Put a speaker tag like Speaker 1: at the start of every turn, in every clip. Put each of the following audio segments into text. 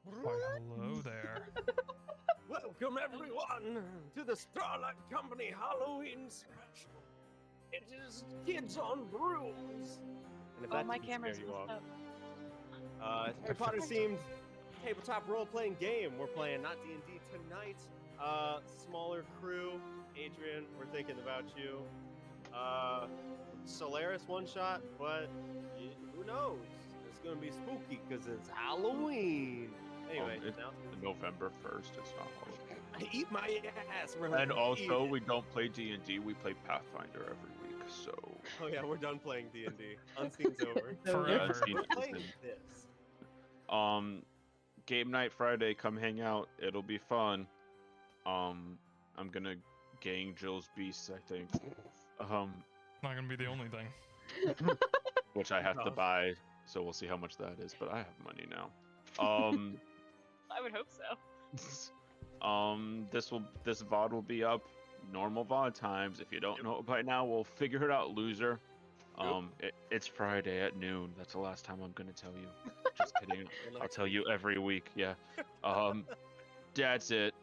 Speaker 1: Why, hello there.
Speaker 2: Welcome everyone to the Starlight Company Halloween special. It is Kids on Brooms. And if that
Speaker 3: my
Speaker 2: didn't
Speaker 3: camera's
Speaker 2: scare you
Speaker 3: messed
Speaker 2: off,
Speaker 3: up.
Speaker 2: Harry Potter themed tabletop role-playing game. We're playing not D&D tonight. Smaller crew. Adrian, we're thinking about you. Solaris one shot, but who knows? It's gonna be spooky because it's Halloween. Anyway,
Speaker 4: it's
Speaker 2: now
Speaker 4: November 1st. It's not Halloween.
Speaker 2: I eat my ass.
Speaker 4: And also, we don't play D&D. We play Pathfinder every week. So.
Speaker 2: Oh yeah, we're done playing D&D. Unseen's over.
Speaker 1: Forever.
Speaker 2: We're playing this.
Speaker 4: Game night Friday. Come hang out. It'll be fun. I'm gonna gang Jill's beasts, I think.
Speaker 1: Not gonna be the only thing.
Speaker 4: Which I have to buy. So we'll see how much that is. But I have money now.
Speaker 3: I would hope so.
Speaker 4: This VOD will be up normal VOD times. If you don't know it by now, we'll figure it out, loser. It's Friday at noon. That's the last time I'm gonna tell you. Just kidding. I'll tell you every week. Yeah. That's it.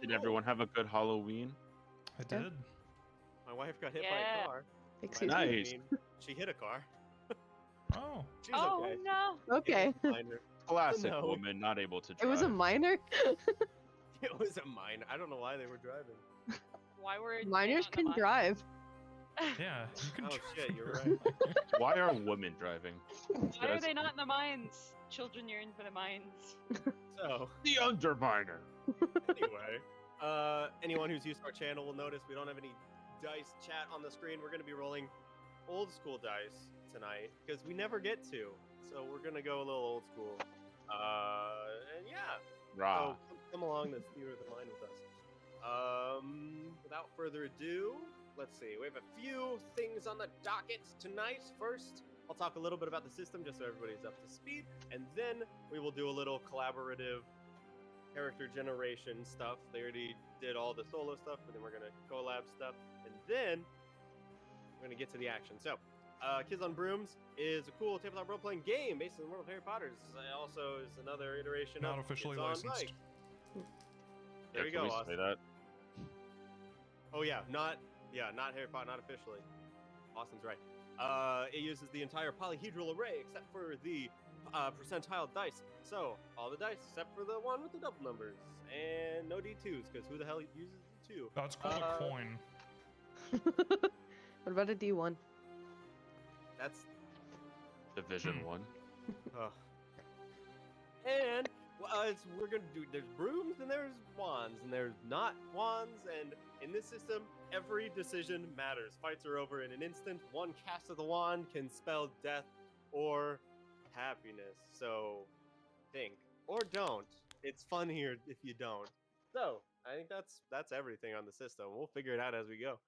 Speaker 4: Did everyone have a good Halloween?
Speaker 1: I did.
Speaker 2: My wife got hit by a car.
Speaker 5: Excuse
Speaker 4: Nice.
Speaker 5: me.
Speaker 2: She hit a car.
Speaker 1: Oh.
Speaker 2: She's okay.
Speaker 3: Oh no!
Speaker 5: Okay.
Speaker 4: Classic
Speaker 5: No.
Speaker 4: woman, not able to drive.
Speaker 5: It was a minor?
Speaker 2: It was a mine. I don't know why they were driving.
Speaker 3: Why were
Speaker 5: Minors
Speaker 3: they
Speaker 5: can
Speaker 3: not in the
Speaker 5: drive.
Speaker 1: Yeah, you can
Speaker 2: Oh
Speaker 1: drive.
Speaker 2: shit, you're right.
Speaker 4: Why are women driving?
Speaker 3: mines? Why are they not in the mines? Children yearn for the mines.
Speaker 2: So,
Speaker 4: The Underminer.
Speaker 2: anyway, anyone who's used to our channel will notice we don't have any dice chat on the screen. We're going to be rolling old school dice tonight because we never get to. So we're going to go a little old school. And yeah.
Speaker 4: Rah.
Speaker 2: So come along, that's theater of the mind with us. Without further ado, let's see. We have a few things on the docket tonight. First, I'll talk a little bit about the system just so everybody's up to speed, and then we will do a little collaborative character generation stuff. They already did all the solo stuff, but then we're gonna collab stuff, and then we're gonna get to the action. So, Kids on Brooms is a cool tabletop role-playing game based in the world of Harry Potter. This also is another iteration
Speaker 1: Not
Speaker 2: of
Speaker 1: officially
Speaker 2: Kids on
Speaker 1: licensed.
Speaker 2: Bike. There you go,
Speaker 4: Can we say
Speaker 2: Austin.
Speaker 4: that?
Speaker 2: Oh not Harry Potter, not officially. Austin's right. It uses the entire polyhedral array except for the percentile dice. So all the dice except for the one with the double numbers, and no D2s because who the hell uses D2?
Speaker 1: That's called a coin.
Speaker 5: What about a D1?
Speaker 2: That's
Speaker 4: Division 1.
Speaker 2: and we're gonna do. There's brooms and there's wands and there's not wands, and in this system, every decision matters. Fights are over in an instant. One cast of the wand can spell death or happiness. So think or don't. It's fun here if you don't. So I think that's everything on the system. We'll figure it out as we go.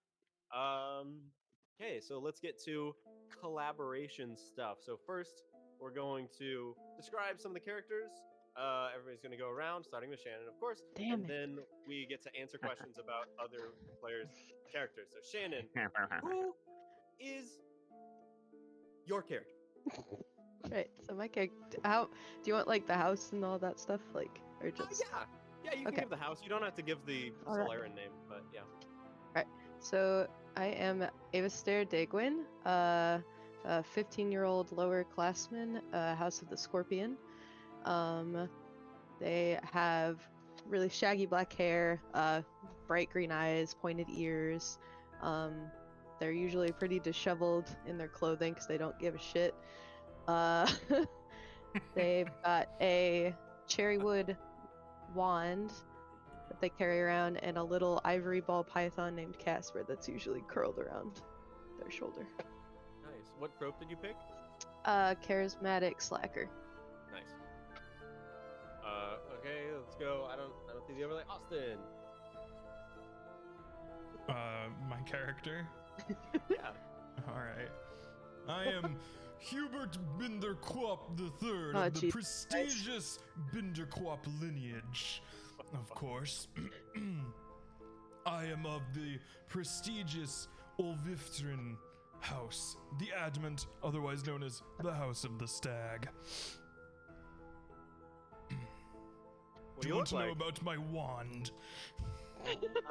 Speaker 2: Okay, so let's get to collaboration stuff. So first, we're going to describe some of the characters. Everybody's going to go around, starting with Shannon, of course.
Speaker 5: Damn
Speaker 2: and then we get to answer questions about other players' characters. So Shannon, who is your character?
Speaker 5: Right. So my character. How do you want like the house and all that stuff, like, or just?
Speaker 2: Yeah, you can
Speaker 5: Okay.
Speaker 2: give the house. You don't have to give the
Speaker 5: All right.
Speaker 2: Solarian name, but yeah.
Speaker 5: So I am Avastair Dagwin, a 15-year-old lower classman, House of the Scorpion. They have really shaggy black hair, bright green eyes, pointed ears. They're usually pretty disheveled in their clothing because they don't give a shit. They've got a cherrywood wand that they carry around and a little ivory ball python named Casper that's usually curled around their shoulder.
Speaker 2: Nice. What trope did you pick?
Speaker 5: Charismatic slacker.
Speaker 2: Nice. Okay, let's go. I don't see the overlay. Austin.
Speaker 1: My character.
Speaker 2: Yeah.
Speaker 1: All right. I am Hubert Binderquap III
Speaker 5: Oh,
Speaker 1: of the
Speaker 5: Jesus
Speaker 1: prestigious Binderquap lineage. Of course. I am of the prestigious Olviftrin house, the Adamant, otherwise known as the House of the Stag.
Speaker 2: What
Speaker 1: Do
Speaker 2: do
Speaker 1: you
Speaker 2: you
Speaker 1: want
Speaker 2: look
Speaker 1: to know
Speaker 2: like?
Speaker 1: about my wand?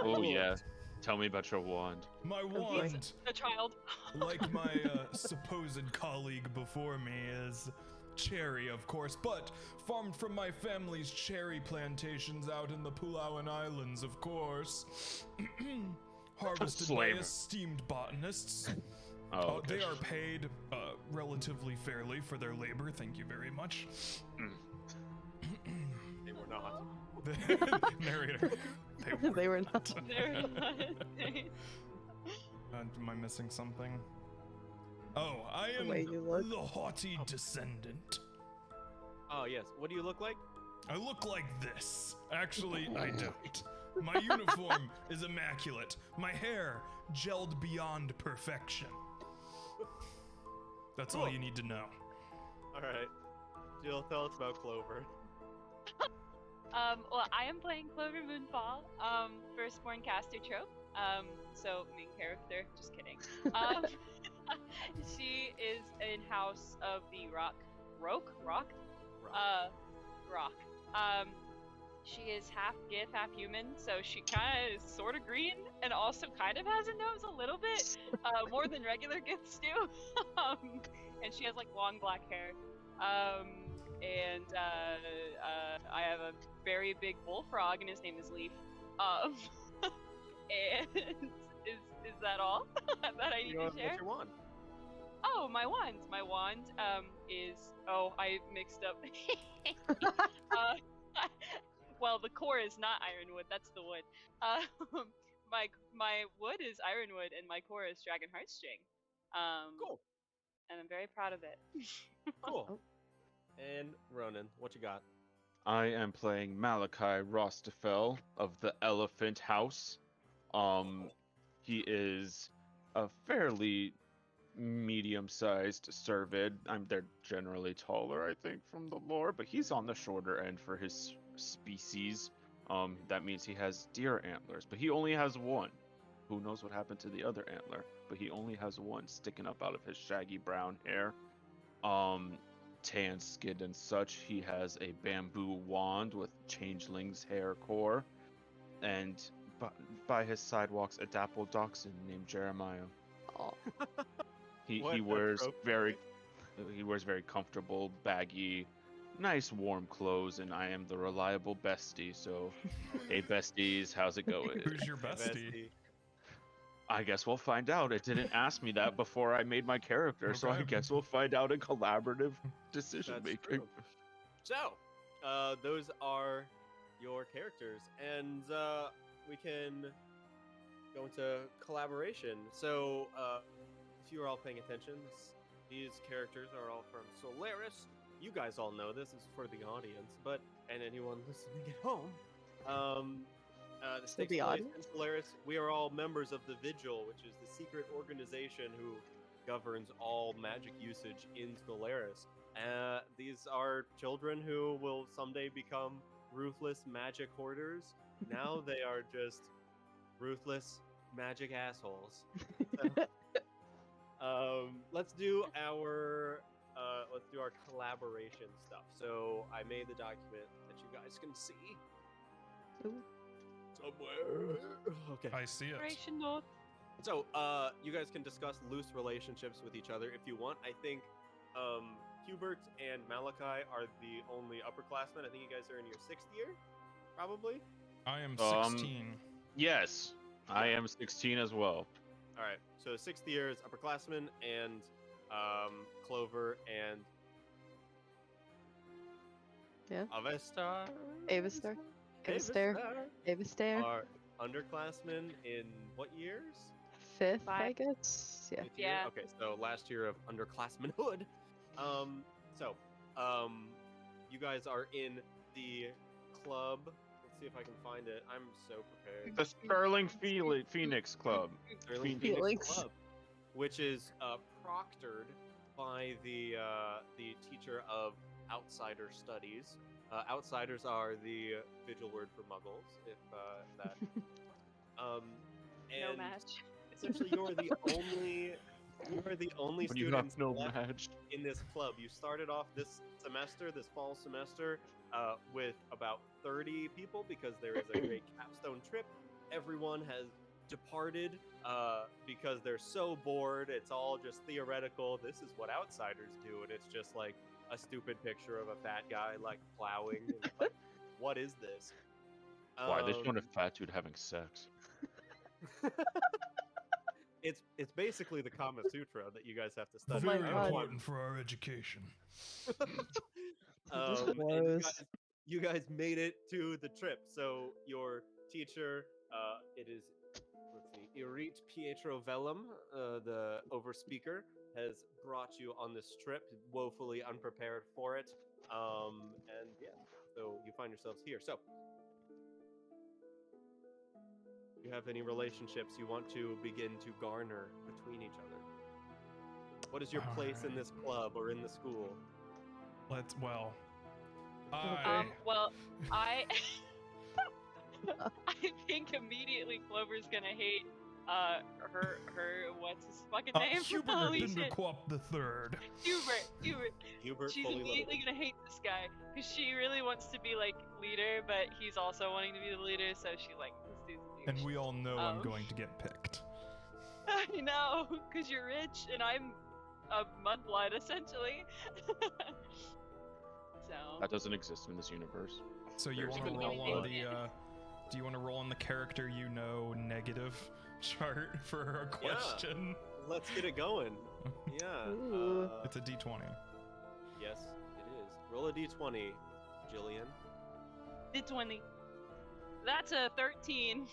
Speaker 4: Oh yeah. Tell me about your wand.
Speaker 1: My
Speaker 5: boy.
Speaker 1: wand,
Speaker 3: A child.
Speaker 1: like my supposed colleague before me, is cherry, of course, but farmed from my family's cherry plantations out in the Pulauan Islands, of course. Harvested by
Speaker 4: Slaver.
Speaker 1: esteemed botanists.
Speaker 4: Oh, okay.
Speaker 1: They are paid relatively fairly for their labor, thank you very much.
Speaker 2: They were not.
Speaker 1: Narrator.
Speaker 5: They were not.
Speaker 3: They're not.
Speaker 1: Am I missing something? Oh, I
Speaker 5: The
Speaker 1: am
Speaker 5: way you look.
Speaker 1: the haughty descendant.
Speaker 2: Oh yes. What do you look like?
Speaker 1: I look like this. Actually, I don't. My uniform is immaculate. My hair gelled beyond perfection. That's all
Speaker 2: Cool.
Speaker 1: you need to know.
Speaker 2: All right. Jill, tell us about Clover.
Speaker 3: Well, I am playing Clover Moonfall, firstborn caster trope. So main character, just kidding. She is in House of the Rock. She is half Gith, half human, so she kind of is sort of green, and also kind of has a nose a little bit, more than regular Giths do. And she has like long black hair. And I have a very big bullfrog, and his name is Leaf. And is that all that I need to share?
Speaker 2: What's your wand?
Speaker 3: Oh, my wand. My wand is I mixed up. Well, the core is not ironwood. That's the wood. My wood is ironwood, and my core is dragon heartstring.
Speaker 2: Cool.
Speaker 3: And I'm very proud of it.
Speaker 2: Cool. And Ronan, what you got?
Speaker 4: I am playing Malachi Rostafel of the Elephant House. He is a fairly medium-sized cervid. They're generally taller, I think, from the lore, but he's on the shorter end for his species. That means he has deer antlers, but he only has one. Who knows what happened to the other antler? But he only has one sticking up out of his shaggy brown hair. Tan skin and such. He has a bamboo wand with changeling's hair core, and by his side walks a dapple dachshund named Jeremiah.
Speaker 5: Aw.
Speaker 4: He
Speaker 2: What
Speaker 4: wears
Speaker 2: appropriate.
Speaker 4: very comfortable, baggy, nice warm clothes, and I am the reliable bestie. So, hey besties, how's it going?
Speaker 1: Who's your bestie?
Speaker 4: I guess we'll find out. It didn't ask me that before I made my character, so I
Speaker 1: Okay.
Speaker 4: guess we'll find out in collaborative decision
Speaker 2: That's
Speaker 4: making.
Speaker 2: true. So, those are your characters, and we can go into collaboration. So, if you are all paying attention, these characters are all from Solaris. You guys all know this is for the audience, and anyone listening at home. This
Speaker 5: For
Speaker 2: takes
Speaker 5: the
Speaker 2: place
Speaker 5: audience?
Speaker 2: in Solaris. We are all members of the Vigil, which is the secret organization who governs all magic usage in Solaris. These are children who will someday become ruthless magic hoarders. Now they are just ruthless magic assholes. So, let's do our collaboration stuff. So I made the document that you guys can see.
Speaker 5: Ooh.
Speaker 2: Somewhere. Okay.
Speaker 1: I see it.
Speaker 3: Operation North.
Speaker 2: So, you guys can discuss loose relationships with each other if you want. I think, Hubert and Malachi are the only upperclassmen. I think you guys are in your 6th year, probably.
Speaker 1: I am
Speaker 4: Um,
Speaker 1: 16.
Speaker 4: Yes, I am 16 as well.
Speaker 2: All right. So 6th year is upperclassmen, and Clover and
Speaker 5: Yeah.
Speaker 2: Avestar.
Speaker 5: Avastar. Avastar.
Speaker 2: Are underclassmen in what years?
Speaker 5: 5th, I
Speaker 3: 5.
Speaker 5: guess. Yeah.
Speaker 2: 5th year?
Speaker 3: Yeah.
Speaker 2: Okay, so last year of underclassmanhood. You guys are in the club. Let's see if I can find it. I'm so prepared.
Speaker 4: The Sterling Phoenix Club.
Speaker 2: Sterling
Speaker 4: Phoenix.
Speaker 2: Phoenix Club, which is proctored by the teacher of Outsider Studies. Outsiders are the Vigil word for Muggles, if that.
Speaker 3: No
Speaker 2: And
Speaker 3: match.
Speaker 2: essentially, you're the only You are the only
Speaker 4: When you
Speaker 2: students
Speaker 4: have no
Speaker 2: left
Speaker 4: match.
Speaker 2: in this club. You started off this semester, this fall semester, with about 30 people because there is a great capstone trip. Everyone has departed because they're so bored. It's all just theoretical. This is what outsiders do, and it's just like a stupid picture of a fat guy like plowing. And it's like, what is this?
Speaker 4: Why? They showing a
Speaker 2: Um,
Speaker 4: fat dude having sex.
Speaker 2: it's basically the Kama Sutra that you guys have to
Speaker 5: Oh
Speaker 2: study.
Speaker 5: my
Speaker 1: Very
Speaker 5: God.
Speaker 1: important for our education.
Speaker 5: This
Speaker 2: And
Speaker 5: was-
Speaker 2: you guys made it to the trip. So your teacher, it is, let's see, Irit Pietro Vellum, the overspeaker, has brought you on this trip, woefully unprepared for it. And yeah, so you find yourselves here. So, do you have any relationships you want to begin to garner between each other? What is your place in this club or in the school?
Speaker 1: Well,
Speaker 3: Well, I I think immediately Clover's gonna hate her what's his fucking name?
Speaker 1: Hubert
Speaker 3: Holy shit.
Speaker 1: Binderquap the Third.
Speaker 2: Hubert,
Speaker 3: She's
Speaker 2: fully
Speaker 3: immediately
Speaker 2: loaded.
Speaker 3: gonna hate this guy because she really wants to be like leader, but he's also wanting to be the leader, so she like this dude's a douche.
Speaker 1: And we all know I'm
Speaker 3: Um,
Speaker 1: going to get picked.
Speaker 3: I know, because you're rich and I'm a mudblood essentially. So
Speaker 4: That doesn't exist in this universe.
Speaker 1: So you
Speaker 4: There's
Speaker 1: want to
Speaker 3: even
Speaker 1: roll
Speaker 3: no
Speaker 1: on
Speaker 3: idea.
Speaker 1: the? Do you want to roll on the character you know negative chart for a
Speaker 2: Yeah.
Speaker 1: question?
Speaker 2: Let's get it going. Yeah.
Speaker 5: Ooh.
Speaker 1: It's a D20.
Speaker 2: Yes, it is. Roll a d20, Jillian.
Speaker 3: did 20. That's a 13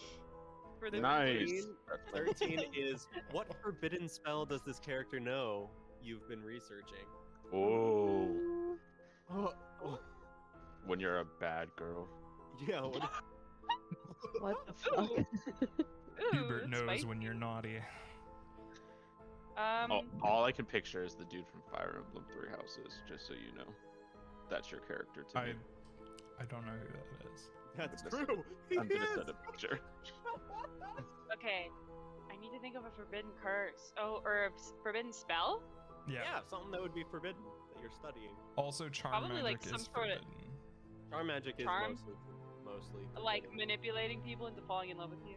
Speaker 3: for the
Speaker 4: Nice.
Speaker 2: 13 is what forbidden spell does this character know you've been researching?
Speaker 4: Oh,
Speaker 2: Oh,
Speaker 4: when you're a bad girl.
Speaker 2: yeah. What,
Speaker 5: What the fuck?
Speaker 3: Ooh,
Speaker 1: Hubert
Speaker 3: that's
Speaker 1: knows
Speaker 3: spicy.
Speaker 1: when you're naughty.
Speaker 4: All I can picture is the dude from Fire Emblem Three Houses. Just so you know, that's your character to me.
Speaker 1: I don't know who that is.
Speaker 2: that's true.
Speaker 4: I'm gonna
Speaker 2: Yes.
Speaker 4: send a picture.
Speaker 3: Okay, I need to think of a forbidden curse. Oh, or a forbidden spell?
Speaker 1: Yeah.
Speaker 2: Yeah, something that would be forbidden that you're studying.
Speaker 1: Also, charm
Speaker 3: Probably,
Speaker 1: magic
Speaker 3: like, some
Speaker 1: is
Speaker 3: sort of-
Speaker 1: forbidden.
Speaker 2: Charm magic is
Speaker 3: Charm?
Speaker 2: mostly
Speaker 3: Like
Speaker 2: forbidden.
Speaker 3: manipulating people into falling in love with you.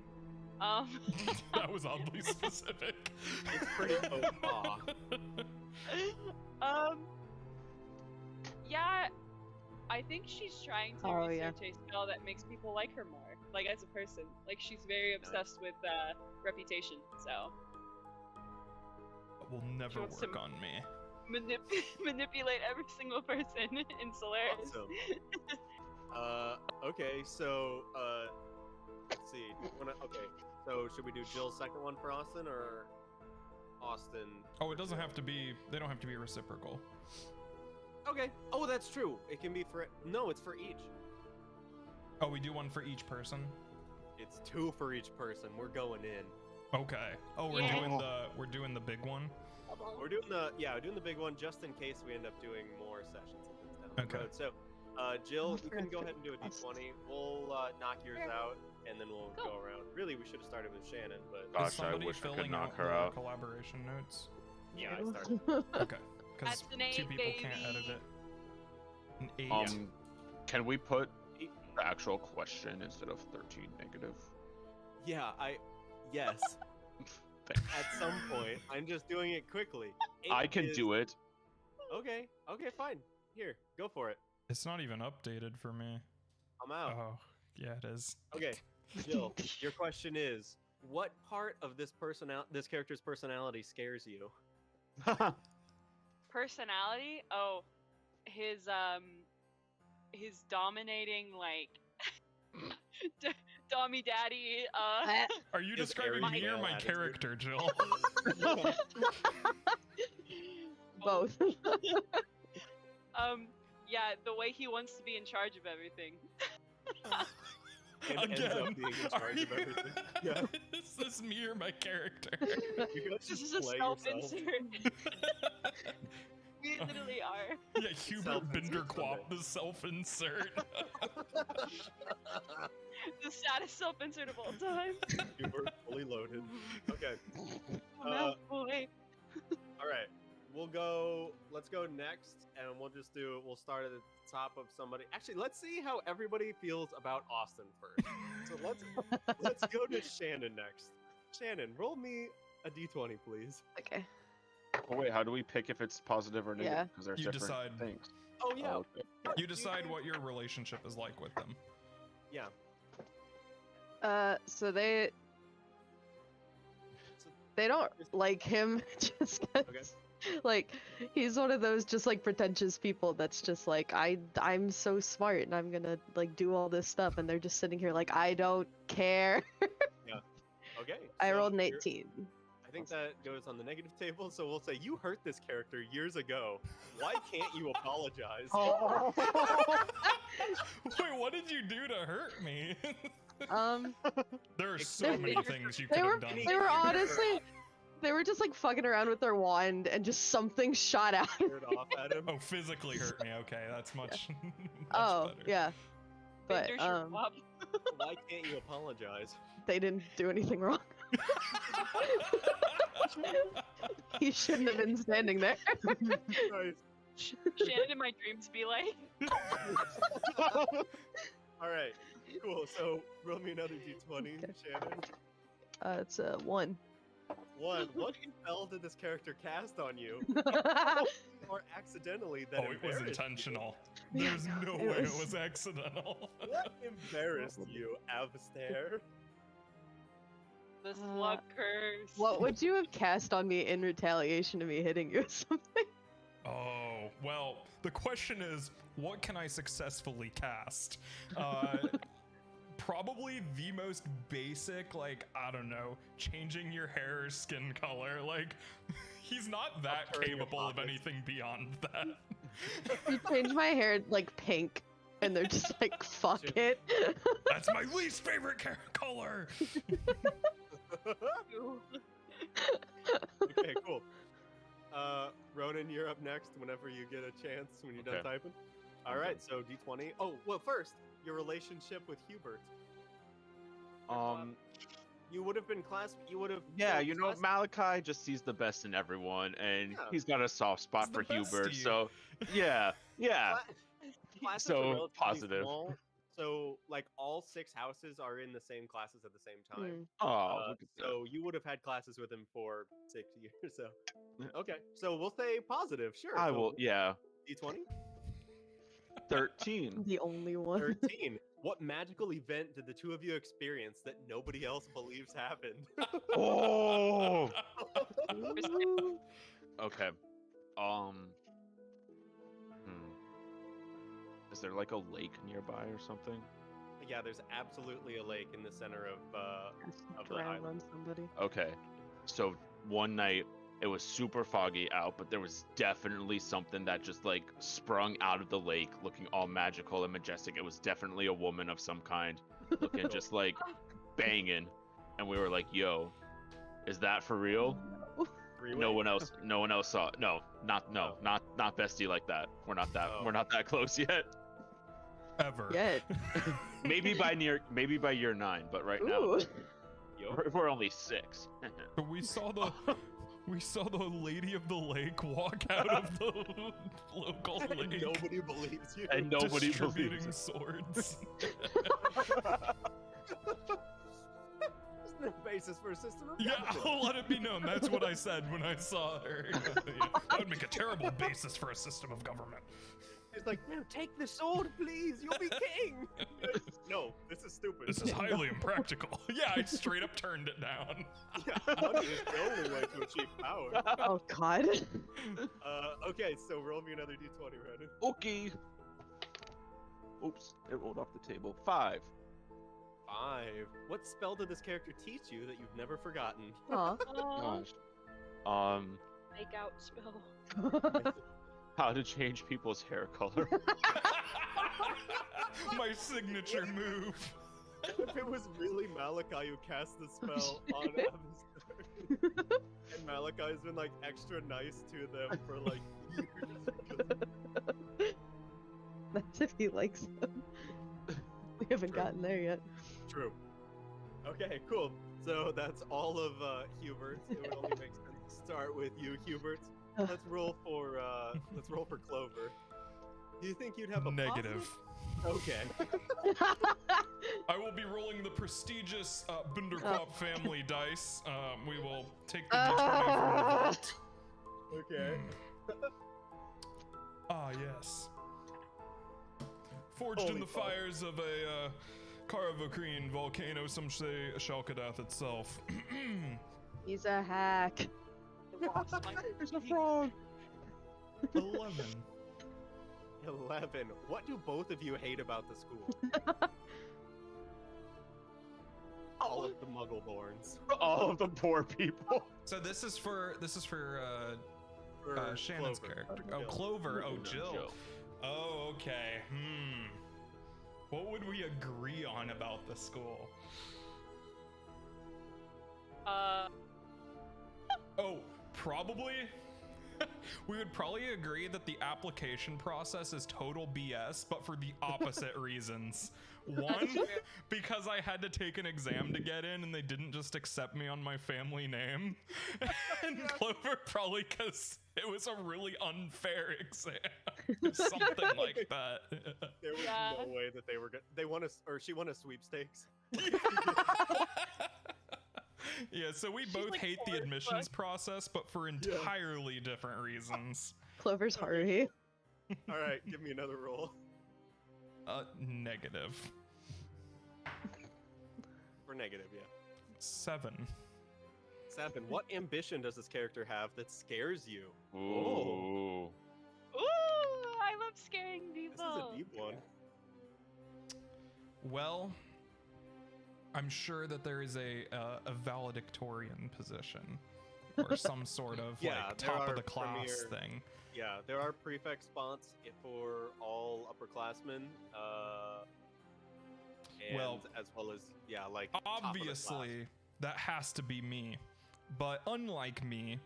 Speaker 1: That was oddly specific.
Speaker 2: It's pretty faux
Speaker 3: Yeah, I think she's trying to
Speaker 5: Oh, yeah.
Speaker 3: research a spell that makes people like her more, like as a person. Like she's very obsessed with reputation, so
Speaker 1: That will never
Speaker 3: wants
Speaker 1: work
Speaker 3: to-
Speaker 1: on me.
Speaker 3: manipulate every single person in Solaris.
Speaker 2: Awesome. Okay, so let's see. Okay, so should we do Jill's second one for Austin or Austin?
Speaker 1: Oh, it doesn't have to be. They don't have to be reciprocal.
Speaker 2: Okay. Oh, that's true. It can be for no. It's for each.
Speaker 1: Oh, we do one for each person.
Speaker 2: It's 2 for each person. We're going in.
Speaker 1: Okay. Oh, we're
Speaker 3: Yeah.
Speaker 1: doing the big one.
Speaker 2: We're doing the big one just in case we end up doing more sessions and things down the
Speaker 1: Okay.
Speaker 2: road. So, Jill,
Speaker 5: Oh,
Speaker 2: you can go ahead and do a d20. We'll knock yours out, and then we'll
Speaker 3: Cool.
Speaker 2: go around. Really, we should have started with Shannon, but
Speaker 1: Is
Speaker 4: Gosh, I
Speaker 1: somebody
Speaker 4: wish I could
Speaker 1: filling
Speaker 4: knock
Speaker 1: out
Speaker 4: her
Speaker 1: the
Speaker 4: out.
Speaker 1: collaboration notes?
Speaker 2: yeah, I started.
Speaker 1: Okay. Because
Speaker 3: That's an
Speaker 1: 2
Speaker 3: 8,
Speaker 1: people can't edit
Speaker 3: baby.
Speaker 1: it. An 8.
Speaker 4: Can we put the actual question instead of 13 negative?
Speaker 2: Yeah, yes.
Speaker 4: Thanks.
Speaker 2: At some point, I'm just doing it quickly.
Speaker 4: I can do it.
Speaker 2: Okay, fine. Here, go for it.
Speaker 1: It's not even updated for me.
Speaker 2: I'm out.
Speaker 1: Oh, yeah, it is.
Speaker 2: Okay, Jill, your question is, what part of this character's personality scares you?
Speaker 3: Personality? Oh, his dominating like Dommy Daddy.
Speaker 1: Are you
Speaker 2: His
Speaker 1: describing
Speaker 2: airy
Speaker 1: me or
Speaker 2: male
Speaker 1: my
Speaker 2: attitude.
Speaker 1: character, Jill?
Speaker 5: Both.
Speaker 3: Yeah, the way he wants to be in charge of everything.
Speaker 2: And ends up being in
Speaker 1: are
Speaker 2: charge of
Speaker 1: you-
Speaker 2: everything. Yeah.
Speaker 1: Is this me or my character?
Speaker 2: You guys
Speaker 3: This
Speaker 2: just
Speaker 3: is a
Speaker 2: play yourself.
Speaker 3: self-insert. We literally are.
Speaker 1: Yeah, Hubert
Speaker 2: Self-insert
Speaker 1: Binderquap, the self-insert.
Speaker 3: The saddest self-insert of all time.
Speaker 2: You were fully loaded. Okay.
Speaker 3: Oh, no, boy.
Speaker 2: All right, let's go next, and we'll start at the top of somebody. Actually, let's see how everybody feels about Austin first. So let's go to Shannon next. Shannon, roll me a d20, please.
Speaker 5: Okay.
Speaker 4: Oh wait, how do we pick if it's positive or negative?
Speaker 5: Yeah.
Speaker 4: Because there's
Speaker 1: You
Speaker 4: different
Speaker 1: decide.
Speaker 4: things.
Speaker 2: Oh yeah.
Speaker 4: Oh, okay.
Speaker 1: You decide what your relationship is like with them.
Speaker 2: Yeah.
Speaker 5: So they don't like him just 'cause,
Speaker 2: Okay.
Speaker 5: like, he's one of those just like pretentious people that's just like, I'm so smart and I'm gonna like do all this stuff, and they're just sitting here like, I don't care.
Speaker 2: Okay.
Speaker 5: I
Speaker 2: so
Speaker 5: rolled an
Speaker 2: you're-
Speaker 5: 18.
Speaker 2: I think that goes on the negative table, so we'll say you hurt this character years ago. Why can't you apologize?
Speaker 4: Oh.
Speaker 1: Wait, what did you do to hurt me? There are so
Speaker 2: They
Speaker 1: many
Speaker 5: were-
Speaker 1: things you
Speaker 5: They
Speaker 1: could
Speaker 5: were
Speaker 1: have done.
Speaker 5: they were honestly they were just like fucking around with their wand and just something shot out.
Speaker 2: Fired off at him.
Speaker 1: Oh, physically hurt me. Okay, that's much. much
Speaker 5: Oh,
Speaker 1: better.
Speaker 5: yeah. But
Speaker 3: Fingers your pop.
Speaker 2: Why can't you apologize?
Speaker 5: they didn't do anything wrong. He shouldn't have been standing there.
Speaker 2: Nice.
Speaker 3: Shannon in my dreams be like,
Speaker 2: All right, cool. So roll me another d20,
Speaker 5: Okay.
Speaker 2: Shannon.
Speaker 5: It's a 1.
Speaker 2: 1. What spell did this character cast on you, or accidentally that
Speaker 1: Oh, it was
Speaker 2: embarrassed
Speaker 1: intentional. There's no
Speaker 5: It
Speaker 1: way
Speaker 5: was-
Speaker 1: it was accidental.
Speaker 2: You? What embarrassed you, Avstair?
Speaker 3: the slug curse.
Speaker 5: What would you have cast on me in retaliation to me hitting you or something?
Speaker 1: Oh, well, the question is, what can I successfully cast? Probably the most basic, like, I don't know, changing your hair or skin color. Like, he's not that
Speaker 2: Altering your
Speaker 1: capable of
Speaker 2: pockets.
Speaker 1: anything beyond that.
Speaker 5: You change my hair like pink, and they're just like, fuck it.
Speaker 1: That's my least favorite color.
Speaker 2: Okay, cool. Ronan, you're up next whenever you get a chance when you're done
Speaker 4: Okay.
Speaker 2: typing. All right, so d20. Oh, well, first, your relationship with Hubert. You would have been You would have.
Speaker 4: Yeah, you know, Malachi just sees the best in everyone, and
Speaker 2: Yeah.
Speaker 4: he's got a soft spot
Speaker 1: He's
Speaker 4: for
Speaker 1: the best
Speaker 4: Hubert.
Speaker 1: to you.
Speaker 4: So, yeah.
Speaker 2: Classes
Speaker 4: So,
Speaker 2: are relatively
Speaker 4: positive.
Speaker 2: small, so, like, all 6 houses are in the same classes at the same time.
Speaker 4: Oh, look at that.
Speaker 2: So you would have had classes with him for 6 years. So, okay. So we'll say positive. Sure.
Speaker 4: I
Speaker 2: so
Speaker 4: will. Yeah.
Speaker 2: D20.
Speaker 4: 13.
Speaker 5: The only one.
Speaker 2: 13. What magical event did the two of you experience that nobody else believes happened?
Speaker 4: Oh.
Speaker 5: Ooh.
Speaker 4: Okay. Is there like a lake nearby or something?
Speaker 2: Yeah, there's absolutely a lake in the center of the
Speaker 5: Drown
Speaker 2: island.
Speaker 5: on somebody.
Speaker 4: Okay. So one night it was super foggy out, but there was definitely something that just like sprung out of the lake looking all magical and majestic. It was definitely a woman of some kind looking just like banging. And we were like, yo, is that for real?
Speaker 2: Three-way?
Speaker 4: No one else saw it. No, not bestie like that. We're not that close yet.
Speaker 1: Ever.
Speaker 5: Yet.
Speaker 4: Maybe by year 9, but right now
Speaker 5: Ooh.
Speaker 2: Yo.
Speaker 4: we're only 6.
Speaker 1: We saw the lady of the lake walk out of the local lake.
Speaker 2: Nobody believes you.
Speaker 4: And nobody
Speaker 1: distributing
Speaker 4: believes it.
Speaker 1: swords.
Speaker 2: There's no basis for a system of
Speaker 1: Yeah,
Speaker 2: government.
Speaker 1: I'll let it be known. That's what I said when I saw her. Yeah, that would make a terrible basis for a system of government.
Speaker 2: It's like, no, take the sword, please. You'll be king. No, this is stupid.
Speaker 1: This is highly impractical. Yeah, I straight up turned it down.
Speaker 2: Yeah, money is the only way to achieve power.
Speaker 5: Oh god.
Speaker 2: Okay, so roll me another d20, Ronan.
Speaker 4: Okay. Oops, it rolled off the table. 5.
Speaker 2: 5. What spell did this character teach you that you've never forgotten?
Speaker 5: Aw.
Speaker 3: Oh,
Speaker 4: Gosh.
Speaker 3: make out spell.
Speaker 4: How to change people's hair color.
Speaker 1: My signature move.
Speaker 2: If it was really Malachi who cast the spell on Avastar, and Malachi's been like extra nice to them for like years.
Speaker 5: That's if he likes them. We haven't
Speaker 2: True.
Speaker 5: gotten there yet.
Speaker 2: True. Okay, cool. So that's all of Hubert's. It would only make sense start with you, Hubert. Let's roll for Clover. Do you think you'd have a
Speaker 1: Negative.
Speaker 2: positive? Okay.
Speaker 1: I will be rolling the prestigious Binderkop family dice. We will take the d20 from the vault.
Speaker 2: Okay.
Speaker 1: Ah, yes. Forged in
Speaker 2: Holy
Speaker 1: the
Speaker 2: fuck.
Speaker 1: fires of a Karavokrin volcano, some say Shalkadath itself.
Speaker 5: He's a hack.
Speaker 3: Lost my
Speaker 2: There's a frog.
Speaker 1: 11.
Speaker 2: 11. What do both of you hate about the school? All of the Muggleborns.
Speaker 4: All of the poor people.
Speaker 1: So this is for
Speaker 2: For
Speaker 1: Shannon's
Speaker 2: Clover.
Speaker 1: character. Oh,
Speaker 2: Jill.
Speaker 1: Clover. Oh, Jill.
Speaker 4: Jill.
Speaker 1: Oh, okay. What would we agree on about the school? Oh, probably. We would probably agree that the application process is total BS, but for the opposite reasons. One, because I had to take an exam to get in and they didn't just accept me on my family name. And Clover, probably because it was a really unfair exam. Something like that.
Speaker 2: There was
Speaker 3: Yeah.
Speaker 2: no way that they were good. They won she won a sweepstakes.
Speaker 1: Yeah, so we both
Speaker 3: like
Speaker 1: hate the
Speaker 3: poor as
Speaker 1: admissions process, but for entirely different reasons.
Speaker 5: Clover's Harvey.
Speaker 2: All right, give me another roll.
Speaker 1: Negative.
Speaker 2: For negative, yeah.
Speaker 1: 7.
Speaker 2: 7. What ambition does this character have that scares you?
Speaker 4: Ooh.
Speaker 3: Ooh, I love scaring
Speaker 2: This
Speaker 3: people.
Speaker 2: is a deep one.
Speaker 1: Well, I'm sure that there is a valedictorian position or some sort of
Speaker 2: Yeah,
Speaker 1: like
Speaker 2: there
Speaker 1: top of
Speaker 2: are
Speaker 1: the class
Speaker 2: premier-
Speaker 1: thing.
Speaker 2: Yeah, there are prefect spots for all upperclassmen. And
Speaker 1: Well,
Speaker 2: as well as like top of the class.
Speaker 1: Obviously, that has to be me. But unlike me,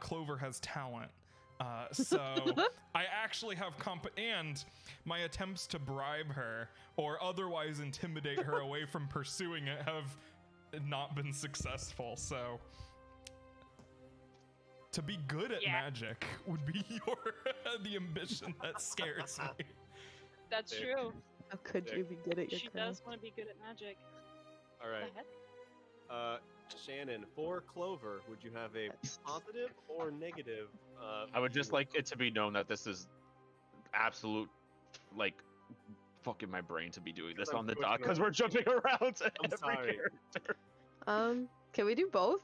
Speaker 1: Clover has talent. So I actually have and my attempts to bribe her or otherwise intimidate her away from pursuing it have not been successful. So to be good at
Speaker 3: Yeah.
Speaker 1: magic would be the ambition that scares me.
Speaker 3: That's
Speaker 2: Sick.
Speaker 3: true.
Speaker 5: How could you be good at your
Speaker 3: She
Speaker 5: craft?
Speaker 3: does want to be good at magic.
Speaker 2: All right. Shannon, for Clover, would you have a positive or negative?
Speaker 4: I would just like it to be known that this is absolute, like, fucking my brain to be doing this
Speaker 2: I'm
Speaker 4: on the
Speaker 2: switching
Speaker 4: dock because
Speaker 2: around.
Speaker 4: we're jumping around to
Speaker 2: I'm
Speaker 4: every
Speaker 2: sorry.
Speaker 4: character.
Speaker 5: Can we do both?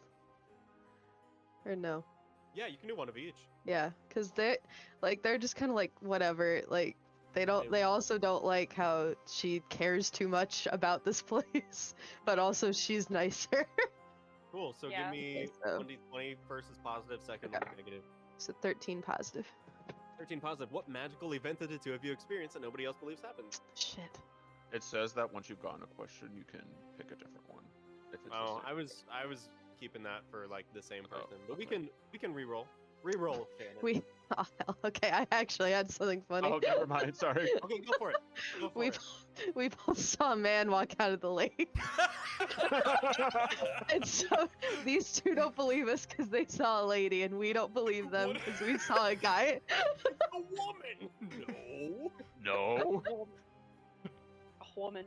Speaker 5: Or no?
Speaker 2: Yeah, you can do one of each.
Speaker 5: Yeah, because they're just kind of like whatever. Like they also don't like how she cares too much about this place, but also she's nicer.
Speaker 2: Cool. So
Speaker 3: Yeah.
Speaker 2: give me
Speaker 5: Okay, so-
Speaker 2: 1d20. First is positive, second
Speaker 5: Okay.
Speaker 2: is negative.
Speaker 5: So 13 positive.
Speaker 2: 13 positive. What magical event did the two of you experience that nobody else believes happened?
Speaker 5: Shit.
Speaker 4: It says that once you've gotten a question, you can pick a different one. If it's the
Speaker 2: Oh,
Speaker 4: same.
Speaker 2: I was keeping that for like the same
Speaker 4: Oh,
Speaker 2: person, but we
Speaker 4: okay.
Speaker 2: can re-roll. Re-roll, Shannon.
Speaker 5: Oh, hell. Okay, I actually had something funny.
Speaker 4: Oh, never mind. Sorry.
Speaker 2: Okay, go for it. Go for
Speaker 5: we
Speaker 2: it.
Speaker 5: we both saw a man walk out of the lake, and so these two don't believe us because they saw a lady, and we don't believe them
Speaker 1: What?
Speaker 5: because we saw a guy.
Speaker 2: A woman. No.
Speaker 4: No.
Speaker 3: A woman.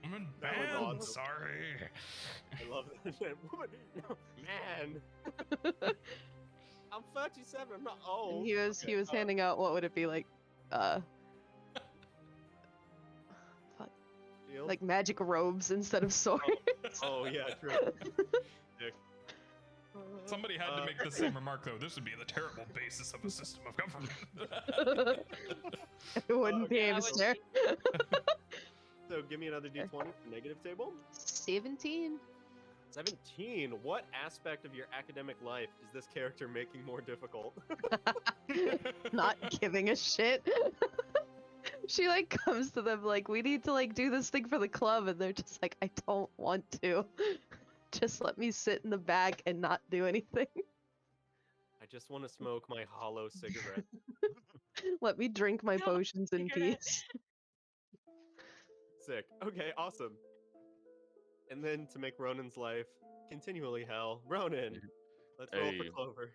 Speaker 1: I'm in
Speaker 2: That was
Speaker 1: band,
Speaker 2: awesome.
Speaker 1: sorry.
Speaker 2: I love that. Woman. No, man. I'm 37. I'm not old.
Speaker 5: And he was
Speaker 2: Okay,
Speaker 5: handing out, what would it be like,
Speaker 2: shield?
Speaker 5: like magic robes instead of swords.
Speaker 2: Oh yeah, true. Dick.
Speaker 1: Somebody had to make the same remark though. This would be the terrible basis of a system of government.
Speaker 5: It wouldn't be
Speaker 2: Okay,
Speaker 5: able
Speaker 3: that
Speaker 5: to
Speaker 3: would
Speaker 5: stare.
Speaker 2: So give me another d20 for negative table.
Speaker 5: 17.
Speaker 2: 17. What aspect of your academic life is this character making more difficult?
Speaker 5: Not giving a shit. She like comes to them like, we need to like do this thing for the club, and they're just like, I don't want to. Just let me sit in the back and not do anything.
Speaker 2: I just want to smoke my hollow cigarette.
Speaker 5: Let me drink my
Speaker 3: No,
Speaker 5: potions in
Speaker 3: cigarette.
Speaker 5: peace.
Speaker 2: Sick. Okay, awesome. And then to make Ronan's life continually hell, Ronan, let's roll for
Speaker 4: Hey.
Speaker 2: Clover.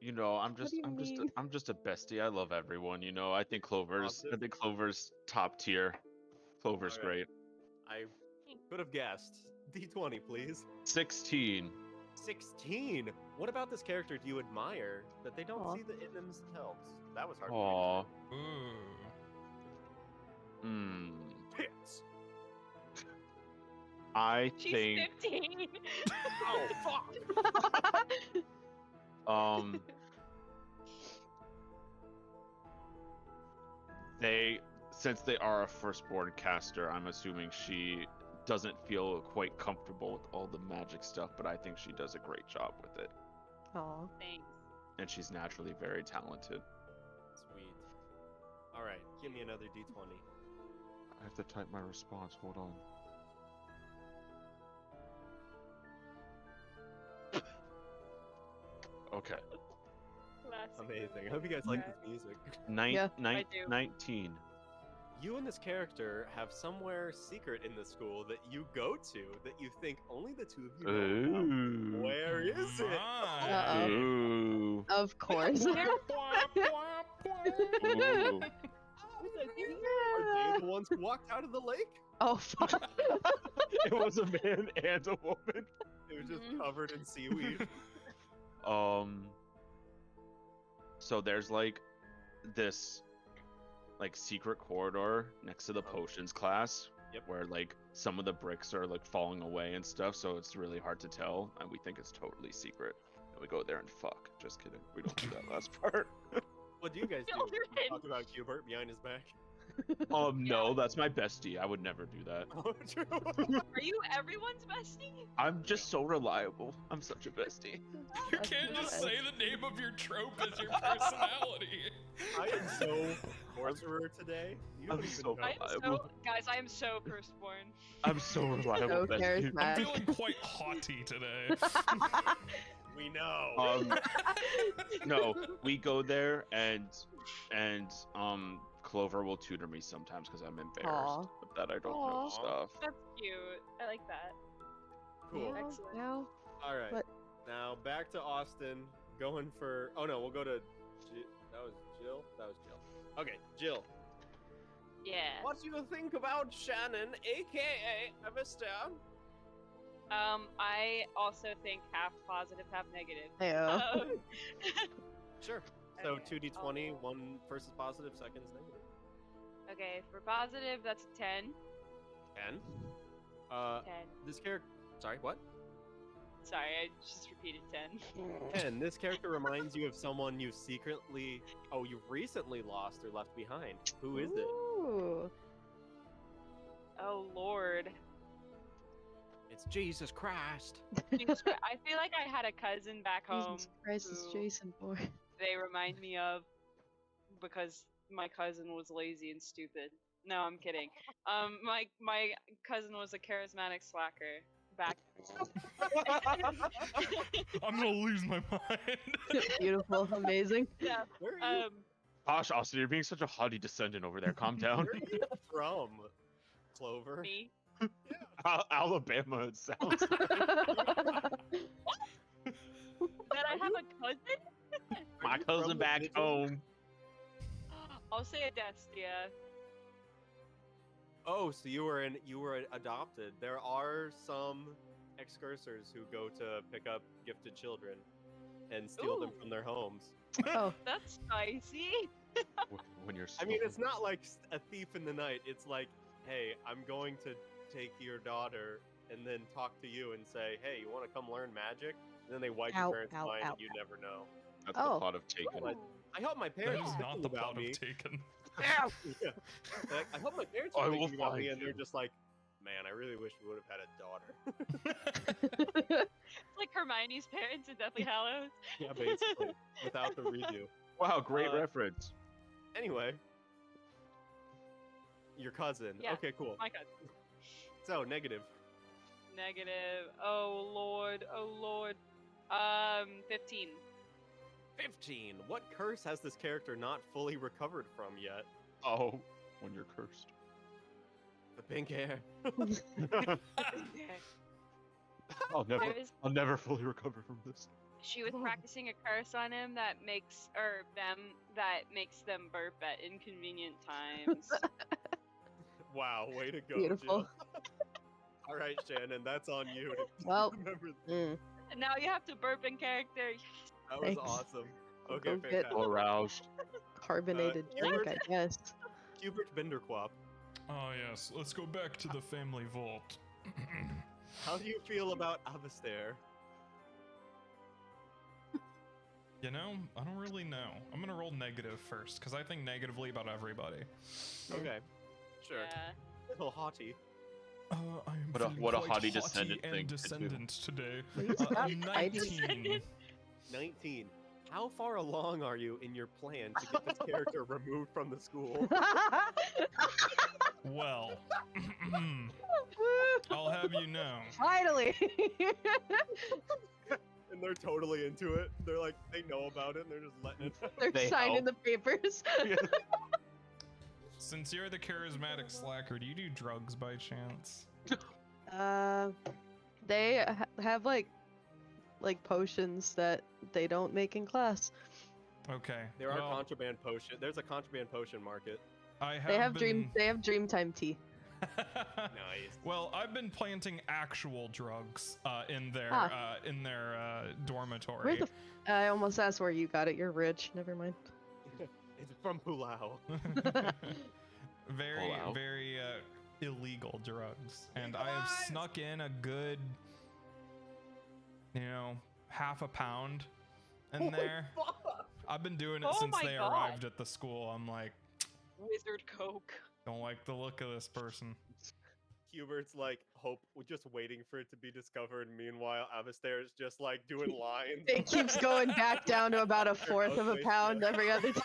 Speaker 4: You know,
Speaker 5: do you mean?
Speaker 4: I'm just a bestie. I love everyone. You know, I think
Speaker 2: Positive.
Speaker 4: Clover's top tier. Clover's
Speaker 2: Alright.
Speaker 4: great.
Speaker 2: I could have guessed. D20, please.
Speaker 4: 16.
Speaker 2: 16. What about this character do you admire that they don't
Speaker 5: Aw.
Speaker 2: see in themselves? That was hard.
Speaker 4: Aw.
Speaker 1: Ooh.
Speaker 4: Hmm.
Speaker 2: Pits.
Speaker 4: I
Speaker 3: She's
Speaker 4: think
Speaker 3: 15.
Speaker 2: Oh fuck.
Speaker 4: since they are a firstborn caster, I'm assuming she doesn't feel quite comfortable with all the magic stuff, but I think she does a great job with it.
Speaker 5: Aw.
Speaker 3: Thanks.
Speaker 4: And she's naturally very talented.
Speaker 2: Sweet. All right, give me another D20.
Speaker 4: I have to type my response. Hold on. Okay.
Speaker 3: Classic.
Speaker 2: Amazing. I hope you guys like this music.
Speaker 5: Yeah,
Speaker 3: I do.
Speaker 4: 19.
Speaker 2: You and this character have somewhere secret in the school that you go to that you think only the two of you know about.
Speaker 4: Ooh.
Speaker 2: Where is it?
Speaker 1: My.
Speaker 4: Ooh.
Speaker 5: Of course.
Speaker 4: Ooh.
Speaker 2: Are they the ones who walked out of the lake?
Speaker 5: Oh fuck.
Speaker 4: It was a man and a woman.
Speaker 2: It was just
Speaker 3: Mhm.
Speaker 2: covered in seaweed.
Speaker 4: So there's like this like secret corridor next to the potions class.
Speaker 2: Yep.
Speaker 4: Where like some of the bricks are like falling away and stuff, so it's really hard to tell, and we think it's totally secret. And we go there and fuck. Just kidding. We don't do that last part.
Speaker 2: What do you guys do?
Speaker 3: Children.
Speaker 2: You talk about Hubert behind his back.
Speaker 4: No, that's my bestie. I would never do that.
Speaker 2: Oh, true.
Speaker 3: Are you everyone's bestie?
Speaker 4: I'm just so reliable. I'm such a bestie.
Speaker 1: You can't just say the name of your trope as your personality.
Speaker 2: I am so sorcerer today. You don't
Speaker 4: I'm
Speaker 2: even
Speaker 4: so
Speaker 2: know.
Speaker 3: I am so,
Speaker 4: reliable.
Speaker 3: guys. I am so firstborn.
Speaker 4: I'm so reliable,
Speaker 5: So
Speaker 4: bestie.
Speaker 1: I'm
Speaker 5: charismatic.
Speaker 1: feeling quite haughty today.
Speaker 2: We know.
Speaker 4: No, we go there and Clover will tutor me sometimes because I'm embarrassed
Speaker 5: Aw.
Speaker 4: that I don't know
Speaker 5: Aw.
Speaker 4: stuff.
Speaker 3: That's cute. I like that.
Speaker 2: Cool.
Speaker 3: Excellent.
Speaker 5: Now,
Speaker 2: All right.
Speaker 5: What?
Speaker 2: Now back to Austin. Going for. Oh no, we'll go to. That was Jill. That was Jill. Okay, Jill.
Speaker 3: Yeah.
Speaker 2: What do you think about Shannon, aka Mister?
Speaker 3: I also think half positive, half negative.
Speaker 5: Heyo.
Speaker 3: Um,
Speaker 2: Sure. So
Speaker 3: Okay,
Speaker 2: 2d20,
Speaker 3: I'll-
Speaker 2: one first is positive, second is negative.
Speaker 3: okay, for positive, that's a 10.
Speaker 2: 10.
Speaker 3: 10.
Speaker 2: This character. Sorry, what?
Speaker 3: Sorry, I just repeated 10.
Speaker 2: 10. This character reminds you of someone you recently lost or left behind. Who is it?
Speaker 5: Ooh.
Speaker 3: Oh, Lord.
Speaker 2: It's Jesus Christ.
Speaker 3: Jesus Christ, I feel like I had a cousin back home
Speaker 5: Jesus Christ, it's
Speaker 3: who
Speaker 5: Jason boy.
Speaker 3: they remind me of because my cousin was lazy and stupid. No, I'm kidding. My cousin was a charismatic slacker back.
Speaker 1: I'm gonna lose my mind.
Speaker 5: Beautiful, amazing.
Speaker 3: Yeah.
Speaker 2: Where are you
Speaker 4: Gosh, Austin, you're being such a haughty descendant over there. Calm down.
Speaker 2: Where are you from, Clover?
Speaker 3: Me.
Speaker 4: Alabama, it sounds.
Speaker 3: That I have a cousin?
Speaker 4: My
Speaker 2: you
Speaker 4: cousin
Speaker 2: from
Speaker 4: back
Speaker 2: Vigilant?
Speaker 4: home.
Speaker 3: I'll say Adestia.
Speaker 2: Oh, so you were adopted. There are some excursors who go to pick up gifted children and steal them
Speaker 3: Ooh.
Speaker 2: from their homes.
Speaker 5: Oh,
Speaker 3: That's spicy.
Speaker 4: When you're
Speaker 2: I mean,
Speaker 4: slow.
Speaker 2: it's not like a thief in the night. It's like, hey, I'm going to take your daughter and then talk to you and say, hey, you want to come learn magic? And then they wipe
Speaker 5: Ow,
Speaker 2: your parents'
Speaker 5: ow,
Speaker 2: mind
Speaker 5: ow,
Speaker 2: and you never know.
Speaker 4: That's the
Speaker 5: Oh.
Speaker 4: plot of Taken.
Speaker 2: But I hope my
Speaker 1: That
Speaker 2: parents
Speaker 1: is
Speaker 2: are
Speaker 1: not
Speaker 2: thinking
Speaker 1: the
Speaker 2: about
Speaker 1: plot
Speaker 2: me.
Speaker 1: of Taken.
Speaker 2: Yeah. Like, I hope my parents
Speaker 4: I
Speaker 2: are
Speaker 4: will
Speaker 2: thinking about me
Speaker 4: find
Speaker 2: and they're
Speaker 4: you.
Speaker 2: just like, man, I really wish we would have had a daughter.
Speaker 3: It's like Hermione's parents in Deathly Hallows.
Speaker 2: Yeah, basically, without the redo.
Speaker 4: Wow, great
Speaker 2: Uh,
Speaker 4: reference.
Speaker 2: Anyway, your cousin.
Speaker 3: Yeah.
Speaker 2: Okay, cool.
Speaker 3: My God.
Speaker 2: So, negative.
Speaker 3: Negative. Oh Lord. Oh Lord. 15.
Speaker 2: 15. What curse has this character not fully recovered from yet?
Speaker 4: Oh, when you're cursed.
Speaker 2: The pink hair.
Speaker 3: Okay.
Speaker 4: I'll
Speaker 3: There is
Speaker 4: never fully recover from this.
Speaker 3: She was practicing a curse on him that makes them burp at inconvenient times.
Speaker 2: Wow, way to go,
Speaker 5: Beautiful.
Speaker 2: Jill. All right, Shannon, that's on you. To
Speaker 5: Well,
Speaker 2: remember
Speaker 3: And now you have to burp in character.
Speaker 2: that was
Speaker 5: thanks.
Speaker 2: awesome.
Speaker 5: I'll
Speaker 2: Okay,
Speaker 5: go get-
Speaker 2: fantastic.
Speaker 4: Aroused.
Speaker 5: carbonated drink, I guess.
Speaker 2: Hubert Binderquap,
Speaker 1: Oh yes, let's go back to the family vault.
Speaker 2: how do you feel about Avastair?
Speaker 1: You know, I don't really know. I'm gonna roll negative first, because I think negatively about everybody.
Speaker 2: Okay, sure.
Speaker 3: Yeah.
Speaker 2: Little haughty.
Speaker 1: I am
Speaker 4: What a-
Speaker 1: feeling
Speaker 4: what a
Speaker 1: quite
Speaker 4: haughty
Speaker 1: haughty
Speaker 4: descendant
Speaker 1: and
Speaker 4: thing to do.
Speaker 1: descendant today.
Speaker 5: Please
Speaker 1: A
Speaker 5: stop hiding.
Speaker 1: 19.
Speaker 2: 19. How far along are you in your plan to get this character removed from the school?
Speaker 1: Well, I'll have you know.
Speaker 5: Finally.
Speaker 2: And they're totally into it. They're like, they know about it and they're just letting it.
Speaker 5: They're
Speaker 4: They
Speaker 5: signing
Speaker 4: help.
Speaker 5: the papers.
Speaker 1: Since you're the charismatic slacker, do you do drugs by chance?
Speaker 5: They have like potions that they don't make in class.
Speaker 1: Okay.
Speaker 2: There are
Speaker 1: well,
Speaker 2: contraband potion. There's a contraband potion market.
Speaker 1: I have
Speaker 5: They have
Speaker 1: been...
Speaker 5: Dreamtime tea.
Speaker 2: Nice.
Speaker 1: Well, I've been planting actual drugs in their dormitory.
Speaker 5: Where the I almost asked where you got it. You're rich. Never mind.
Speaker 2: It's from Pulau.
Speaker 1: Very,
Speaker 4: Wow.
Speaker 1: very illegal drugs, and I have
Speaker 2: Legalized!
Speaker 1: snuck in a good, half a pound in
Speaker 2: Holy
Speaker 1: there.
Speaker 2: fuck!
Speaker 1: I've been doing it
Speaker 3: Oh
Speaker 1: since
Speaker 3: my
Speaker 1: they
Speaker 3: God.
Speaker 1: arrived at the school. I'm like,
Speaker 3: Wizard Coke.
Speaker 1: don't like the look of this person.
Speaker 2: Hubert's like just waiting for it to be discovered. Meanwhile, Avastair is just like doing lines.
Speaker 5: It keeps going back down to about a fourth of a pound every other time.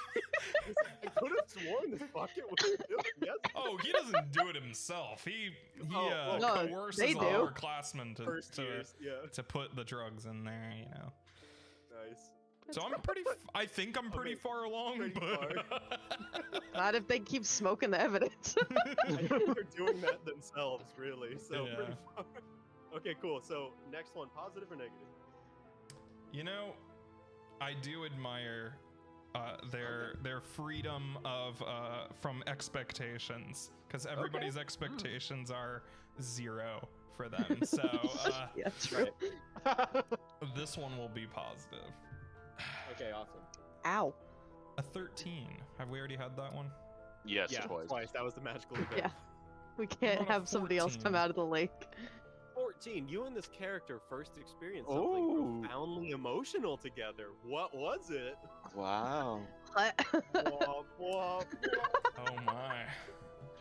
Speaker 2: I could have sworn this bucket was filled. Yes.
Speaker 1: Oh, he doesn't do it himself. He
Speaker 2: Oh, well,
Speaker 5: No,
Speaker 1: coerces
Speaker 5: they
Speaker 1: a
Speaker 5: do.
Speaker 1: lower classman
Speaker 2: First
Speaker 1: to
Speaker 2: years, yeah.
Speaker 1: to put the drugs in there.
Speaker 2: Nice.
Speaker 1: So I'm pretty. I think I'm pretty
Speaker 2: Okay,
Speaker 1: far along,
Speaker 2: pretty
Speaker 1: but.
Speaker 5: Not if they keep smoking the evidence.
Speaker 2: I think they're doing that themselves, really. So
Speaker 1: Yeah.
Speaker 2: pretty far. Okay, cool. So next one, positive or negative?
Speaker 1: I do admire their freedom of from expectations, because everybody's expectations are 0 for them. So
Speaker 5: Yeah, true.
Speaker 1: this one will be positive.
Speaker 2: Okay, awesome.
Speaker 5: Ow.
Speaker 1: A 13. Have we already had that one?
Speaker 4: Yes,
Speaker 2: Yeah,
Speaker 4: twice.
Speaker 2: twice. That was the magical event.
Speaker 5: Yeah. We can't
Speaker 1: about a
Speaker 5: have somebody else
Speaker 1: 14?
Speaker 5: come out of the lake.
Speaker 2: 14. You and this character first experienced something
Speaker 4: Ooh.
Speaker 2: profoundly emotional together. What was it?
Speaker 4: Wow.
Speaker 5: What?
Speaker 2: Womp, womp,
Speaker 1: Oh my.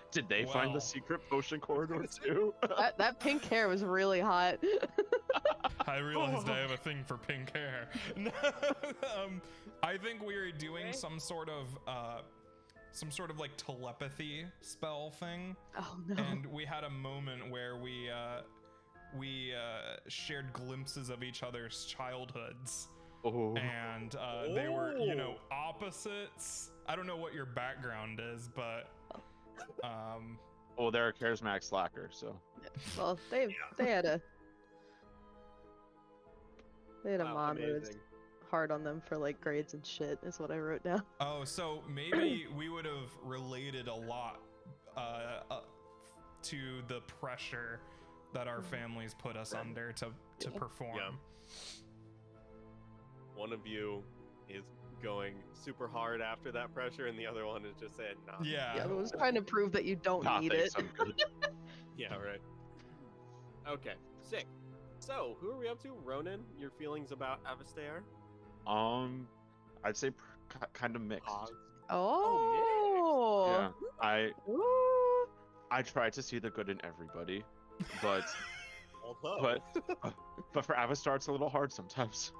Speaker 4: Did they find
Speaker 1: Well.
Speaker 4: the secret potion corridor too?
Speaker 5: that pink hair was really hot.
Speaker 1: I realized I have a thing for pink hair. I think we are doing
Speaker 3: Okay.
Speaker 1: some sort of like telepathy spell thing.
Speaker 5: Oh no.
Speaker 1: And we had a moment where we shared glimpses of each other's childhoods,
Speaker 4: Oh.
Speaker 1: and they were opposites. I don't know what your background is, but
Speaker 4: Oh, they're a charismatic slacker, so.
Speaker 5: Well, they had a
Speaker 2: Wow,
Speaker 5: mom who was
Speaker 2: amazing.
Speaker 5: hard on them for like grades and shit. Is what I wrote down.
Speaker 1: oh, so maybe we would have related a lot to the pressure that our families put us under to perform.
Speaker 2: Yeah. One of you is going super hard after that pressure, and the other one is just saying, nah.
Speaker 1: Yeah.
Speaker 5: Yeah, I was trying to prove that you don't
Speaker 4: Nah,
Speaker 5: need
Speaker 4: thanks,
Speaker 5: it.
Speaker 4: I'm good.
Speaker 2: Yeah, right. Okay, sick. So, who are we up to? Ronan, your feelings about Avastair?
Speaker 4: I'd say kind of mixed.
Speaker 5: Oh.
Speaker 4: Yeah,
Speaker 5: Ooh.
Speaker 4: I try to see the good in everybody, but
Speaker 2: Although,
Speaker 4: but for Avastar it's a little hard sometimes.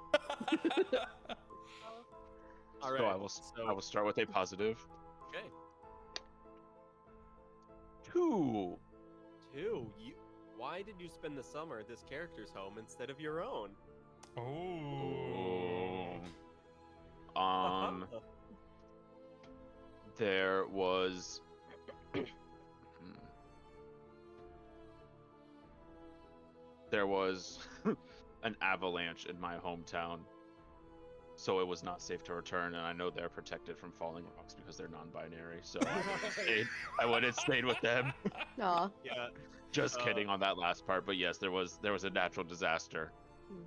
Speaker 2: all right.
Speaker 4: So I will start with a positive.
Speaker 2: Okay.
Speaker 4: 2.
Speaker 2: 2. Why did you spend the summer at this character's home instead of your own?
Speaker 1: Oh.
Speaker 4: There was there was an avalanche in my hometown so it was not safe to return. And I know they're protected from falling rocks because they're non-binary. So I would have stayed with them.
Speaker 5: Aw.
Speaker 2: Yeah.
Speaker 4: Just kidding on that last part, but yes, there was a natural disaster,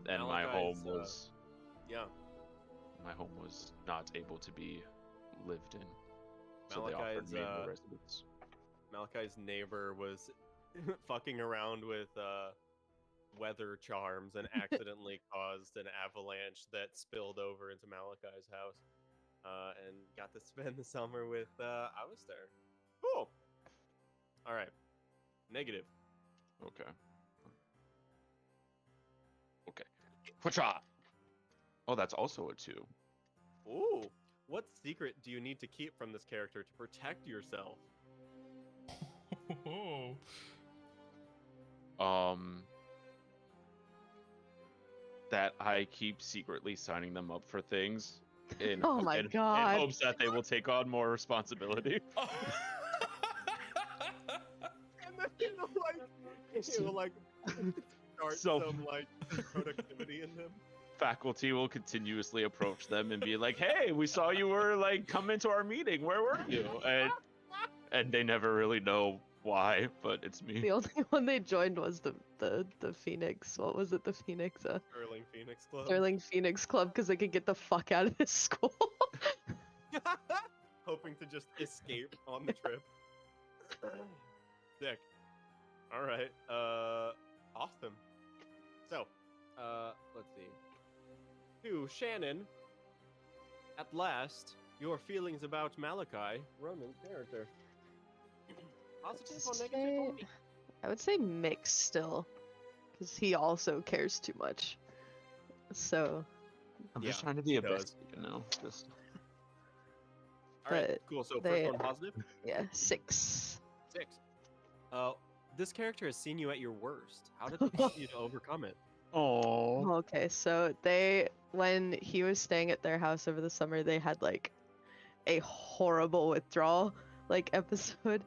Speaker 4: and my home
Speaker 2: Malachi's,
Speaker 4: was
Speaker 2: Yeah.
Speaker 4: my home was not able to be lived in. So they offered me no residence.
Speaker 2: Malachi's neighbor was fucking around with weather charms and accidentally caused an avalanche that spilled over into Malachi's house, and got to spend the summer with Alistair. Cool. All right. Negative.
Speaker 4: Okay. Okay. Pwacha! Oh, that's also a 2.
Speaker 2: Ooh. What secret do you need to keep from this character to protect yourself?
Speaker 4: That I keep secretly signing them up for things in,
Speaker 5: Oh my
Speaker 4: in
Speaker 5: God.
Speaker 4: hopes that they will take on more responsibility.
Speaker 2: And then it'll like start
Speaker 4: So-
Speaker 2: some like productivity in them.
Speaker 4: Faculty will continuously approach them and be like, "Hey, we saw you were like coming to our meeting. Where were you?" And they never really know why, but it's me.
Speaker 5: The only one they joined was the Phoenix. What was it? The Phoenix.
Speaker 2: Sterling Phoenix Club.
Speaker 5: Sterling Phoenix Club, because they could get the fuck out of this school.
Speaker 2: Hoping to just escape on the trip. Sick. All right. Awesome. So, let's see. To Shannon. At last, your feelings about Malachi, Roman's character. Positive or negative?
Speaker 5: Say-
Speaker 2: only?
Speaker 5: I would say mixed still, because he also cares too much. So,
Speaker 4: I'm
Speaker 2: Yeah,
Speaker 4: just trying to be a
Speaker 2: does.
Speaker 4: best, you know. Just
Speaker 2: All right.
Speaker 5: but
Speaker 2: Cool. So
Speaker 5: they-
Speaker 2: first one positive.
Speaker 5: yeah, 6.
Speaker 2: 6. This character has seen you at your worst. How did it help you to overcome it?
Speaker 4: oh,
Speaker 5: Okay, so when he was staying at their house over the summer, they had like a horrible withdrawal like episode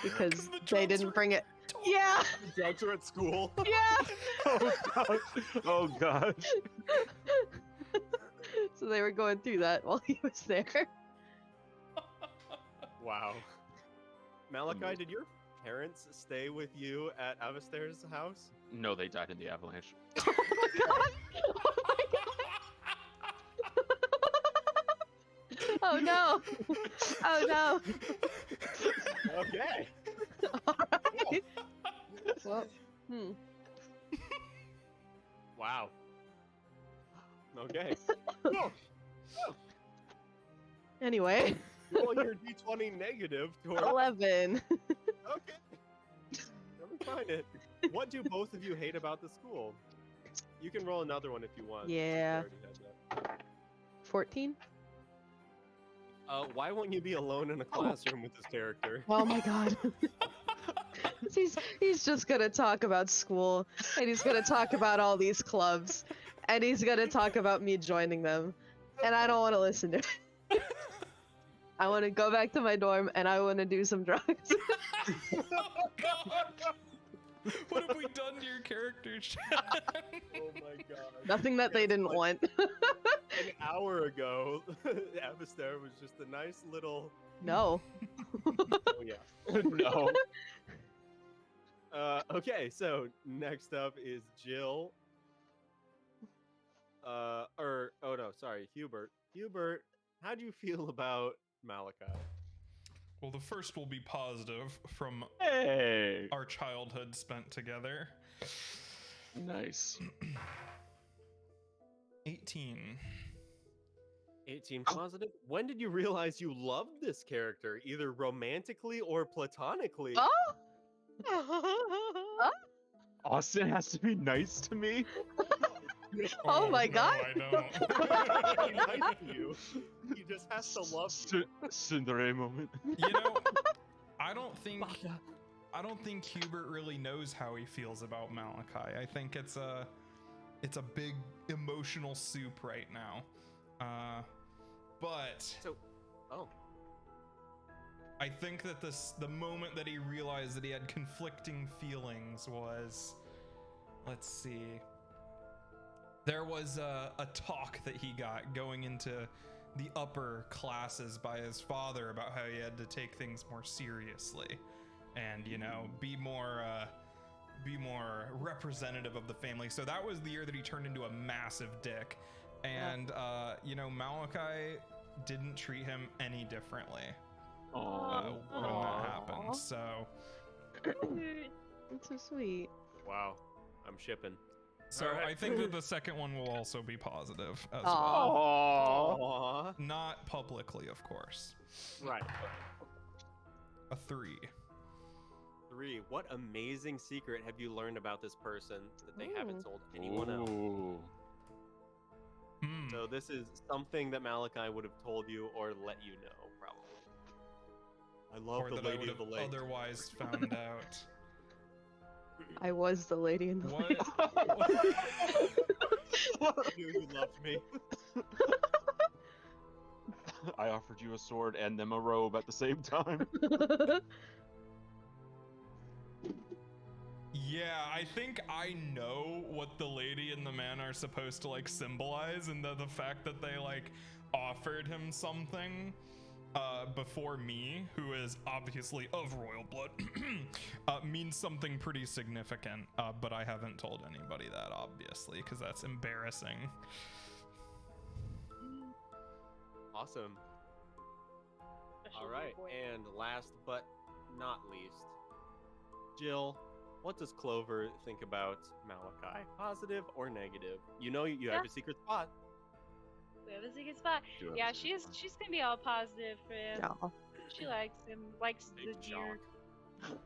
Speaker 5: because
Speaker 1: the
Speaker 5: they
Speaker 1: drugs
Speaker 5: didn't
Speaker 1: were
Speaker 5: bring it.
Speaker 1: totally-
Speaker 5: Yeah,
Speaker 2: The drugs are at school.
Speaker 5: yeah.
Speaker 4: oh gosh, oh gosh.
Speaker 5: So they were going through that while he was there.
Speaker 2: Wow. Malachi, did your parents stay with you at Avastair's house?
Speaker 4: No, they died in the avalanche.
Speaker 5: Oh my god! Oh no! Oh no!
Speaker 2: Okay.
Speaker 5: Alright. Well,
Speaker 2: Wow. Okay. Cool.
Speaker 5: Anyway,
Speaker 2: Roll your d20 negative toward.
Speaker 5: 11.
Speaker 2: Okay. Let me find it. What do both of you hate about the school? You can roll another one if you want. since you
Speaker 5: Yeah.
Speaker 2: already had that.
Speaker 5: 14?
Speaker 2: Why won't you be alone in a classroom with this character?
Speaker 5: Oh my god. he's just gonna talk about school, and he's gonna talk about all these clubs, and he's gonna talk about me joining them, and I don't want to listen to it. I want to go back to my dorm, and I want to do some drugs.
Speaker 1: Oh, God. What have we done to your character, Shannon?
Speaker 2: Oh my god.
Speaker 5: Nothing that they
Speaker 2: It's
Speaker 5: didn't
Speaker 2: like-
Speaker 5: want.
Speaker 2: An hour ago, Avastair was just a nice little.
Speaker 5: No.
Speaker 2: Oh yeah.
Speaker 4: No.
Speaker 2: Okay, so next up is Jill. Hubert. Hubert, how do you feel about Malachi?
Speaker 1: Well, the first will be positive from
Speaker 4: Hey.
Speaker 1: our childhood spent together.
Speaker 4: Nice.
Speaker 1: 18.
Speaker 2: 18 positive. When did you realize you loved this character, either romantically or platonically?
Speaker 5: Oh!
Speaker 4: Austin has to be nice to me.
Speaker 5: Oh my
Speaker 1: no,
Speaker 5: God.
Speaker 1: I don't.
Speaker 2: Nice to you. He just has to love you.
Speaker 4: Cinderella moment.
Speaker 1: You know, I don't think Hubert really knows how he feels about Malachi. I think it's a big emotional soup right now. But
Speaker 2: So, oh,
Speaker 1: I think that the moment that he realized that he had conflicting feelings was, let's see, There was a talk that he got going into the upper classes by his father about how he had to take things more seriously and, you know, be more representative of the family. So that was the year that he turned into a massive dick. And, you know, Malachi didn't treat him any differently when that happened. So
Speaker 5: That's so sweet.
Speaker 2: Wow, I'm shipping.
Speaker 1: So
Speaker 2: All right.
Speaker 1: I think that the second one will also be positive as
Speaker 5: Aw.
Speaker 1: well.
Speaker 2: Aww.
Speaker 1: Not publicly, of course.
Speaker 2: Right.
Speaker 1: A 3.
Speaker 2: 3. What amazing secret have you learned about this person that they haven't told anyone else?
Speaker 4: Ooh.
Speaker 2: So this is something that Malachi would have told you or let you know, probably. I love
Speaker 1: Or
Speaker 2: the
Speaker 1: that I
Speaker 2: Lady
Speaker 1: would
Speaker 2: of the
Speaker 1: have
Speaker 2: Lake.
Speaker 1: otherwise found out.
Speaker 5: I was the lady in the
Speaker 1: What?
Speaker 5: lake.
Speaker 2: I knew you loved me.
Speaker 4: I offered you a sword and them a robe at the same time.
Speaker 1: Yeah, I think I know what the lady and the man are supposed to like symbolize, and the fact that they like offered him something before me, who is obviously of royal blood, means something pretty significant. But I haven't told anybody that, obviously, because that's embarrassing.
Speaker 2: Awesome.
Speaker 3: Special
Speaker 2: All
Speaker 3: little
Speaker 2: right,
Speaker 3: boy.
Speaker 2: and last but not least, Jill, what does Clover think about Malachi? Positive or negative? You know you have a secret spot.
Speaker 3: We have a secret spot. Yeah, she's gonna be all positive for him.
Speaker 5: Aw.
Speaker 3: She likes him, likes the
Speaker 2: Big
Speaker 3: deer.
Speaker 2: shock.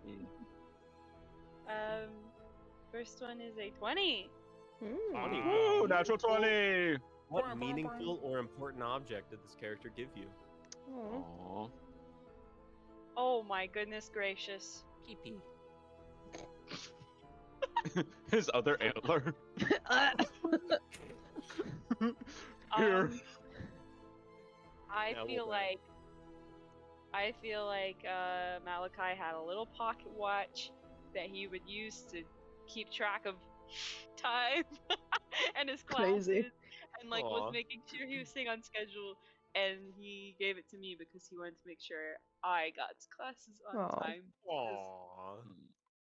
Speaker 3: First one is a 20.
Speaker 2: Funny.
Speaker 4: Ooh, natural 20!
Speaker 2: What meaningful or important object did this character give you?
Speaker 5: Aw.
Speaker 4: Aww.
Speaker 3: Oh my goodness gracious.
Speaker 2: Pee-pee.
Speaker 4: His other antler. Here.
Speaker 3: I
Speaker 2: Yeah,
Speaker 3: feel
Speaker 2: we'll
Speaker 3: like Malachi had a little pocket watch that he would use to keep track of time and his classes,
Speaker 5: Crazy.
Speaker 3: and like
Speaker 2: Aw.
Speaker 3: was making sure he was staying on schedule. And he gave it to me because he wanted to make sure I got to classes on
Speaker 5: Aw.
Speaker 3: time.
Speaker 2: Aww.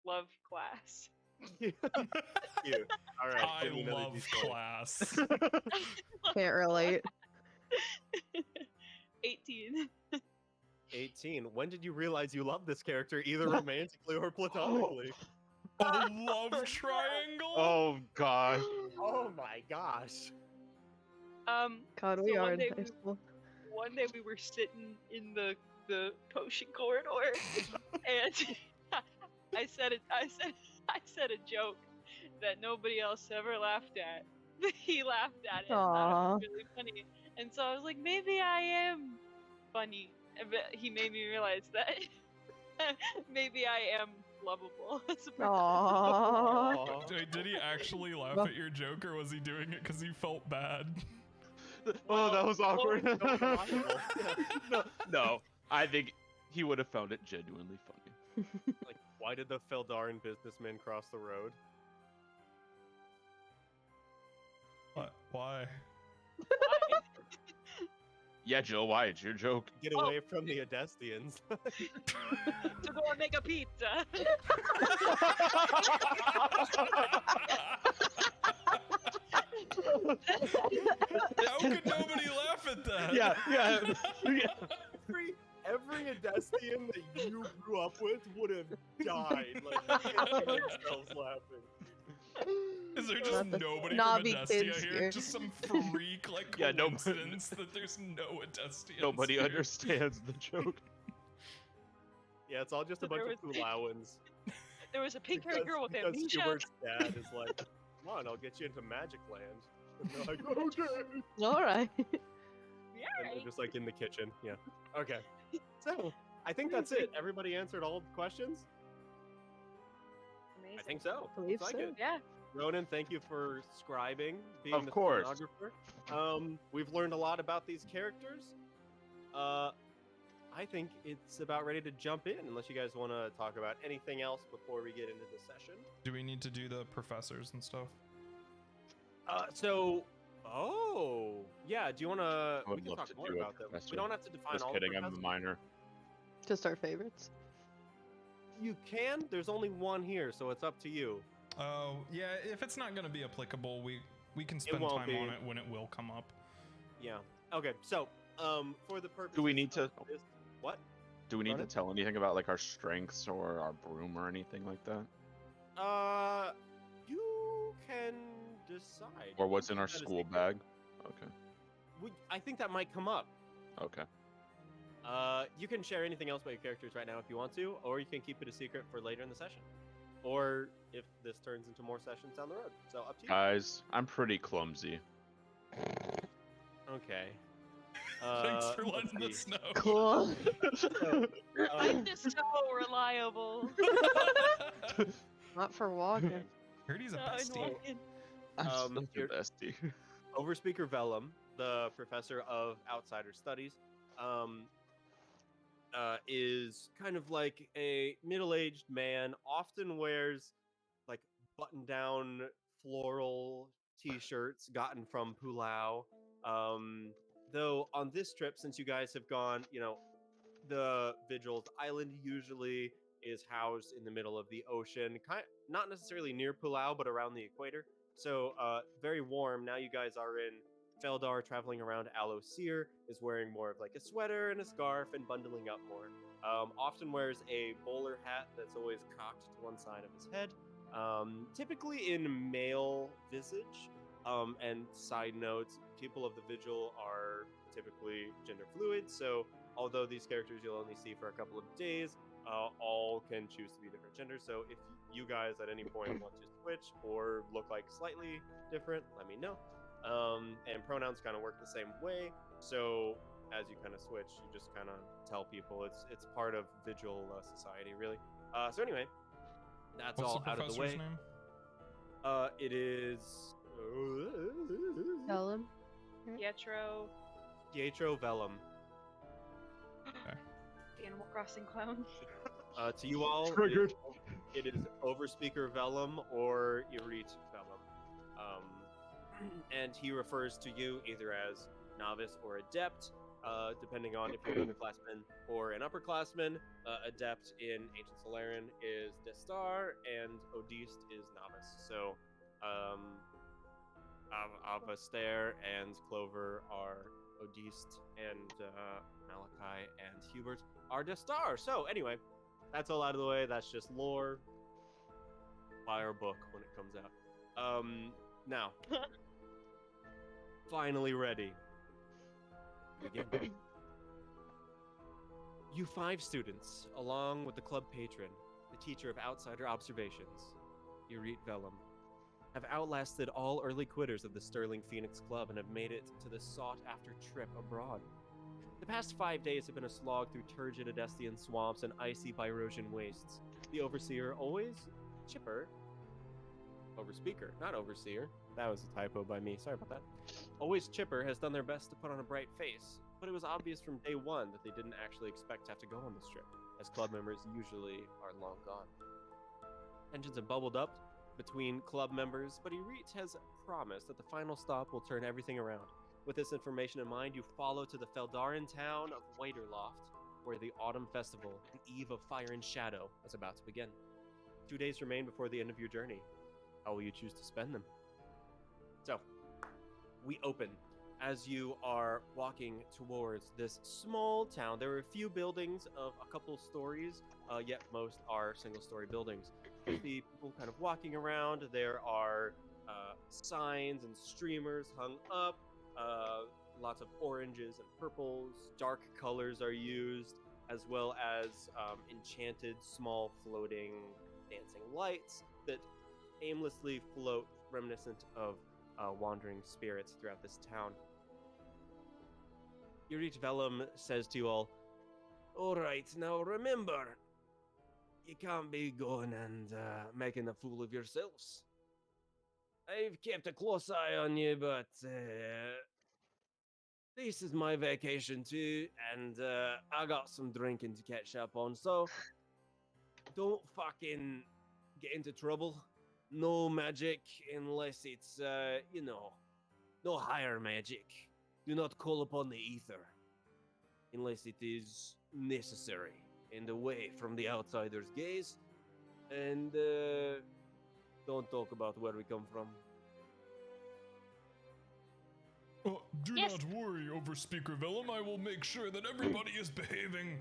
Speaker 3: Love class.
Speaker 2: Cute. All right.
Speaker 1: I
Speaker 2: give me another
Speaker 1: love
Speaker 2: D20.
Speaker 1: class.
Speaker 5: Can't relate.
Speaker 3: 18.
Speaker 2: 18. When did you realize you loved this character, either romantically or platonically?
Speaker 1: A love triangle?
Speaker 4: Oh, God.
Speaker 2: Oh my gosh.
Speaker 5: God, we
Speaker 3: So
Speaker 5: are
Speaker 3: one
Speaker 5: in
Speaker 3: day
Speaker 5: high school.
Speaker 3: One day we were sitting in the potion corridor, and I said a joke that nobody else ever laughed at. He laughed at it. And thought it
Speaker 5: Aw.
Speaker 3: was really funny, and so I was like, maybe I am funny. But he made me realize that maybe I am lovable. as a person.
Speaker 5: Aww.
Speaker 2: Aw.
Speaker 1: Did he actually laugh
Speaker 5: Well-
Speaker 1: at your joke, or was he doing it because he felt bad?
Speaker 4: Oh, that was awkward.
Speaker 2: So possible.
Speaker 4: No, I think he would have found it genuinely funny.
Speaker 2: Like, why did the Feldarin businessman cross the road?
Speaker 1: What? Why?
Speaker 4: Yeah, Jill, why? It's your joke.
Speaker 2: Get away from the Adestians.
Speaker 3: To go and make a pizza.
Speaker 1: How could nobody laugh at that?
Speaker 4: Yeah.
Speaker 2: Every Adestian that you grew up with would have died. Like, themselves laughing.
Speaker 1: Is there just
Speaker 5: Nothing.
Speaker 1: nobody
Speaker 5: Snobby
Speaker 1: from Adestia
Speaker 5: kids
Speaker 1: here?
Speaker 5: here.
Speaker 1: Just some freak like
Speaker 4: Yeah, no-
Speaker 1: coincidence that there's no Adestians
Speaker 4: Nobody
Speaker 1: here.
Speaker 4: understands the joke.
Speaker 2: Yeah, it's all just a
Speaker 3: So
Speaker 2: bunch
Speaker 3: there
Speaker 2: of Kulawans.
Speaker 3: There was a pink-haired girl with
Speaker 2: because
Speaker 3: amnesia.
Speaker 2: Stuart's dad is like, come on, I'll get you into Magic Land. And they're like, okay.
Speaker 5: Alright.
Speaker 3: Yeah,
Speaker 2: And
Speaker 3: right.
Speaker 2: they're just like in the kitchen. Yeah. Okay. So, I think that's it. Everybody answered all the questions?
Speaker 3: Amazing.
Speaker 2: I think so.
Speaker 5: Believe
Speaker 2: Looks like
Speaker 5: so.
Speaker 2: it.
Speaker 3: Yeah.
Speaker 2: Ronan, thank you for scribing, being
Speaker 4: Of
Speaker 2: the
Speaker 4: course.
Speaker 2: stenographer. We've learned a lot about these characters. I think it's about ready to jump in, unless you guys want to talk about anything else before we get into the session.
Speaker 1: Do we need to do the professors and stuff?
Speaker 2: Yeah. Do you want to?
Speaker 4: I
Speaker 2: We
Speaker 4: would
Speaker 2: can
Speaker 4: love
Speaker 2: talk
Speaker 4: to
Speaker 2: more
Speaker 4: do a
Speaker 2: about them. We
Speaker 4: professor.
Speaker 2: don't have to define
Speaker 4: Just
Speaker 2: all
Speaker 4: kidding,
Speaker 2: the
Speaker 4: I'm a
Speaker 2: professors.
Speaker 4: minor.
Speaker 5: Just our favorites.
Speaker 2: You can. There's only one here, so it's up to you.
Speaker 1: Oh, yeah, if it's not going to be applicable, we can spend
Speaker 2: won't
Speaker 1: time
Speaker 2: be.
Speaker 1: on it when it will come up.
Speaker 2: Yeah. Okay. So, for the purpose.
Speaker 4: Do we need to?
Speaker 2: What?
Speaker 4: Do we need
Speaker 2: Run
Speaker 4: to
Speaker 2: it?
Speaker 4: tell anything about like our strengths or our broom or anything like that?
Speaker 2: You can decide.
Speaker 4: Or
Speaker 2: You
Speaker 4: what's
Speaker 2: can
Speaker 4: in our
Speaker 2: keep that a
Speaker 4: school
Speaker 2: secret.
Speaker 4: bag? Okay.
Speaker 2: I think that might come up.
Speaker 4: Okay.
Speaker 2: You can share anything else about your characters right now if you want to, or you can keep it a secret for later in the session, or if this turns into more sessions down the road. So up to you.
Speaker 4: Guys, I'm pretty clumsy.
Speaker 2: Okay.
Speaker 1: Thanks for
Speaker 2: let's
Speaker 1: letting
Speaker 2: see.
Speaker 1: us know.
Speaker 5: Cool.
Speaker 2: So,
Speaker 3: I'm just so reliable.
Speaker 5: Not for walking.
Speaker 1: Heard he's a
Speaker 3: So in
Speaker 1: bestie.
Speaker 3: walking.
Speaker 4: I'm
Speaker 2: Um,
Speaker 4: such a
Speaker 2: you're-
Speaker 4: bestie.
Speaker 2: Overspeaker Vellum, the professor of outsider studies, is kind of like a middle-aged man. Often wears like button-down floral t-shirts gotten from Pulau. Though on this trip, since you guys have gone, the Vigil's island usually is housed in the middle of the ocean, not necessarily near Pulau, but around the equator. So very warm. Now you guys are in Feldar, traveling around Alocir, is wearing more of like a sweater and a scarf and bundling up more. Often wears a bowler hat that's always cocked to one side of his head, typically in male visage. And side notes, people of the Vigil are typically gender fluid, so although these characters you'll only see for a couple of days, all can choose to be different genders. So if you guys at any point want to switch or look like slightly different, let me know. And pronouns kind of work the same way. So as you kind of switch, you just kind of tell people it's part of Vigil society, really. So anyway, that's
Speaker 1: What's
Speaker 2: all
Speaker 1: the
Speaker 2: out of the
Speaker 1: professor's
Speaker 2: way.
Speaker 1: name?
Speaker 2: It is
Speaker 5: Tell him.
Speaker 2: Pietro Vellum.
Speaker 3: The Animal Crossing clown.
Speaker 2: To you all,
Speaker 4: Triggered.
Speaker 2: It is Overspeaker Vellum or Irite Vellum. And he refers to you either as novice or adept, depending on if you're an underclassman or an upperclassman. Adept in Ancient Solarian is Destar, and Odiste is novice. So, Avastair and Clover are Odiste, and Malachi and Hubert are Destar. So, anyway, that's all out of the way. That's just lore. Buy our book when it comes out. Now, finally ready. Begin. You 5 students, along with the club patron, the teacher of outsider observations, Irite Vellum, have outlasted all early quitters of the Sterling Phoenix Club and have made it to the sought-after trip abroad. The past 5 days have been a slog through turgid Adestian swamps and icy Byrosian wastes. The overseer, always chipper, overspeaker, not overseer. That was a typo by me. Sorry about that. Always chipper has done their best to put on a bright face, but it was obvious from day one that they didn't actually expect to have to go on this trip, as club members usually are long gone. Tensions have bubbled up between club members, but Irite has promised that the final stop will turn everything around. With this information in mind, you follow to the Feldarin town of Whiterloft, where the Autumn Festival, the Eve of Fire and Shadow, is about to begin. 2 days remain before the end of your journey. How will you choose to spend them? So, we open as you are walking towards this small town. There are a few buildings of a couple stories, yet most are single-story buildings. You see people kind of walking around. There are signs and streamers hung up. Lots of oranges and purples. Dark colors are used, as well as enchanted, small, floating, dancing lights that aimlessly float, reminiscent of wandering spirits throughout this town. Irite Vellum says to you all, "All right, now remember, you can't be going and making a fool of yourselves. I've kept a close eye on you, but this is my vacation too, and I got some drinking to catch up on, so don't fucking get into trouble. no magic unless it's, no higher magic. Do not call upon the ether unless it is necessary and away from the outsider's gaze. And don't talk about where we come from.
Speaker 1: Do
Speaker 3: Yes.
Speaker 1: not worry, Overspeaker Vellum. I will make sure that everybody is behaving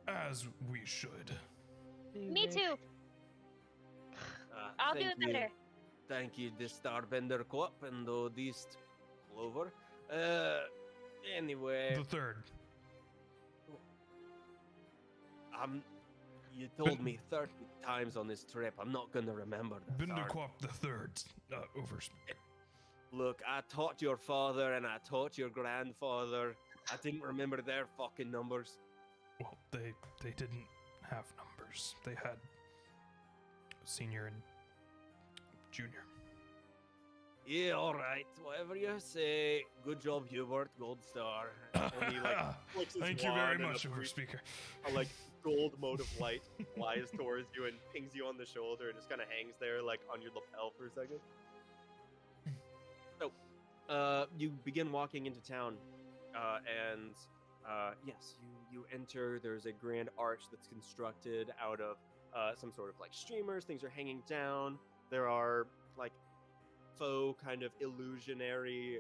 Speaker 1: as we should.
Speaker 3: Me too. I'll do
Speaker 2: Thank
Speaker 3: it
Speaker 2: you.
Speaker 3: better.
Speaker 2: Thank you, the Starbender Co-op and the East Clover. Anyway,
Speaker 1: The third.
Speaker 2: you told me 30 times on this trip. I'm not gonna remember the third.
Speaker 1: Binderquap the third. Overspeaker.
Speaker 2: Look, I taught your father and I taught your grandfather. I didn't remember their fucking numbers.
Speaker 1: Well, they didn't have numbers. They had senior and junior.
Speaker 2: Yeah, all right. Whatever you say. Good job, Hubert. Gold star. And he flicks his
Speaker 1: Thank you very
Speaker 2: wand and
Speaker 1: much,
Speaker 2: a brief-
Speaker 1: Overspeaker.
Speaker 2: A gold mote of light flies towards you and pings you on the shoulder and just kind of hangs there on your lapel for a second. So, you begin walking into town, and yes, you enter. There's a grand arch that's constructed out of some sort of streamers. Things are hanging down. There are faux kind of illusionary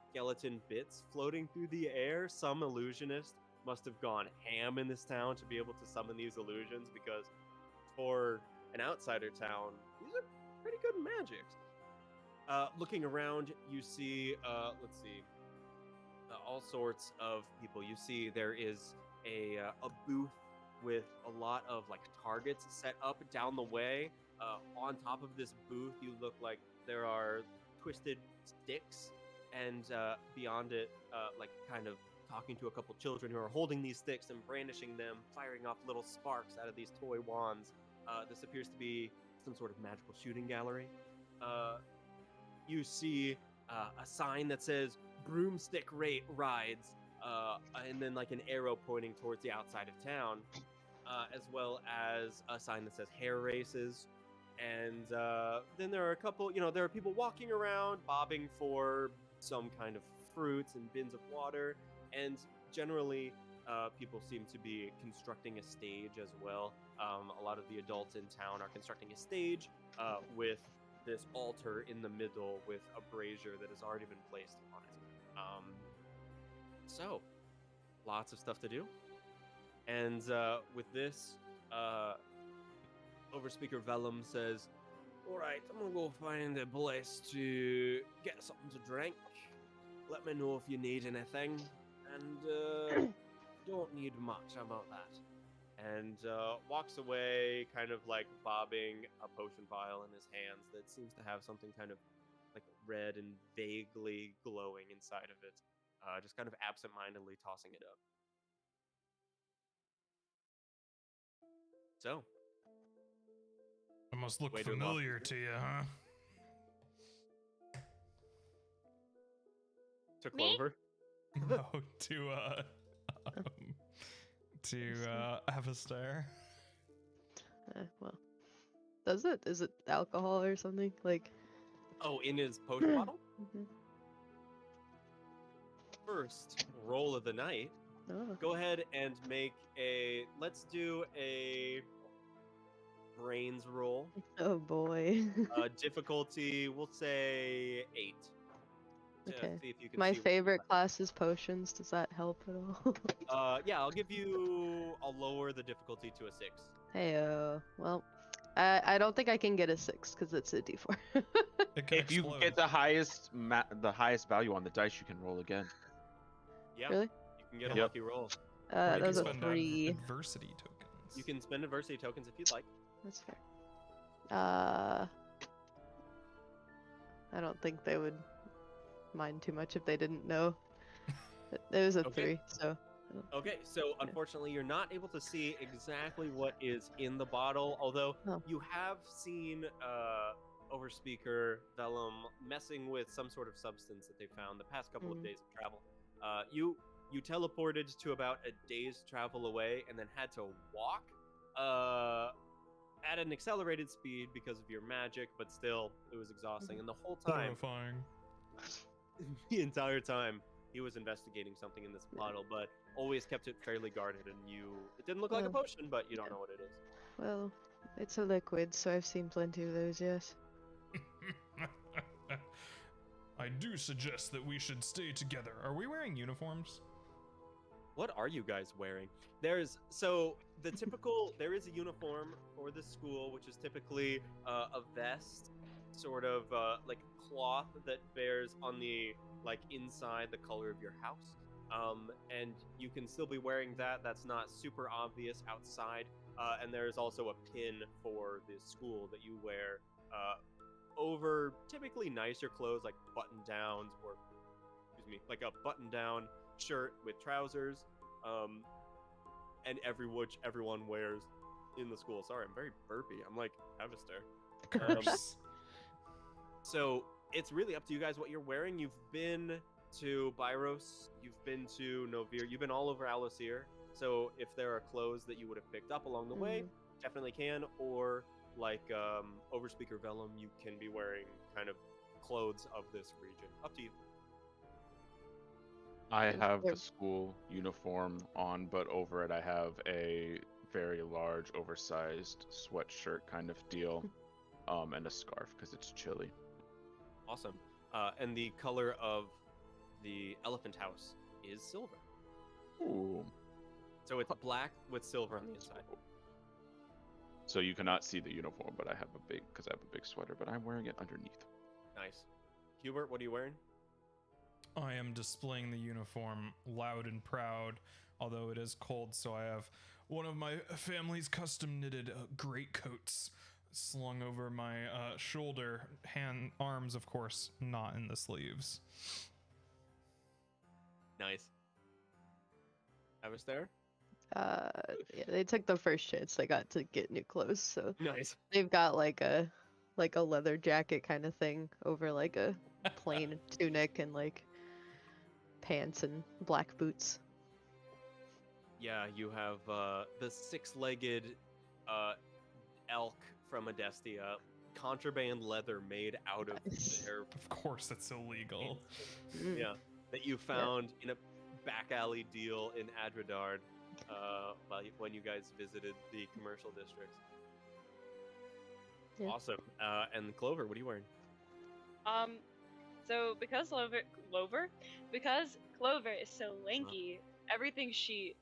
Speaker 2: skeleton bits floating through the air. Some illusionist must have gone ham in this town to be able to summon these illusions, because for an outsider town, these are pretty good magics. Looking around, you see, all sorts of people. You see there is a booth with a lot of targets set up down the way. On top of this booth, you look like there are twisted sticks, and beyond it, kind of talking to a couple children who are holding these sticks and brandishing them, firing off little sparks out of these toy wands. This appears to be some sort of magical shooting gallery. You see a sign that says broomstick rides, and then an arrow pointing towards the outside of town, as well as a sign that says hair races. And then there are a couple, there are people walking around, bobbing for some kind of fruits and bins of water. And generally, people seem to be constructing a stage as well. A lot of the adults in town are constructing a stage with this altar in the middle with a brazier that has already been placed on it. So, lots of stuff to do. And with this, Overspeaker Vellum says, "All right, I'm gonna go find a place to get something to drink. Let me know if you need anything, and don't need much. How about that?" And walks away, kind of bobbing a potion vial in his hands that seems to have something kind of red and vaguely glowing inside of it. Just kind of absentmindedly tossing it up. So.
Speaker 1: It must look
Speaker 2: Way to
Speaker 1: familiar to you, huh?
Speaker 2: To
Speaker 3: Me?
Speaker 2: Clover.
Speaker 1: No, to Avastar.
Speaker 5: Well, does it? Is it alcohol or something?
Speaker 2: Oh, in his potion bottle?
Speaker 5: Mhm.
Speaker 2: First roll of the night.
Speaker 5: Oh.
Speaker 2: Go ahead and make let's do a brains roll.
Speaker 5: Oh boy.
Speaker 2: Difficulty, we'll say 8. To
Speaker 5: Okay.
Speaker 2: see if you can
Speaker 5: My
Speaker 2: see what
Speaker 5: favorite class is potions. Does that help at all?
Speaker 2: yeah, I'll lower the difficulty to a 6.
Speaker 5: Heyo. Well, I don't think I can get a 6 because it's a D4.
Speaker 1: It can
Speaker 4: If you
Speaker 1: explode.
Speaker 4: get the highest value on the dice, you can roll again.
Speaker 2: Yeah.
Speaker 5: Really?
Speaker 2: You can get a
Speaker 4: Yep.
Speaker 2: lucky roll.
Speaker 1: Or you
Speaker 5: That
Speaker 1: can
Speaker 5: was a
Speaker 1: spend
Speaker 5: 3.
Speaker 1: adversity tokens.
Speaker 2: You can spend adversity tokens if you'd like.
Speaker 5: That's fair. I don't think they would mind too much if they didn't know. It was a
Speaker 2: Okay.
Speaker 5: 3, so.
Speaker 2: Okay, so unfortunately, you're not able to see exactly what is in the bottle, although
Speaker 5: Oh.
Speaker 2: you have seen Overspeaker Vellum messing with some sort of substance that they found the past couple of
Speaker 5: Mhm.
Speaker 2: days of travel. You teleported to about a day's travel away and then had to walk at an accelerated speed because of your magic, but still, it was exhausting. And the whole time,
Speaker 1: Horrifying.
Speaker 2: the entire time, he was investigating something in this bottle, but always kept it fairly guarded. And it didn't look like a
Speaker 5: Well,
Speaker 2: potion, but you don't know what it is.
Speaker 5: Well, it's a liquid, so I've seen plenty of those, yes.
Speaker 1: I do suggest that we should stay together. Are we wearing uniforms?
Speaker 2: What are you guys wearing? There is a uniform for the school, which is typically a vest, sort of like cloth that bears on the inside the color of your house. And you can still be wearing that. That's not super obvious outside. And there's also a pin for the school that you wear over typically nicer clothes like button downs or, like a button down shirt with trousers. And everyone wears in the school. Sorry, I'm very burpy. I'm like Avistar. So it's really up to you guys what you're wearing. You've been to Byros, you've been to Novir, you've been all over Alosir. So if there are clothes that you would have picked up along the way, definitely can. Or like Overspeaker Vellum, you can be wearing kind of clothes of this region. Up to you.
Speaker 4: I have the school uniform on, but over it I have a very large, oversized sweatshirt kind of deal, and a scarf because it's chilly.
Speaker 2: Awesome. And the color of the elephant house is silver.
Speaker 4: Ooh.
Speaker 2: So it's black with silver on the inside.
Speaker 4: So you cannot see the uniform, but I have a big sweater, but I'm wearing it underneath.
Speaker 2: Nice. Hubert, what are you wearing?
Speaker 1: I am displaying the uniform loud and proud, although it is cold, so I have one of my family's custom knitted greatcoats slung over my shoulder, arms, of course, not in the sleeves.
Speaker 2: Nice. Avistar?
Speaker 5: Yeah, they took the first chance they got to get new clothes, so
Speaker 2: Nice.
Speaker 5: they've got like a leather jacket kind of thing over like a plain tunic and like pants and black boots.
Speaker 2: Yeah, you have the six-legged elk from Adestia, contraband leather made out of their...
Speaker 1: Of course, it's illegal.
Speaker 2: Yeah, that you found in a back alley deal in Adradard when you guys visited the commercial districts.
Speaker 5: Yeah.
Speaker 2: Awesome. And Clover, what are you wearing?
Speaker 3: So because Clover is so lanky, everything she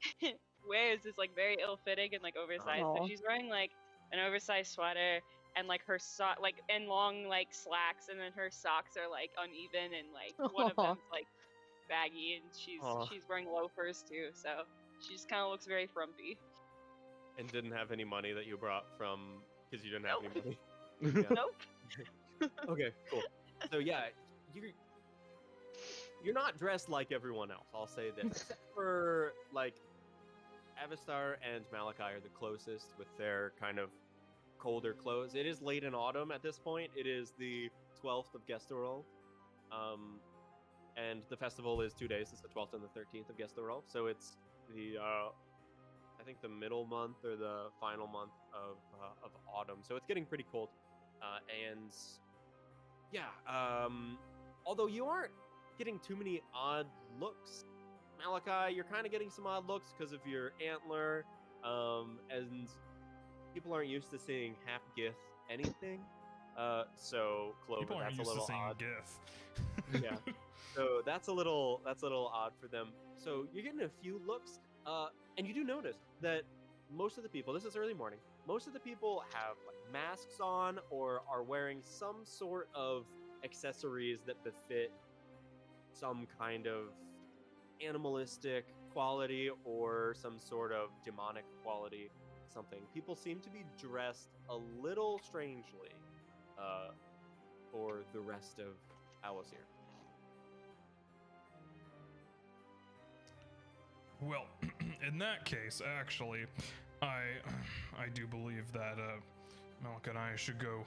Speaker 3: wears is like very ill-fitting and like oversized. So
Speaker 5: Aw.
Speaker 3: she's wearing like an oversized sweater and like her and long like slacks, and then her socks are like uneven and like one of them's like baggy, and she's wearing loafers too. So she just kind of looks very frumpy.
Speaker 2: And didn't have any money that you brought from because you didn't have
Speaker 3: Nope.
Speaker 2: any money. Yeah.
Speaker 3: Nope.
Speaker 2: Okay, cool. So yeah, you're not dressed like everyone else. I'll say this, except for like Avistar and Malachi are the closest with their kind of colder clothes. It is late in autumn at this point. It is the 12th of Gestarol, and the festival is 2 days. It's the 12th and the 13th of Gestarol. So it's the I think the middle month or the final month of autumn. So it's getting pretty cold, and yeah. Although you aren't getting too many odd looks, Malachi, you're kind of getting some odd looks because of your antler, and people aren't used to seeing half Gith anything. So Clover,
Speaker 1: People aren't
Speaker 2: that's a
Speaker 1: used to
Speaker 2: little
Speaker 1: seeing
Speaker 2: odd.
Speaker 1: GIF.
Speaker 2: Yeah. So that's a little odd for them. So you're getting a few looks, and you do notice that most of the people, this is early morning, most of the people have like masks on or are wearing some sort of accessories that befit some kind of animalistic quality or some sort of demonic quality, something. People seem to be dressed a little strangely for the rest of Alosir.
Speaker 1: Well, in that case, actually, I do believe that Malak and I should go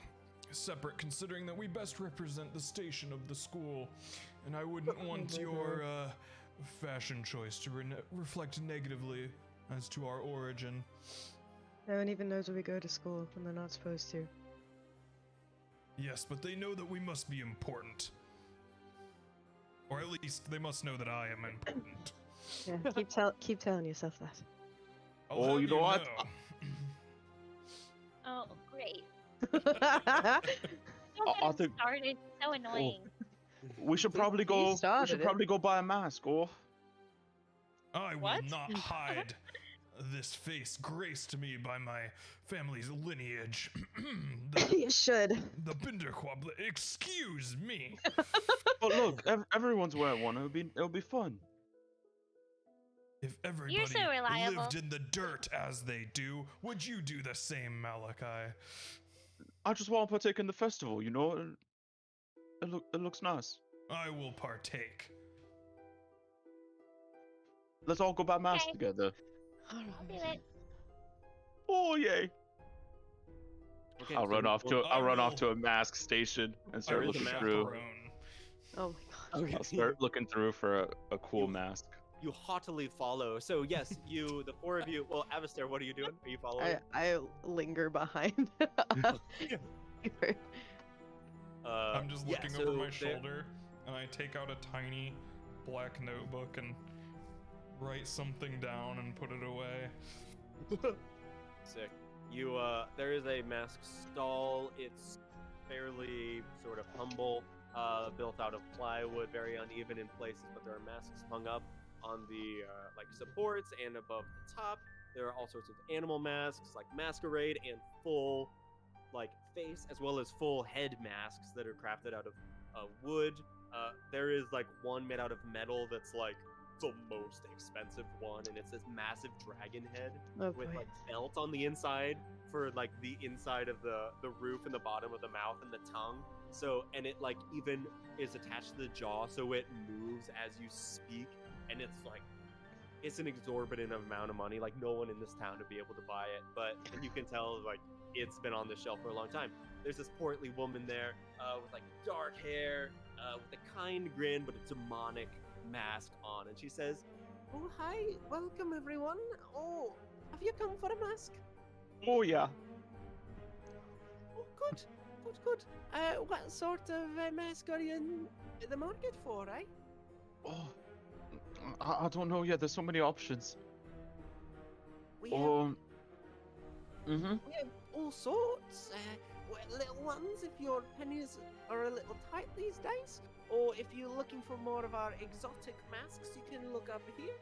Speaker 1: separate, considering that we best represent the station of the school, and I wouldn't want your fashion choice to reflect negatively as to our origin.
Speaker 5: No one even knows where we go to school when they're not supposed to.
Speaker 1: Yes, but they know that we must be important. Or at least they must know that I am important.
Speaker 5: Yeah, keep telling yourself that.
Speaker 1: I'll
Speaker 4: Oh,
Speaker 1: have
Speaker 4: you know what?
Speaker 6: Oh, great.
Speaker 5: Oh,
Speaker 6: Don't
Speaker 4: I
Speaker 6: get
Speaker 4: think-
Speaker 6: him started. So annoying.
Speaker 4: We should probably
Speaker 5: He
Speaker 4: go. We
Speaker 5: started
Speaker 4: should
Speaker 5: it.
Speaker 4: probably go buy a mask. Oh,
Speaker 1: I will
Speaker 3: What?
Speaker 1: not hide this face graced to me by my family's lineage.
Speaker 5: you should.
Speaker 1: The Binderquab. Excuse me.
Speaker 4: but look, everyone's wearing one. It'll be fun.
Speaker 1: If everybody
Speaker 6: so reliable.
Speaker 1: lived in the dirt as they do, would you do the same, Malachi?
Speaker 4: I just want to partake in the festival. You know, it looks nice.
Speaker 1: I will partake.
Speaker 4: Let's all go buy masks
Speaker 6: Okay.
Speaker 4: together.
Speaker 6: I'll do it.
Speaker 4: Oh yay!
Speaker 2: Okay,
Speaker 4: I'll
Speaker 2: so
Speaker 4: run off to
Speaker 1: I
Speaker 4: I'll run off
Speaker 1: will-
Speaker 4: to a mask station and
Speaker 1: I
Speaker 4: start
Speaker 1: will
Speaker 2: There is a
Speaker 4: looking
Speaker 2: mask
Speaker 4: through.
Speaker 1: chaperone.
Speaker 5: Oh my god.
Speaker 2: Okay.
Speaker 4: I'll start looking through for a cool
Speaker 2: You-
Speaker 4: mask.
Speaker 2: You haughtily follow. So yes, the four of you. Well, Avister, what are you doing? Are you following?
Speaker 5: I linger behind.
Speaker 1: I'm just
Speaker 2: yeah,
Speaker 1: looking
Speaker 2: so
Speaker 1: over my
Speaker 2: there-
Speaker 1: shoulder, and I take out a tiny black notebook and write something down and put it away.
Speaker 2: Sick. You there is a mask stall. It's fairly sort of humble, built out of plywood, very uneven in places, but there are masks hung up on the like supports and above the top. There are all sorts of animal masks, like masquerade and full like face, as well as full head masks that are crafted out of wood. There is like one made out of metal that's like the most expensive one, and it's this massive dragon head
Speaker 5: Oh
Speaker 2: with
Speaker 5: boy.
Speaker 2: like felt on the inside for like the inside of the roof and the bottom of the mouth and the tongue. So, and it like even is attached to the jaw, so it moves as you speak, and it's like it's an exorbitant amount of money. Like no one in this town to be able to buy it, but you can tell like it's been on the shelf for a long time. There's this portly woman there with like dark hair, with a kind grin, but a demonic mask on, and she says, "Oh hi, welcome everyone. Oh, have you come for a mask?
Speaker 4: Oh yeah.
Speaker 2: Oh good, good, good. What sort of mask are you in the market for, eh?
Speaker 4: Oh, I don't know yet. There's so many options.
Speaker 2: We have,
Speaker 4: Mhm.
Speaker 2: we have all sorts. Little ones if your pennies are a little tight these days, or if you're looking for more of our exotic masks, you can look up here.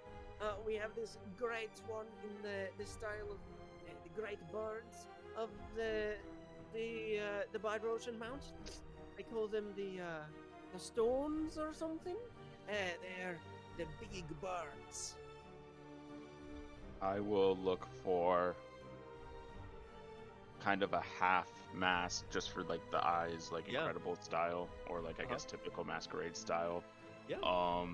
Speaker 2: We have this great one in the style of the great birds of the Byrosian Mountains. I call them the Storms or something. They're the big birds.
Speaker 4: I will look for kind of a half mask just for like the eyes, like
Speaker 2: Yeah.
Speaker 4: incredible style, or like I
Speaker 2: Uh-huh.
Speaker 4: guess typical masquerade style.
Speaker 2: Yeah.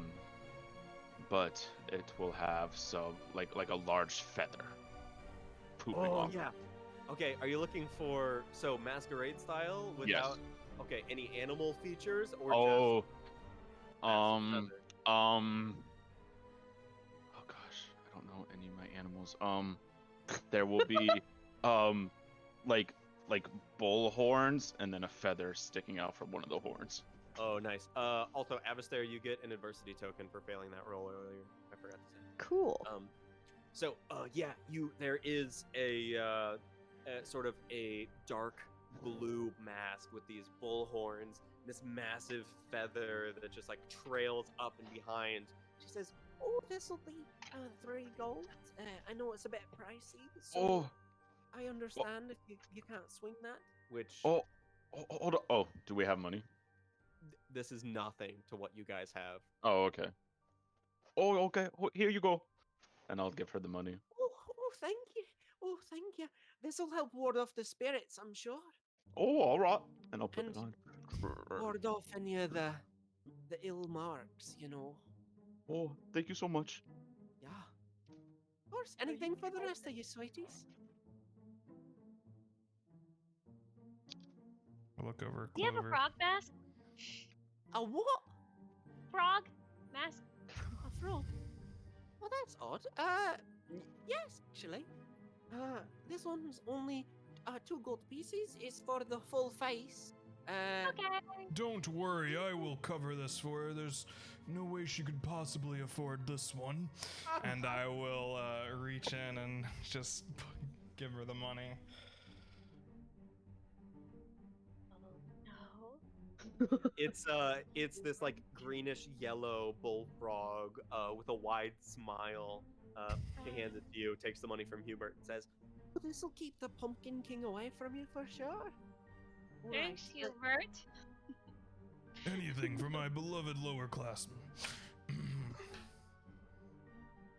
Speaker 4: But it will have some like a large feather pooping
Speaker 2: Oh
Speaker 4: off.
Speaker 2: yeah. Okay, are you looking for masquerade style without any animal features or
Speaker 4: Oh,
Speaker 2: just massive feather?
Speaker 4: oh gosh, I don't know any of my animals. There will be like bull horns and then a feather sticking out from one of the horns.
Speaker 2: Oh, nice. Also, Avister, you get an adversity token for failing that roll earlier. I forgot to say.
Speaker 5: Cool.
Speaker 2: There is a sort of a dark blue mask with these bull horns, this massive feather that just like trails up and behind. She says, "Oh, this will be 3 gold. I know it's a bit pricey, so
Speaker 4: Oh,
Speaker 2: I understand if you can't swing that." Which
Speaker 4: hold on. Oh, do we have money?
Speaker 2: this is nothing to what you guys have.
Speaker 4: Oh, okay. Oh, okay. Here you go. And I'll give her the money.
Speaker 2: Oh, thank you. Oh, thank you. This will help ward off the spirits, I'm sure.
Speaker 4: Oh, all right. And I'll put it
Speaker 2: And
Speaker 4: on.
Speaker 2: Ward off any of the ill marks, you know.
Speaker 4: Oh, thank you so much.
Speaker 2: Yeah. Of course. Anything for the rest of you, sweeties?
Speaker 1: I look over
Speaker 6: Do you have a
Speaker 1: Clover.
Speaker 6: frog mask?
Speaker 2: A what?
Speaker 6: Frog mask?
Speaker 2: A frog? Well, that's odd. Yes, actually.
Speaker 7: This one's only 2 gold pieces. It's for the full face.
Speaker 6: Okay.
Speaker 1: Don't worry, I will cover this for her. There's no way she could possibly afford this one. And I will reach in and just give her the money.
Speaker 6: Oh no.
Speaker 2: It's this like greenish yellow bullfrog with a wide smile. He hands it to you, takes the money from Hubert, and says,
Speaker 7: This'll keep the Pumpkin King away from you for sure.
Speaker 6: Thanks, Hubert.
Speaker 1: Anything for my beloved lowerclassmen.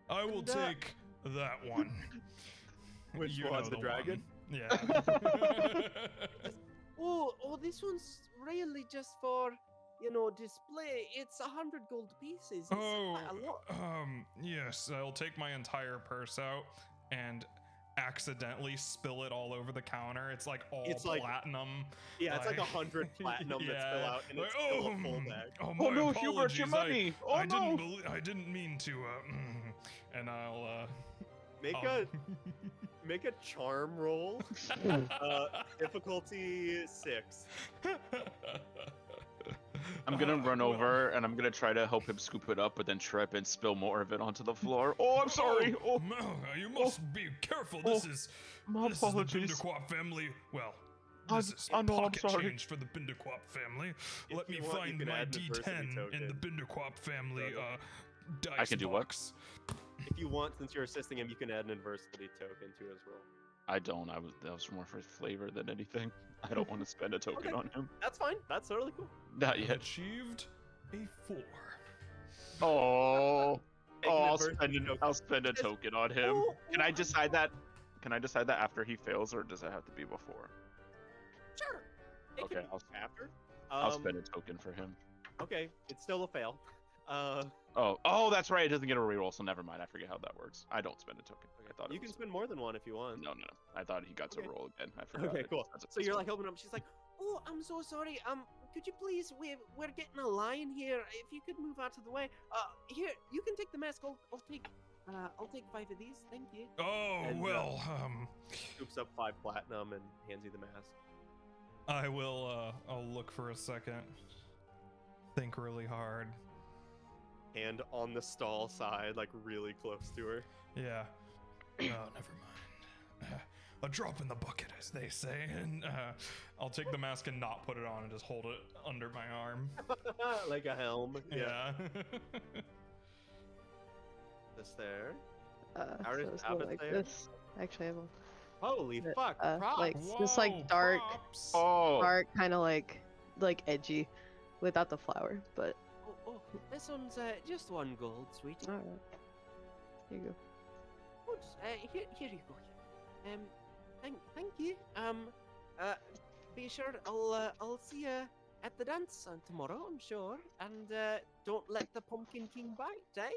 Speaker 1: I will
Speaker 2: And,
Speaker 1: take that one.
Speaker 2: Which
Speaker 1: You
Speaker 2: one's
Speaker 1: know
Speaker 2: the dragon?
Speaker 1: one. Yeah.
Speaker 7: Oh, this one's really just for, display. It's 100 gold pieces. It's
Speaker 1: Oh,
Speaker 7: quite a lot.
Speaker 1: yes, I'll take my entire purse out and accidentally spill it all over the counter. It's like all
Speaker 2: It's like-
Speaker 1: platinum.
Speaker 2: Yeah, it's like 100 platinum that spill
Speaker 1: Yeah.
Speaker 2: out, and
Speaker 1: Like,
Speaker 2: it's still a full bag.
Speaker 1: Oh,
Speaker 4: Oh
Speaker 1: my
Speaker 4: no, Hubert, your
Speaker 1: apologies.
Speaker 4: money! Oh
Speaker 1: I
Speaker 4: no!
Speaker 1: I didn't mean to. And I'll.
Speaker 2: Make a charm roll. Difficulty 6.
Speaker 4: I'm gonna run
Speaker 1: Well,
Speaker 4: over and I'm gonna try to help him scoop it up, but then trip and spill more of it onto the floor. Oh, I'm sorry. Oh,
Speaker 1: You must be careful. This is
Speaker 4: my
Speaker 1: this is the
Speaker 4: apologies.
Speaker 1: Binderquap family. Well,
Speaker 4: I'm-
Speaker 1: this is
Speaker 4: I know, I'm
Speaker 1: pocket
Speaker 4: sorry.
Speaker 1: change for the Binderquap family.
Speaker 2: If
Speaker 1: Let me
Speaker 2: you want, you
Speaker 1: find
Speaker 2: can
Speaker 1: my
Speaker 2: add an adversity
Speaker 1: D10 in the
Speaker 2: token.
Speaker 1: Binderquap family
Speaker 2: Okay.
Speaker 1: dice
Speaker 4: I can do what?
Speaker 1: box.
Speaker 2: If you want, since you're assisting him, you can add an adversity token to his roll.
Speaker 4: I don't. That was more for flavor than anything. I don't want to spend a token
Speaker 2: Okay.
Speaker 4: on him.
Speaker 2: That's fine. That's totally cool.
Speaker 4: Not
Speaker 1: I've
Speaker 4: yet.
Speaker 1: achieved a 4.
Speaker 4: Oh.
Speaker 2: Make
Speaker 4: Oh,
Speaker 2: an
Speaker 4: I'll
Speaker 2: adversity
Speaker 4: spend,
Speaker 2: token.
Speaker 4: I'll spend a token on him. Can I decide that? Can I decide that after he fails, or does it have to be before?
Speaker 2: Sure. It
Speaker 4: Okay,
Speaker 2: can be
Speaker 4: I'll-
Speaker 2: after.
Speaker 4: I'll spend a token for him.
Speaker 2: Okay, it's still a fail.
Speaker 4: Oh, that's right. It doesn't get a reroll, so never mind. I forget how that works. I don't spend a token. I thought
Speaker 2: You
Speaker 4: it
Speaker 2: can
Speaker 4: was...
Speaker 2: spend more than one if you want.
Speaker 4: No. I thought he got to
Speaker 2: Okay.
Speaker 4: roll again. I forgot.
Speaker 2: Okay,
Speaker 4: it.
Speaker 2: cool.
Speaker 4: That's a
Speaker 2: So you're
Speaker 4: plus
Speaker 2: like helping him. She's like,
Speaker 7: Oh, I'm so sorry. Could you please? We're getting a line here. If you could move out of the way. Here, you can take the mask. I'll take 5 of these. Thank you.
Speaker 1: Oh,
Speaker 2: And,
Speaker 1: well,
Speaker 2: scoops up 5 platinum and hands you the mask.
Speaker 1: I will, I'll look for a second. Think really hard.
Speaker 2: Hand on the stall side, like really close to her.
Speaker 1: Yeah. Oh, never mind. A drop in the bucket, as they say. And I'll take the mask and not put it on and just hold it under my arm.
Speaker 2: Like a helm.
Speaker 1: Yeah.
Speaker 2: This there.
Speaker 5: So
Speaker 2: Artist
Speaker 5: it's
Speaker 2: habit
Speaker 5: like
Speaker 2: there?
Speaker 5: this. Actually, I have
Speaker 2: Holy
Speaker 5: But,
Speaker 2: fuck! Props.
Speaker 5: like just like dark,
Speaker 1: props.
Speaker 4: Oh.
Speaker 5: dark, kind of like edgy, without the flower. But
Speaker 7: Oh, this one's just 1 gold, sweetie.
Speaker 5: all right, here you go.
Speaker 7: Good. Here you go. Thank you. Be sure I'll see you at the dance tomorrow, I'm sure. And don't let the Pumpkin King bite, eh?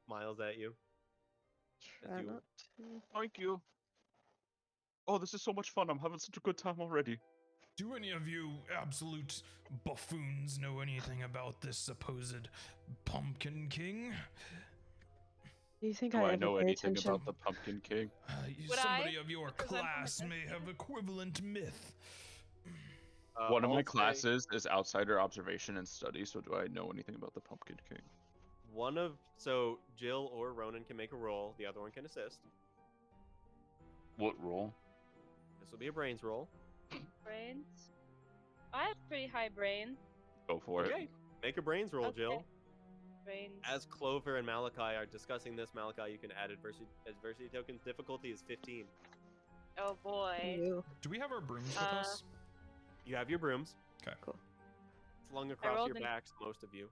Speaker 2: Smiles at you.
Speaker 5: Try
Speaker 2: you-
Speaker 5: not to.
Speaker 4: Thank you. Oh, this is so much fun. I'm having such a good time already.
Speaker 1: Do any of you absolute buffoons know anything about this supposed Pumpkin King?
Speaker 5: Do you think
Speaker 4: Do
Speaker 5: I
Speaker 4: I
Speaker 5: ever
Speaker 4: know
Speaker 5: pay
Speaker 4: anything
Speaker 5: attention?
Speaker 4: about the Pumpkin King?
Speaker 3: Would
Speaker 1: Somebody
Speaker 3: I
Speaker 1: of your
Speaker 3: present from
Speaker 1: class
Speaker 3: a
Speaker 1: may have equivalent myth.
Speaker 4: One of
Speaker 2: I'll
Speaker 4: my
Speaker 2: say
Speaker 4: classes is outsider observation and study, so do I know anything about the Pumpkin King?
Speaker 2: So Jill or Ronan can make a roll. The other one can assist.
Speaker 4: What role?
Speaker 2: This will be a brains roll.
Speaker 3: brains? I have pretty high brain.
Speaker 4: Go for
Speaker 2: Okay.
Speaker 4: it.
Speaker 2: Make a brains roll,
Speaker 3: Okay.
Speaker 2: Jill.
Speaker 3: Brains.
Speaker 2: As Clover and Malachi are discussing this, Malachi, you can add adversity tokens. Difficulty is 15.
Speaker 3: Oh boy.
Speaker 5: You.
Speaker 1: Do we have our brooms with us?
Speaker 2: You have your brooms.
Speaker 1: Okay.
Speaker 5: Cool.
Speaker 2: Slung across
Speaker 3: rolled
Speaker 2: your
Speaker 3: an-
Speaker 2: backs, most of you.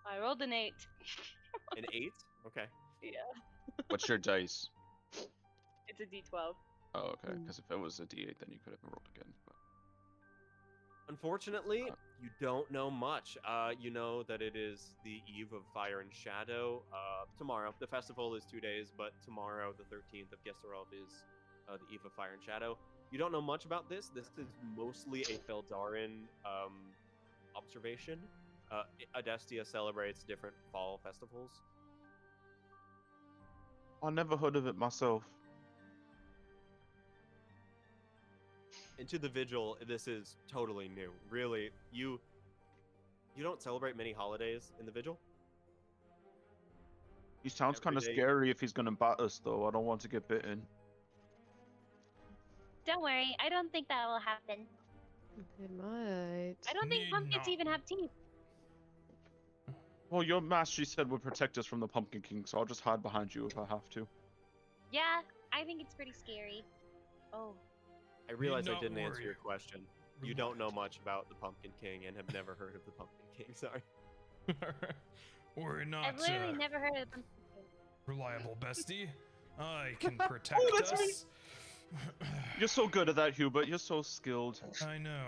Speaker 3: I rolled an 8.
Speaker 2: An 8? Okay.
Speaker 3: Yeah.
Speaker 4: What's your dice?
Speaker 3: It's a D12.
Speaker 4: Oh, okay.
Speaker 5: Mm.
Speaker 4: Because if it was a D8, then you could have rolled again. But...
Speaker 2: Unfortunately, you don't know much. You know that it is the eve of Fire and Shadow. Tomorrow, the festival is 2 days, but tomorrow, the 13th of Gesserov, is the eve of Fire and Shadow. You don't know much about this. This is mostly a Feldarin observation. Adestia celebrates different fall festivals.
Speaker 4: I never heard of it myself.
Speaker 2: And to the Vigil, this is totally new. Really, you don't celebrate many holidays in the Vigil?
Speaker 4: He sounds kind of
Speaker 2: Every day.
Speaker 4: scary if he's gonna bite us, though. I don't want to get bitten.
Speaker 6: Don't worry, I don't think that will happen.
Speaker 5: It might.
Speaker 6: I don't think
Speaker 1: Need
Speaker 6: pumpkins
Speaker 1: not.
Speaker 6: even have teeth.
Speaker 4: Well, your master said would protect us from the Pumpkin King, so I'll just hide behind you if I have to.
Speaker 6: Yeah, I think it's pretty scary. Oh,
Speaker 2: I realize I
Speaker 1: not
Speaker 2: didn't answer
Speaker 1: worry.
Speaker 2: your question. You don't know much about the Pumpkin King and have never heard of the Pumpkin King. Sorry.
Speaker 1: We're not
Speaker 6: I've literally never heard of them.
Speaker 1: reliable, bestie. I can protect
Speaker 4: Oh, that's me.
Speaker 1: us.
Speaker 4: You're so good at that, Hubert. You're so skilled.
Speaker 1: I know.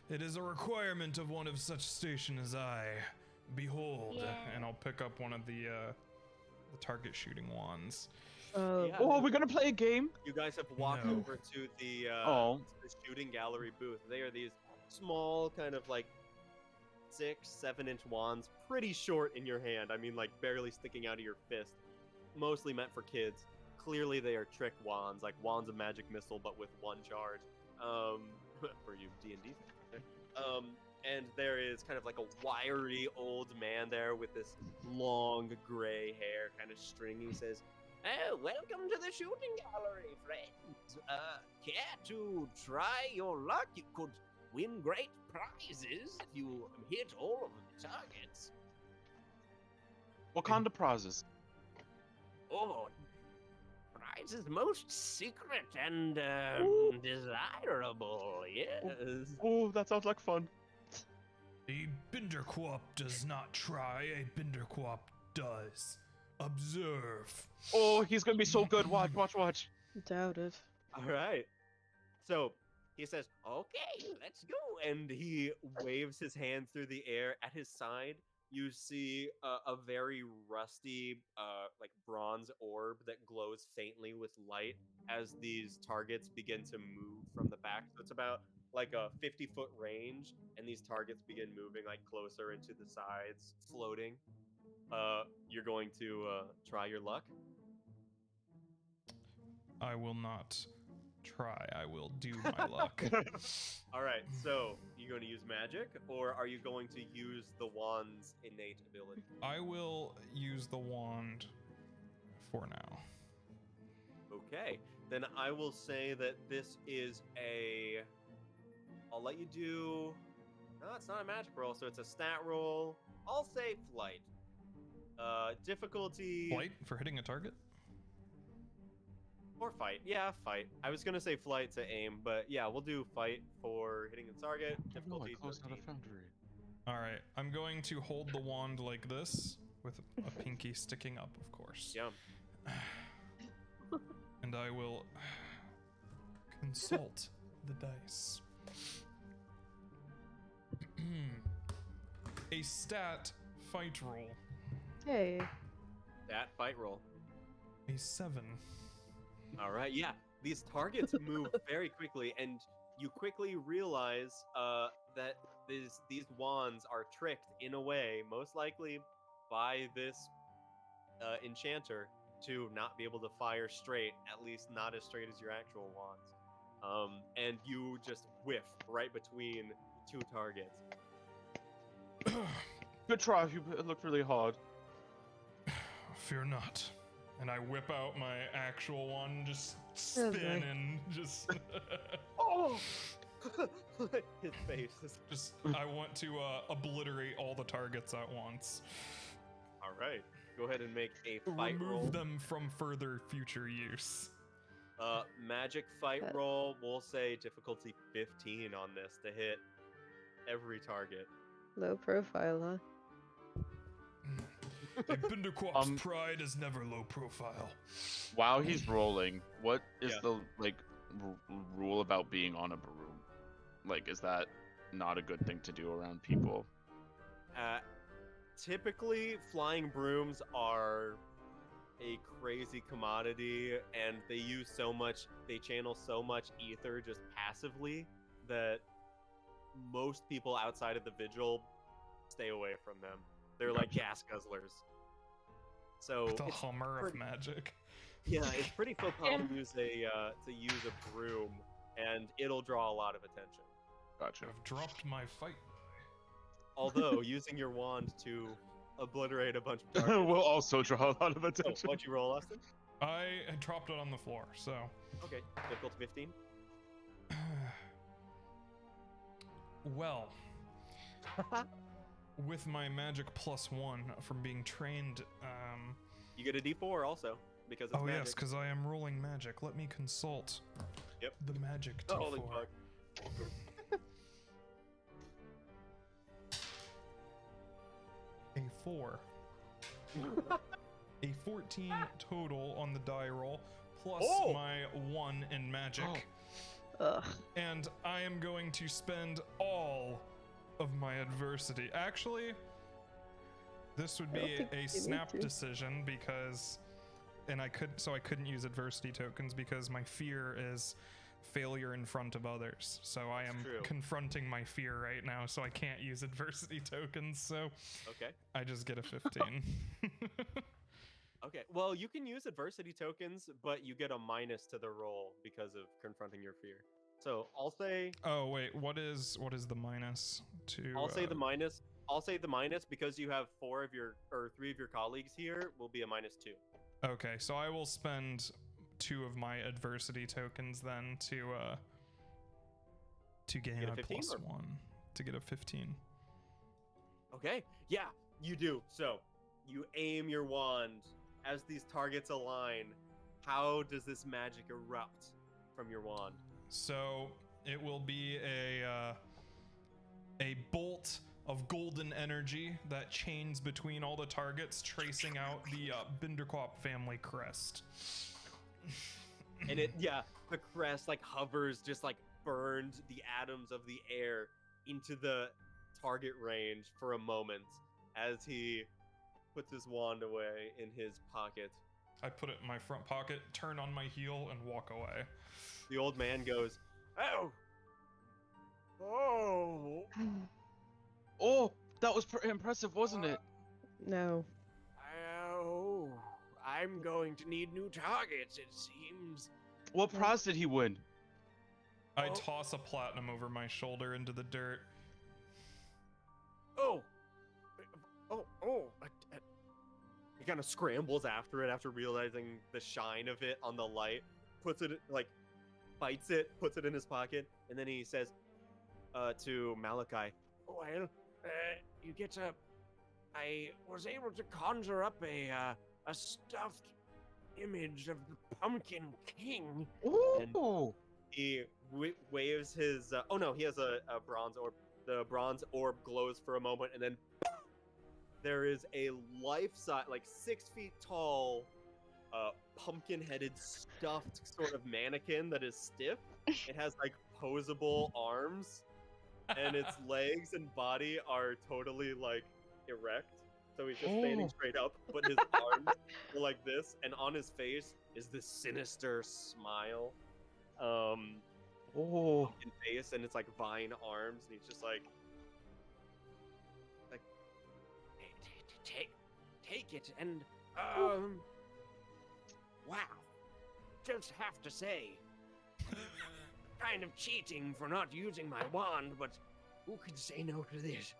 Speaker 1: It is a requirement of one of such station as I. Behold,
Speaker 6: Yeah.
Speaker 1: and I'll pick up one of the target shooting wands.
Speaker 2: Yeah.
Speaker 4: Oh, we're gonna play a game?
Speaker 2: You guys have walked
Speaker 1: No.
Speaker 2: over to the
Speaker 4: Oh.
Speaker 2: the shooting gallery booth. They are these small, kind of like 6-7 inch wands, pretty short in your hand. I mean, like barely sticking out of your fist. Mostly meant for kids. Clearly, they are trick wands, like wands of magic missile, but with one charge. For you D&D. And there is kind of like a wiry old man there with this long gray hair, kind of stringy. He says,
Speaker 7: Oh, welcome to the shooting gallery, friends. Care to try your luck? You could win great prizes if you hit all of the targets.
Speaker 4: What kind of prizes?
Speaker 7: Oh, prizes most secret and
Speaker 4: Ooh.
Speaker 7: desirable, yes.
Speaker 4: Oh, that sounds like fun.
Speaker 1: A Binderquap does not try, a Binderquap does. Observe.
Speaker 4: Oh, he's gonna be so good. Watch, watch, watch.
Speaker 5: Doubt it.
Speaker 2: all right. So he says, okay, let's go. And he waves his hand through the air. At his side, you see a very rusty, like bronze orb that glows faintly with light as these targets begin to move from the back. So it's about like a 50-foot range, and these targets begin moving like closer into the sides, floating. You're going to try your luck.
Speaker 1: I will not try. I will do my luck.
Speaker 2: All right, so you going to use magic, or are you going to use the wand's innate ability?
Speaker 1: I will use the wand for now.
Speaker 2: Okay, then I will say that this is a. I'll let you do. No, it's not a magic roll, so it's a stat roll. I'll say flight. Difficulty.
Speaker 1: Flight for hitting a target?
Speaker 2: Or fight. Yeah, fight. I was gonna say flight to aim, but yeah, we'll do fight for hitting the target.
Speaker 4: Oh,
Speaker 2: Difficulty
Speaker 4: I closed out
Speaker 2: 13.
Speaker 4: a foundry.
Speaker 1: Alright, I'm going to hold the wand like this, with a pinky sticking up, of course.
Speaker 2: Yeah.
Speaker 1: And I will consult the dice. A stat fight roll.
Speaker 5: Hey.
Speaker 2: That fight roll.
Speaker 1: A 7.
Speaker 2: All right, yeah. These targets move very quickly, and you quickly realize that these wands are tricked in a way, most likely by this enchanter, to not be able to fire straight, at least not as straight as your actual wands. And you just whiff right between two targets.
Speaker 4: Good try, Hubert. It looked really hard.
Speaker 1: Fear not. And I whip out my actual one, just
Speaker 5: Oh,
Speaker 1: spin
Speaker 5: boy.
Speaker 1: and just.
Speaker 2: Oh! His face is.
Speaker 1: Just, I want to obliterate all the targets at once.
Speaker 2: All right. Go ahead and make a fight
Speaker 1: Remove
Speaker 2: roll.
Speaker 1: them from further future use.
Speaker 2: Magic fight roll. We'll say difficulty 15 on this to hit every target.
Speaker 5: Low profile, huh?
Speaker 1: A Binderquap's pride is never low profile.
Speaker 4: While he's rolling, what is
Speaker 2: Yeah.
Speaker 4: the rule about being on a broom? Like, is that not a good thing to do around people?
Speaker 2: Typically, flying brooms are a crazy commodity, and they channel so much ether just passively that most people outside of the Vigil stay away from them. They're like gas guzzlers. So
Speaker 1: The
Speaker 2: it's
Speaker 1: Hummer of
Speaker 2: pretty-
Speaker 1: magic.
Speaker 2: yeah, it's pretty faux pas to use a broom and it'll draw a lot of attention.
Speaker 4: Gotcha.
Speaker 1: I've dropped my fight.
Speaker 2: Although using your wand to obliterate a bunch of targets.
Speaker 4: Will also draw a lot of
Speaker 2: Oh,
Speaker 4: attention.
Speaker 2: what'd you roll, Austin?
Speaker 1: I had dropped it on the floor, so.
Speaker 2: Okay, difficulty 15.
Speaker 1: Well, with my magic +1 from being trained,
Speaker 2: You get a D4 also because it's
Speaker 1: oh
Speaker 2: magic.
Speaker 1: yes, because I am rolling magic. Let me consult.
Speaker 2: Yep.
Speaker 1: The magic
Speaker 2: Oh,
Speaker 1: D4.
Speaker 2: holy fuck.
Speaker 1: A 4. A 14 total on the die roll, plus
Speaker 2: Oh!
Speaker 1: my 1 in magic.
Speaker 5: Ugh.
Speaker 1: And I am going to spend all of my adversity. Actually, this would
Speaker 5: I don't
Speaker 1: be
Speaker 5: think
Speaker 1: a
Speaker 5: you need
Speaker 1: snap
Speaker 5: to.
Speaker 1: decision because, and I couldn't use adversity tokens because my fear is failure in front of others. So I am
Speaker 2: True.
Speaker 1: confronting my fear right now, so I can't use adversity tokens. So
Speaker 2: Okay.
Speaker 1: I just get a 15.
Speaker 2: Okay. Well, you can use adversity tokens, but you get a minus to the roll because of confronting your fear. So I'll say
Speaker 1: Oh wait, what is the minus to?
Speaker 2: I'll say the minus. I'll say the minus because you have 3 of your colleagues here will be a -2.
Speaker 1: Okay, so I will spend 2 of my adversity tokens then to gain
Speaker 2: Get a
Speaker 1: a
Speaker 2: 15 or-
Speaker 1: +1 to get a 15.
Speaker 2: Okay. Yeah, you do. So you aim your wand as these targets align. How does this magic erupt from your wand?
Speaker 1: So it will be a bolt of golden energy that chains between all the targets, tracing out the Binderquap family crest.
Speaker 2: And the crest like hovers, just like burned the atoms of the air into the target range for a moment as he puts his wand away in his pocket.
Speaker 1: I put it in my front pocket, turn on my heel, and walk away.
Speaker 2: The old man goes, "Oh, oh,
Speaker 4: Oh, that was impressive, wasn't it?
Speaker 5: No.
Speaker 7: Oh, I'm going to need new targets, it seems.
Speaker 4: What prize did he win?
Speaker 1: I
Speaker 7: Oh.
Speaker 1: toss a platinum over my shoulder into the dirt.
Speaker 7: Oh,
Speaker 2: He kind of scrambles after it after realizing the shine of it on the light, puts it, like, bites it, puts it in his pocket, and then he says to Malachi,
Speaker 7: well, you get a. I was able to conjure up a stuffed image of the Pumpkin King.
Speaker 4: Ooh.
Speaker 2: he waves his, oh no, he has a bronze orb. The bronze orb glows for a moment, and then there is a life-size, like 6 feet tall, pumpkin-headed stuffed sort of mannequin that is stiff. It has like posable arms, and its legs and body are totally like erect. So he's just standing
Speaker 4: Oh.
Speaker 2: straight up, but his arms are like this, and on his face is this sinister smile.
Speaker 4: Oh.
Speaker 2: Pumpkin face, and it's like vine arms, and he's just like,
Speaker 7: Take it, and wow, just have to say, kind of cheating for not using my wand, but who could say no to this?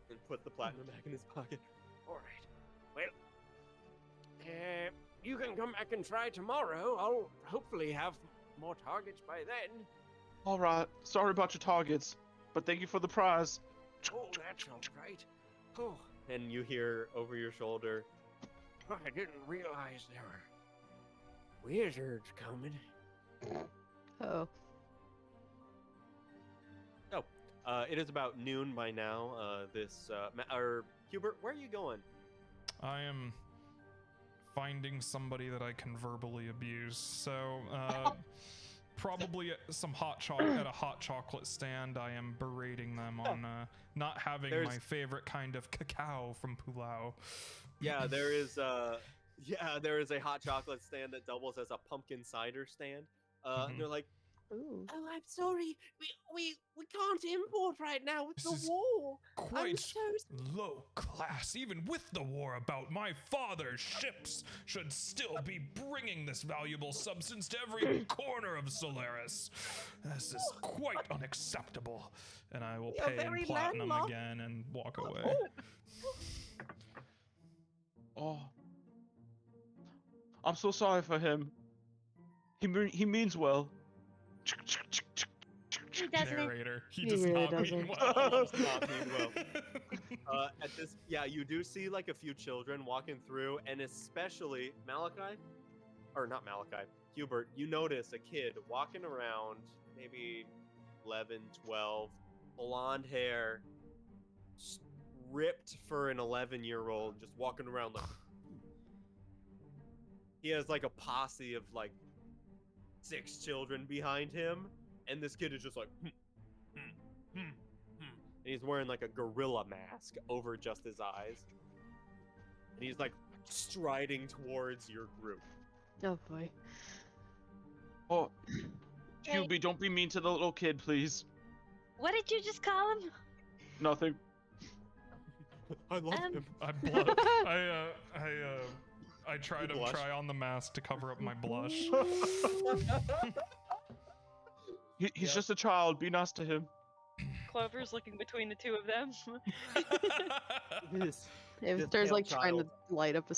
Speaker 2: and put the platinum back in his pocket.
Speaker 7: All right, well, you can come back and try tomorrow. I'll hopefully have more targets by then.
Speaker 4: All right. Sorry about your targets, but thank you for the prize.
Speaker 7: Oh, that's all right. Oh,
Speaker 2: And you hear over your shoulder,
Speaker 7: I didn't realize there were wizards coming.
Speaker 5: Oh.
Speaker 2: it is about noon by now. Hubert, where are you going?
Speaker 1: I am finding somebody that I can verbally abuse. So, probably at a hot chocolate stand. I am berating them on not having
Speaker 2: There's-
Speaker 1: my favorite kind of cacao from Pulau.
Speaker 2: Yeah, there is a hot chocolate stand that doubles as a pumpkin cider stand. And they're like,
Speaker 5: Ooh.
Speaker 7: Oh, I'm sorry. We can't import right now with
Speaker 1: This
Speaker 7: the
Speaker 1: is
Speaker 7: war. I'm
Speaker 1: Quite
Speaker 7: so
Speaker 1: low class. Even with the war about, my father's ships should still be bringing this valuable substance to every corner of Solaris. This is quite unacceptable. And I will
Speaker 7: We are
Speaker 1: pay in
Speaker 7: very
Speaker 1: platinum
Speaker 7: landlocked.
Speaker 1: again and walk away.
Speaker 4: Oh, I'm so sorry for him. He means well.
Speaker 6: He doesn't.
Speaker 1: Narrator. He
Speaker 5: He
Speaker 1: does
Speaker 5: really
Speaker 1: not mean
Speaker 5: doesn't.
Speaker 1: well.
Speaker 2: Does not mean well. At this, yeah, you do see like a few children walking through, and especially Malachi, or not Malachi, Hubert. You notice a kid walking around, maybe 11, 12, blonde hair, ripped for an 11-year-old, just walking around like. He has like a posse of like 6 children behind him, and this kid is just like. And he's wearing like a gorilla mask over just his eyes. And he's like striding towards your group.
Speaker 5: Oh boy.
Speaker 4: Oh,
Speaker 6: Hey.
Speaker 4: Hubie, don't be mean to the little kid, please.
Speaker 6: What did you just call him?
Speaker 4: Nothing.
Speaker 2: I love
Speaker 6: Um,
Speaker 1: I try
Speaker 2: You
Speaker 1: to
Speaker 2: blush?
Speaker 1: try on the mask to cover up my blush.
Speaker 4: He's
Speaker 2: Yeah.
Speaker 4: just a child. Be nice to him.
Speaker 3: Clover's looking between the two of them.
Speaker 2: This,
Speaker 5: If
Speaker 2: This
Speaker 5: there's
Speaker 2: pale
Speaker 5: like trying to
Speaker 2: child.
Speaker 5: light up a.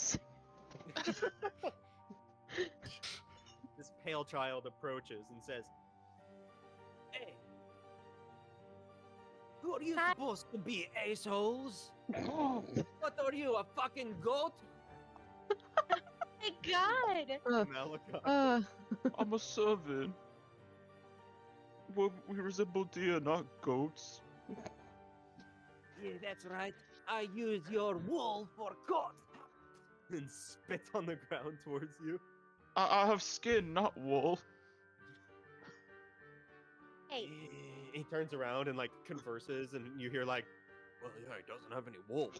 Speaker 2: this pale child approaches and says,
Speaker 7: Hey. Who are you
Speaker 6: Hi.
Speaker 7: supposed to be, assholes? What are you, a fucking goat?
Speaker 6: My God!
Speaker 2: Malachi.
Speaker 4: I'm a servant. We resemble deer, not goats.
Speaker 7: Yeah, that's right. I use your wool for coat.
Speaker 2: And spits on the ground towards you.
Speaker 4: I have skin, not wool.
Speaker 6: Hey,
Speaker 2: He turns around and like converses, and you hear like, well, yeah, he doesn't have any wool.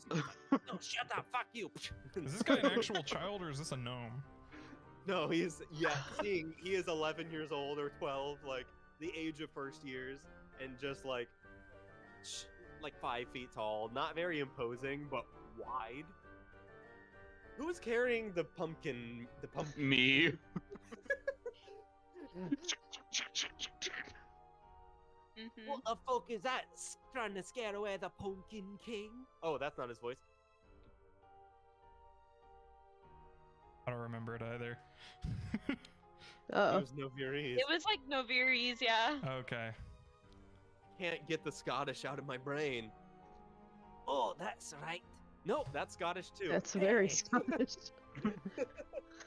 Speaker 2: boss."
Speaker 7: No, shut up. Fuck you.
Speaker 1: Is this guy an actual child or is this a gnome?
Speaker 2: No, he's seeing he is 11 years old or 12, like the age of first years, and just like 5 feet tall, not very imposing, but wide. Who is carrying the pumpkin? The pumpkin.
Speaker 4: Me.
Speaker 3: Mm-hmm.
Speaker 7: What the fuck is that? Trying to scare away the Pumpkin King?
Speaker 2: Oh, that's not his voice.
Speaker 1: I don't remember it either.
Speaker 2: It
Speaker 5: Uh
Speaker 2: was Noviris.
Speaker 3: It was like Noviries, yeah.
Speaker 1: Okay.
Speaker 2: Can't get the Scottish out of my brain.
Speaker 7: Oh, that's right.
Speaker 2: Nope, that's Scottish too.
Speaker 5: That's very Scottish.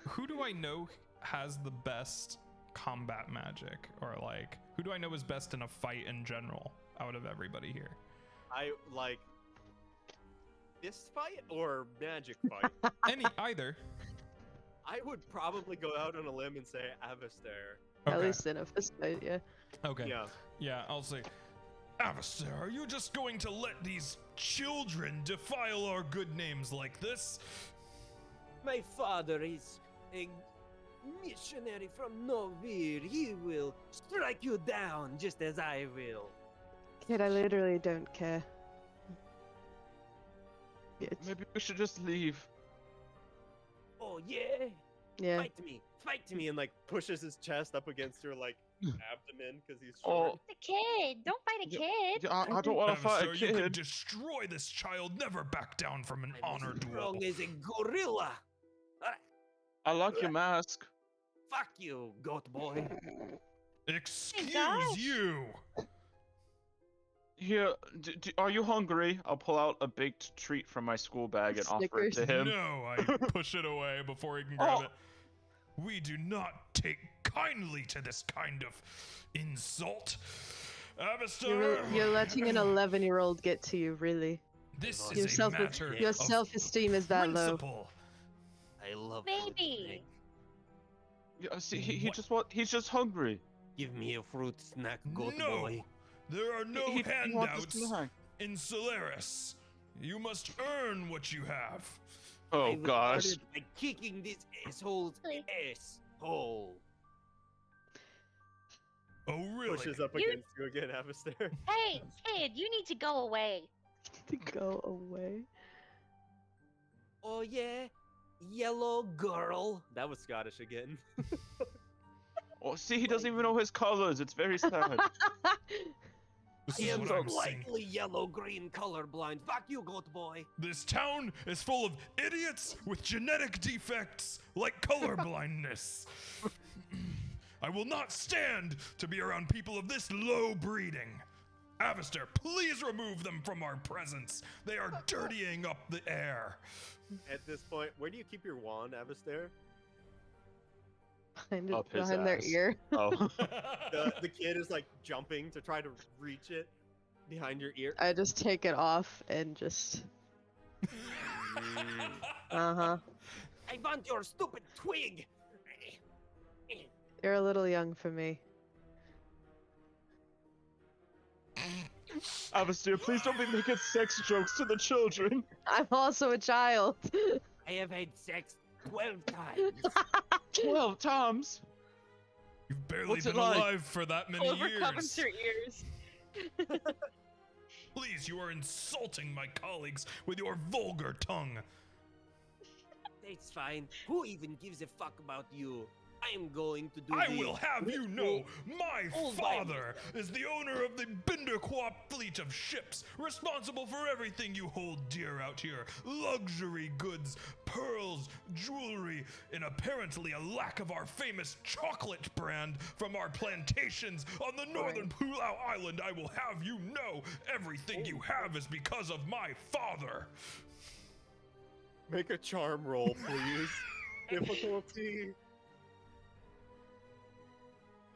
Speaker 1: Who do I know has the best combat magic? Or like, who do I know is best in a fight in general out of everybody here?
Speaker 2: I like fist fight or magic fight.
Speaker 1: Either.
Speaker 2: I would probably go out on a limb and say Avastar.
Speaker 5: At
Speaker 1: Okay.
Speaker 5: least in a fist fight, yeah.
Speaker 1: Okay.
Speaker 2: Yeah.
Speaker 1: Yeah, I'll say, Avastar, are you just going to let these children defile our good names like this?
Speaker 7: My father is a missionary from Novir. He will strike you down just as I will.
Speaker 5: Kid, I literally don't care. It's,
Speaker 4: Maybe we should just leave.
Speaker 7: Oh, yeah?
Speaker 5: yeah.
Speaker 7: Fight me.
Speaker 2: And like pushes his chest up against your like abdomen because he's
Speaker 4: Oh,
Speaker 2: short.
Speaker 6: the kid! Don't fight a
Speaker 4: Yeah,
Speaker 6: kid!
Speaker 4: yeah, I don't want to fight a
Speaker 1: Avastar, you could
Speaker 4: kid.
Speaker 1: destroy this child, never back down from an
Speaker 7: I'm
Speaker 1: honor
Speaker 7: as
Speaker 1: duel.
Speaker 7: strong as a gorilla.
Speaker 4: I like your mask.
Speaker 7: Fuck you, goat boy.
Speaker 1: Excuse
Speaker 6: gosh.
Speaker 1: you!
Speaker 4: Here, are you hungry? I'll pull out a baked treat from my school bag and offer it to
Speaker 5: Snickers.
Speaker 4: him.
Speaker 1: No, I push it away before he can grab
Speaker 4: Oh.
Speaker 1: it. We do not take kindly to this kind of insult. Avastar,
Speaker 5: You're letting an 11-year-old get to you, really.
Speaker 1: this
Speaker 5: Your,
Speaker 1: is a
Speaker 5: self-
Speaker 1: matter
Speaker 5: your
Speaker 1: of
Speaker 5: self-esteem is that low.
Speaker 1: principle.
Speaker 7: I love
Speaker 6: Baby.
Speaker 7: fruit snack.
Speaker 4: Yeah, see,
Speaker 2: What?
Speaker 4: he's just hungry.
Speaker 7: Give me a fruit snack, goat
Speaker 1: No.
Speaker 7: boy.
Speaker 1: There are no
Speaker 4: He wants a
Speaker 1: handouts
Speaker 4: snack.
Speaker 1: in Solaris. You must earn what you have.
Speaker 4: Oh
Speaker 7: I will
Speaker 4: gosh.
Speaker 7: start it by kicking this asshole's
Speaker 6: Please.
Speaker 7: asshole.
Speaker 1: really?
Speaker 2: Pushes up
Speaker 6: You-
Speaker 2: against you again, Avister.
Speaker 6: Hey, kid, you need to go away.
Speaker 5: To go away.
Speaker 2: Oh yeah, yellow girl. That was Scottish again.
Speaker 4: Oh, see, he doesn't even know his colors. It's very sad.
Speaker 1: This
Speaker 2: I
Speaker 1: is
Speaker 2: am
Speaker 1: what I'm saying.
Speaker 2: slightly yellow-green colorblind. Fuck you, goat boy.
Speaker 1: This town is full of idiots with genetic defects like color blindness. I will not stand to be around people of this low breeding. Avister, please remove them from our presence. They are dirtying up the air.
Speaker 2: At this point, where do you keep your wand, Avister?
Speaker 4: Up his
Speaker 5: Behind their
Speaker 4: ass.
Speaker 5: ear.
Speaker 4: Oh.
Speaker 2: The kid is like jumping to try to reach it behind your ear.
Speaker 5: I just take it off and just. Uh-huh.
Speaker 7: I want your stupid twig.
Speaker 5: You're a little young for me.
Speaker 4: Alistair, please don't be making sex jokes to the children.
Speaker 5: I'm also a child.
Speaker 7: I have had sex 12 times.
Speaker 4: 12 times.
Speaker 1: You've barely
Speaker 4: What's it
Speaker 1: been
Speaker 4: like?
Speaker 1: alive for that many
Speaker 3: Over covers
Speaker 1: years.
Speaker 3: your ears.
Speaker 1: Please, you are insulting my colleagues with your vulgar tongue.
Speaker 7: That's fine. Who even gives a fuck about you? I am going to do
Speaker 1: I
Speaker 7: the
Speaker 1: will have you know, my
Speaker 7: Old by
Speaker 1: father is the owner of the Binderquap fleet of ships, responsible for everything you hold dear out here. Luxury goods, pearls, jewelry, and apparently a lack of our famous chocolate brand from our plantations on the northern Pulau Island. I will have you know, everything you have is because of my father.
Speaker 2: Make a charm roll, please. Difficulty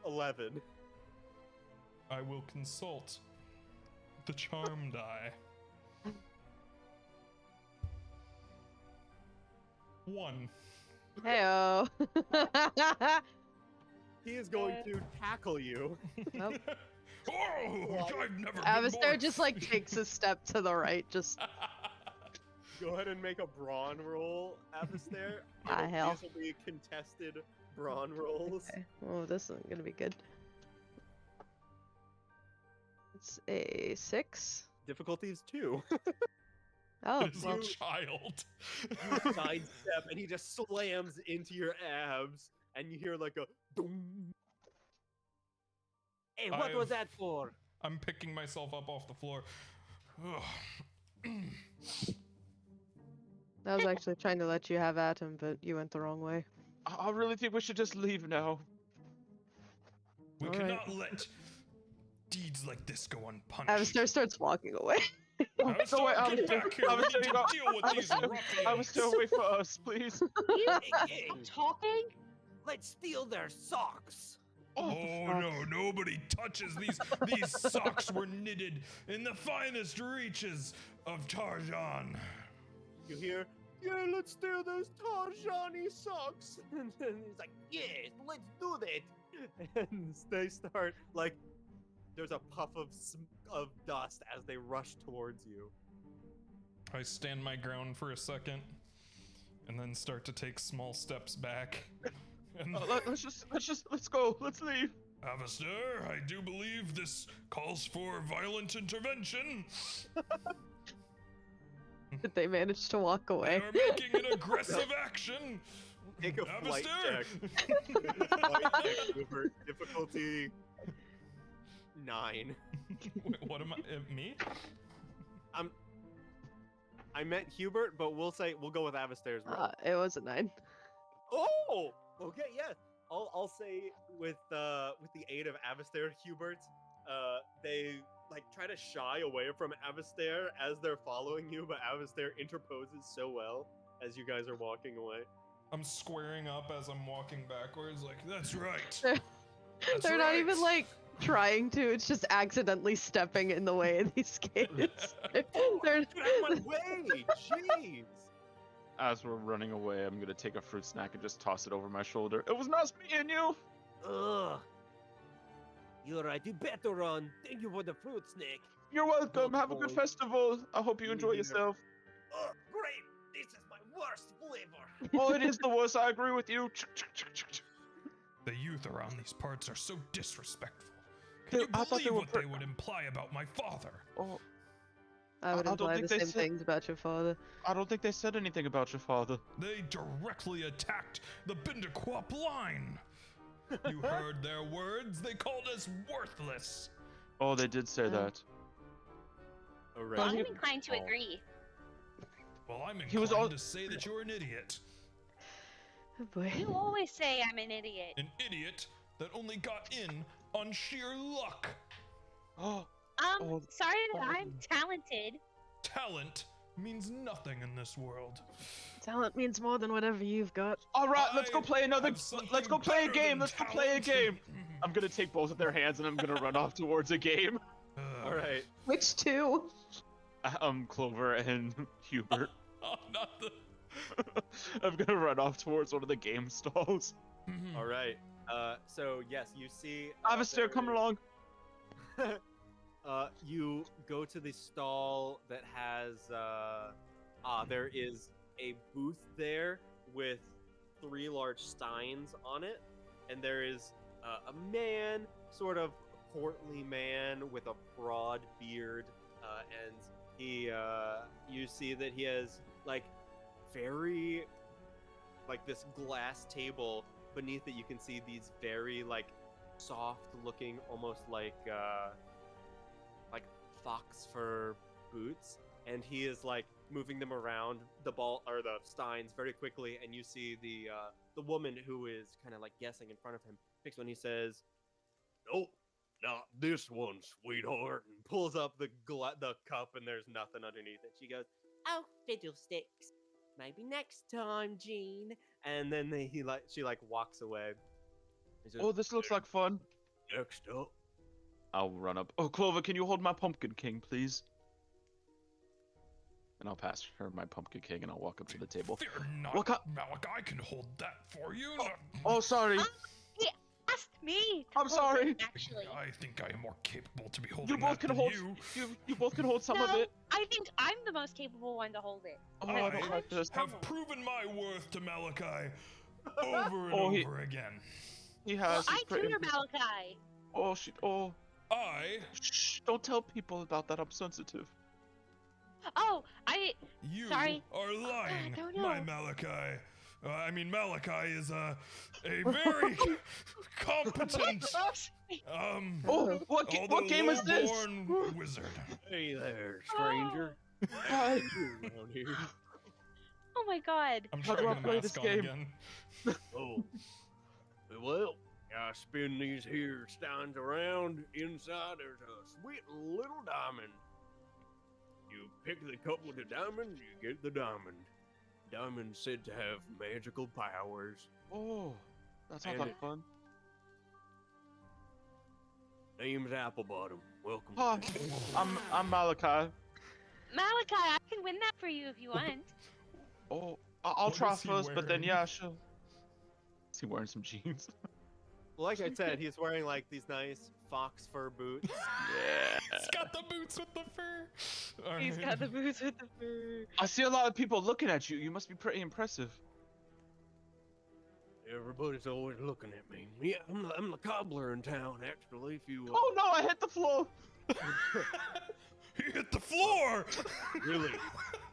Speaker 2: 11.
Speaker 1: I will consult the charm die. 1.
Speaker 5: Heyo.
Speaker 2: He is going to tackle you.
Speaker 5: Nope.
Speaker 1: Oh, I've never been
Speaker 5: Avister
Speaker 1: more...
Speaker 5: just like takes a step to the right, just
Speaker 2: Go ahead and make a brawn roll, Avister.
Speaker 5: hell.
Speaker 2: These will be contested brawn rolls.
Speaker 5: okay. Oh, this isn't gonna be good. It's a 6.
Speaker 2: Difficulty is 2.
Speaker 5: Oh,
Speaker 1: As
Speaker 5: well,
Speaker 1: a child.
Speaker 2: You sidestep, and he just slams into your abs, and you hear like a boom.
Speaker 7: Hey, what was that for?
Speaker 1: I'm picking myself up off the floor. Ugh.
Speaker 5: I was actually trying to let you have at him, but you went the wrong way.
Speaker 4: I really think we should just leave now.
Speaker 1: We
Speaker 5: All right.
Speaker 1: cannot let deeds like this go unpunished.
Speaker 5: Avister starts walking away.
Speaker 1: Avister,
Speaker 4: Go away,
Speaker 1: get
Speaker 4: Avister.
Speaker 1: back here. We
Speaker 4: Avister,
Speaker 1: need to
Speaker 4: no.
Speaker 1: deal with these ruffians.
Speaker 4: Alistair, wait for us, please.
Speaker 7: Hey,
Speaker 6: Talking?
Speaker 7: let's steal their socks.
Speaker 1: Oh no, nobody touches these. These socks were knitted in the finest reaches of Tarjan.
Speaker 2: You hear, yeah, let's steal those Tarjani socks. And then he's like, yes, let's do that. And they start, like, there's a puff of dust as they rush towards you.
Speaker 1: I stand my ground for a second, and then start to take small steps back. And
Speaker 4: Let's go. Let's leave.
Speaker 1: Avister, I do believe this calls for violent intervention.
Speaker 5: Did they manage to walk
Speaker 1: They
Speaker 5: away?
Speaker 1: are making an aggressive action.
Speaker 2: Make a flight
Speaker 1: Avister!
Speaker 2: check. Flight check, Hubert. Difficulty 9.
Speaker 1: Wait, what am I? Me?
Speaker 2: I meant Hubert, but we'll go with Avister's roll.
Speaker 5: It was a 9.
Speaker 2: Oh, okay, yeah. I'll say with the aid of Avister, Hubert, they like try to shy away from Avister as they're following you, but Avister interposes so well as you guys are walking away.
Speaker 1: I'm squaring up as I'm walking backwards, like, that's right.
Speaker 5: They're-
Speaker 1: That's
Speaker 5: They're not
Speaker 1: right."
Speaker 5: even like trying to, it's just accidentally stepping in the way of these kids. They're-
Speaker 2: Get out of my way! Jeez!
Speaker 4: As we're running away, I'm gonna take a fruit snack and just toss it over my shoulder. It was not me and you.
Speaker 7: Ugh. You're right, you better run. Thank you for the fruit snack.
Speaker 4: You're welcome.
Speaker 7: Good
Speaker 4: Have a good
Speaker 7: boy.
Speaker 4: festival. I hope you enjoy
Speaker 2: Yeah.
Speaker 4: yourself.
Speaker 7: Oh, great! This is my worst flavor.
Speaker 4: Oh, it is the worst. I agree with you.
Speaker 1: The youth around these parts are so disrespectful. Can you
Speaker 4: I thought they
Speaker 1: believe
Speaker 4: were
Speaker 1: what they would imply about my father?
Speaker 4: Oh,
Speaker 5: I would
Speaker 4: I don't
Speaker 5: imply
Speaker 4: think
Speaker 5: the
Speaker 4: they
Speaker 5: same
Speaker 4: said-
Speaker 5: things about your father.
Speaker 4: I don't think they said anything about your father.
Speaker 1: They directly attacked the Binderquap line. You heard their words. They called us worthless.
Speaker 4: Oh, they did say
Speaker 5: Yeah.
Speaker 4: that.
Speaker 2: All
Speaker 6: Well,
Speaker 2: right.
Speaker 6: I'm inclined to
Speaker 2: Oh.
Speaker 6: agree.
Speaker 1: Well, I'm
Speaker 4: He was
Speaker 1: inclined
Speaker 4: all-
Speaker 1: to say that you're an idiot.
Speaker 5: Oh boy.
Speaker 6: You always say I'm an idiot.
Speaker 1: An idiot that only got in on sheer luck.
Speaker 4: Oh,
Speaker 6: Sorry that I'm talented.
Speaker 1: Talent means nothing in this world.
Speaker 5: Talent means more than whatever you've got.
Speaker 4: all right. Let's go
Speaker 1: I
Speaker 4: play another.
Speaker 1: have something
Speaker 4: Let's go play a
Speaker 1: better
Speaker 4: game.
Speaker 1: than
Speaker 4: Let's go play a
Speaker 1: talent.
Speaker 4: game. I'm gonna take both of their hands and I'm gonna run off towards a game.
Speaker 2: All right.
Speaker 5: Which two?
Speaker 4: Clover and Hubert.
Speaker 1: Oh, not the.
Speaker 4: I'm gonna run off towards one of the game stalls.
Speaker 2: All right. So yes, you see.
Speaker 4: Alistair, come
Speaker 2: there
Speaker 4: along.
Speaker 2: You go to the stall that has. There is a booth there with 3 large steins on it, and there is a man, sort of portly man with a broad beard, and he. You see that he has like very, like this glass table. Beneath it, you can see these very like soft-looking, almost like fox fur boots, and he is like moving them around the steins very quickly. And you see the woman who is kind of like guessing in front of him picks one. He says, "Nope, not this one, sweetheart," and pulls up the cup, and there's nothing underneath it. She goes, "Oh, fiddlesticks. Maybe next time, Jean." And then she walks away. He says,
Speaker 4: Oh, this looks like fun.
Speaker 2: "Next up."
Speaker 4: I'll run up. Oh, Clover, can you hold my Pumpkin King, please? And I'll pass her my Pumpkin King, and I'll walk up to the table.
Speaker 1: Fear not,
Speaker 4: What
Speaker 1: Malik. I can hold that for you.
Speaker 4: Oh, sorry.
Speaker 6: He asked me. To
Speaker 4: I'm
Speaker 6: hold
Speaker 4: sorry.
Speaker 6: it, actually.
Speaker 1: I think I am more capable to be holding
Speaker 4: You both
Speaker 1: that
Speaker 4: can
Speaker 1: than
Speaker 4: hold.
Speaker 1: you.
Speaker 4: You both can hold some of
Speaker 6: No,
Speaker 4: it.
Speaker 6: I think I'm the most capable one to hold it.
Speaker 4: Oh, I don't
Speaker 1: I
Speaker 4: like this.
Speaker 1: have proven my worth to Malachi over and
Speaker 4: Oh,
Speaker 1: over again.
Speaker 4: He
Speaker 6: Well,
Speaker 4: has.
Speaker 6: I
Speaker 4: he's pretty-
Speaker 6: tutor Malachi.
Speaker 4: Oh, shit. Oh.
Speaker 1: I,
Speaker 4: Shh. Don't tell people about that. I'm sensitive.
Speaker 6: Oh,
Speaker 1: you
Speaker 6: Sorry.
Speaker 1: are lying,
Speaker 6: don't
Speaker 1: my
Speaker 6: know.
Speaker 1: Malachi. Malachi is a very competent,
Speaker 4: Oh, what
Speaker 1: although
Speaker 4: game is this?
Speaker 1: low-born wizard.
Speaker 2: "Hey there, stranger.
Speaker 4: Hi.
Speaker 2: You around here?"
Speaker 6: Oh my god.
Speaker 1: I'm
Speaker 4: How
Speaker 1: trying
Speaker 4: do I
Speaker 1: to
Speaker 4: play
Speaker 1: mask
Speaker 4: this
Speaker 1: on
Speaker 4: game?
Speaker 1: again.
Speaker 2: "Oh, well, I spin these here steins around. Inside there's a sweet little diamond. You pick the cup with the diamond, you get the diamond. Diamond's said to have magical powers.
Speaker 4: Oh, that sounds
Speaker 2: And
Speaker 4: like
Speaker 2: it-
Speaker 4: fun.
Speaker 2: Name's Applebottom. Welcome.
Speaker 4: Hi, I'm Malachi.
Speaker 6: Malachi, I can win that for you if you want.
Speaker 4: Oh, I'll
Speaker 1: What
Speaker 4: try
Speaker 1: is he
Speaker 4: first, but then
Speaker 1: wearing?
Speaker 4: yeah, sure. Is he wearing some jeans?
Speaker 2: Like I said, he's wearing like these nice fox fur boots.
Speaker 4: Yeah.
Speaker 1: He's got the boots with the fur. All
Speaker 6: He's
Speaker 1: right.
Speaker 6: got the boots with the fur.
Speaker 4: I see a lot of people looking at you. You must be pretty impressive.
Speaker 2: Everybody's always looking at me. Yeah, I'm the cobbler in town, actually. If you
Speaker 4: Oh no, I hit the floor.
Speaker 1: He hit the floor.
Speaker 2: really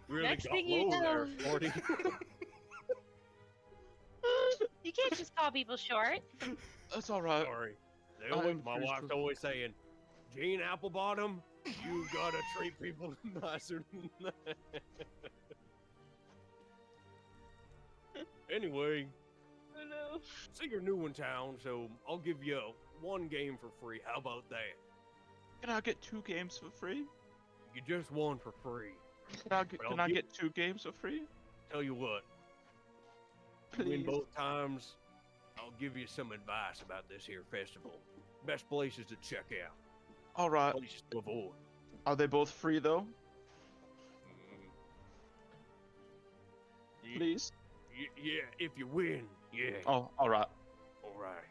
Speaker 6: Next
Speaker 2: got
Speaker 6: thing you
Speaker 2: low there,
Speaker 6: know.
Speaker 2: 40.
Speaker 6: You can't just call people short.
Speaker 4: That's all right.
Speaker 2: Sorry.
Speaker 4: I'm
Speaker 2: My
Speaker 4: pretty
Speaker 2: wife's
Speaker 4: sure.
Speaker 2: always saying, "Gene Applebottom, you gotta treat people nicer than that." Anyway,
Speaker 6: Oh no.
Speaker 2: see you're new in town, so I'll give you one game for free. How about that?
Speaker 4: Can I get 2 games for free?
Speaker 2: You just one for free.
Speaker 4: Can
Speaker 2: Well,
Speaker 4: I
Speaker 2: you-
Speaker 4: get 2 games for free?
Speaker 2: Tell you what, you win
Speaker 4: Please.
Speaker 2: both times, I'll give you some advice about this here festival. Best places to check out,
Speaker 4: All right.
Speaker 2: places to avoid.
Speaker 4: Are they both free though?
Speaker 2: Ye-
Speaker 4: Please.
Speaker 2: Yeah, if you win, yeah.
Speaker 4: Oh, all right.
Speaker 2: All right.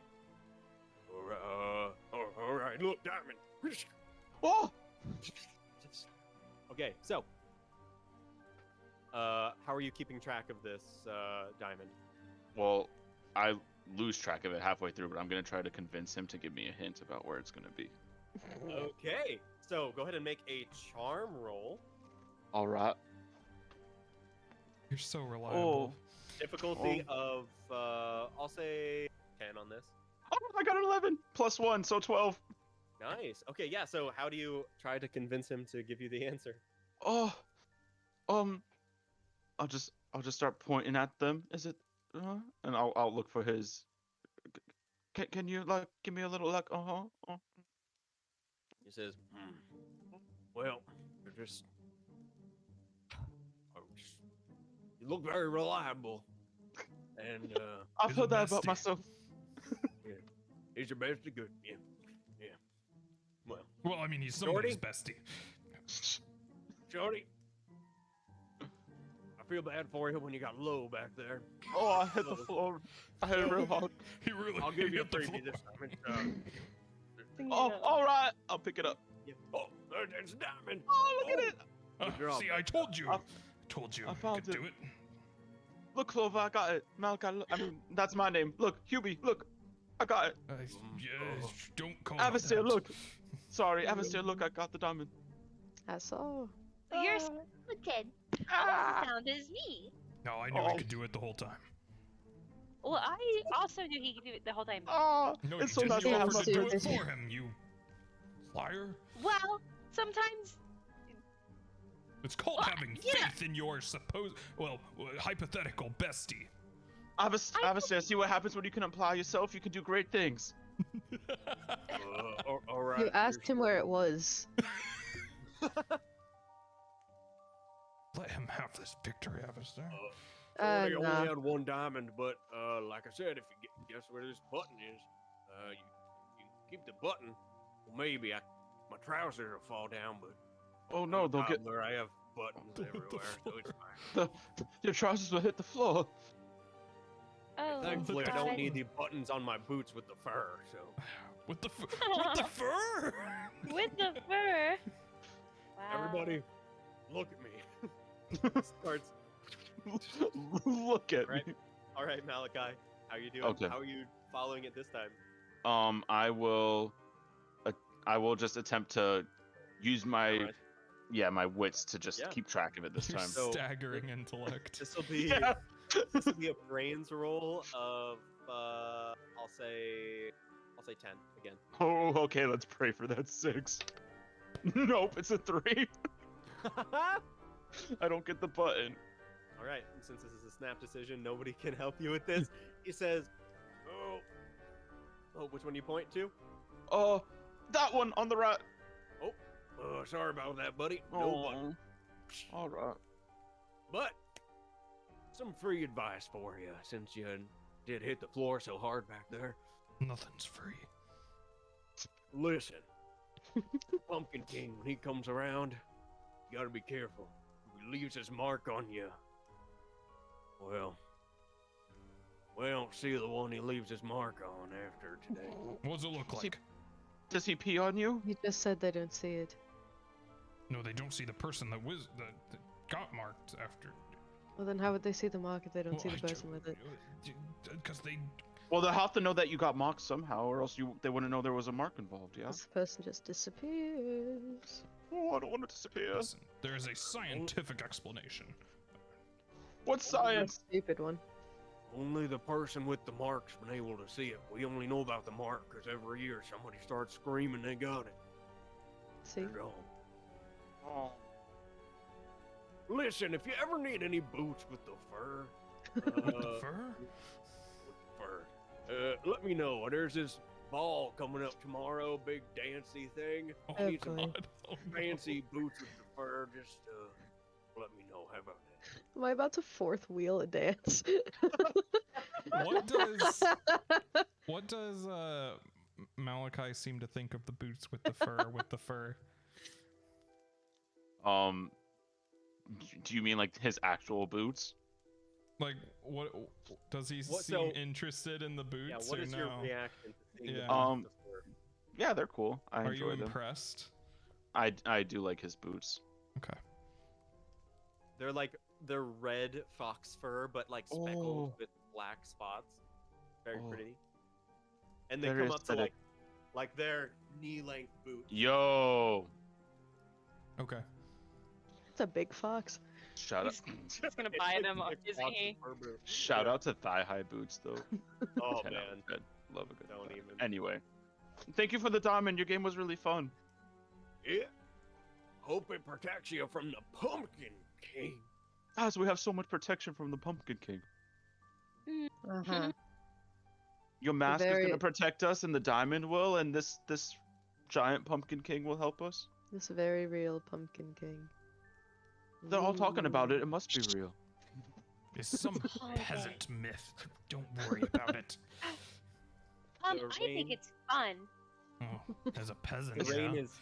Speaker 2: All right. Look, Diamond.
Speaker 4: Oh.
Speaker 2: Okay, so, how are you keeping track of this, Diamond?
Speaker 4: Well, I lose track of it halfway through, but I'm gonna try to convince him to give me a hint about where it's gonna be.
Speaker 2: Okay, so go ahead and make a charm roll.
Speaker 4: All right.
Speaker 1: You're so reliable.
Speaker 2: Difficulty of I'll say 10 on this.
Speaker 4: Oh, I got an 11 plus 1, so 12.
Speaker 2: Nice. Okay, yeah. So how do you try to convince him to give you the answer?
Speaker 4: Oh, I'll just start pointing at them. Is it? And I'll look for his. Can you like give me a little like
Speaker 2: He says, "Well, you're just you look very reliable, and
Speaker 4: I've
Speaker 1: He's a
Speaker 4: heard that about
Speaker 1: bestie.
Speaker 4: myself.
Speaker 2: he's your bestie. Good, yeah.
Speaker 1: Well, I mean, he's somebody's bestie.
Speaker 2: Shorty, I feel bad for you when you got low back there.
Speaker 4: Oh, I hit the floor. I hit it real hard.
Speaker 1: He really.
Speaker 2: I'll give you a
Speaker 1: hit the
Speaker 2: freebie
Speaker 1: floor.
Speaker 2: this time.
Speaker 4: Oh, all right. I'll pick it up.
Speaker 2: Oh, there's a diamond.
Speaker 4: Oh, look at it.
Speaker 2: Good job.
Speaker 1: See, I told you.
Speaker 4: I-
Speaker 1: Told you.
Speaker 4: I
Speaker 1: you
Speaker 4: found
Speaker 1: could
Speaker 4: it.
Speaker 1: do it.
Speaker 4: Look, Clover, I got it. Malachi, look, I mean, that's my name. Look, Hubie, look. I got it.
Speaker 1: Yeah, don't call it
Speaker 4: Avastir,
Speaker 1: that.
Speaker 4: look. Sorry, Avastir, look, I got the diamond.
Speaker 5: I saw.
Speaker 6: You're skeleton.
Speaker 4: Ah!
Speaker 6: Sound as me.
Speaker 1: No, I knew
Speaker 4: Oh.
Speaker 1: he could do it the whole time.
Speaker 3: Well, I also knew he could do it the whole time.
Speaker 4: Oh,
Speaker 1: No,
Speaker 4: it's
Speaker 1: you
Speaker 4: so
Speaker 1: didn't.
Speaker 4: nice
Speaker 1: You
Speaker 4: to have
Speaker 1: offered
Speaker 4: my
Speaker 1: to do it
Speaker 5: sister.
Speaker 1: for him, you liar.
Speaker 3: Well, sometimes.
Speaker 1: It's called
Speaker 3: What?
Speaker 1: having
Speaker 3: Yeah.
Speaker 1: faith in your hypothetical bestie.
Speaker 4: Avastir, see what happens when you can apply yourself? You can do great things.
Speaker 2: All right.
Speaker 5: You asked him where it was.
Speaker 1: Let him have this victory, Avastar.
Speaker 2: Shorty
Speaker 5: Nah.
Speaker 2: only had one diamond, but like I said, if you guess where this button is, you keep the button. Well, maybe my trousers will fall down, but
Speaker 4: Oh no, they'll get
Speaker 2: where I have buttons
Speaker 1: What the
Speaker 2: everywhere, so it's
Speaker 1: fuck?
Speaker 2: fine.
Speaker 4: your trousers will hit the floor.
Speaker 3: Oh,
Speaker 2: Thankfully, I
Speaker 3: God.
Speaker 2: don't need the buttons on my boots with the fur. So
Speaker 1: With the fur.
Speaker 3: With the fur. Wow.
Speaker 2: everybody, look at me. Starts.
Speaker 4: Look at
Speaker 2: Right.
Speaker 4: me.
Speaker 2: All right, Malachi, how you doing?
Speaker 4: Okay.
Speaker 2: How are you following it this time?
Speaker 4: I will just attempt to use my
Speaker 2: Alright.
Speaker 4: my wits to just
Speaker 2: Yeah.
Speaker 4: keep track of it this
Speaker 1: Your
Speaker 4: time.
Speaker 2: So-
Speaker 1: staggering intellect.
Speaker 2: This will be
Speaker 4: Yeah.
Speaker 2: this will be a brains roll of I'll say 10 again.
Speaker 4: Oh, okay, let's pray for that 6. Nope, it's a 3. I don't get the button.
Speaker 2: All right, and since this is a snap decision, nobody can help you with this. He says, "Oh, which one you point to?
Speaker 4: Oh, that one on the right.
Speaker 2: Oh, sorry about that, buddy. No button.
Speaker 4: All right.
Speaker 2: But some free advice for you, since you did hit the floor so hard back there.
Speaker 1: Nothing's free.
Speaker 2: Listen, Pumpkin King, when he comes around, you gotta be careful. If he leaves his mark on you, well, we don't see the one he leaves his mark on after today.
Speaker 1: What does it look
Speaker 4: Does he-
Speaker 1: like?
Speaker 4: Does he pee on you?
Speaker 5: You just said they don't see it.
Speaker 1: No, they don't see the person that got marked after.
Speaker 5: Well, then how would they see the mark if they don't see
Speaker 1: Well,
Speaker 5: the person with it?
Speaker 1: Because they.
Speaker 4: Well, they'll have to know that you got marked somehow, or else they wouldn't know there was a mark involved. Yeah.
Speaker 5: This person just disappears.
Speaker 4: Oh, I don't want to disappear.
Speaker 1: Listen, there is a scientific explanation.
Speaker 4: What science?
Speaker 5: Stupid one.
Speaker 2: Only the person with the mark's been able to see it. We only know about the mark because every year somebody starts screaming they got it.
Speaker 5: See?
Speaker 2: They're gone.
Speaker 4: Oh.
Speaker 2: Listen, if you ever need any boots with the fur,
Speaker 1: With the fur?
Speaker 2: let me know. There's this ball coming up tomorrow, big dancey thing.
Speaker 1: Oh,
Speaker 2: Need some
Speaker 1: God. Oh, no.
Speaker 2: fancy boots with the fur. Just let me know. How about that?
Speaker 5: Am I about to fourth wheel a dance?
Speaker 1: What does Malachi seem to think of the boots with the fur? With the fur?
Speaker 4: Do you mean like his actual boots?
Speaker 1: Like, what does he
Speaker 2: What-
Speaker 1: seem
Speaker 2: so-
Speaker 1: interested in the boots
Speaker 2: Yeah. What
Speaker 1: or
Speaker 2: is
Speaker 1: no?
Speaker 2: your reaction to seeing
Speaker 1: Yeah.
Speaker 2: the boots with the fur?
Speaker 4: Yeah, they're cool. I
Speaker 1: Are
Speaker 4: enjoy
Speaker 1: you
Speaker 4: them.
Speaker 1: impressed?
Speaker 4: I do like his boots.
Speaker 1: Okay.
Speaker 2: They're red fox fur, but like speckled
Speaker 4: Oh.
Speaker 2: with black spots. Very
Speaker 4: Oh.
Speaker 2: pretty. And they
Speaker 4: Very
Speaker 2: come up to
Speaker 4: aesthetic.
Speaker 2: like their knee-length boots.
Speaker 4: Yo.
Speaker 1: Okay.
Speaker 5: It's a big fox.
Speaker 4: Shout out.
Speaker 3: He's gonna
Speaker 2: It's
Speaker 3: buy
Speaker 2: like
Speaker 3: them,
Speaker 2: big
Speaker 3: isn't
Speaker 2: fox
Speaker 3: he?
Speaker 2: fur boot.
Speaker 4: Shout
Speaker 2: Yeah.
Speaker 4: out to thigh-high boots though.
Speaker 2: Oh
Speaker 4: 10 out
Speaker 2: man,
Speaker 4: of 10. Love a good.
Speaker 2: don't
Speaker 4: thigh.
Speaker 2: even.
Speaker 4: Anyway, thank you for the diamond. Your game was really fun.
Speaker 7: Yeah. Hope it protects you from the Pumpkin King.
Speaker 4: Guys, we have so much protection from the Pumpkin King.
Speaker 5: Uh-huh.
Speaker 4: Your mask is
Speaker 5: Very-
Speaker 4: gonna protect us, and the diamond will, and this giant Pumpkin King will help us.
Speaker 5: This very real Pumpkin King.
Speaker 4: They're all talking about
Speaker 5: Ooh.
Speaker 4: it. It must be real.
Speaker 1: It's some peasant myth. Don't worry about it.
Speaker 2: The
Speaker 6: I think
Speaker 2: rain-
Speaker 6: it's fun.
Speaker 1: Oh, as a peasant,
Speaker 2: The rain
Speaker 1: yeah.
Speaker 2: is.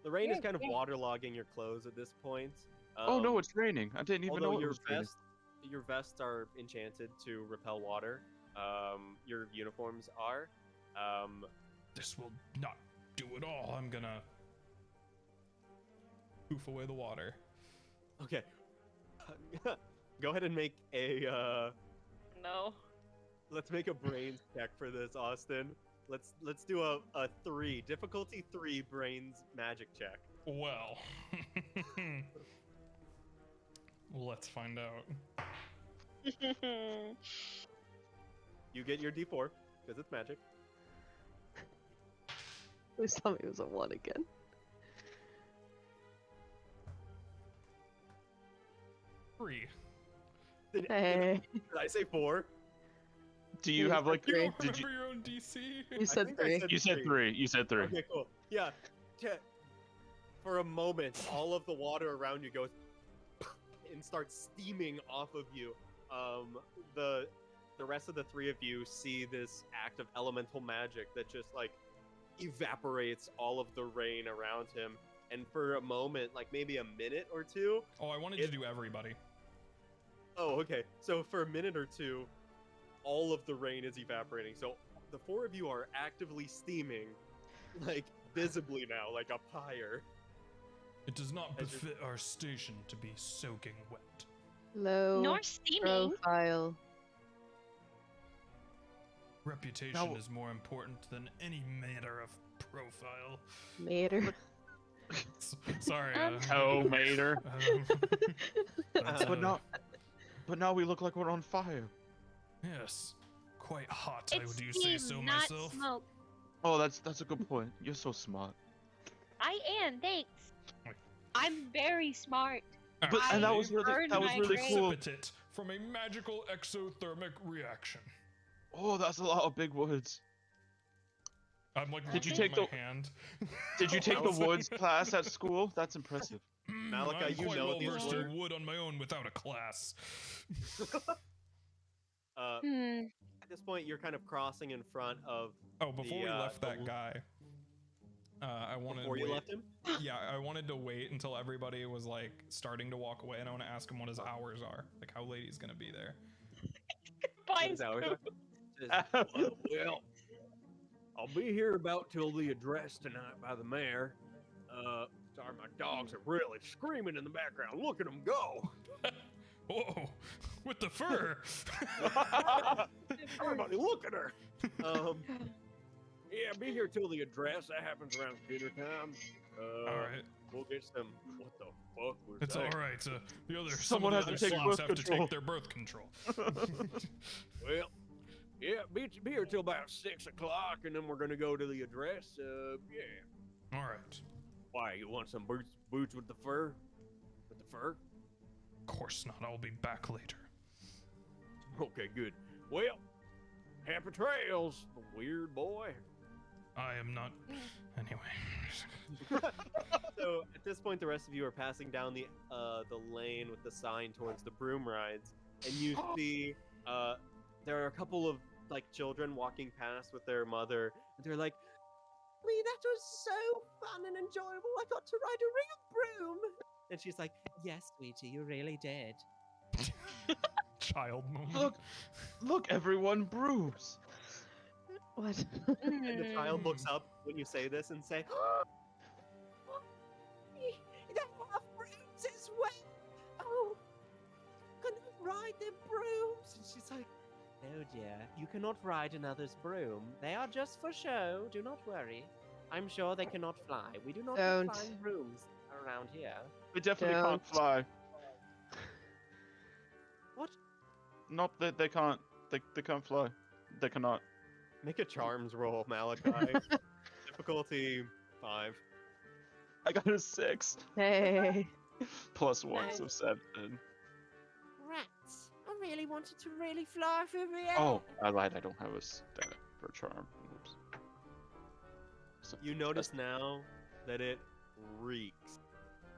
Speaker 2: The rain is
Speaker 6: Yeah,
Speaker 2: kind of
Speaker 6: yeah.
Speaker 2: waterlogging your clothes at this point.
Speaker 4: Oh no, it's raining. I didn't even
Speaker 2: although
Speaker 4: know it
Speaker 2: your
Speaker 4: was raining.
Speaker 2: your vests are enchanted to repel water. Your uniforms are.
Speaker 1: This will not do it all. I'm gonna poof away the water.
Speaker 2: Okay. Go ahead and make a.
Speaker 3: No.
Speaker 2: Let's make a brains check for this, Austin. Let's do a 3 difficulty 3 brains magic check.
Speaker 1: Well, let's find out.
Speaker 2: You get your D4 because it's magic.
Speaker 5: Please tell me it was a 1 again.
Speaker 1: Three.
Speaker 2: Did
Speaker 5: Hey,
Speaker 2: I say 4?
Speaker 4: Do you
Speaker 5: You
Speaker 4: have like?
Speaker 1: You don't
Speaker 4: Did
Speaker 1: remember
Speaker 4: you?
Speaker 1: your own DC?
Speaker 5: you said
Speaker 2: think I
Speaker 5: 3.
Speaker 2: said-
Speaker 4: You said 3. You said 3.
Speaker 2: Okay, cool. Yeah. For a moment, all of the water around you goes and starts steaming off of you. The rest of the 3 of you see this act of elemental magic that just like evaporates all of the rain around him. And for a moment, like maybe a minute or two.
Speaker 1: Oh, I wanted to do everybody.
Speaker 2: Oh, okay. So for a minute or two, all of the rain is evaporating. So the 4 of you are actively steaming, like visibly now, like a pyre.
Speaker 1: It does not
Speaker 2: I just-
Speaker 1: befit our station to be soaking wet.
Speaker 5: Low
Speaker 6: Nor steaming.
Speaker 5: profile.
Speaker 1: Reputation
Speaker 4: Now-
Speaker 1: is more important than any matter of profile.
Speaker 5: Mater.
Speaker 1: Sorry.
Speaker 4: Oh, Mater.
Speaker 1: That's,
Speaker 4: But now we look like we're on fire.
Speaker 1: yes, quite hot.
Speaker 6: It's
Speaker 1: Would you
Speaker 6: steam,
Speaker 1: say so
Speaker 6: not
Speaker 1: myself?
Speaker 6: smoke.
Speaker 4: Oh, that's a good point. You're so smart.
Speaker 6: I am, thanks.
Speaker 1: Wait.
Speaker 6: I'm very smart.
Speaker 4: But and that
Speaker 6: I
Speaker 4: was really
Speaker 6: burned
Speaker 4: that was
Speaker 6: my
Speaker 4: really
Speaker 6: brain.
Speaker 4: cool.
Speaker 1: Precipitate from a magical exothermic reaction.
Speaker 4: Oh, that's a lot of big words.
Speaker 1: I'm like
Speaker 4: Did you
Speaker 1: looking at
Speaker 4: take
Speaker 1: my hand.
Speaker 4: Did you take the woods class at school? That's impressive.
Speaker 2: Malachi,
Speaker 1: I'm
Speaker 2: you
Speaker 1: quite
Speaker 2: know
Speaker 1: well
Speaker 2: these
Speaker 1: versed
Speaker 2: words.
Speaker 1: in wood on my own without a class.
Speaker 6: Hmm.
Speaker 2: At this point, you're kind of crossing in front of.
Speaker 1: Oh, before we left that
Speaker 2: the-
Speaker 1: guy, I wanted
Speaker 2: Before
Speaker 1: to
Speaker 2: you
Speaker 1: wait.
Speaker 2: left him.
Speaker 1: Yeah, I wanted to wait until everybody was like starting to walk away, and I want to ask him what his hours are, like how late he's gonna be there.
Speaker 3: Buy
Speaker 2: His hours are-
Speaker 7: Well, I'll be here about till the address tonight by the mayor. Sorry, my dogs are really screaming in the background. Look at them go!
Speaker 1: Whoa, with the fur.
Speaker 7: Everybody, look at her!
Speaker 2: Um,
Speaker 7: Yeah, be here till the address. That happens around dinner time.
Speaker 1: All right,
Speaker 7: We'll get some. What the fuck was
Speaker 1: it's
Speaker 7: that?
Speaker 1: all right. Some
Speaker 4: Someone
Speaker 1: of the
Speaker 4: has to
Speaker 1: other
Speaker 4: take
Speaker 1: slots
Speaker 4: birth
Speaker 1: have to
Speaker 4: control.
Speaker 1: take their birth control.
Speaker 7: Well, yeah, be here till about 6 o'clock, and then we're gonna go to the address. Yeah.
Speaker 1: All right,
Speaker 7: Why? You want some boots with the fur? With the fur?
Speaker 1: of course not. I'll be back later.
Speaker 7: Okay, good. Well, happy trails, weird boy.
Speaker 1: I am not. Anyway.
Speaker 2: so at this point, the rest of you are passing down the lane with the sign towards the broom rides, and you see there are a couple of like children walking past with their mother, and they're like, "Lee, that was so fun and enjoyable. I got to ride a real broom." And she's like, "Yes, sweetie, you really did."
Speaker 1: Child moment.
Speaker 4: Look, everyone, Brooms.
Speaker 5: What?
Speaker 2: And the child looks up when you say this and say,
Speaker 7: That have brooms as well. Oh, can I ride the broom? It's like, no, dear, you cannot ride another's broom. They are just for show. Do not worry. I'm sure they cannot fly. We do not have
Speaker 5: Don't.
Speaker 7: flying brooms around here.
Speaker 4: They definitely
Speaker 5: Don't.
Speaker 4: can't fly.
Speaker 7: What?
Speaker 4: Not that they can't. They can't fly. They cannot.
Speaker 2: Make a charms roll, Malachi. Difficulty 5.
Speaker 4: I got a 6.
Speaker 5: Hey.
Speaker 4: Plus 1,
Speaker 6: Nice.
Speaker 4: so 7.
Speaker 7: Rats. I really wanted to really fly through the air.
Speaker 4: Oh, I lied. I don't have a stat for charm. Oops. So,
Speaker 2: You notice now that it reeks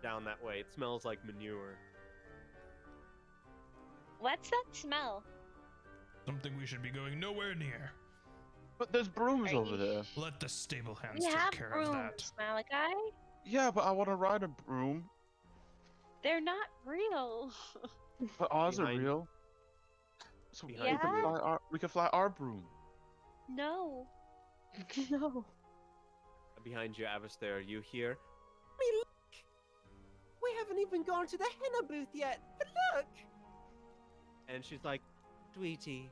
Speaker 2: down that way. It smells like manure.
Speaker 6: What's that smell?
Speaker 1: Something we should be going nowhere near.
Speaker 4: But there's brooms
Speaker 6: Are
Speaker 4: over
Speaker 6: you-
Speaker 4: there.
Speaker 1: Let the stable hands
Speaker 6: We
Speaker 1: take
Speaker 6: have
Speaker 1: care of that.
Speaker 6: brooms, Malachi.
Speaker 4: Yeah, but I want to ride a broom.
Speaker 6: They're not real.
Speaker 4: But ours are
Speaker 2: Behind-
Speaker 4: real. So we
Speaker 2: behind
Speaker 4: can
Speaker 6: you.
Speaker 4: fly our broom.
Speaker 6: No.
Speaker 5: No.
Speaker 2: Behind you, Avister, you hear,
Speaker 7: Me look. We haven't even gone to the henna booth yet. But look.
Speaker 2: and she's like,
Speaker 7: Sweetie.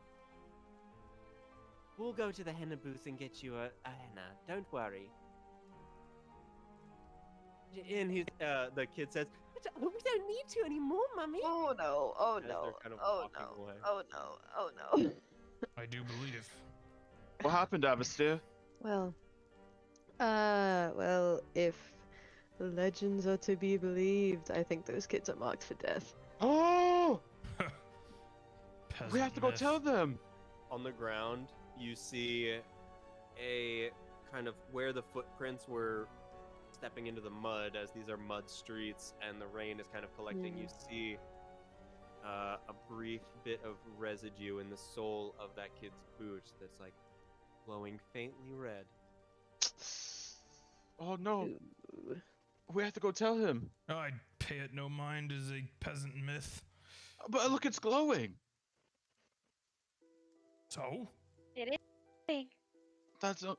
Speaker 7: We'll go to the henna booth and get you a henna. Don't worry.
Speaker 2: and he's, the kid says,
Speaker 7: We don't need to anymore, Mummy.
Speaker 5: Oh no. Oh
Speaker 2: as they're
Speaker 5: no.
Speaker 2: kind of
Speaker 5: Oh
Speaker 2: walking
Speaker 5: no.
Speaker 2: away.
Speaker 5: Oh no. Oh no.
Speaker 1: I do believe.
Speaker 4: What happened, Avastir?
Speaker 5: Well, if legends are to be believed, I think those kids are marked for death.
Speaker 4: Oh!
Speaker 1: Peasant
Speaker 4: We have to go
Speaker 1: myth.
Speaker 4: tell them.
Speaker 2: On the ground, you see a kind of where the footprints were stepping into the mud, as these are mud streets and the rain is kind of collecting. You see a brief bit of residue in the sole of that kid's boot that's like glowing faintly red.
Speaker 4: Oh no,
Speaker 5: Ooh.
Speaker 4: we have to go tell him.
Speaker 1: I'd pay it no mind as a peasant myth.
Speaker 4: But look, it's glowing.
Speaker 1: So,
Speaker 6: It is.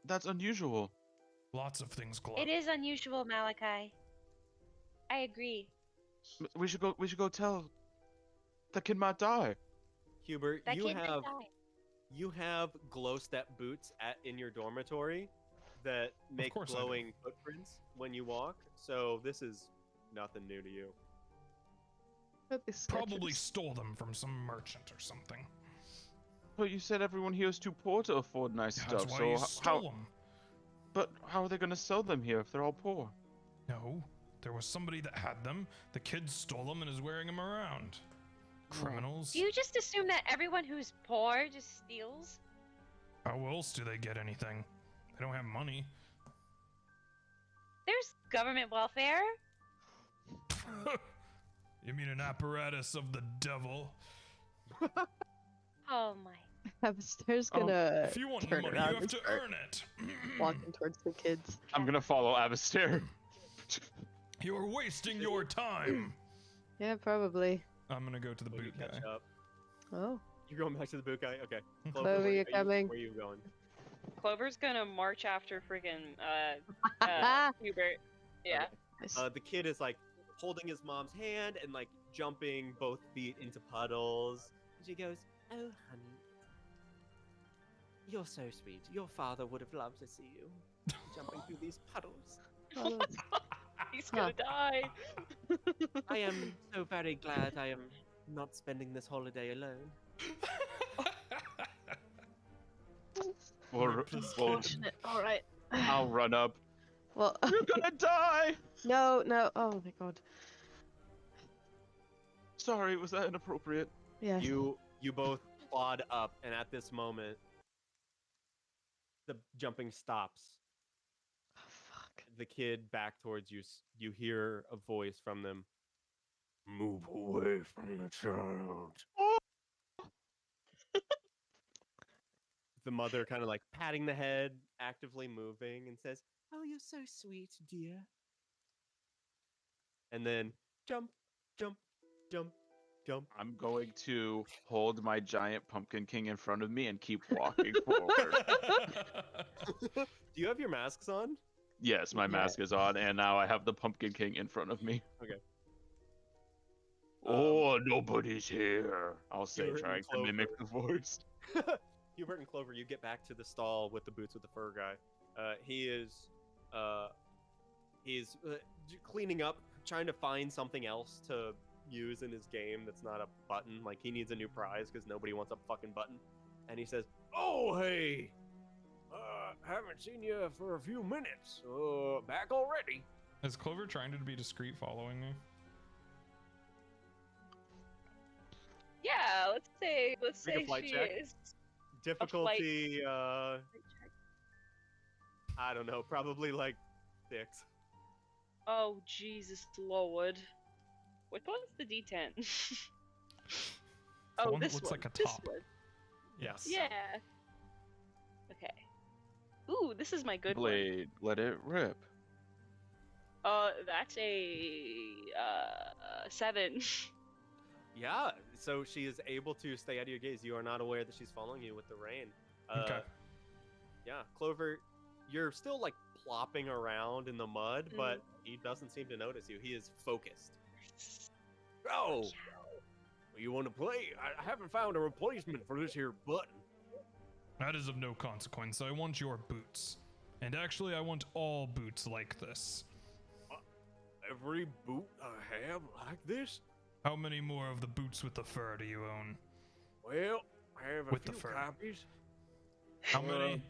Speaker 4: That's unusual.
Speaker 1: lots of things glow.
Speaker 6: It is unusual, Malachi. I agree.
Speaker 4: We should go tell. The kid might die.
Speaker 2: Hubert,
Speaker 6: That
Speaker 2: you
Speaker 6: kid might
Speaker 2: have
Speaker 6: die.
Speaker 2: you have glow step boots in your dormitory that make
Speaker 1: course I do.
Speaker 2: glowing footprints when you walk. So this is nothing new to you.
Speaker 5: But this
Speaker 1: Probably
Speaker 5: sketches.
Speaker 1: stole them from some merchant or something.
Speaker 4: But you said everyone here is too poor to afford nice
Speaker 1: That's
Speaker 4: stuff.
Speaker 1: why
Speaker 4: So
Speaker 1: you
Speaker 4: how?
Speaker 1: stole them.
Speaker 4: But how are they gonna sell them here if they're all poor?
Speaker 1: No, there was somebody that had them. The kid stole them and is wearing them around. Criminals.
Speaker 6: Do you just assume that everyone who's poor just steals?
Speaker 1: How else do they get anything? They don't have money.
Speaker 6: There's government welfare.
Speaker 1: You mean an apparatus of the devil?
Speaker 6: Oh my.
Speaker 5: Hamster's gonna
Speaker 1: If you want
Speaker 5: turn
Speaker 1: money, you
Speaker 5: around
Speaker 1: have
Speaker 5: and
Speaker 1: to
Speaker 5: start
Speaker 1: earn it.
Speaker 5: walking towards the kids.
Speaker 4: I'm gonna follow Avastir.
Speaker 1: You're wasting your time.
Speaker 5: Yeah, probably.
Speaker 1: I'm gonna go to the
Speaker 2: When you
Speaker 1: boot guy.
Speaker 2: catch up,
Speaker 5: Oh.
Speaker 2: you're going back to the boot guy. Okay.
Speaker 5: Clover,
Speaker 2: where
Speaker 5: you're
Speaker 2: are
Speaker 5: coming.
Speaker 2: Where are you going?
Speaker 3: Clover's gonna march after friggin' Hubert. Yeah.
Speaker 2: The kid is like holding his mom's hand and like jumping both feet into puddles.
Speaker 7: And she goes, Oh, honey. You're so sweet. Your father would have loved to see you jumping through these puddles.
Speaker 5: Oh, that's-
Speaker 3: He's gonna die.
Speaker 7: I am so very glad I am not spending this holiday alone.
Speaker 4: Or
Speaker 5: Fortunate. All right.
Speaker 4: I'll run up.
Speaker 5: Well,
Speaker 4: You're gonna die.
Speaker 5: no. Oh my god.
Speaker 4: Sorry, was that inappropriate?
Speaker 5: Yeah.
Speaker 2: You both plod up, and at this moment, the jumping stops.
Speaker 5: Oh, fuck.
Speaker 2: The kid back towards you. You hear a voice from them. Move away from the child. The mother kind of like patting the head, actively moving, and says,
Speaker 7: Oh, you're so sweet, dear.
Speaker 2: and then jump, jump, jump, jump.
Speaker 4: I'm going to hold my giant pumpkin king in front of me and keep walking forward.
Speaker 2: Do you have your masks on?
Speaker 4: Yes, my mask is on, and now I have the pumpkin king in front of me. Oh, nobody's here. I'll say,
Speaker 2: Hubert and
Speaker 4: trying to mimic the voice.
Speaker 2: Hubert and Clover, you get back to the stall with the boots with the fur guy. He's cleaning up, trying to find something else to use in his game that's not a button. Like, he needs a new prize because nobody wants a fucking button. And he says, "Oh, hey, haven't seen you for a few minutes. Back already?"
Speaker 1: Is Clover trying to be discreet following me?
Speaker 3: Yeah, let's say
Speaker 2: Make a flight
Speaker 3: she
Speaker 2: check.
Speaker 3: is.
Speaker 2: Difficulty, I don't know, probably like 6.
Speaker 3: Oh Jesus Lord! Which one's the D10?
Speaker 1: The
Speaker 3: Oh,
Speaker 1: one that
Speaker 3: this
Speaker 1: looks
Speaker 3: one.
Speaker 1: like a
Speaker 3: This
Speaker 1: top.
Speaker 3: one.
Speaker 1: Yes.
Speaker 3: Yeah. Okay. Ooh, this is my good
Speaker 4: Blade, let it rip.
Speaker 3: one. That's a 7.
Speaker 2: Yeah, so she is able to stay out of your gaze. You are not aware that she's following you with the rain.
Speaker 1: Okay.
Speaker 2: Yeah, Clover, you're still like plopping around in the mud, but he doesn't seem to notice you. He is focused. Oh, you want to play? I haven't found a replacement for this here button.
Speaker 1: That is of no consequence. I want your boots. And actually, I want all boots like this.
Speaker 2: Every boot I have like this?
Speaker 1: How many more of the boots with the fur do you own?
Speaker 2: Well, I have a
Speaker 1: With the
Speaker 2: few
Speaker 1: fur.
Speaker 2: copies.
Speaker 1: How many?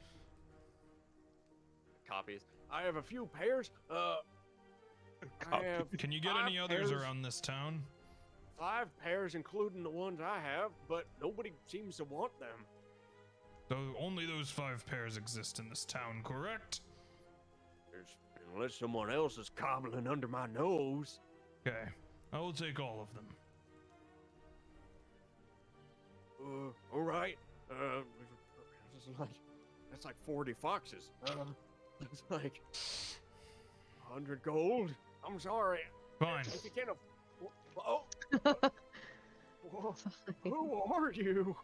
Speaker 2: Copies. I have a few pairs. I have
Speaker 1: Can you get
Speaker 2: 5
Speaker 1: any others
Speaker 2: pairs.
Speaker 1: around this town?
Speaker 2: 5 pairs, including the ones I have, but nobody seems to want them.
Speaker 1: Though only those 5 pairs exist in this town, correct?
Speaker 2: Unless someone else is cobbling under my nose.
Speaker 1: Okay, I will take all of them.
Speaker 2: All right. That's like 40 foxes. It's like 100 gold. I'm sorry.
Speaker 1: Fine.
Speaker 2: If you can't. Oh. Who are you?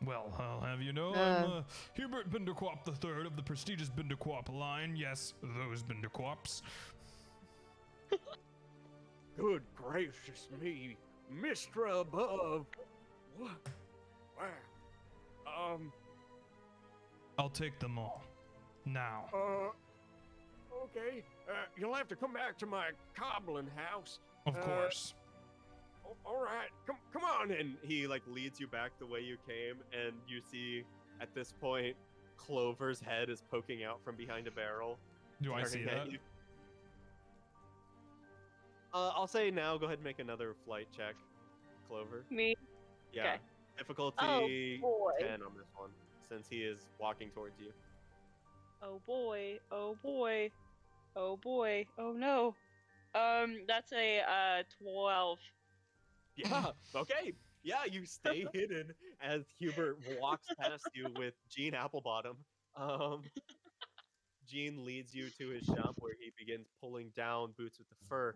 Speaker 1: Well, I'll have you know,
Speaker 5: Uh.
Speaker 1: I'm Hubert Binderquap III of the prestigious Binderquap line. Yes, those Binderquaps.
Speaker 2: Good gracious me, Mistra above. What? Wow.
Speaker 1: I'll take them all. Now.
Speaker 2: Okay. You'll have to come back to my cobbling house.
Speaker 1: Of course.
Speaker 2: All right. Come on. And he like leads you back the way you came, and you see at this point Clover's head is poking out from behind a barrel.
Speaker 1: Do I see
Speaker 2: staring at
Speaker 1: that?
Speaker 2: you. I'll say now. Go ahead and make another flight check, Clover.
Speaker 3: Me.
Speaker 2: Yeah.
Speaker 3: Okay.
Speaker 2: Difficulty
Speaker 3: Oh, boy.
Speaker 2: 10 on this one, since he is walking towards you.
Speaker 3: Oh boy. Oh boy. Oh boy. Oh no. That's a 12.
Speaker 2: Yeah. Okay. Yeah, you stay hidden as Hubert walks past you with Gene Applebottom. Gene leads you to his shop where he begins pulling down boots with the fur.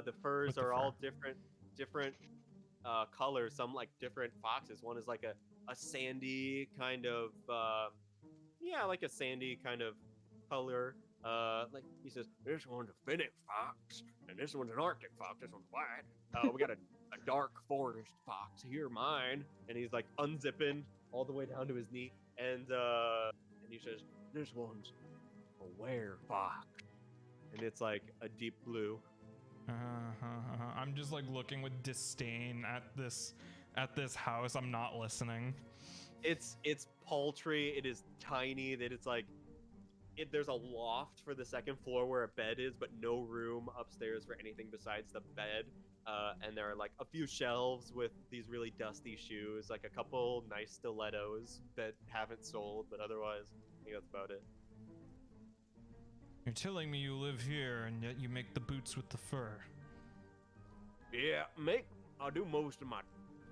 Speaker 2: The furs
Speaker 1: With the
Speaker 2: are all
Speaker 1: fur.
Speaker 2: different colors. Some like different foxes. One is like a sandy kind of like a sandy kind of color. Like he says, this one's a Finnick fox, and this one's an Arctic fox. This one's white. We got a dark forest fox here, mine. And he's like unzipping all the way down to his knee, and he says, this one's a were fox, and it's like a deep blue.
Speaker 1: I'm just like looking with disdain at this house. I'm not listening.
Speaker 2: It's paltry. It is tiny. That it's like there's a loft for the second floor where a bed is, but no room upstairs for anything besides the bed. And there are like a few shelves with these really dusty shoes, like a couple nice stilettos that haven't sold, but otherwise, I think that's about it.
Speaker 1: You're telling me you live here and yet you make the boots with the fur.
Speaker 2: Yeah, I do most of my.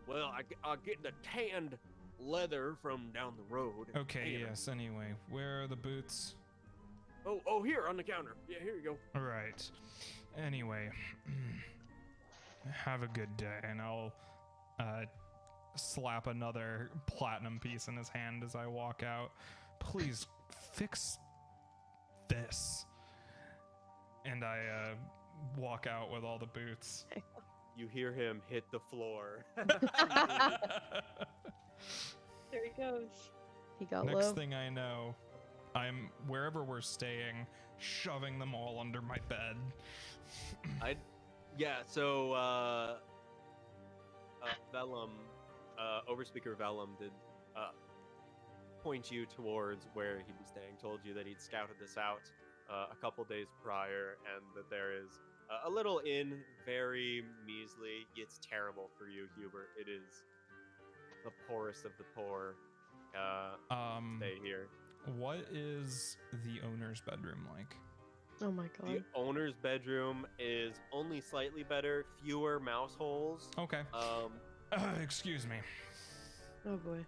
Speaker 2: Well, I get the tanned leather from down the road.
Speaker 1: Okay,
Speaker 2: Tan 'em.
Speaker 1: yes, anyway. Where are the boots?
Speaker 2: Oh, here on the counter. Yeah, here you go.
Speaker 1: Alright. Anyway. Have a good day, and I'll slap another platinum piece in his hand as I walk out. Please fix this. And I walk out with all the boots.
Speaker 2: You hear him hit the floor.
Speaker 3: There he goes.
Speaker 5: He got
Speaker 1: Next
Speaker 5: low.
Speaker 1: thing I know, I'm wherever we're staying, shoving them all under my bed.
Speaker 2: So Vellum, Overspeaker Vellum did point you towards where he'd be staying, told you that he'd scouted this out a couple days prior, and that there is a little inn, very measly. It's terrible for you, Hubert. It is the poorest of the poor. Stay here.
Speaker 1: What is the owner's bedroom like?
Speaker 5: Oh my
Speaker 2: The
Speaker 5: god.
Speaker 2: owner's bedroom is only slightly better, fewer mouse holes.
Speaker 1: Okay.
Speaker 2: Um,
Speaker 1: Excuse me.
Speaker 5: Oh boy.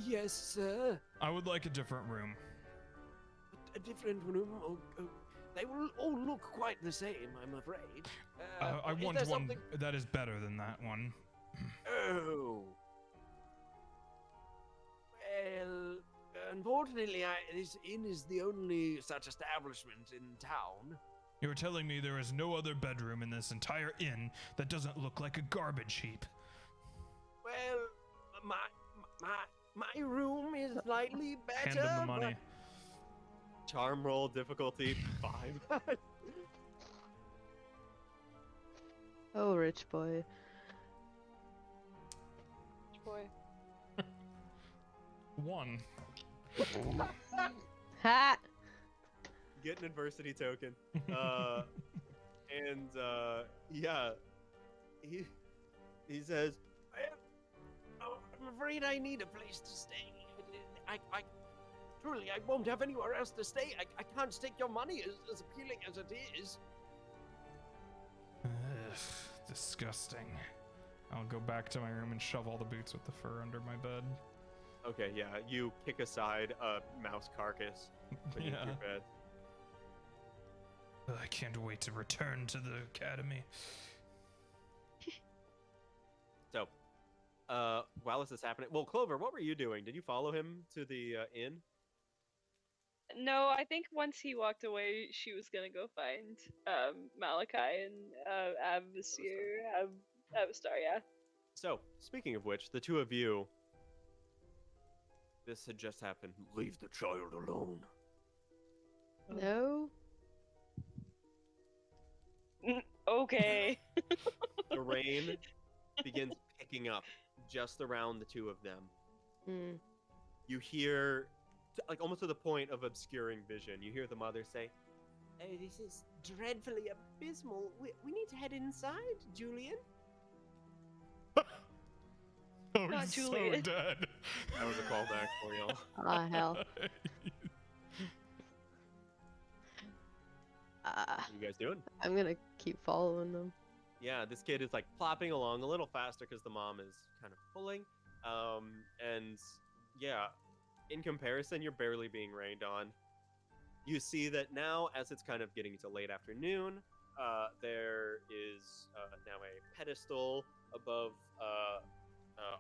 Speaker 7: Yes, sir.
Speaker 1: I would like a different room.
Speaker 7: A different room. They will all look quite the same, I'm afraid.
Speaker 1: I
Speaker 7: is
Speaker 1: want
Speaker 7: there
Speaker 1: one
Speaker 7: something-
Speaker 1: that is better than that one.
Speaker 7: Oh. Well, unfortunately, this inn is the only such establishment in town.
Speaker 1: You were telling me there is no other bedroom in this entire inn that doesn't look like a garbage heap.
Speaker 7: Well, my room is slightly better.
Speaker 1: Hand him the money.
Speaker 2: charm roll difficulty 5.
Speaker 5: Oh, rich boy.
Speaker 3: Boy.
Speaker 1: 1.
Speaker 5: Ha!
Speaker 2: Get an adversity token. Yeah, he says,
Speaker 7: Well, I'm afraid I need a place to stay. I truly, I won't have anywhere else to stay. I can't take your money as appealing as it is.
Speaker 1: Ugh, disgusting. I'll go back to my room and shove all the boots with the fur under my bed.
Speaker 2: okay, yeah, you kick aside a mouse carcass beneath
Speaker 1: Yeah.
Speaker 2: your bed.
Speaker 1: I can't wait to return to the academy.
Speaker 2: So, while this is happening, well, Clover, what were you doing? Did you follow him to the inn?
Speaker 3: No, I think once he walked away, she was gonna go find Malachi and Avastar, yeah.
Speaker 2: So, speaking of which, the two of you, this had just happened.
Speaker 7: Leave the child alone.
Speaker 5: No?
Speaker 3: Okay.
Speaker 2: The rain begins picking up just around the two of them.
Speaker 5: Hmm.
Speaker 2: You hear, like almost to the point of obscuring vision, you hear the mother say,
Speaker 7: Oh, this is dreadfully abysmal. We need to head inside, Julian.
Speaker 1: Oh,
Speaker 3: Not
Speaker 1: he's so
Speaker 3: Juliet.
Speaker 1: dead.
Speaker 2: that was a callback for y'all.
Speaker 5: Ah, hell.
Speaker 2: What are you guys doing?
Speaker 5: I'm gonna keep following them.
Speaker 2: Yeah, this kid is like plopping along a little faster because the mom is kind of pulling. And yeah, in comparison, you're barely being rained on. You see that now, as it's kind of getting into late afternoon, there is now a pedestal above,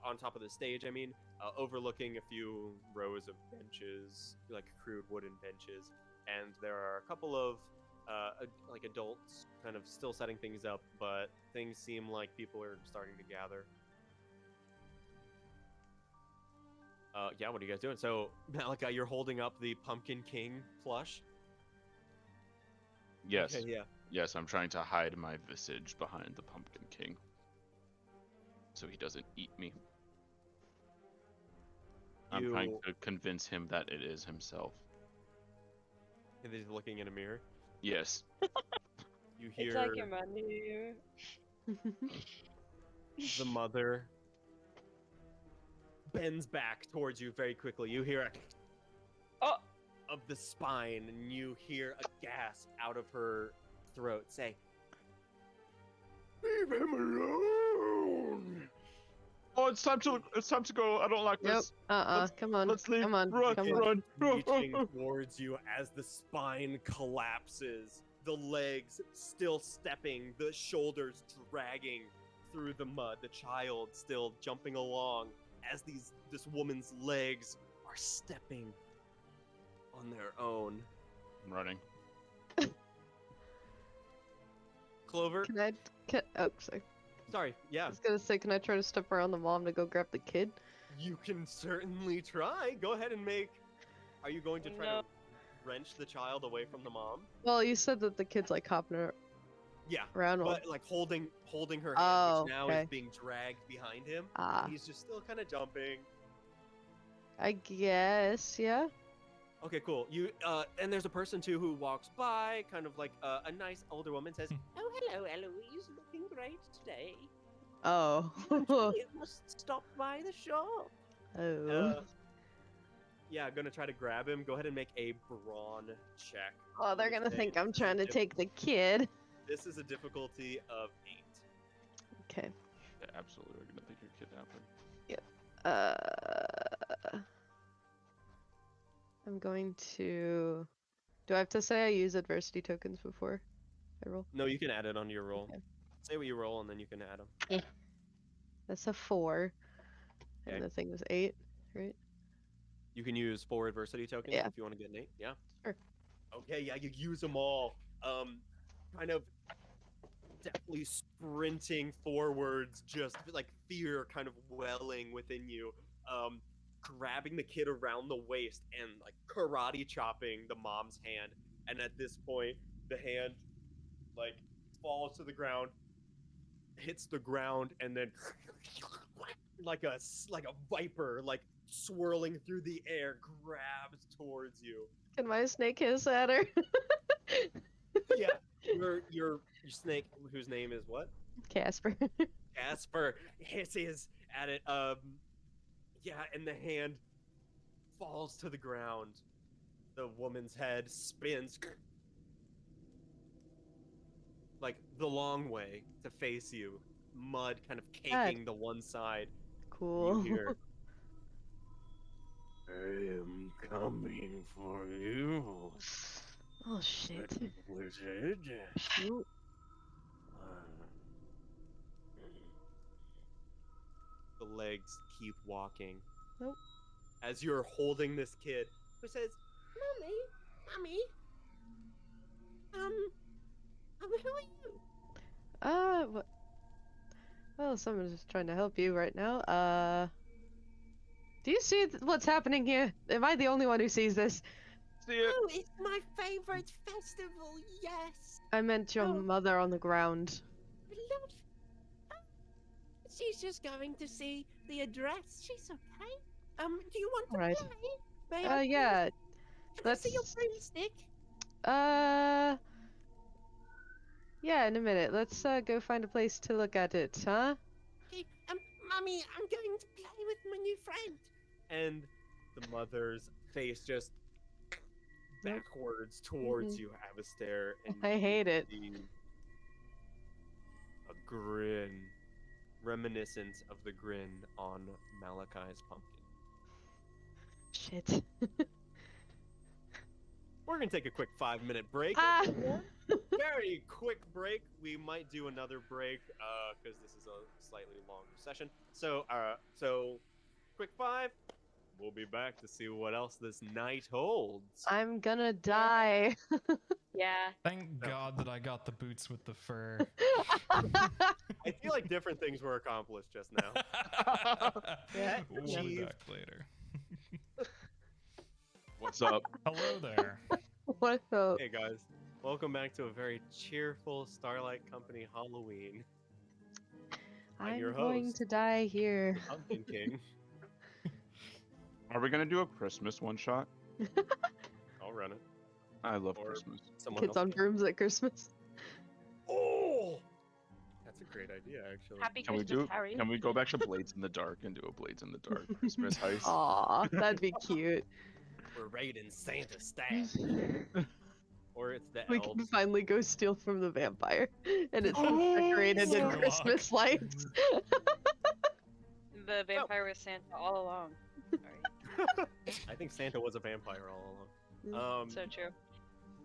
Speaker 2: on top of the stage, overlooking a few rows of benches, like crude wooden benches. And there are a couple of like adults kind of still setting things up, but things seem like people are starting to gather. Yeah, what are you guys doing? So, Malachi, you're holding up the Pumpkin King plush.
Speaker 4: Yes.
Speaker 2: Okay, yeah.
Speaker 4: Yes, I'm trying to hide my visage behind the Pumpkin King, so he doesn't eat me. I'm trying
Speaker 2: You-
Speaker 4: to convince him that it is himself.
Speaker 2: And he's looking in a mirror.
Speaker 4: Yes.
Speaker 2: You hear
Speaker 3: It's like your money.
Speaker 2: the mother bends back towards you very quickly. You hear a
Speaker 3: Oh.
Speaker 2: of the spine, and you hear a gasp out of her throat say,
Speaker 7: Leave him alone.
Speaker 4: Oh, it's time to go. I don't like
Speaker 5: Yep.
Speaker 4: this.
Speaker 5: Come on.
Speaker 4: Let's leave.
Speaker 5: Come on.
Speaker 4: Run,
Speaker 5: Come
Speaker 2: It's
Speaker 5: on.
Speaker 4: run.
Speaker 2: reaching towards you as the spine collapses, the legs still stepping, the shoulders dragging through the mud, the child still jumping along as this woman's legs are stepping on their own.
Speaker 4: I'm running.
Speaker 2: Clover.
Speaker 5: Oh, sorry.
Speaker 2: Sorry.
Speaker 5: I
Speaker 2: Yeah.
Speaker 5: was gonna say, can I try to step around the mom to go grab the kid?
Speaker 2: You can certainly try. Go ahead and make. Are you going to try to wrench the child away from the mom?
Speaker 5: Well, you said that the kid's like hopping
Speaker 2: Yeah.
Speaker 5: around.
Speaker 2: But like holding her hand,
Speaker 5: Oh,
Speaker 2: which now
Speaker 5: okay.
Speaker 2: is being dragged behind him.
Speaker 5: Ah.
Speaker 2: And he's just still kind of jumping.
Speaker 5: I guess, yeah.
Speaker 2: Okay, cool. You and there's a person too who walks by, kind of like a nice older woman says,
Speaker 7: Oh, hello, Eloise. Looking great today.
Speaker 5: Oh.
Speaker 7: You must stop by the shop.
Speaker 5: Oh.
Speaker 2: yeah, gonna try to grab him. Go ahead and make a brawn check.
Speaker 5: Oh, they're
Speaker 2: Please,
Speaker 5: gonna
Speaker 2: Dave.
Speaker 5: think I'm
Speaker 2: This is
Speaker 5: trying to
Speaker 2: diff-
Speaker 5: take the kid.
Speaker 2: This is a difficulty of 8.
Speaker 5: Okay.
Speaker 4: Yeah, absolutely, we're gonna think you're kidnapping.
Speaker 5: I'm going to. Do I have to say I use adversity tokens before I roll?
Speaker 2: No, you can add it onto your roll.
Speaker 5: Okay.
Speaker 2: Say what you roll, and then you can add them.
Speaker 5: That's a 4.
Speaker 2: Okay.
Speaker 5: And the thing was 8, right?
Speaker 2: You can use 4 adversity tokens
Speaker 5: Yeah.
Speaker 2: if you want to get an 8. Yeah.
Speaker 5: Sure.
Speaker 2: Okay, yeah, you use them all. Kind of definitely sprinting forwards, just like fear kind of welling within you. Grabbing the kid around the waist and like karate chopping the mom's hand. And at this point, the hand like falls to the ground, hits the ground, and then like a viper, like swirling through the air, grabs towards you.
Speaker 5: Can my snake hiss at her?
Speaker 2: Yeah, your snake, whose name is what?
Speaker 5: Casper.
Speaker 2: Casper, hisses at it. Yeah, and the hand falls to the ground. The woman's head spins like the long way to face you. Mud kind of caking the one side.
Speaker 5: Cool.
Speaker 2: You hear, I am coming for you,
Speaker 5: Oh shit.
Speaker 2: wizard.
Speaker 5: Shoot.
Speaker 2: The legs keep walking.
Speaker 5: Nope.
Speaker 2: As you're holding this kid who says,
Speaker 7: Mommy, who are you?
Speaker 5: What? Well, someone's just trying to help you right now. Do you see what's happening here? Am I the only one who sees this?
Speaker 4: See it.
Speaker 7: Oh, it's my favorite festival. Yes.
Speaker 5: I meant your
Speaker 7: Oh.
Speaker 5: mother on the ground.
Speaker 7: Lord. Oh, she's just going to see the address. She's okay. Do you want to
Speaker 5: Alright.
Speaker 7: play? May I
Speaker 5: Yeah.
Speaker 7: please- Can I see your
Speaker 5: let's-
Speaker 7: broomstick?
Speaker 5: Yeah, in a minute. Let's go find a place to look at it, huh?
Speaker 7: Okay, Mommy, I'm going to play with my new friend.
Speaker 2: and the mother's face just
Speaker 5: Nope.
Speaker 2: backwards towards
Speaker 5: Mhm.
Speaker 2: you, Avastair, and
Speaker 5: I hate it.
Speaker 2: see a grin reminiscent of the grin on Malachi's pumpkin.
Speaker 5: Shit.
Speaker 2: We're gonna take a quick 5-minute break.
Speaker 5: Ah.
Speaker 2: everyone. Very quick break. We might do another break because this is a slightly longer session. So quick 5. We'll be back to see what else this night holds.
Speaker 5: I'm gonna die.
Speaker 3: Yeah.
Speaker 1: Thank God that I got the boots with the fur.
Speaker 2: I feel like different things were accomplished just now.
Speaker 5: Yeah.
Speaker 1: We'll be
Speaker 2: Achieved.
Speaker 1: back later.
Speaker 4: What's up?
Speaker 1: Hello there.
Speaker 5: What the?
Speaker 2: Hey guys, welcome back to a very cheerful Starlight Company Halloween. I'm your
Speaker 5: I'm going
Speaker 2: host.
Speaker 5: to die here.
Speaker 2: The Pumpkin King.
Speaker 4: Are we gonna do a Christmas one shot?
Speaker 2: I'll run it.
Speaker 4: I love
Speaker 2: Or-
Speaker 4: Christmas.
Speaker 2: Someone
Speaker 5: Kids
Speaker 2: else
Speaker 5: on
Speaker 2: can.
Speaker 5: brooms at Christmas.
Speaker 2: Oh, that's a great idea, actually.
Speaker 3: Happy
Speaker 4: Can we
Speaker 3: Christmas,
Speaker 4: do?
Speaker 3: Harry.
Speaker 4: Can we go back to Blades in the Dark and do a Blades in the Dark Christmas heist?
Speaker 5: Aw, that'd be cute.
Speaker 2: We're raiding Santa's stash. Or it's the
Speaker 5: We
Speaker 2: elves.
Speaker 5: can finally go steal from the vampire, and it's
Speaker 4: Oh,
Speaker 5: decorated in
Speaker 1: Sherlock.
Speaker 5: Christmas lights.
Speaker 3: The vampire was Santa all along. Sorry.
Speaker 2: I think Santa was a vampire all along.
Speaker 3: So true.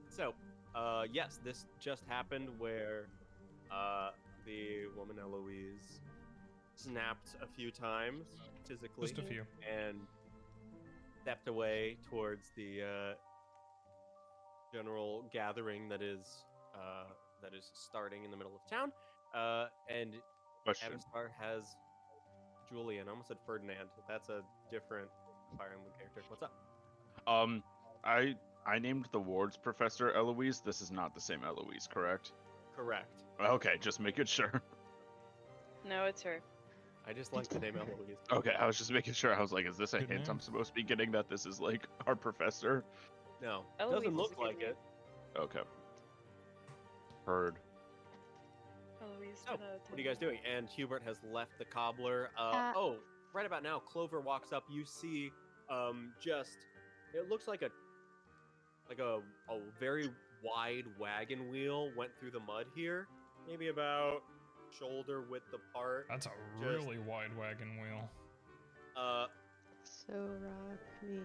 Speaker 2: So, yes, this just happened where the woman Eloise snapped a few times physically
Speaker 1: Just a few.
Speaker 2: and stepped away towards the general gathering that is that is starting in the middle of town. And
Speaker 4: Question.
Speaker 2: Avistar has Julian. I almost said Ferdinand. That's a different Fire Emblem character. What's up?
Speaker 4: I named the wards Professor Eloise. This is not the same Eloise, correct?
Speaker 2: Correct.
Speaker 4: Okay, just making sure.
Speaker 3: No, it's her.
Speaker 2: I just like the name Eloise.
Speaker 4: Okay, I was just making sure. I was like, is this a
Speaker 1: Good
Speaker 4: hint
Speaker 1: name.
Speaker 4: I'm supposed to be getting that this is like our professor?
Speaker 2: No,
Speaker 3: Eloise
Speaker 2: doesn't
Speaker 3: is
Speaker 2: look
Speaker 3: a good
Speaker 2: like
Speaker 3: name.
Speaker 2: it.
Speaker 4: Okay. Heard.
Speaker 3: Eloise.
Speaker 2: So, what are you guys doing? And Hubert has left the cobbler. Oh, right about now, Clover walks up. You see, it looks like a very wide wagon wheel went through the mud here, maybe about shoulder width apart.
Speaker 1: That's a
Speaker 2: Just-
Speaker 1: really wide wagon wheel.
Speaker 5: So rock me.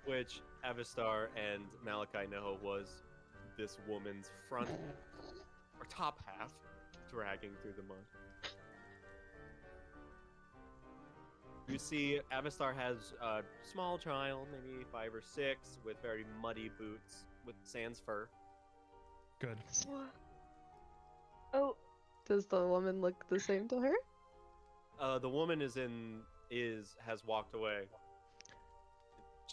Speaker 2: Which Avistar and Malachi know was this woman's front or top half dragging through the mud. You see, Avistar has a small child, maybe 5 or 6, with very muddy boots with sans fur.
Speaker 1: Good.
Speaker 3: Oh,
Speaker 5: Does the woman look the same to her?
Speaker 2: The woman has walked away.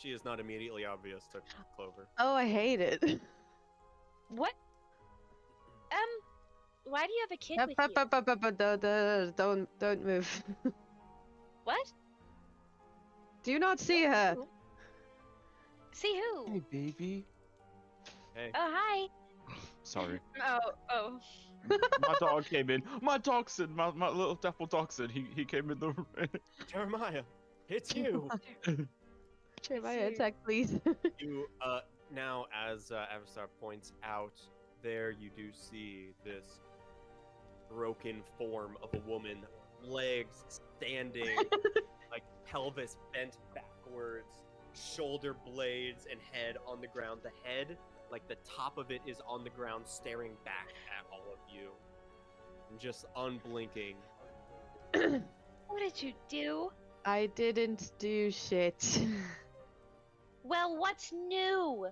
Speaker 2: She is not immediately obvious to Clover.
Speaker 5: Oh, I hate it.
Speaker 6: What? Why do you have a kid
Speaker 5: Up,
Speaker 6: with
Speaker 5: up,
Speaker 6: you?
Speaker 5: up, up, up, up, don't move.
Speaker 6: What?
Speaker 5: Do you not see her?
Speaker 6: See who?
Speaker 4: Hey, baby.
Speaker 2: Hey,
Speaker 6: Oh, hi.
Speaker 4: Sorry.
Speaker 3: oh.
Speaker 4: My dog came in. My dachshund, my little dapple dachshund. He came in the.
Speaker 2: Jeremiah, it's you.
Speaker 5: Jeremiah, attack, please.
Speaker 2: You now, as Avistar points out, there you do see this broken form of a woman, legs standing, like pelvis bent backwards, shoulder blades and head on the ground. The head, like the top of it, is on the ground, staring back at all of you, and just unblinking.
Speaker 6: What did you do?
Speaker 5: I didn't do shit.
Speaker 6: Well, what's new?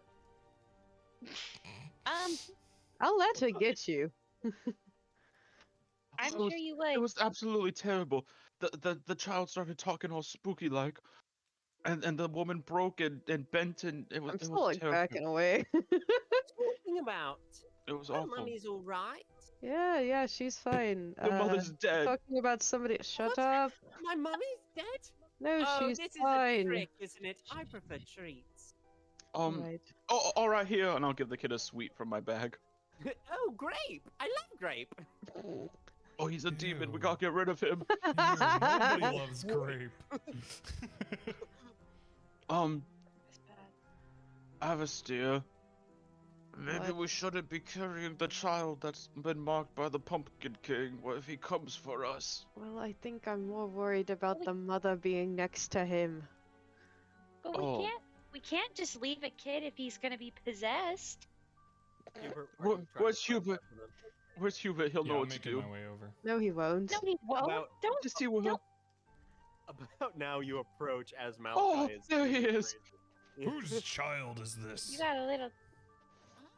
Speaker 5: I'll let her get you.
Speaker 6: I'm
Speaker 4: It was-
Speaker 6: sure you
Speaker 4: It
Speaker 6: would.
Speaker 4: was absolutely terrible. The child started talking all spooky like, and the woman broke and bent and it was
Speaker 5: I'm
Speaker 4: it
Speaker 5: still
Speaker 4: was
Speaker 5: like
Speaker 4: terrible.
Speaker 5: backing away.
Speaker 7: Talking about.
Speaker 4: It was
Speaker 7: Oh,
Speaker 4: awful.
Speaker 7: Mummy's all right.
Speaker 5: yeah, she's fine.
Speaker 4: The mother's dead.
Speaker 5: Talking about somebody. Shut
Speaker 7: What?
Speaker 5: up.
Speaker 7: My mummy's dead.
Speaker 5: No,
Speaker 7: Oh,
Speaker 5: she's
Speaker 7: this is a
Speaker 5: fine.
Speaker 7: trick, isn't it? I prefer treats.
Speaker 5: Right.
Speaker 4: Oh, all right here, and I'll give the kid a sweet from my bag.
Speaker 7: Oh, grape! I love grape.
Speaker 4: Oh, he's a demon. We
Speaker 1: Ew.
Speaker 4: gotta get rid of him.
Speaker 1: Ew, nobody loves grape.
Speaker 3: It's bad.
Speaker 4: Avastir, maybe
Speaker 5: What?
Speaker 4: we shouldn't be carrying the child that's been marked by the Pumpkin King. What if he comes for us?
Speaker 5: Well, I think I'm more worried about the mother being next to him.
Speaker 6: But
Speaker 4: Oh.
Speaker 6: we can't just leave a kid if he's gonna be possessed.
Speaker 2: Hubert,
Speaker 4: Where-
Speaker 2: are you trying
Speaker 4: where's
Speaker 2: to find
Speaker 4: Hubert?
Speaker 2: out from them?
Speaker 4: Where's Hubert? He'll
Speaker 1: Yeah,
Speaker 4: know
Speaker 1: I'm
Speaker 4: what to
Speaker 1: making
Speaker 4: do.
Speaker 1: my way over.
Speaker 5: No, he won't.
Speaker 6: No, he won't.
Speaker 2: About-
Speaker 6: Don't.
Speaker 4: Just see what
Speaker 6: Don't.
Speaker 2: About now, you approach as Malachi
Speaker 4: Oh,
Speaker 2: is.
Speaker 4: there he
Speaker 2: leading
Speaker 4: is.
Speaker 2: the ranger.
Speaker 1: Whose child is
Speaker 6: You
Speaker 1: this?
Speaker 6: got a little.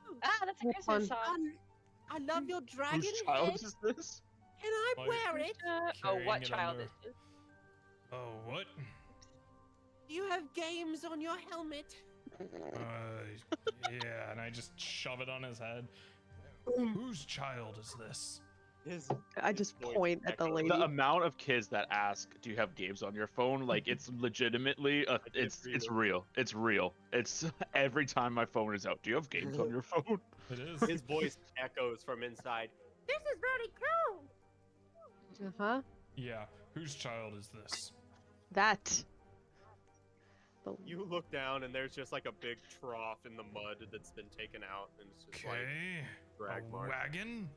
Speaker 7: Oh,
Speaker 6: Ah, that's a
Speaker 5: Which
Speaker 6: Christmas
Speaker 5: one?
Speaker 6: song.
Speaker 7: I love your dragon
Speaker 4: Whose child
Speaker 7: head.
Speaker 4: is this?
Speaker 7: Can I
Speaker 1: Like-
Speaker 7: wear it?
Speaker 3: Oh,
Speaker 1: Carrying
Speaker 3: what
Speaker 1: it
Speaker 3: child
Speaker 1: under-
Speaker 3: is this?
Speaker 1: Oh, what?
Speaker 7: Do you have games on your helmet?
Speaker 1: Yeah, and I just shove it on his head. Whose child is this?
Speaker 2: His,
Speaker 5: I
Speaker 2: his
Speaker 5: just
Speaker 2: voice
Speaker 5: point at the
Speaker 2: echoes.
Speaker 5: lady.
Speaker 4: The amount of kids that ask, "Do you have games on your phone?" Like it's legitimately, it's real. It's real. It's every time my phone is out. Do you have games on your phone?
Speaker 1: It is.
Speaker 2: His voice echoes from inside.
Speaker 6: This is really cool.
Speaker 5: Uh-huh.
Speaker 1: Yeah, whose child is this?
Speaker 5: That. The-
Speaker 2: You look down and there's just like a big trough in the mud that's been taken out, and it's just like
Speaker 1: Okay.
Speaker 2: drag
Speaker 1: A
Speaker 2: marks.
Speaker 1: wagon?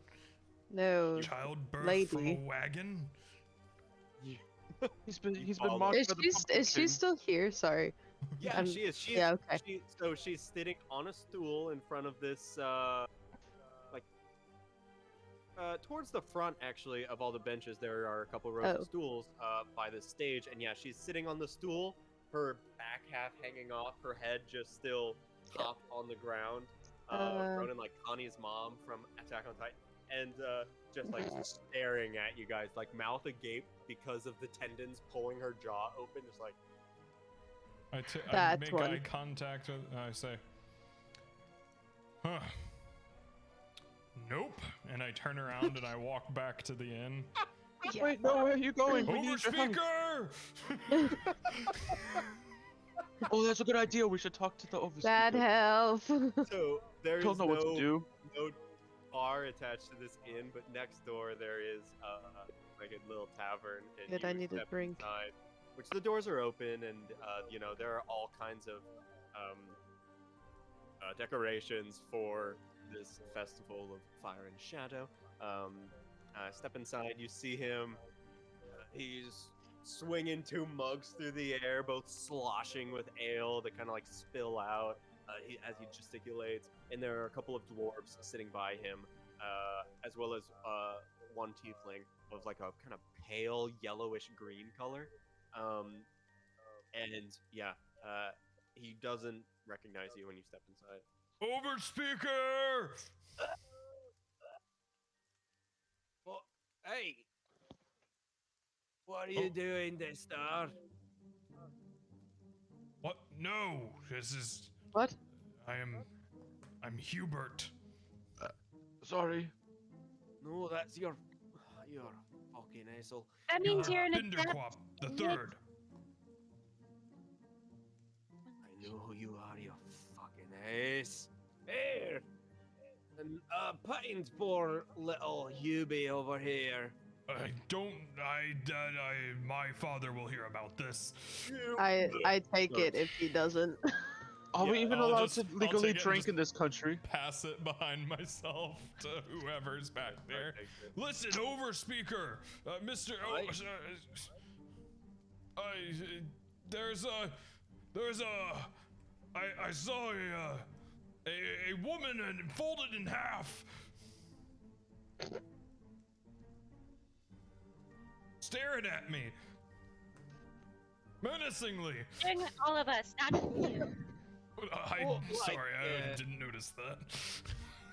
Speaker 5: No.
Speaker 1: Childbirth from a
Speaker 5: Lady.
Speaker 1: wagon?
Speaker 4: He's been
Speaker 2: follow.
Speaker 4: marked
Speaker 5: Is
Speaker 4: by the
Speaker 5: she,
Speaker 4: Pumpkin
Speaker 5: is she
Speaker 4: King.
Speaker 5: still here? Sorry.
Speaker 2: Yeah, she is. She is.
Speaker 5: yeah, okay.
Speaker 2: She's sitting on a stool in front of this, towards the front actually of all the benches. There are a couple rows
Speaker 5: Oh.
Speaker 2: of stools by the stage, and yeah, she's sitting on the stool. Her back half hanging off, her head just still topped on the ground. Ronan, like Connie's mom from Attack on Titan. and just like staring at you guys, like mouth agape because of the tendons pulling her jaw open. Just like
Speaker 1: I
Speaker 5: That's
Speaker 1: make
Speaker 5: one.
Speaker 1: eye contact with. I say, huh. Nope. And I turn around and I walk back to the inn.
Speaker 5: Yeah.
Speaker 4: Wait, no, where are you going? We need your help.
Speaker 1: Overspeaker!
Speaker 4: Oh, that's a good idea. We should talk to the overspeaker.
Speaker 5: Bad health.
Speaker 2: so. There is
Speaker 4: Don't know what to do.
Speaker 2: no bar attached to this inn, but next door there is like a little tavern. And
Speaker 5: Good,
Speaker 2: you
Speaker 5: I need a
Speaker 2: step
Speaker 5: drink.
Speaker 2: inside, which the doors are open, and you know there are all kinds of decorations for this festival of fire and shadow. Step inside, you see him. He's swinging 2 mugs through the air, both sloshing with ale that kind of like spill out as he gesticulates. And there are a couple of dwarves sitting by him, as well as one tiefling of like a kind of pale yellowish green color. And yeah, he doesn't recognize you when you step inside.
Speaker 1: Overspeaker!
Speaker 7: What? Hey! What are you doing this star?
Speaker 1: What? No, this is.
Speaker 5: What?
Speaker 1: I'm Hubert.
Speaker 4: Sorry.
Speaker 7: No, that's your fucking asshole.
Speaker 6: That means you're an adept.
Speaker 1: Binderquap the third.
Speaker 7: I know who you are, you fucking ace. Here! And pint poor little Hubie over here.
Speaker 1: My father will hear about this.
Speaker 5: I take it if he doesn't.
Speaker 4: Are we even
Speaker 1: I'll
Speaker 4: allowed
Speaker 1: just-
Speaker 4: to
Speaker 1: I'll
Speaker 4: legally
Speaker 1: take it and
Speaker 4: drink
Speaker 1: just
Speaker 4: in this country?
Speaker 1: Pass it behind myself to whoever's back there. Listen, overspeaker, Mr.
Speaker 2: Right.
Speaker 1: I saw a woman and folded in half. Staring at me. Menacingly.
Speaker 6: Staring at all of us, not you.
Speaker 1: I'm
Speaker 2: Well, like,
Speaker 1: sorry, I didn't notice that.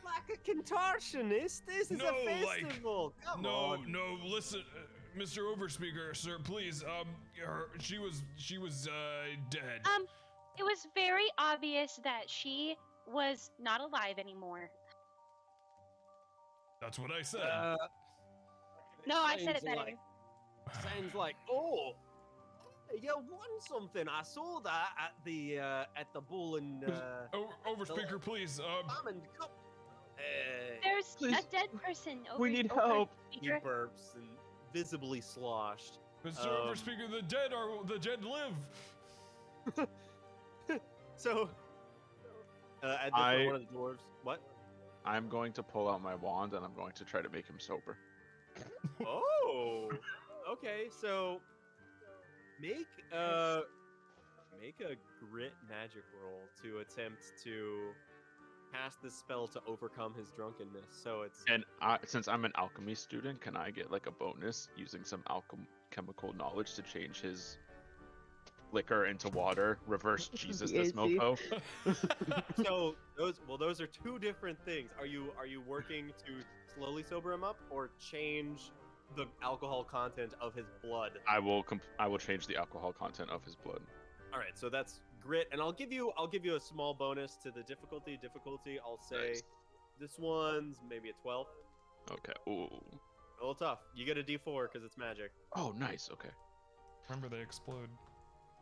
Speaker 2: Like a contortionist? This is
Speaker 1: No,
Speaker 2: a
Speaker 1: like-
Speaker 2: festival. Come
Speaker 1: No,
Speaker 2: on.
Speaker 1: no, listen, Mr. Overspeaker, sir, please, she was dead.
Speaker 6: It was very obvious that she was not alive anymore.
Speaker 1: That's what I said.
Speaker 6: No, I said it
Speaker 2: sounds
Speaker 6: better.
Speaker 2: like- Sounds like, oh, you won something. I saw that at the Bull and
Speaker 1: Overspeaker, please,
Speaker 2: Diamond Cup.
Speaker 6: There's
Speaker 4: Please.
Speaker 6: a dead person over
Speaker 4: We need
Speaker 6: over
Speaker 4: help.
Speaker 2: He
Speaker 6: speaker.
Speaker 2: burps and visibly sloshed.
Speaker 1: Mr.
Speaker 2: um,
Speaker 1: Overspeaker, the dead live.
Speaker 2: So, at this
Speaker 4: I-
Speaker 2: point, one of the dwarves. What?
Speaker 4: I'm going to pull out my wand and I'm going to try to make him sober.
Speaker 2: Oh. Okay, so make a grit magic roll to attempt to cast this spell to overcome his drunkenness. So it's
Speaker 4: And since I'm an alchemy student, can I get like a bonus using some alchemical knowledge to change his liquor into water, reverse Jesus this
Speaker 5: Easy.
Speaker 4: mofo?
Speaker 2: so those are 2 different things. Are you working to slowly sober him up or change the alcohol content of his blood?
Speaker 4: I will change the alcohol content of his blood.
Speaker 2: All right, so that's grit, and I'll give you a small bonus to the difficulty. I'll say
Speaker 4: Nice.
Speaker 2: this one's maybe a 12.
Speaker 4: Okay. Ooh.
Speaker 2: A little tough. You get a D4 because it's magic.
Speaker 4: Oh, nice. Okay.
Speaker 1: Remember, they explode.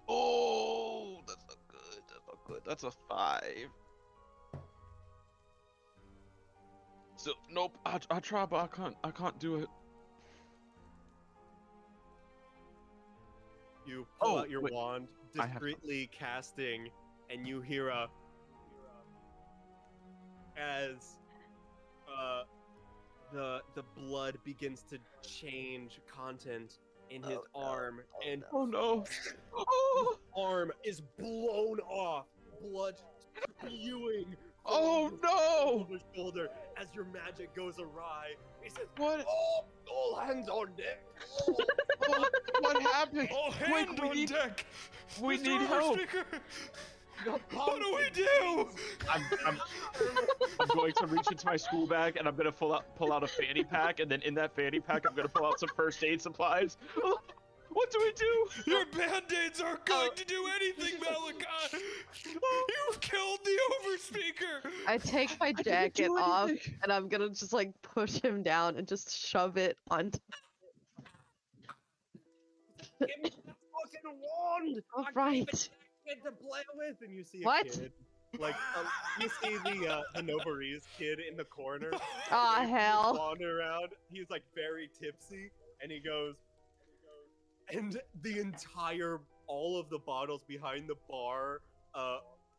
Speaker 4: Oh, that's not good. That's not good. That's a 5. So nope. I try, but I can't do it.
Speaker 2: You pull
Speaker 4: Oh,
Speaker 2: out your
Speaker 4: wait.
Speaker 2: wand,
Speaker 4: I have
Speaker 2: discreetly casting, and you hear as the blood begins to change content in his arm, and
Speaker 4: Oh no. Oh.
Speaker 2: arm is blown off, blood spewing. from
Speaker 4: Oh no.
Speaker 2: your shoulder as your magic goes awry. He says,
Speaker 4: What?
Speaker 2: "Oh, all hands on deck."
Speaker 4: What happened?
Speaker 1: All
Speaker 4: Quick,
Speaker 1: hand
Speaker 4: we
Speaker 1: on
Speaker 4: need-
Speaker 1: deck.
Speaker 4: we
Speaker 1: Mr.
Speaker 4: need help.
Speaker 1: Overspeaker. What do we do?
Speaker 4: I'm going to reach into my school bag and I'm gonna pull out a fanny pack, and then in that fanny pack I'm gonna pull out some first aid supplies. What do we do?
Speaker 1: Your band-aids aren't going to do anything, Malachi! You've killed the overspeaker!
Speaker 5: I take my jacket off and I'm gonna just like push him down and just shove it onto.
Speaker 2: Give me that fucking wand!
Speaker 5: All
Speaker 2: I
Speaker 5: right.
Speaker 2: gave it to that kid to play with, and you see a
Speaker 5: What?
Speaker 2: kid. Like, you see the Novarese kid in the corner.
Speaker 5: Aw,
Speaker 2: He's
Speaker 5: hell.
Speaker 2: wandering around. He's like very tipsy, and he goes, and all of the bottles behind the bar,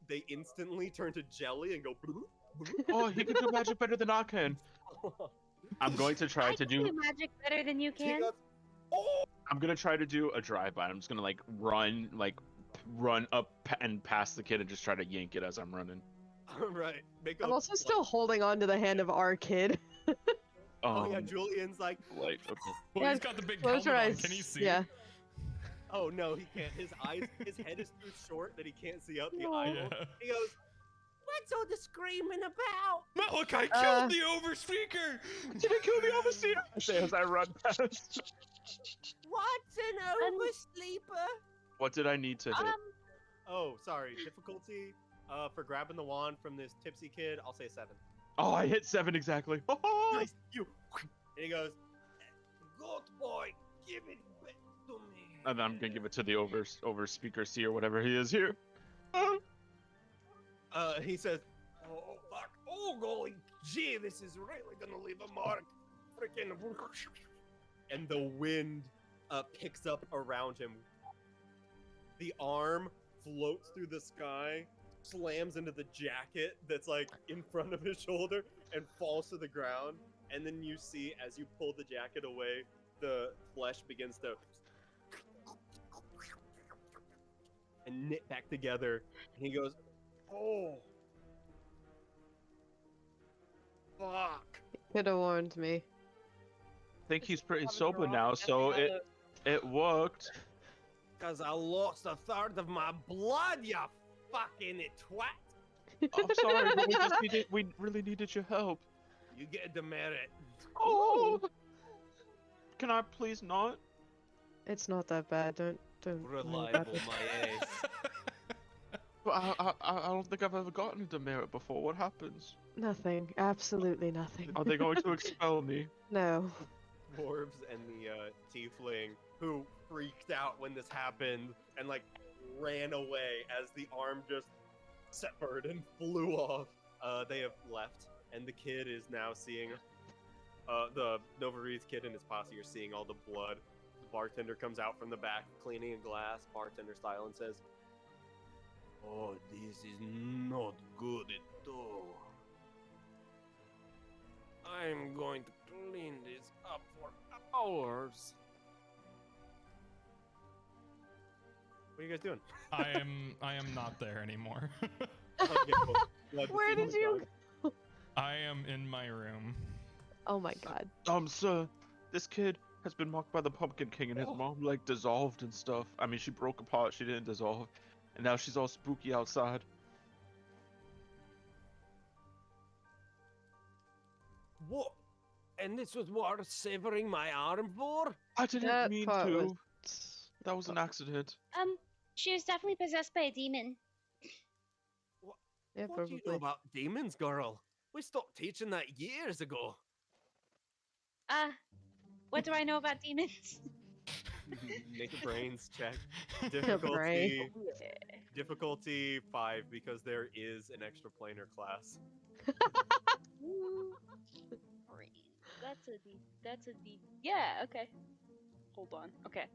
Speaker 2: they instantly turn to jelly and go.
Speaker 4: Oh, he can do magic better than I can. I'm going to try
Speaker 6: I
Speaker 4: to
Speaker 6: can
Speaker 4: do.
Speaker 6: magic better than you
Speaker 2: He
Speaker 6: can.
Speaker 2: goes, oh!
Speaker 4: I'm gonna try to do a drive-by. I'm just gonna run up and past the kid and just try to yank it as I'm running.
Speaker 2: All right, make a.
Speaker 5: I'm also still holding on to the hand of our kid.
Speaker 2: Oh yeah, Julian's like.
Speaker 4: Like, okay.
Speaker 1: Well,
Speaker 5: Yeah,
Speaker 1: he's got the big
Speaker 5: Close
Speaker 1: helmet
Speaker 5: your
Speaker 1: on.
Speaker 5: eyes.
Speaker 1: Can he see?
Speaker 5: Yeah.
Speaker 2: Oh no, he can't. His head is too short that he can't see out the
Speaker 5: No.
Speaker 2: eye.
Speaker 1: Yeah.
Speaker 2: He goes, "What's all the screaming about?"
Speaker 1: Malachi killed the overspeaker!
Speaker 4: Did I kill the overseer? I say as I run past.
Speaker 7: What's an oversleeper?
Speaker 4: What did I need to hit?
Speaker 2: Oh, sorry. Difficulty for grabbing the wand from this tipsy kid, I'll say 7.
Speaker 4: Oh, I hit 7 exactly.
Speaker 2: Nice, you. And he goes, "Good boy, give it back to me."
Speaker 4: And then I'm gonna give it to the over speaker C or whatever he is here.
Speaker 2: He says, "Oh fuck! Oh golly gee, this is really gonna leave a mark." Freaking. And the wind picks up around him. The arm floats through the sky, slams into the jacket that's like in front of his shoulder, and falls to the ground. And then you see, as you pull the jacket away, the flesh begins to and knit back together. And he goes, "Oh, fuck!"
Speaker 5: Could have warned me.
Speaker 4: I think he's pretty sober now, so it worked.
Speaker 7: Cause I lost a third of my blood, you fucking twat.
Speaker 4: I'm sorry, but we really needed your help.
Speaker 7: You get a demerit.
Speaker 4: Oh, can I please not?
Speaker 5: It's not that bad. Don't worry about
Speaker 7: Reliable,
Speaker 5: it.
Speaker 7: my ace.
Speaker 4: But I don't think I've ever gotten a demerit before. What happens?
Speaker 5: Nothing. Absolutely nothing.
Speaker 4: Are they going to expel me?
Speaker 5: No.
Speaker 2: Dwarves and the tiefling, who freaked out when this happened and like ran away as the arm just severed and flew off. They have left, and the kid is now seeing the Novarese kid and his posse are seeing all the blood. The bartender comes out from the back cleaning a glass, bartender style, and says, "Oh, this is not good at all. I'm going to clean this up for hours." What are you guys doing?
Speaker 1: I am not there anymore.
Speaker 2: Okay, cool. Glad to
Speaker 5: Where
Speaker 2: see
Speaker 5: did you?
Speaker 2: done.
Speaker 1: I am in my room.
Speaker 5: Oh my god.
Speaker 4: Sir, this kid has been mocked by the Pumpkin King, and his mom like dissolved and stuff. I mean, she broke apart, she didn't dissolve, and now she's all spooky outside.
Speaker 7: What? And this was worth severing my arm for?
Speaker 4: I didn't
Speaker 5: That
Speaker 4: mean
Speaker 5: part
Speaker 4: to.
Speaker 5: was-
Speaker 4: That was an accident.
Speaker 6: She was definitely possessed by a demon.
Speaker 5: Yeah,
Speaker 7: What do you know
Speaker 5: probably.
Speaker 7: about demons, girl? We stopped teaching that years ago.
Speaker 6: What do I know about demons?
Speaker 2: Make a brains check.
Speaker 5: Brain.
Speaker 2: Difficulty 5 because there is an extra planar class.
Speaker 3: Ooh. Brain. That's a D. That's a D. Yeah, okay. Hold on. Okay.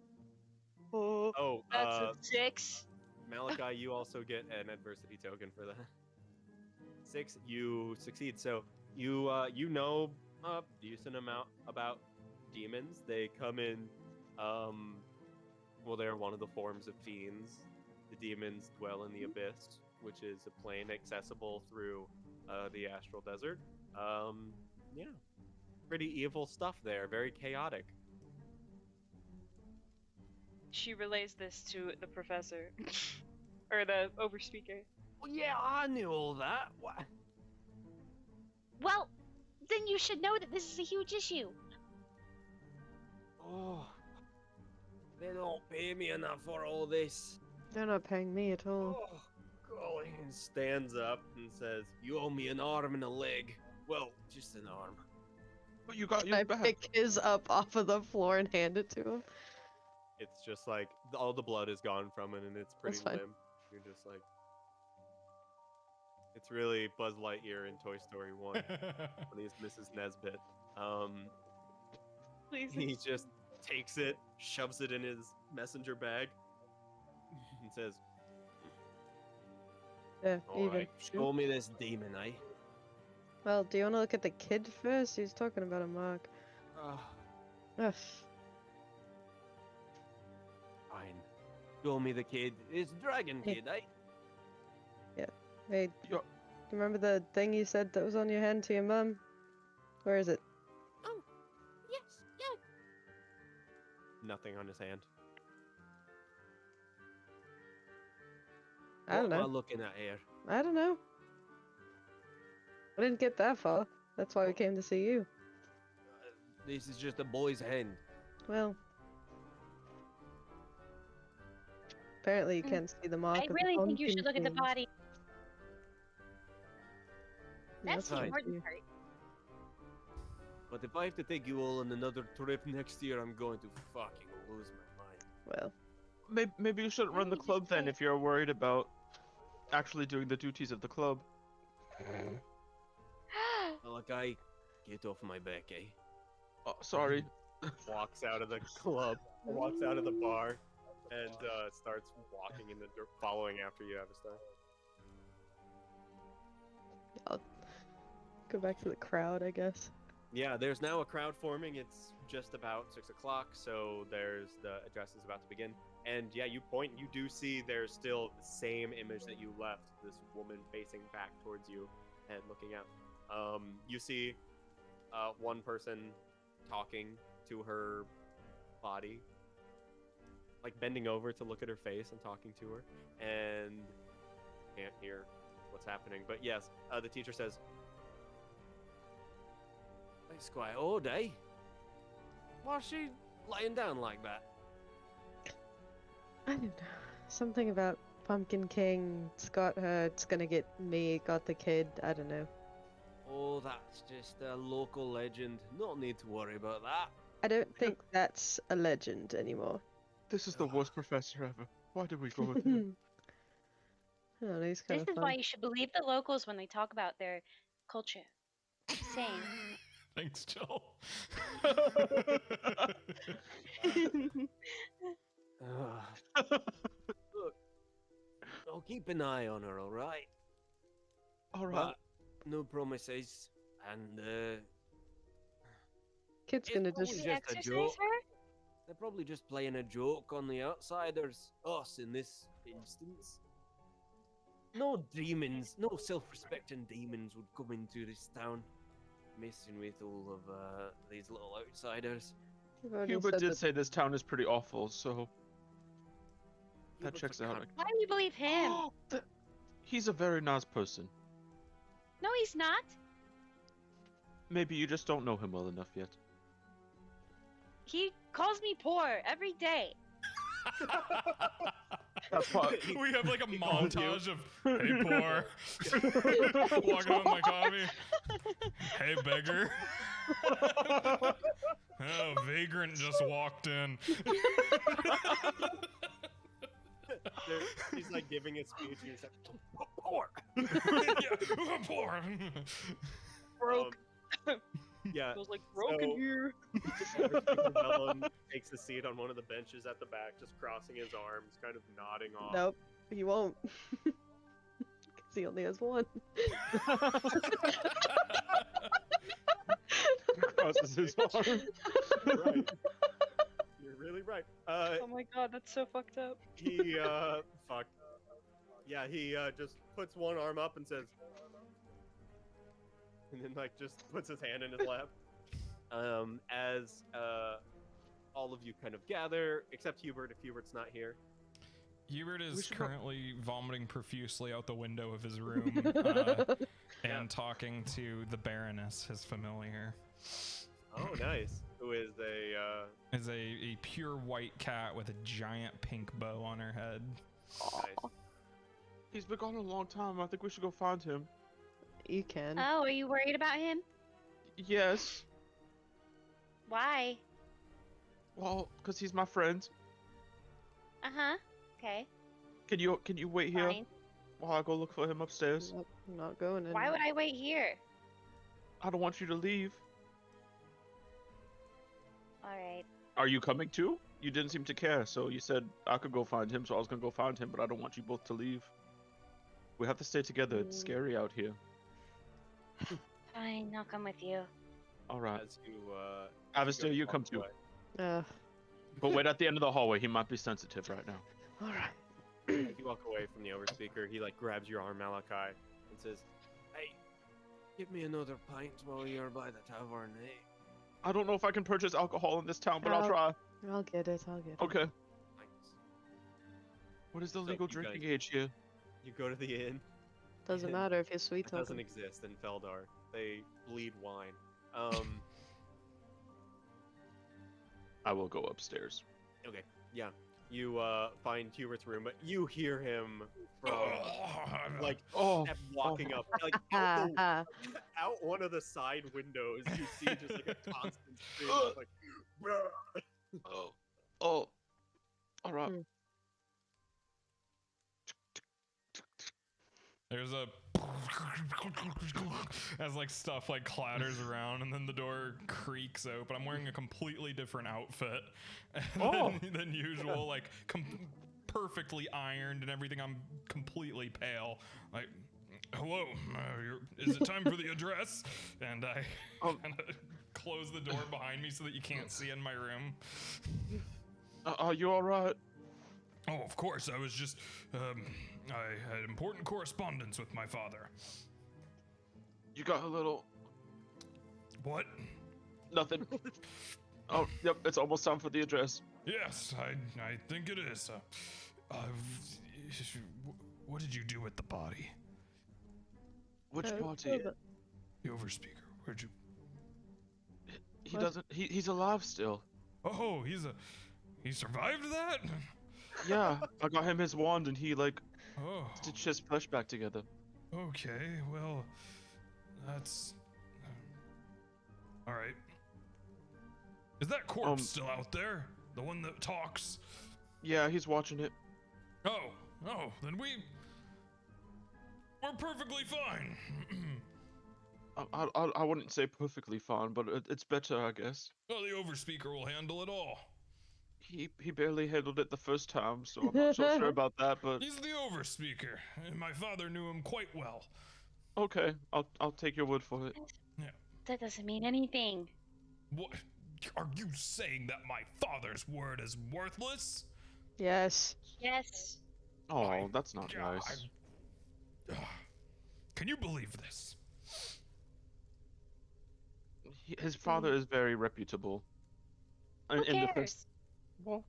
Speaker 2: Oh,
Speaker 3: That's a 6.
Speaker 2: Malachi, you also get an adversity token for that. 6, you succeed. So you know a decent amount about demons. They come in, well, they're one of the forms of fiends. The demons dwell in the abyss, which is a plane accessible through the astral desert. Yeah, pretty evil stuff there. Very chaotic.
Speaker 3: She relays this to the professor. Or the overspeaker.
Speaker 7: Oh, yeah, I knew all that. What?
Speaker 6: Well, then you should know that this is a huge issue.
Speaker 7: Oh, they don't pay me enough for all this.
Speaker 5: They're not paying me at all.
Speaker 7: Oh, golly. And stands up and says, "You owe me an arm and a leg. Well, just an arm."
Speaker 4: But you got your
Speaker 5: I
Speaker 4: back.
Speaker 5: pick his up off of the floor and hand it to him.
Speaker 2: It's just like all the blood is gone from it, and it's pretty
Speaker 5: That's fine.
Speaker 2: limp. You're just like, it's really Buzz Lightyear in Toy Story 1 when he's Mrs. Nesbit.
Speaker 3: Please.
Speaker 2: He just takes it, shoves it in his messenger bag, and says,
Speaker 5: Yeah,
Speaker 2: "All
Speaker 5: even.
Speaker 2: right, show me this demon, eh?"
Speaker 5: Well, do you want to look at the kid first? He was talking about a mark. Ugh.
Speaker 7: Fine. Show me the kid. It's Dragon
Speaker 5: Hey.
Speaker 7: Kid, eh?
Speaker 5: Hey,
Speaker 4: Yo-
Speaker 5: you remember the thing you said that was on your hand to your mum? Where is it?
Speaker 6: Oh, yes, yeah.
Speaker 2: Nothing on his hand.
Speaker 5: I don't
Speaker 7: What am I
Speaker 5: know.
Speaker 7: looking at here?
Speaker 5: I don't know. I didn't get that far. That's why we came to see you.
Speaker 7: This is just a boy's hand.
Speaker 5: Well, apparently you can't see the mark.
Speaker 6: I
Speaker 5: of the
Speaker 6: really think you
Speaker 5: pumpkin
Speaker 6: should look at the
Speaker 5: king.
Speaker 6: body.
Speaker 5: Yeah,
Speaker 6: That's the
Speaker 7: fine.
Speaker 6: important part.
Speaker 7: But if I have to take you all on another trip next year, I'm going to fucking lose my mind.
Speaker 5: Well,
Speaker 4: Maybe you shouldn't
Speaker 6: Why
Speaker 4: run the
Speaker 6: don't you
Speaker 4: club
Speaker 6: just
Speaker 4: then
Speaker 6: say-
Speaker 4: if you're worried about actually doing the duties of the club.
Speaker 7: Malachi, get off my back, eh?
Speaker 4: Oh, sorry.
Speaker 2: Walks out of the club, or walks out of the bar, and starts walking in the following after you, Avastar.
Speaker 5: go back to the crowd, I guess.
Speaker 2: Yeah, there's now a crowd forming. It's just about 6 o'clock, so there's the address is about to begin. And yeah, you do see there's still the same image that you left. This woman facing back towards you and looking out. You see one person talking to her body, like bending over to look at her face and talking to her, and can't hear what's happening. But yes, the teacher says,
Speaker 7: It's quite odd, eh? Why's she lying down like that?
Speaker 5: I don't know. Something about Pumpkin King. It's got her. It's gonna get me. Got the kid. I don't know.
Speaker 7: Oh, that's just a local legend. No need to worry about that.
Speaker 5: I don't think that's a legend anymore.
Speaker 4: This is the worst professor ever. Why did we go with
Speaker 5: I
Speaker 4: him?
Speaker 5: don't know, he's
Speaker 6: This
Speaker 5: kind
Speaker 6: is
Speaker 5: of fun.
Speaker 6: why you should believe the locals when they talk about their culture. Just saying.
Speaker 1: Thanks, Joel.
Speaker 7: Look, I'll keep an eye on her, alright?
Speaker 4: Alright.
Speaker 7: But no promises, and
Speaker 5: Kid's
Speaker 7: it's
Speaker 5: gonna
Speaker 7: probably
Speaker 5: just.
Speaker 6: You
Speaker 7: just a
Speaker 6: exercise
Speaker 7: joke.
Speaker 6: her?
Speaker 7: They're probably just playing a joke on the outsiders, us in this instance. No demons, no self-respecting demons would come into this town, messing with all of these little outsiders.
Speaker 5: I've already
Speaker 4: Hubert
Speaker 5: said
Speaker 4: did
Speaker 5: that-
Speaker 4: say this town is pretty awful, so that
Speaker 7: Hubert's
Speaker 4: checks
Speaker 7: a
Speaker 4: out.
Speaker 7: cunt.
Speaker 6: Why do you believe him?
Speaker 4: He's a very nice person.
Speaker 6: No, he's not.
Speaker 4: Maybe you just don't know him well enough yet.
Speaker 6: He calls me poor every day.
Speaker 4: That's what.
Speaker 1: We have like a
Speaker 2: called you.
Speaker 1: montage of hey poor walking out with my coffee. Hey beggar. Oh, vagrant just walked in.
Speaker 2: He's like giving a speech, and he's like, "Poor."
Speaker 1: Yeah, I'm poor.
Speaker 6: Broke.
Speaker 2: Yeah.
Speaker 3: Feels like broken
Speaker 2: So-
Speaker 3: here.
Speaker 2: Vellum takes a seat on one of the benches at the back, just crossing his arms, kind of nodding off.
Speaker 5: Nope, he won't. Because he only has one.
Speaker 4: Crosses his arm.
Speaker 2: Right. You're really right.
Speaker 3: Oh my god, that's so fucked up.
Speaker 2: He fuck. Yeah, he just puts one arm up and says, and then like just puts his hand in his lap. As all of you kind of gather, except Hubert, if Hubert's not here.
Speaker 1: Hubert
Speaker 4: We
Speaker 1: is
Speaker 4: should go-
Speaker 1: currently vomiting profusely out the window of his room and talking to the Baroness, his familiar.
Speaker 2: Oh, nice. Who is
Speaker 1: Is a pure white cat with a giant pink bow on her head.
Speaker 2: nice.
Speaker 4: He's been gone a long time. I think we should go find him.
Speaker 5: You can.
Speaker 6: Oh, are you worried about him?
Speaker 4: Yes.
Speaker 6: Why?
Speaker 4: Well, because he's my friend.
Speaker 6: Uh-huh. Okay.
Speaker 4: Can you wait here
Speaker 6: Fine.
Speaker 4: while I go look for him upstairs?
Speaker 5: Nope, I'm not going in.
Speaker 6: Why would I wait here?
Speaker 4: I don't want you to leave.
Speaker 6: Alright.
Speaker 4: Are you coming too? You didn't seem to care, so you said I could go find him, so I was gonna go find him, but I don't want you both to leave. We have to stay together. It's scary out here.
Speaker 6: Fine, I'll come with you.
Speaker 4: All right.
Speaker 2: As you
Speaker 4: Alistair, you come too.
Speaker 5: Ugh.
Speaker 4: But wait at the end of the hallway. He might be sensitive right now.
Speaker 5: All right.
Speaker 2: As you walk away from the overspeaker, he like grabs your arm, Malachi, and says, "Hey, give me another pint while you're by the tavern, eh?"
Speaker 4: I don't know if I can purchase alcohol in this town, but I'll
Speaker 5: Oh.
Speaker 4: try.
Speaker 5: I'll get it. I'll get it.
Speaker 4: Okay.
Speaker 2: Thanks.
Speaker 4: What is the
Speaker 2: So
Speaker 4: legal
Speaker 2: you
Speaker 4: drinking
Speaker 2: guys-
Speaker 4: age here?
Speaker 2: You go to the inn.
Speaker 5: Doesn't
Speaker 2: And
Speaker 5: matter if you're sweet
Speaker 2: It doesn't
Speaker 5: talking.
Speaker 2: exist in Feldar. They bleed wine.
Speaker 4: I will go upstairs.
Speaker 2: Okay, yeah. You find Hubert's room, but you hear him from like
Speaker 4: Oh,
Speaker 2: walking up, like
Speaker 5: Ha ha.
Speaker 2: out one of the side windows. You see just like a constant stream of like.
Speaker 4: oh, oh. All right.
Speaker 5: Mm.
Speaker 1: There's a as like stuff like clatters around, and then the door creaks open. I'm wearing a completely different outfit than usual, like perfectly ironed and everything. I'm completely pale. Like, hello, is it time for the address? And I kind of close the door behind me so that you can't see in my room.
Speaker 4: Are you all right?
Speaker 1: Oh, of course. I was just, I had important correspondence with my father.
Speaker 4: You got a little
Speaker 1: What?
Speaker 4: nothing. Oh, yep. It's almost time for the address.
Speaker 1: Yes, I think it is. What did you do with the body?
Speaker 4: Which party?
Speaker 1: The overspeaker. Where'd you?
Speaker 4: He
Speaker 5: What?
Speaker 4: doesn't. He's alive still.
Speaker 1: Oh, he survived that?
Speaker 4: Yeah, I got him his wand, and he like
Speaker 1: Oh,
Speaker 4: stitched his flesh back together.
Speaker 1: okay. Well, that's all right. Is that corpse still out there? The one that talks?
Speaker 4: Yeah, he's watching it.
Speaker 1: Oh, then we're perfectly fine.
Speaker 4: I wouldn't say perfectly fine, but it's better, I guess.
Speaker 1: Well, the overspeaker will handle it all.
Speaker 4: He barely handled it the first time, so I'm not so sure about that. But
Speaker 1: He's the overspeaker. My father knew him quite well.
Speaker 4: okay, I'll take your word for it.
Speaker 6: That doesn't mean anything.
Speaker 1: What? Are you saying that my father's word is worthless?
Speaker 5: Yes.
Speaker 6: Yes.
Speaker 4: Oh,
Speaker 1: My
Speaker 4: that's not
Speaker 1: God.
Speaker 4: nice.
Speaker 1: Can you believe this?
Speaker 4: His father is very reputable.
Speaker 6: Who
Speaker 4: In the
Speaker 6: cares?
Speaker 4: first. Well,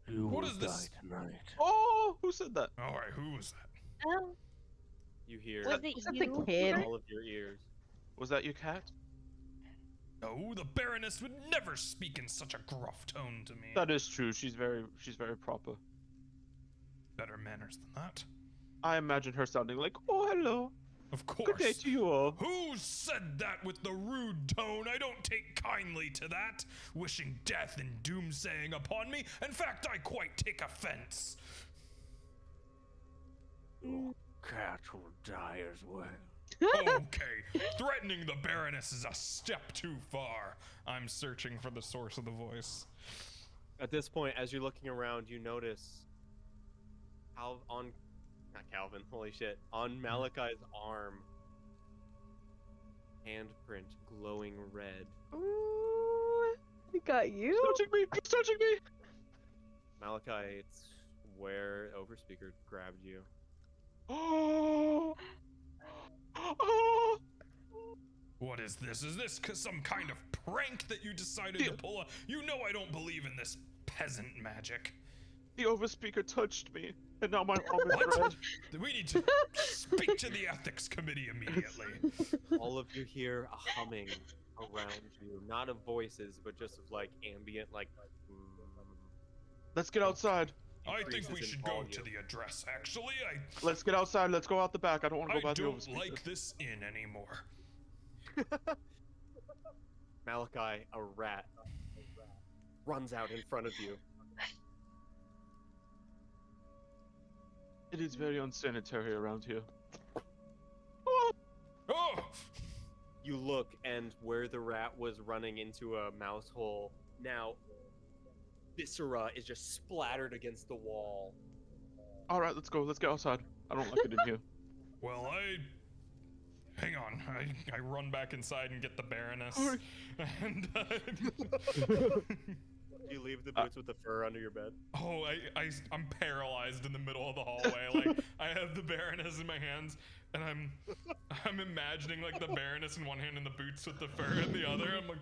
Speaker 8: You
Speaker 1: What
Speaker 8: will
Speaker 1: is this?
Speaker 8: die tonight.
Speaker 4: oh, who said that?
Speaker 1: All right, who was that?
Speaker 6: Oh,
Speaker 2: You hear
Speaker 6: was it
Speaker 5: Was that the
Speaker 6: you?
Speaker 5: kid?
Speaker 2: all of your ears.
Speaker 4: Was that your cat?
Speaker 1: No, the Baroness would never speak in such a gruff tone to me.
Speaker 4: That is true. She's very proper.
Speaker 1: Better manners than that.
Speaker 4: I imagine her sounding like, "Oh, hello.
Speaker 1: Of course.
Speaker 4: Good day to you all."
Speaker 1: Who said that with the rude tone? I don't take kindly to that. Wishing death and doomsaying upon me. In fact, I quite take offense.
Speaker 8: Your cat will die as well.
Speaker 1: Okay, threatening the Baroness is a step too far. I'm searching for the source of the voice.
Speaker 2: At this point, as you're looking around, you notice on Malachi's arm, handprint glowing red.
Speaker 5: Ooh, I got you.
Speaker 4: He's touching me. He's touching me.
Speaker 2: Malachi, it's where Overspeaker grabbed you.
Speaker 4: Oh. Oh.
Speaker 1: What is this? Is this some kind of prank that you decided to pull? You know I don't believe in this peasant magic.
Speaker 4: The overspeaker touched me, and now my arm is
Speaker 1: What?
Speaker 4: red.
Speaker 1: We need to speak to the ethics committee immediately.
Speaker 2: All of you hear a humming around you, not of voices, but just of like ambient, like.
Speaker 4: Let's get outside.
Speaker 1: I think we
Speaker 2: Increases in
Speaker 1: should go to
Speaker 2: volume.
Speaker 1: the address, actually.
Speaker 4: Let's get outside. Let's go out the back. I don't want to
Speaker 1: I
Speaker 4: go by the
Speaker 1: don't
Speaker 4: overspeaker.
Speaker 1: like this inn anymore.
Speaker 2: Malachi, a rat, runs out in front of you.
Speaker 4: It is very unsanitary around here.
Speaker 1: Oh!
Speaker 2: You look, and where the rat was running into a mouse hole, now viscera is just splattered against the wall.
Speaker 4: All right, let's go. Let's get outside. I don't like it in here.
Speaker 1: Well, hang on. I run back inside and get the Baroness.
Speaker 4: Hurry.
Speaker 1: And
Speaker 2: You leave the boots with the fur under your bed.
Speaker 1: oh, I'm paralyzed in the middle of the hallway. Like I have the Baroness in my hands, and I'm imagining like the Baroness in one hand and the boots with the fur in the other. I'm like,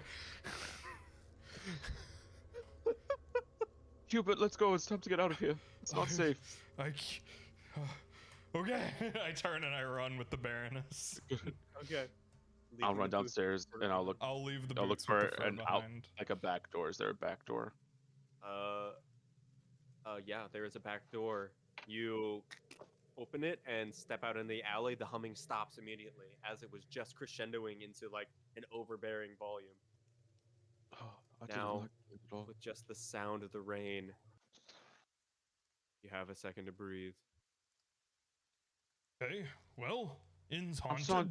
Speaker 4: Hubert, let's go. It's time to get out of here. It's not safe.
Speaker 1: Okay. I turn and I run with the Baroness.
Speaker 2: Okay.
Speaker 4: I'll
Speaker 2: Leaving
Speaker 4: run
Speaker 2: the boots
Speaker 4: downstairs
Speaker 2: with
Speaker 4: and I'll look
Speaker 1: I'll leave the
Speaker 4: I'll look
Speaker 1: boots
Speaker 4: for
Speaker 1: with the fur
Speaker 4: an out,
Speaker 1: behind.
Speaker 4: like a back door. Is there a back door?
Speaker 2: Yeah, there is a back door. You open it and step out in the alley. The humming stops immediately, as it was just crescendoing into like an overbearing volume.
Speaker 4: Oh, I
Speaker 2: Now,
Speaker 4: didn't like it at all.
Speaker 2: With just the sound of the rain, you have a second to breathe.
Speaker 1: Okay, well, inn's
Speaker 4: I'm
Speaker 1: haunted.
Speaker 4: sorry.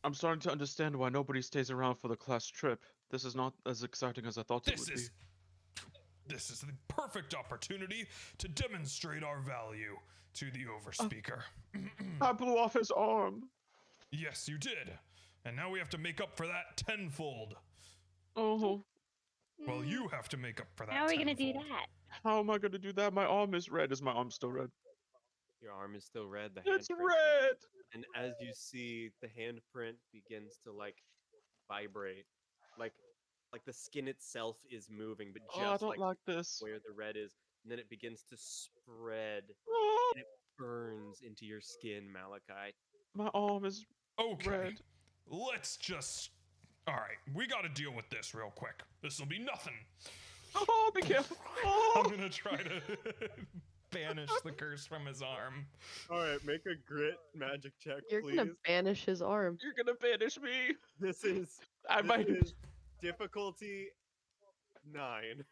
Speaker 4: I'm starting to understand why nobody stays around for the class trip. This is not as exciting as I thought it would be.
Speaker 1: This is the perfect opportunity to demonstrate our value to the overspeaker.
Speaker 4: I blew off his arm.
Speaker 1: Yes, you did. And now we have to make up for that tenfold.
Speaker 4: Oh,
Speaker 1: Well, you have to make up for that
Speaker 6: How are we gonna do
Speaker 1: tenfold.
Speaker 6: that?
Speaker 4: how am I gonna do that? My arm is red. Is my arm still red?
Speaker 2: Your arm is still red. The
Speaker 4: It's
Speaker 2: handprint
Speaker 4: red.
Speaker 2: and as you see, the handprint begins to like vibrate, like the skin itself is moving, but
Speaker 4: Oh, I
Speaker 2: just
Speaker 4: don't like this.
Speaker 2: where the red is, and then it begins to spread
Speaker 4: Oh,
Speaker 2: and it burns into your skin, Malachi.
Speaker 4: my arm is
Speaker 1: Okay,
Speaker 4: red.
Speaker 1: let's just... Alright, we gotta deal with this real quick. This'll be nothing.
Speaker 4: Oh, be careful.
Speaker 1: I'm
Speaker 4: Oh.
Speaker 1: gonna try to banish the curse from his arm.
Speaker 2: All right, make a grit magic check,
Speaker 5: You're
Speaker 2: please.
Speaker 5: gonna banish his arm.
Speaker 4: You're gonna banish me.
Speaker 2: This is
Speaker 4: I
Speaker 2: this
Speaker 4: might.
Speaker 2: is difficulty 9.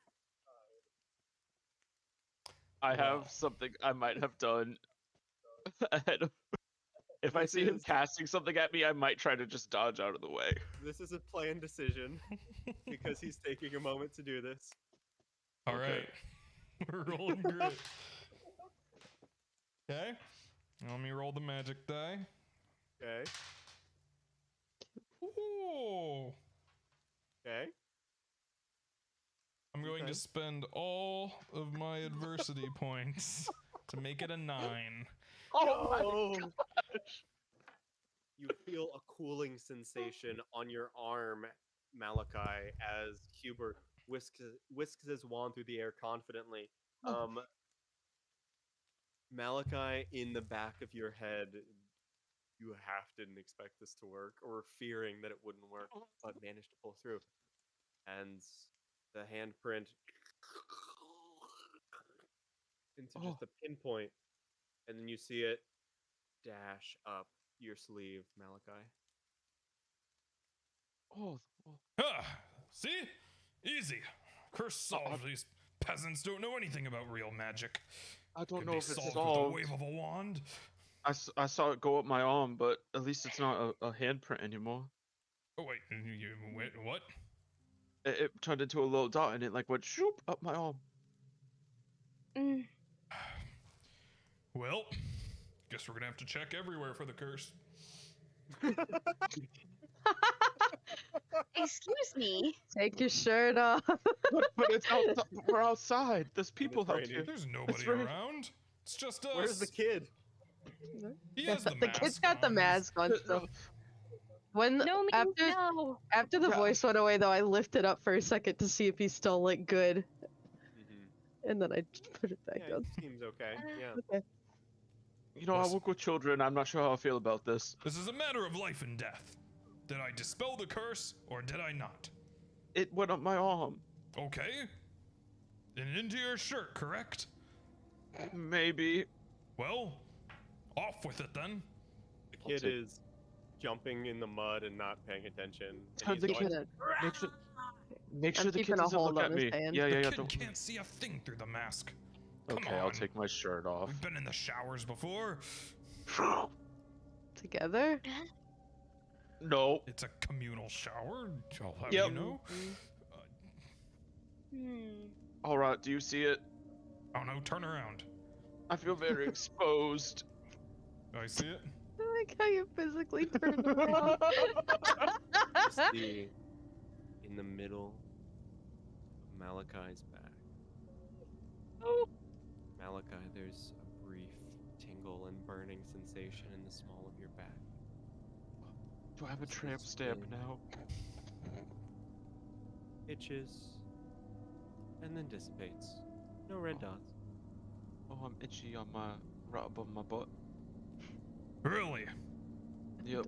Speaker 4: I have
Speaker 1: Wow.
Speaker 4: something I might have done ahead of. If I
Speaker 2: This
Speaker 4: see him
Speaker 2: is-
Speaker 4: casting something at me, I might try to just dodge out of the way.
Speaker 2: This is a planned decision because he's taking a moment to do this.
Speaker 1: Alright. We're rolling grit. Okay. Let me roll the magic die.
Speaker 2: Okay.
Speaker 1: Ooh.
Speaker 2: Okay.
Speaker 1: I'm going
Speaker 2: Okay.
Speaker 1: to spend all of my adversity points to make it a 9.
Speaker 4: Oh my
Speaker 2: You feel a cooling sensation on your arm, Malachi, as Hubert whisks his wand through the air confidently. Malachi, in the back of your head, you half didn't expect this to work, or fearing that it wouldn't work, but managed to pull through. And the handprint into just a pinpoint, and then you see it dash up your sleeve, Malachi.
Speaker 4: Oh,
Speaker 1: Ah, see? Easy. Curse solved. These peasants don't know anything about real magic.
Speaker 4: I don't
Speaker 1: Could
Speaker 4: know
Speaker 1: be
Speaker 4: if it's
Speaker 1: solved
Speaker 4: solved.
Speaker 1: with a wave of a wand.
Speaker 4: I saw it go up my arm, but at least it's not a handprint anymore.
Speaker 1: Oh wait, wait, what?
Speaker 4: It turned into a little dot and it like went shoop up my arm.
Speaker 6: Mm.
Speaker 1: Well, guess we're gonna have to check everywhere for the curse.
Speaker 6: Excuse me.
Speaker 5: Take your shirt off.
Speaker 4: But it's outside. We're outside. There's people out
Speaker 2: raining.
Speaker 4: here.
Speaker 1: There's nobody
Speaker 4: right.
Speaker 1: around. It's just us.
Speaker 2: Where's the kid?
Speaker 1: He has the
Speaker 5: The kid's
Speaker 1: mask
Speaker 5: got the
Speaker 1: on.
Speaker 5: mask on still. When
Speaker 6: No means
Speaker 5: after
Speaker 6: no.
Speaker 5: after the
Speaker 4: Yeah.
Speaker 5: voice went away though, I lifted up for a second to see if he still looked good. And then I just put it back
Speaker 2: Yeah,
Speaker 5: on.
Speaker 2: it seems okay. Yeah.
Speaker 5: Okay.
Speaker 4: You know, I work with children. I'm not sure how I feel about this.
Speaker 1: This is a matter of life and death. Did I dispel the curse, or did I not?
Speaker 4: It went up my arm.
Speaker 1: Okay. And into your shirt, correct?
Speaker 4: Maybe.
Speaker 1: Well, off with it then.
Speaker 2: The
Speaker 4: I'll
Speaker 2: kid
Speaker 4: take-
Speaker 2: is jumping in the mud and not paying attention. and
Speaker 4: Turn
Speaker 2: he's
Speaker 4: the
Speaker 2: going,
Speaker 4: kid. Make sure
Speaker 5: I'm
Speaker 4: the kid
Speaker 5: keeping a
Speaker 4: doesn't
Speaker 5: hold
Speaker 4: look
Speaker 5: on
Speaker 4: at
Speaker 5: his
Speaker 4: me.
Speaker 5: hand.
Speaker 4: Yeah,
Speaker 1: The
Speaker 4: yeah, yeah.
Speaker 1: kid
Speaker 4: Don't...
Speaker 1: can't see a thing through the mask. Come
Speaker 4: Okay, I'll
Speaker 1: on.
Speaker 4: take my shirt off.
Speaker 1: We've been in the showers before.
Speaker 5: Together?
Speaker 4: No.
Speaker 1: It's a communal shower. I'll have
Speaker 4: Yep.
Speaker 1: you know.
Speaker 4: All right. Do you see it?
Speaker 1: Oh no, turn around.
Speaker 4: I feel very exposed.
Speaker 1: Do I see it?
Speaker 5: I like how you physically turned around.
Speaker 2: see in the middle of Malachi's back.
Speaker 3: Oh.
Speaker 2: Malachi, there's a brief tingle and burning sensation in the small of your back.
Speaker 4: Do I have a tramp stamp now?
Speaker 2: Itches, and then dissipates. No red dots.
Speaker 4: Oh, I'm itchy on my right above my butt.
Speaker 1: Really?
Speaker 4: Yep.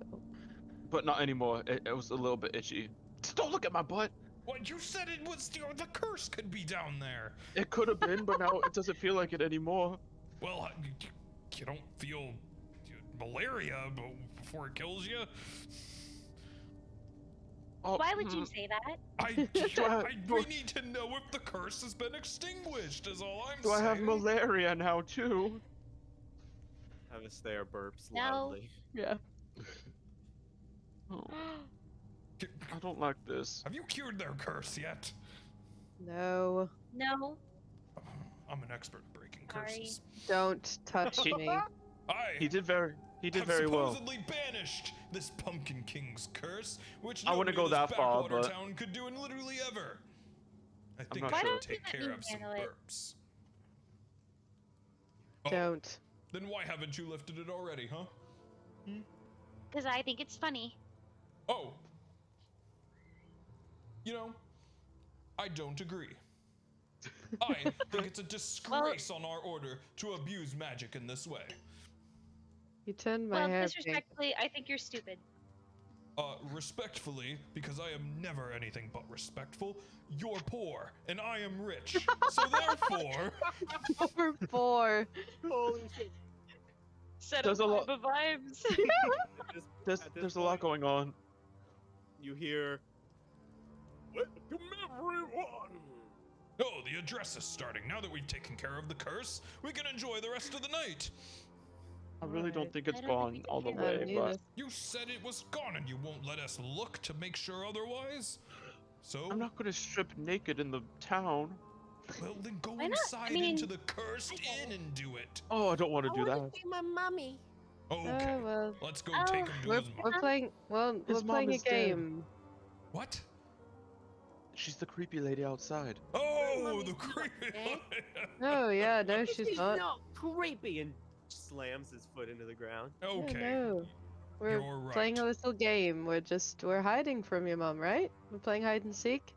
Speaker 4: But not anymore. It was a little bit itchy. Just don't look at my butt.
Speaker 1: What, you said it was, the curse could be down there.
Speaker 4: It could have been, but now it doesn't feel like it anymore.
Speaker 1: Well, you don't feel malaria before it kills you?
Speaker 4: Oh,
Speaker 6: Why would you say that?
Speaker 1: We need to know if the curse has been extinguished, is all I'm
Speaker 4: Do
Speaker 1: saying.
Speaker 4: I have malaria now too?
Speaker 2: Alistair burps
Speaker 6: No.
Speaker 2: loudly.
Speaker 5: Yeah.
Speaker 4: Oh, I don't like this.
Speaker 1: Have you cured their curse yet?
Speaker 5: No.
Speaker 6: No.
Speaker 1: I'm an expert at breaking
Speaker 6: Sorry.
Speaker 1: curses.
Speaker 5: Don't touch me.
Speaker 4: He did very well.
Speaker 1: Supposedly banished this Pumpkin King's curse, which
Speaker 4: I wouldn't
Speaker 1: nobody
Speaker 4: go
Speaker 1: in this
Speaker 4: that far,
Speaker 1: backwater
Speaker 4: but-
Speaker 1: town could do in literally ever. I think
Speaker 4: not
Speaker 1: I
Speaker 6: Why
Speaker 1: should
Speaker 6: don't
Speaker 1: take
Speaker 6: you let
Speaker 1: care
Speaker 6: me
Speaker 1: of some
Speaker 6: handle it?
Speaker 1: burps. Oh,
Speaker 5: Don't.
Speaker 1: then why haven't you lifted it already, huh?
Speaker 6: Because I think it's funny.
Speaker 1: Oh. You know, I don't agree. I think it's a disgrace on our order to abuse magic in this way.
Speaker 5: You turned my
Speaker 6: Well,
Speaker 5: hair pink.
Speaker 6: disrespectfully, I think you're stupid.
Speaker 1: Respectfully, because I am never anything but respectful, you're poor and I am rich. So therefore,
Speaker 5: Number 4.
Speaker 2: Holy shit.
Speaker 3: Set
Speaker 4: There's a
Speaker 3: up
Speaker 4: lot-
Speaker 3: the vibes.
Speaker 4: There's a lot going on.
Speaker 2: You hear, welcome everyone.
Speaker 1: oh, the address is starting. Now that we've taken care of the curse, we can enjoy the rest of the night.
Speaker 4: I really don't
Speaker 5: Right.
Speaker 4: think it's
Speaker 6: I don't
Speaker 4: gone
Speaker 6: think
Speaker 4: all the
Speaker 6: it's
Speaker 5: I
Speaker 4: way,
Speaker 5: don't
Speaker 4: but
Speaker 5: either.
Speaker 1: You said it was gone and you won't let us look to make sure otherwise? So,
Speaker 4: I'm not gonna strip naked in the town.
Speaker 1: well then go
Speaker 6: Why not? I
Speaker 1: inside
Speaker 6: mean,
Speaker 1: into the cursed inn and do it.
Speaker 4: Oh, I don't want to do that.
Speaker 7: see my mommy.
Speaker 1: Okay,
Speaker 5: Oh, well.
Speaker 1: let's go
Speaker 6: Oh,
Speaker 1: take him to
Speaker 5: We're,
Speaker 1: his mom.
Speaker 5: we're playing. Well, we're
Speaker 4: His mom
Speaker 5: playing a
Speaker 4: is dead.
Speaker 5: game.
Speaker 1: What?
Speaker 4: She's the creepy lady outside.
Speaker 1: Oh,
Speaker 7: Mommy's
Speaker 1: the
Speaker 7: not
Speaker 1: creepy.
Speaker 7: dead.
Speaker 5: Oh yeah, no, she's not.
Speaker 2: not creepy, and slams his foot into the ground.
Speaker 5: Yeah,
Speaker 1: okay.
Speaker 5: no. We're
Speaker 1: You're right.
Speaker 5: playing a little game. We're hiding from your mom, right? We're playing hide and seek.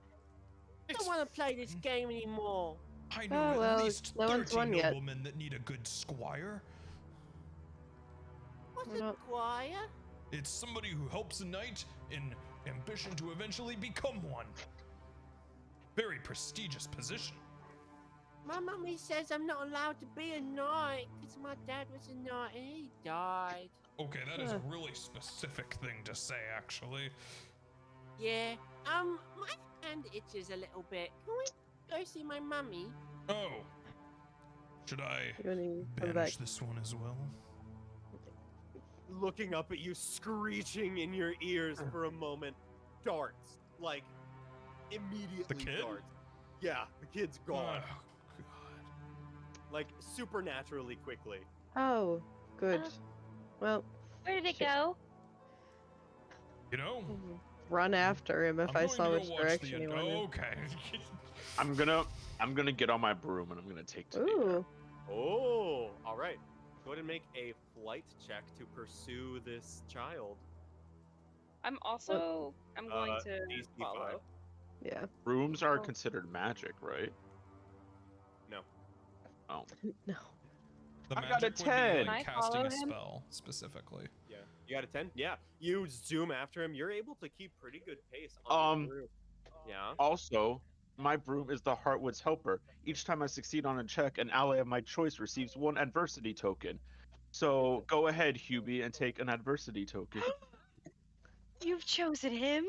Speaker 7: I don't want to play this game anymore.
Speaker 1: I know
Speaker 5: Oh,
Speaker 1: at
Speaker 5: well,
Speaker 1: least
Speaker 5: no one's
Speaker 1: 30
Speaker 5: won yet.
Speaker 1: noblemen that need a good squire.
Speaker 7: What's
Speaker 5: We're
Speaker 7: a
Speaker 5: not-
Speaker 7: choir?
Speaker 1: It's somebody who helps a knight in ambition to eventually become one. Very prestigious position.
Speaker 7: My mummy says I'm not allowed to be a knight because my dad was a knight and he died.
Speaker 1: Okay, that is a
Speaker 5: Huh.
Speaker 1: really specific thing to say, actually.
Speaker 7: Yeah. My hand itches a little bit. Can we go see my mummy?
Speaker 1: Oh. Should I
Speaker 5: You wanna come back?
Speaker 1: banish this one as well?
Speaker 2: Looking up at you, screeching in your ears for a moment, darts like immediately.
Speaker 1: kid?
Speaker 2: Darts. Yeah, the kid's
Speaker 1: Oh,
Speaker 2: gone,
Speaker 1: God.
Speaker 2: like supernaturally quickly.
Speaker 5: Oh, good. Well,
Speaker 6: Where did it
Speaker 5: Shit.
Speaker 6: go?
Speaker 1: You know,
Speaker 5: run after him if
Speaker 1: I'm
Speaker 5: I
Speaker 1: going
Speaker 5: saw
Speaker 1: to go
Speaker 5: which
Speaker 1: watch the
Speaker 5: direction he
Speaker 1: end.
Speaker 5: went. in.
Speaker 1: Okay.
Speaker 4: I'm gonna get on my broom and I'm gonna take to the air.
Speaker 5: Ooh,
Speaker 2: Oh, all right. Go ahead and make a flight check to pursue this child.
Speaker 3: I'm also. I'm going to
Speaker 2: DC 5.
Speaker 3: follow.
Speaker 5: yeah.
Speaker 4: Brooms are
Speaker 5: Oh.
Speaker 4: considered magic, right?
Speaker 2: No.
Speaker 4: Oh.
Speaker 5: No.
Speaker 1: The
Speaker 4: I got a
Speaker 1: magic would be
Speaker 4: 10.
Speaker 1: like
Speaker 3: Can I
Speaker 1: casting
Speaker 3: follow
Speaker 1: a
Speaker 3: him?
Speaker 1: spell specifically.
Speaker 2: Yeah. You got a 10? Yeah. You zoom after him. You're able to keep pretty good pace on your broom. Yeah.
Speaker 4: Also, my broom is the Heartwood's helper. Each time I succeed on a check, an ally of my choice receives 1 adversity token. So go ahead, Hubie, and take an adversity token.
Speaker 6: You've chosen him.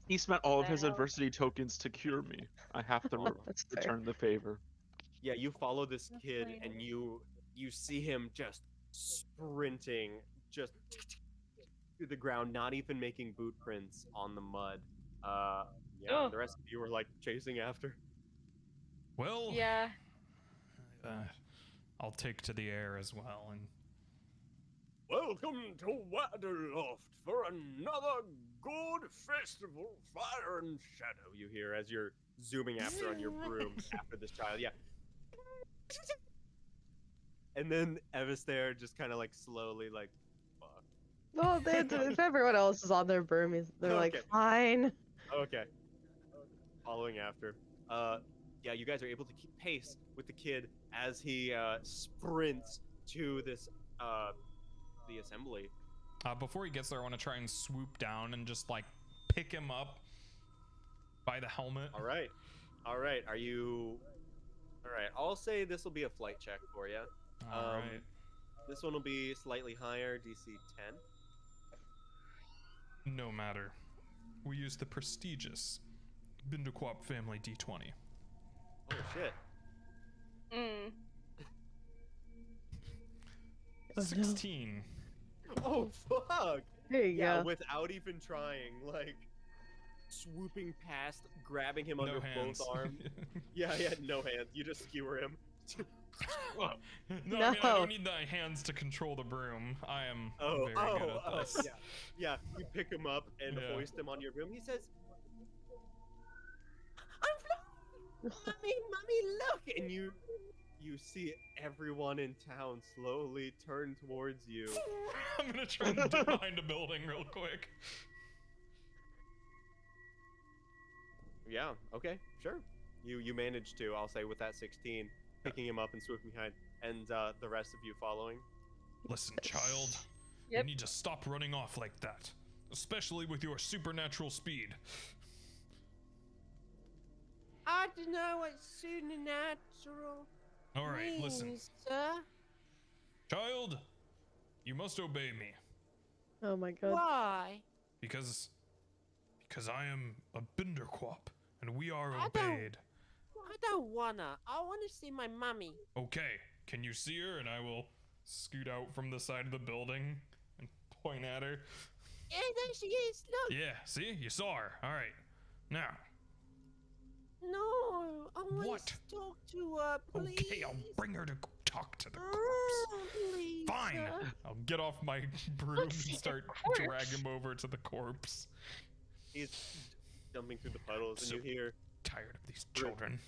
Speaker 4: He spent all of
Speaker 3: The
Speaker 4: his
Speaker 3: hell?
Speaker 4: adversity tokens to cure me. I have to
Speaker 5: That's fair.
Speaker 4: return the favor.
Speaker 2: Yeah, you follow this
Speaker 3: That's
Speaker 2: kid
Speaker 3: lame.
Speaker 2: and you see him just sprinting just to the ground, not even making boot prints on the mud. Yeah,
Speaker 3: Ugh.
Speaker 2: the rest of you were like chasing after.
Speaker 1: Well,
Speaker 3: Yeah.
Speaker 1: I'll take to the air as well. And
Speaker 7: Welcome to Waterloft for another good festival, fire and shadow.
Speaker 2: You hear as you're zooming after on your broom after this child. Yeah. And then Evastair just kind of like slowly like, fuck.
Speaker 5: Well, if everyone else is on their broom, they're like,
Speaker 2: Okay.
Speaker 5: fine.
Speaker 2: Okay. Following after. Yeah, you guys are able to keep pace with the kid as he sprints to this the assembly.
Speaker 1: before he gets there, I want to try and swoop down and just like pick him up by the helmet.
Speaker 2: All right. All right. Are you? All right. I'll say this will be a flight check for you.
Speaker 1: All right.
Speaker 2: This one will be slightly higher, DC 10.
Speaker 1: No matter. We use the prestigious Binderquap family D20.
Speaker 2: Oh shit.
Speaker 3: Mm.
Speaker 5: Oh, no.
Speaker 1: 16.
Speaker 2: Oh fuck.
Speaker 5: There you
Speaker 2: Yeah,
Speaker 5: go.
Speaker 2: without even trying, like swooping past, grabbing him
Speaker 1: No
Speaker 2: under
Speaker 1: hands.
Speaker 2: both arms. Yeah, no hands. You just skewer him.
Speaker 1: No, I mean, I
Speaker 5: No.
Speaker 1: don't need the hands to control the broom. I am very good at this.
Speaker 2: Yeah. You pick him up and
Speaker 1: Yeah.
Speaker 2: hoist him on your broom. He says, "I'm flying, mommy, look!" And you see everyone in town slowly turn towards you.
Speaker 1: I'm gonna try and dip behind a building real quick.
Speaker 2: Yeah. Okay. Sure. You managed to. I'll say with that 16, picking him up and swooping behind, and the rest of you following.
Speaker 1: Listen, child.
Speaker 3: Yep.
Speaker 1: You need to stop running off like that, especially with your supernatural speed.
Speaker 7: I don't know what supernatural
Speaker 1: All right, listen,
Speaker 7: means, sir.
Speaker 1: child. You must obey me
Speaker 5: Oh my god.
Speaker 7: Why?
Speaker 1: because I am a Binderquap and we are
Speaker 7: I don't-
Speaker 1: obeyed.
Speaker 7: I don't wanna. I wanna see my mummy.
Speaker 1: Okay, can you see her? And I will scoot out from the side of the building and point at her.
Speaker 7: Yeah, there she is. Look.
Speaker 1: Yeah, see? You saw her. All right. Now,
Speaker 7: No, I want
Speaker 1: What?
Speaker 7: to talk to her, please.
Speaker 1: okay, I'll bring her to go talk to the corpse.
Speaker 7: Oh, please,
Speaker 1: Fine.
Speaker 7: sir.
Speaker 1: I'll get off my broom and
Speaker 3: see the
Speaker 1: start
Speaker 3: corpse.
Speaker 1: drag him over to the corpse.
Speaker 2: He's jumping through the puddles, and
Speaker 1: So-
Speaker 2: you hear
Speaker 1: Tired of these children.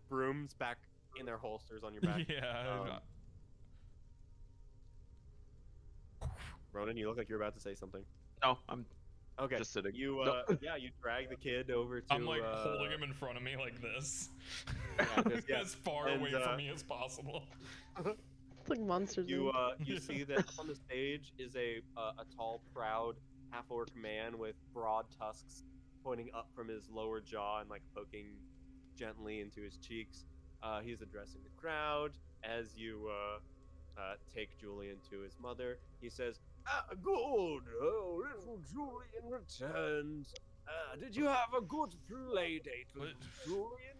Speaker 2: brooms back in their holsters on your back.
Speaker 1: Yeah.
Speaker 2: Ronan, you look like you're about to say something.
Speaker 4: No, I'm
Speaker 2: Okay.
Speaker 4: just sitting.
Speaker 2: You
Speaker 4: No.
Speaker 2: you drag the kid over to.
Speaker 1: I'm like holding him in front of me like this.
Speaker 2: Yeah.
Speaker 1: As far
Speaker 2: And,
Speaker 1: away from me as possible.
Speaker 5: It's like monsters.
Speaker 2: You
Speaker 5: Inc.
Speaker 2: you see that up on the stage is a tall, proud half-orc man with broad tusks pointing up from his lower jaw and like poking gently into his cheeks. He's addressing the crowd as you take Julian to his mother. He says,
Speaker 7: Good. Oh, little Julian returns. Did you have a good play date with
Speaker 1: What?
Speaker 7: Julian?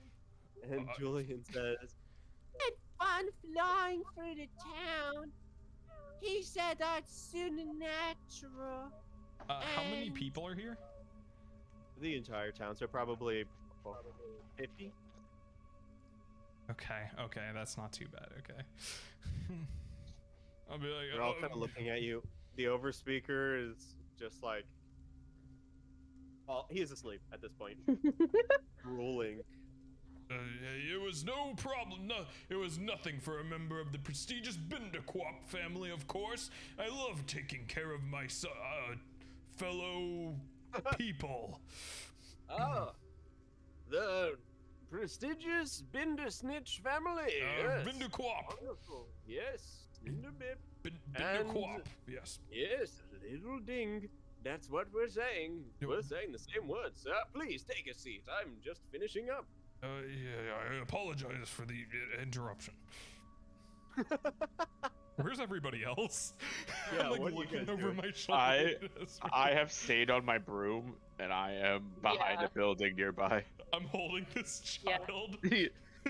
Speaker 2: and Julian says,
Speaker 7: Had fun flying through the town. He said I'd supernatural.
Speaker 1: How many people are here?
Speaker 2: the entire town, so probably 50.
Speaker 1: Okay, that's not too bad. Okay. I'll be like,
Speaker 2: They're all kind of looking at you. The overspeaker is just like, well, he is asleep at this point, drooling.
Speaker 1: It was no problem. No, it was nothing for a member of the prestigious Binderquap family, of course. I love taking care of my fellow people.
Speaker 7: Oh, the prestigious Binder Snitch family. Yes.
Speaker 1: Binder Co-op.
Speaker 7: Wonderful. Yes. Binder Bip.
Speaker 1: Binder
Speaker 7: And-
Speaker 1: Co-op. Yes.
Speaker 7: Yes, little ding. That's what we're saying.
Speaker 1: Yep.
Speaker 7: We're saying the same words. Please take a seat. I'm just finishing up.
Speaker 1: Yeah, I apologize for the interruption. Where's everybody else?
Speaker 2: Yeah,
Speaker 1: I'm like
Speaker 2: what are you
Speaker 1: looking
Speaker 2: guys
Speaker 1: over
Speaker 2: doing?
Speaker 1: my shoulder.
Speaker 4: I have stayed on my broom, and I am behind
Speaker 3: Yeah.
Speaker 4: a building nearby.
Speaker 1: I'm holding this
Speaker 3: Yeah.
Speaker 1: child.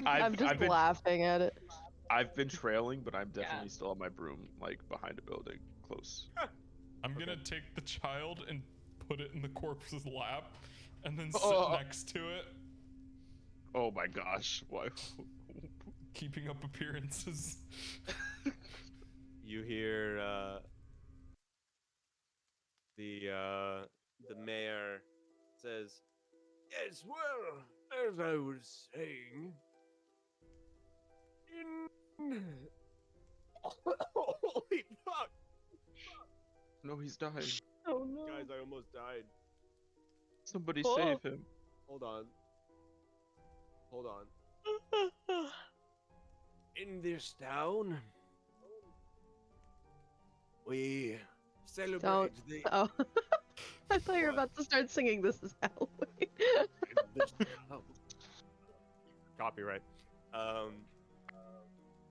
Speaker 5: I'm just laughing at it.
Speaker 4: I've been trailing, but I'm
Speaker 3: Yeah.
Speaker 4: definitely still on my broom, like behind a building, close.
Speaker 1: I'm gonna take the child and put it in the corpse's lap, and then sit
Speaker 4: Oh.
Speaker 1: next to it,
Speaker 4: Oh my gosh! Why?
Speaker 1: keeping up appearances.
Speaker 2: You hear the mayor says,
Speaker 7: Yes, well, as I was saying, holy fuck,
Speaker 4: No, he's dying.
Speaker 5: Oh no.
Speaker 2: guys, I almost died.
Speaker 4: Somebody
Speaker 5: Oh.
Speaker 4: save him.
Speaker 2: Hold on.
Speaker 7: in this town, we celebrate the
Speaker 5: Oh. I thought you were about to start singing This Is Halloween.
Speaker 2: Copyright.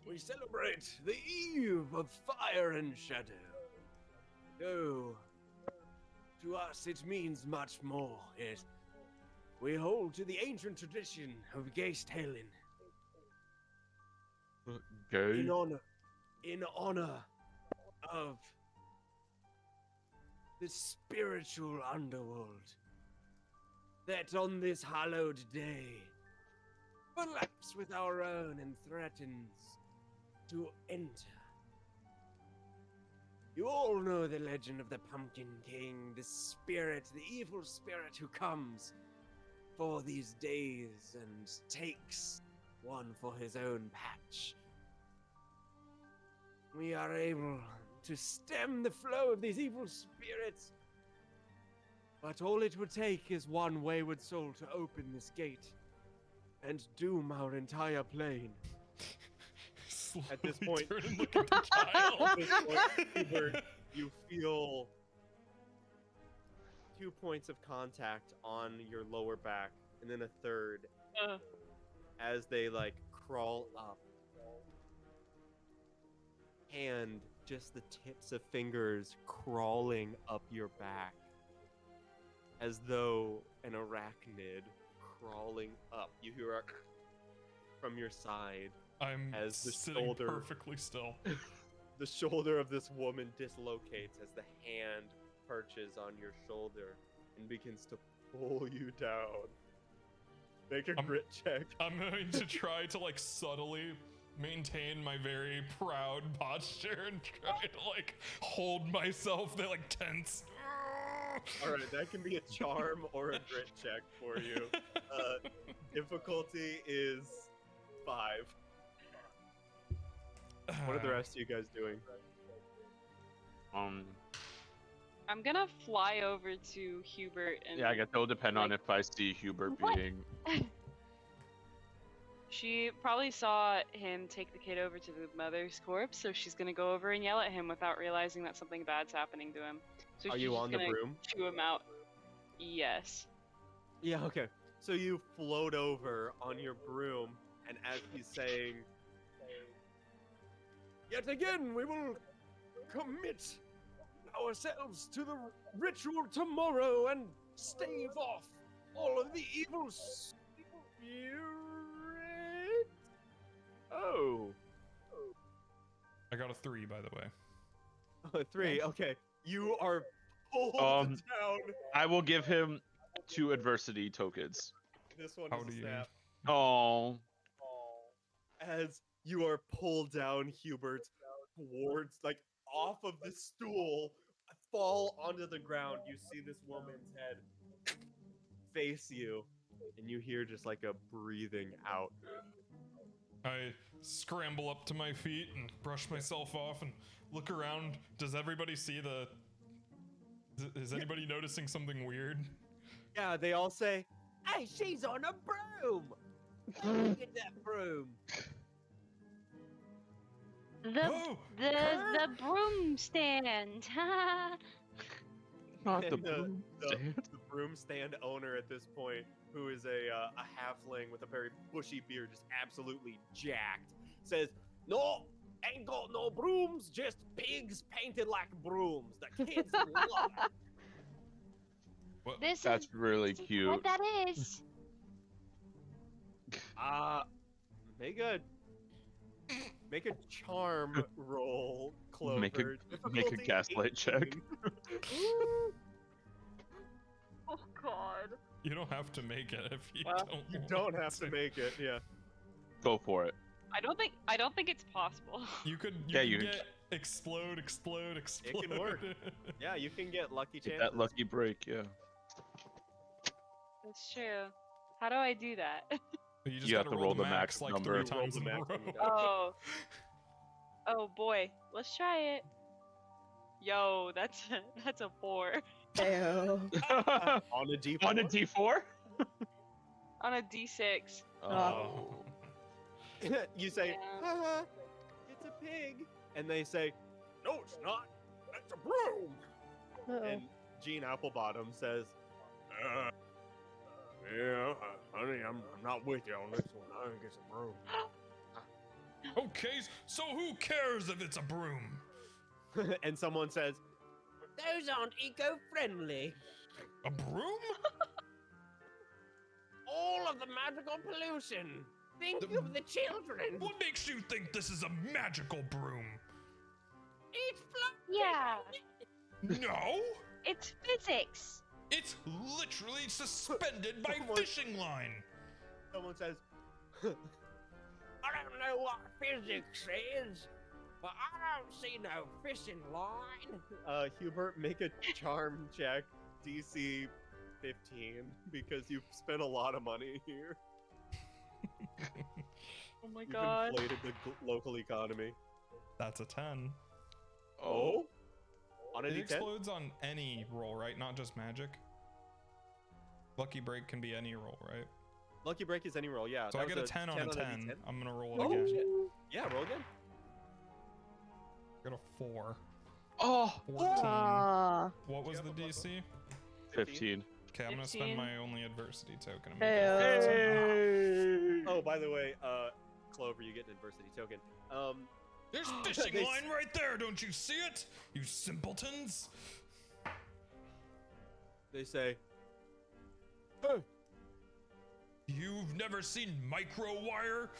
Speaker 7: We celebrate the eve of fire and shadow. Though, to us it means much more. Yes, we hold to the ancient tradition of Geist Helen
Speaker 4: Gay?
Speaker 7: in honor of the spiritual underworld that on this hallowed day collapse with our own and threatens to enter. You all know the legend of the Pumpkin King, the spirit, the evil spirit who comes for these days and takes one for his own patch. We are able to stem the flow of these evil spirits, but all it would take is one wayward soul to open this gate and doom our entire plane.
Speaker 2: At this
Speaker 1: Slowly
Speaker 2: point-
Speaker 1: turn and look at the child.
Speaker 2: At this point, Hubert, you feel 2 points of contact on your lower back, and then a third as they like crawl up. And just the tips of fingers crawling up your back, as though an arachnid crawling up. You hear a from your side.
Speaker 1: I'm
Speaker 2: As the
Speaker 1: sitting
Speaker 2: shoulder-
Speaker 1: perfectly still.
Speaker 2: The shoulder of this woman dislocates as the hand perches on your shoulder and begins to pull you down. Make a
Speaker 1: I'm-
Speaker 2: grit check.
Speaker 1: I'm going to try to like subtly maintain my very proud posture and try to like hold myself. They like tense.
Speaker 2: All right, that can be a charm or a grit check for you. Difficulty is 5. What are the rest of you guys doing?
Speaker 3: I'm gonna fly over to Hubert and
Speaker 4: Yeah, I guess it'll depend on
Speaker 3: like-
Speaker 4: if I see Hubert
Speaker 3: What?
Speaker 4: being.
Speaker 3: She probably saw him take the kid over to the mother's corpse, so she's gonna go over and yell at him without realizing that something bad's happening to him. So
Speaker 2: Are
Speaker 3: she's
Speaker 2: you
Speaker 3: just
Speaker 2: on the
Speaker 3: gonna
Speaker 2: broom?
Speaker 3: chew him out. Yes.
Speaker 2: Yeah, okay. So you float over on your broom, and as he's saying,
Speaker 7: Yet again, we will commit ourselves to the ritual tomorrow and stave off all of the evil spirit.
Speaker 2: oh,
Speaker 1: I got a 3, by the way.
Speaker 2: 3, okay. You are pulled
Speaker 4: Um,
Speaker 2: down.
Speaker 4: I will give him 2 adversity tokens.
Speaker 2: This one
Speaker 1: How
Speaker 2: is
Speaker 1: do
Speaker 2: a
Speaker 1: you
Speaker 2: snap.
Speaker 4: Oh,
Speaker 2: As you are pulled down, Hubert, towards, like, off of the stool, fall onto the ground. You see this woman's head face you, and you hear just like a breathing out.
Speaker 1: I scramble up to my feet and brush myself off and look around. Does everybody see the... Is anybody noticing something weird?
Speaker 2: Yeah, they all say,
Speaker 7: Hey, she's on a broom!
Speaker 2: Look at that broom.
Speaker 1: Oh,
Speaker 6: The broom stand.
Speaker 4: Not the
Speaker 2: And
Speaker 4: broom stand.
Speaker 2: the broom stand owner at this point, who is a halfling with a very bushy beard, just absolutely jacked, says, "No, ain't got no brooms, just pigs painted like brooms. The kids love it."
Speaker 6: This
Speaker 4: That's
Speaker 6: is
Speaker 4: really
Speaker 6: what
Speaker 4: cute.
Speaker 6: that is.
Speaker 2: Make a charm roll, Clover.
Speaker 4: Make a
Speaker 2: Difficulty
Speaker 4: gaslight check.
Speaker 2: 18.
Speaker 3: Oh God.
Speaker 1: you don't have to make it if you
Speaker 2: Well,
Speaker 1: don't.
Speaker 2: you
Speaker 1: want
Speaker 2: don't have to make it. Yeah.
Speaker 4: Go for it.
Speaker 3: I don't think it's possible.
Speaker 1: You could.
Speaker 4: Yeah,
Speaker 1: could
Speaker 4: you-
Speaker 1: get explode.
Speaker 2: It can work. Yeah, you can get lucky
Speaker 4: Get
Speaker 2: chances.
Speaker 4: that lucky break, yeah.
Speaker 3: That's true. How do I do that?
Speaker 1: You just
Speaker 4: You have
Speaker 1: gotta
Speaker 4: to roll the
Speaker 1: max
Speaker 4: max
Speaker 1: like
Speaker 4: number.
Speaker 1: 3
Speaker 2: Roll
Speaker 1: times
Speaker 2: the
Speaker 1: in a
Speaker 2: max
Speaker 1: row.
Speaker 2: when you die.
Speaker 3: Oh. Oh boy. Let's try it. Yo, that's a 4
Speaker 5: Ew.
Speaker 2: On a D4.
Speaker 4: On a D4?
Speaker 3: on a D6.
Speaker 1: Oh.
Speaker 2: You say,
Speaker 3: Yeah.
Speaker 2: haha, it's a pig. And they say, no, it's not. That's a broom.
Speaker 5: Uh-oh.
Speaker 2: And Gene Applebottom says,
Speaker 8: Yeah, honey, I'm not with you on this one. I think it's a broom.
Speaker 1: Okay, so who cares if it's a broom?
Speaker 2: and someone says,
Speaker 7: Those aren't eco-friendly.
Speaker 1: A broom?
Speaker 7: All of the magical pollution. Think of the children.
Speaker 1: What makes you think this is a magical broom?
Speaker 7: It's floating.
Speaker 6: Yeah,
Speaker 1: No!
Speaker 6: it's physics.
Speaker 1: It's literally suspended by
Speaker 2: Someone-
Speaker 1: fishing line.
Speaker 2: someone says,
Speaker 7: I don't know what physics is, but I don't see no fishing line.
Speaker 2: Hubert, make a charm check, DC 15, because you've spent a lot of money here.
Speaker 3: Oh my
Speaker 2: You've
Speaker 3: God.
Speaker 2: inflated the local economy.
Speaker 1: That's a 10.
Speaker 2: Oh? On a
Speaker 1: It
Speaker 2: D10?
Speaker 1: explodes on any roll, right? Not just magic. Lucky break can be any roll, right?
Speaker 2: Lucky break is any roll, yeah.
Speaker 1: So
Speaker 2: that
Speaker 1: I get
Speaker 2: was
Speaker 1: a 10 on a 10.
Speaker 2: D10.
Speaker 1: I'm gonna roll it
Speaker 2: Oh,
Speaker 1: again.
Speaker 2: shit. Yeah, roll again.
Speaker 1: I got a 4.
Speaker 4: Oh!
Speaker 1: 14.
Speaker 5: Ah.
Speaker 1: What was
Speaker 2: you
Speaker 1: the
Speaker 2: have a plus
Speaker 1: DC?
Speaker 4: 15.
Speaker 1: Okay, I'm gonna
Speaker 3: 15.
Speaker 1: spend my only adversity token and make it
Speaker 5: Hey.
Speaker 1: 15.
Speaker 2: Oh, by the way, Clover, you get an adversity token.
Speaker 1: There's fishing
Speaker 2: They-
Speaker 1: line right there, don't you see it? You simpletons.
Speaker 2: They say,
Speaker 1: You've never seen micro wire?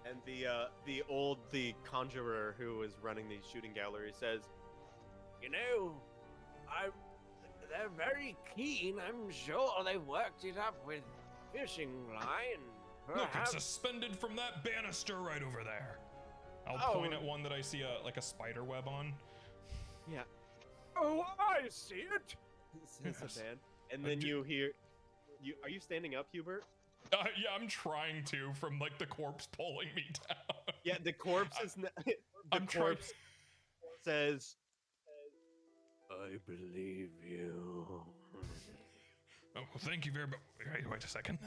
Speaker 2: and the conjurer who is running the shooting gallery says,
Speaker 7: You know, they're very keen. I'm sure they worked it up with fishing line.
Speaker 1: Look, it's
Speaker 7: Perhaps
Speaker 1: suspended from that banister right over there. I'll
Speaker 7: Oh.
Speaker 1: point at one that I see like a spider web on.
Speaker 7: Oh, I see it.
Speaker 2: says
Speaker 1: Yes.
Speaker 2: the man. And
Speaker 1: I
Speaker 2: then
Speaker 1: do-
Speaker 2: you hear, are you standing up, Hubert?
Speaker 1: Yeah, I'm trying to from like the corpse pulling me down.
Speaker 2: Yeah, the corpse is, the
Speaker 1: I'm trying-
Speaker 2: corpse says,
Speaker 8: I believe you.
Speaker 1: Oh, well, thank you very much. Wait a second.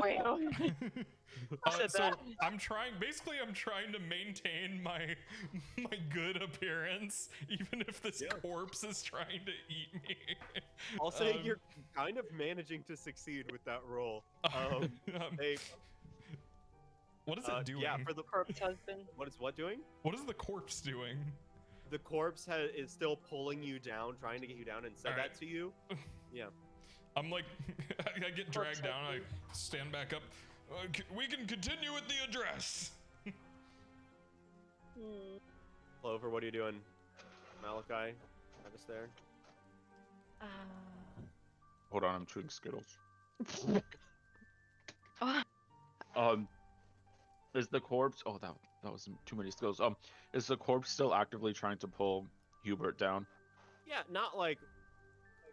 Speaker 3: Wait. Oh. said
Speaker 1: So
Speaker 3: that.
Speaker 1: I'm trying to maintain my good appearance, even if this
Speaker 2: Yeah.
Speaker 1: corpse is trying to eat me.
Speaker 2: I'll say
Speaker 1: Um,
Speaker 2: you're kind of managing to succeed with that roll. Hey,
Speaker 1: what is it doing?
Speaker 2: yeah, for the
Speaker 3: Corpse husband.
Speaker 2: what is what doing?
Speaker 1: What is the corpse doing?
Speaker 2: The corpse is still pulling you down, trying to get you down, and said
Speaker 1: Alright.
Speaker 2: that to you.
Speaker 1: I'm like, I get
Speaker 3: Corpse
Speaker 1: dragged down. I
Speaker 3: husband.
Speaker 1: stand back up. We can continue with the address.
Speaker 3: Hmm.
Speaker 2: Clover, what are you doing? Malachi, have us there.
Speaker 4: Hold on, I'm chewing Skittles.
Speaker 3: Oh.
Speaker 4: Is the corpse? Oh, that was too many Skittles. Is the corpse still actively trying to pull Hubert down?
Speaker 2: Yeah, not like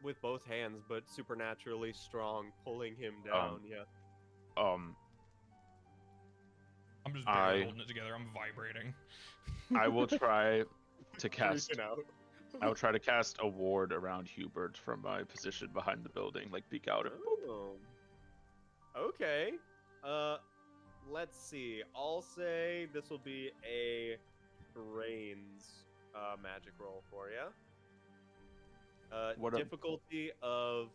Speaker 2: with both hands, but supernaturally strong, pulling him down. Yeah.
Speaker 1: I'm just barely
Speaker 4: I-
Speaker 1: holding it together. I'm vibrating.
Speaker 4: I will try to cast.
Speaker 2: Freaking out.
Speaker 4: I will try to cast a ward around Hubert from my position behind the building, like peek out.
Speaker 2: Oh. Okay. Let's see. I'll say this will be a brains magic roll for you.
Speaker 4: What a-
Speaker 2: Difficulty of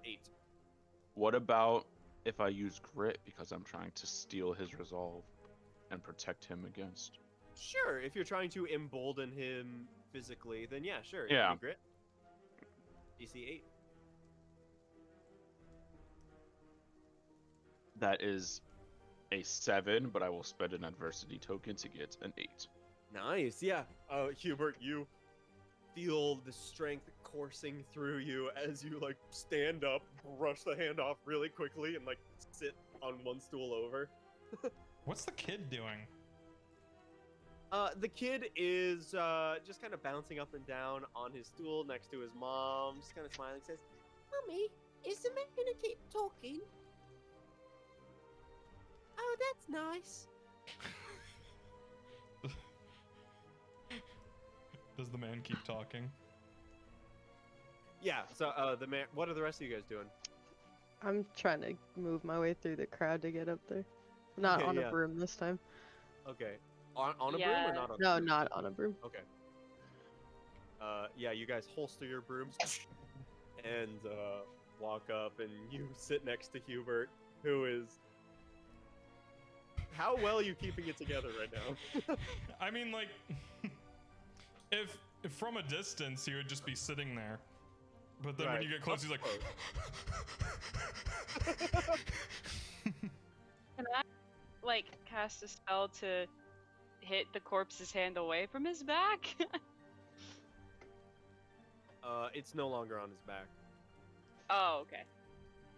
Speaker 2: 8.
Speaker 4: What about if I use grit because I'm trying to steal his resolve and protect him against?
Speaker 2: Sure, if you're trying to embolden him physically, then yeah, sure.
Speaker 4: Yeah.
Speaker 2: Give me grit. DC 8.
Speaker 4: That is a 7, but I will spend an adversity token to get an 8.
Speaker 2: Nice, yeah. Hubert, you feel the strength coursing through you as you like stand up, brush the hand off really quickly, and like sit on one stool over.
Speaker 1: What's the kid doing?
Speaker 2: The kid is just kind of bouncing up and down on his stool next to his mom, just kind of smiling, says,
Speaker 7: Mummy, is the man gonna keep talking? Oh, that's nice.
Speaker 1: Does the man keep talking?
Speaker 2: yeah, so the man, what are the rest of you guys doing?
Speaker 5: I'm trying to move my way through the crowd to get up there. Not
Speaker 2: Okay,
Speaker 5: on
Speaker 2: yeah.
Speaker 5: a broom this time.
Speaker 2: Okay. On a broom or
Speaker 3: Yeah.
Speaker 2: not on a
Speaker 5: No,
Speaker 2: broom?
Speaker 5: not on a broom.
Speaker 2: Okay. Yeah, you guys holster your brooms and walk up, and you sit next to Hubert, who is. How well are you keeping it together right now?
Speaker 1: I mean, like, if from a distance he would just be sitting there, but then when
Speaker 2: Right.
Speaker 1: you get close, he's like.
Speaker 3: Can I, like, cast a spell to hit the corpse's hand away from his back?
Speaker 2: It's no longer on his back.
Speaker 3: Oh, okay.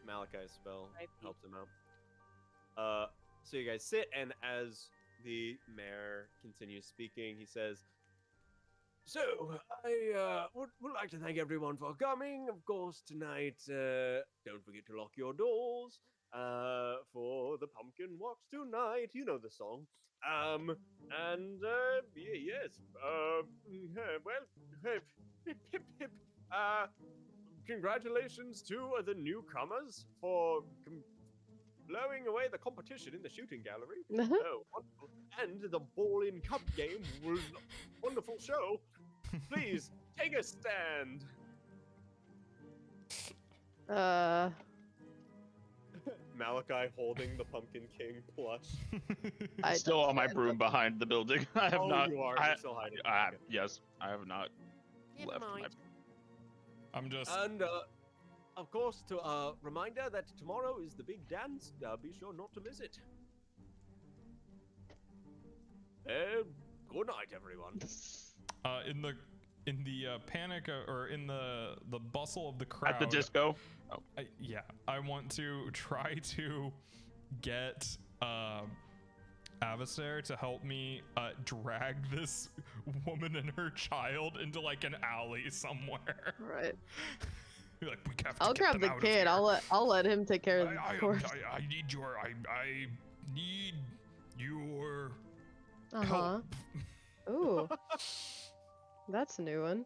Speaker 2: Malachi's spell
Speaker 3: RIP.
Speaker 2: helps him out. So you guys sit, and as the mayor continues speaking, he says, "So, I would like to thank everyone for coming. Of course, tonight, don't forget to lock your doors, for the pumpkin walks tonight. You know the song. And, yes, well, hip, hip, hip. Congratulations to the newcomers for blowing away the competition in the shooting gallery. Oh, wonderful. And the ball-in cup game was a wonderful show. Please, take a stand." Malachi holding the Pumpkin King plush.
Speaker 5: I
Speaker 4: Still
Speaker 5: don't
Speaker 4: on my
Speaker 5: stand
Speaker 4: broom
Speaker 5: up.
Speaker 4: behind the building. I have
Speaker 2: Oh,
Speaker 4: not.
Speaker 2: you are.
Speaker 4: I,
Speaker 2: You're still hiding. Okay.
Speaker 4: Yes, I have not
Speaker 7: Never
Speaker 4: left
Speaker 7: mind.
Speaker 1: I'm just.
Speaker 2: And, of course, to reminder that tomorrow is the big dance. Be sure not to miss it. Good night, everyone.
Speaker 1: In the panic or in the bustle of the crowd.
Speaker 4: At the disco.
Speaker 1: I want to try to get Avastair to help me drag this woman and her child into like an alley somewhere.
Speaker 5: Right.
Speaker 1: Be like, we have to
Speaker 5: I'll
Speaker 1: get
Speaker 5: grab
Speaker 1: them
Speaker 5: the
Speaker 1: out of
Speaker 5: kid.
Speaker 1: here.
Speaker 5: I'll let him take care of the corpse.
Speaker 1: I need your
Speaker 5: Uh-huh.
Speaker 1: help.
Speaker 5: Ooh. That's a new one.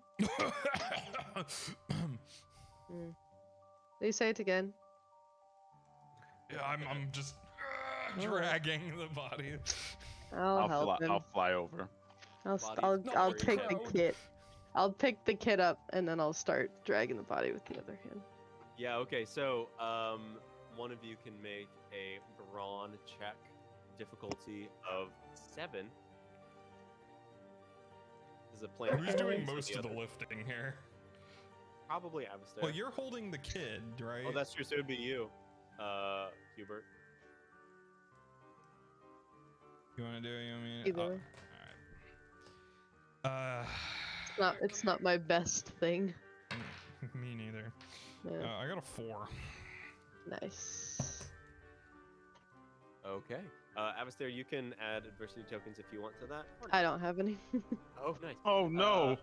Speaker 5: Please say it again.
Speaker 1: Yeah, I'm just dragging the body.
Speaker 5: I'll help him.
Speaker 4: I'll fly over.
Speaker 5: I'll
Speaker 2: Body's not
Speaker 5: I'll
Speaker 2: very
Speaker 5: take the
Speaker 1: loud.
Speaker 5: kid. I'll pick the kid up and then I'll start dragging the body with the other hand.
Speaker 2: Yeah, okay, so, one of you can make a brawn check, difficulty of 7. This is a plan.
Speaker 1: Who's doing
Speaker 2: for
Speaker 1: most of the
Speaker 2: other-
Speaker 1: lifting here?
Speaker 2: Probably Avastair.
Speaker 1: Well, you're holding the kid, right?
Speaker 2: Oh, that's true, so it'd be you, Hubert.
Speaker 1: You want to do it? You want me?
Speaker 5: Either way.
Speaker 1: Alright.
Speaker 5: It's not my best thing.
Speaker 1: Me neither.
Speaker 5: Yeah.
Speaker 1: I got a 4.
Speaker 5: Nice.
Speaker 2: Okay. Avastair, you can add adversity tokens if you want to that. or
Speaker 5: I
Speaker 2: not.
Speaker 5: don't have any.
Speaker 2: Oh, nice.
Speaker 4: Oh no!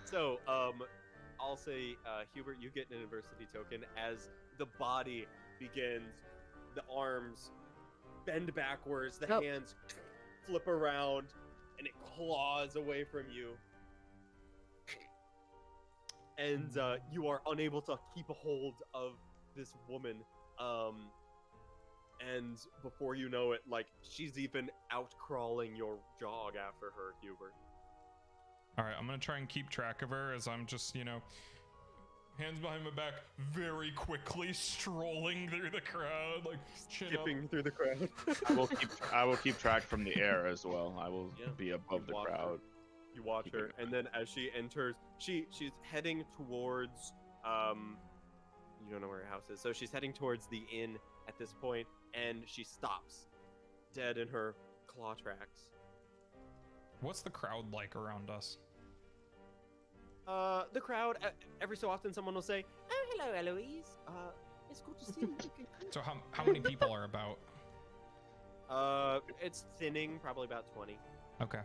Speaker 2: So, I'll say, Hubert, you get an adversity token as the body begins, the arms bend backwards, the
Speaker 5: Oh.
Speaker 2: hands flip around, and it claws away from you. And you are unable to keep a hold of this woman. And before you know it, like, she's even out-crawling your jog after her, Hubert.
Speaker 1: Alright, I'm gonna try and keep track of her as I'm just, hands behind my back, very quickly strolling through the crowd, like chin
Speaker 2: Skipping through the crowd.
Speaker 4: I will keep track from the air as well. I will
Speaker 2: Yeah,
Speaker 4: be above the
Speaker 2: watch her.
Speaker 4: crowd.
Speaker 2: You watch her, and then as she enters, she's heading towards, you don't know where her house is, so she's heading towards the inn at this point, and she stops, dead in her claw tracks.
Speaker 1: What's the crowd like around us?
Speaker 2: The crowd, every so often someone will say, "Oh, hello, Eloise. It's good to see you."
Speaker 1: So how many people are about?
Speaker 2: It's thinning, probably about 20,
Speaker 1: Okay.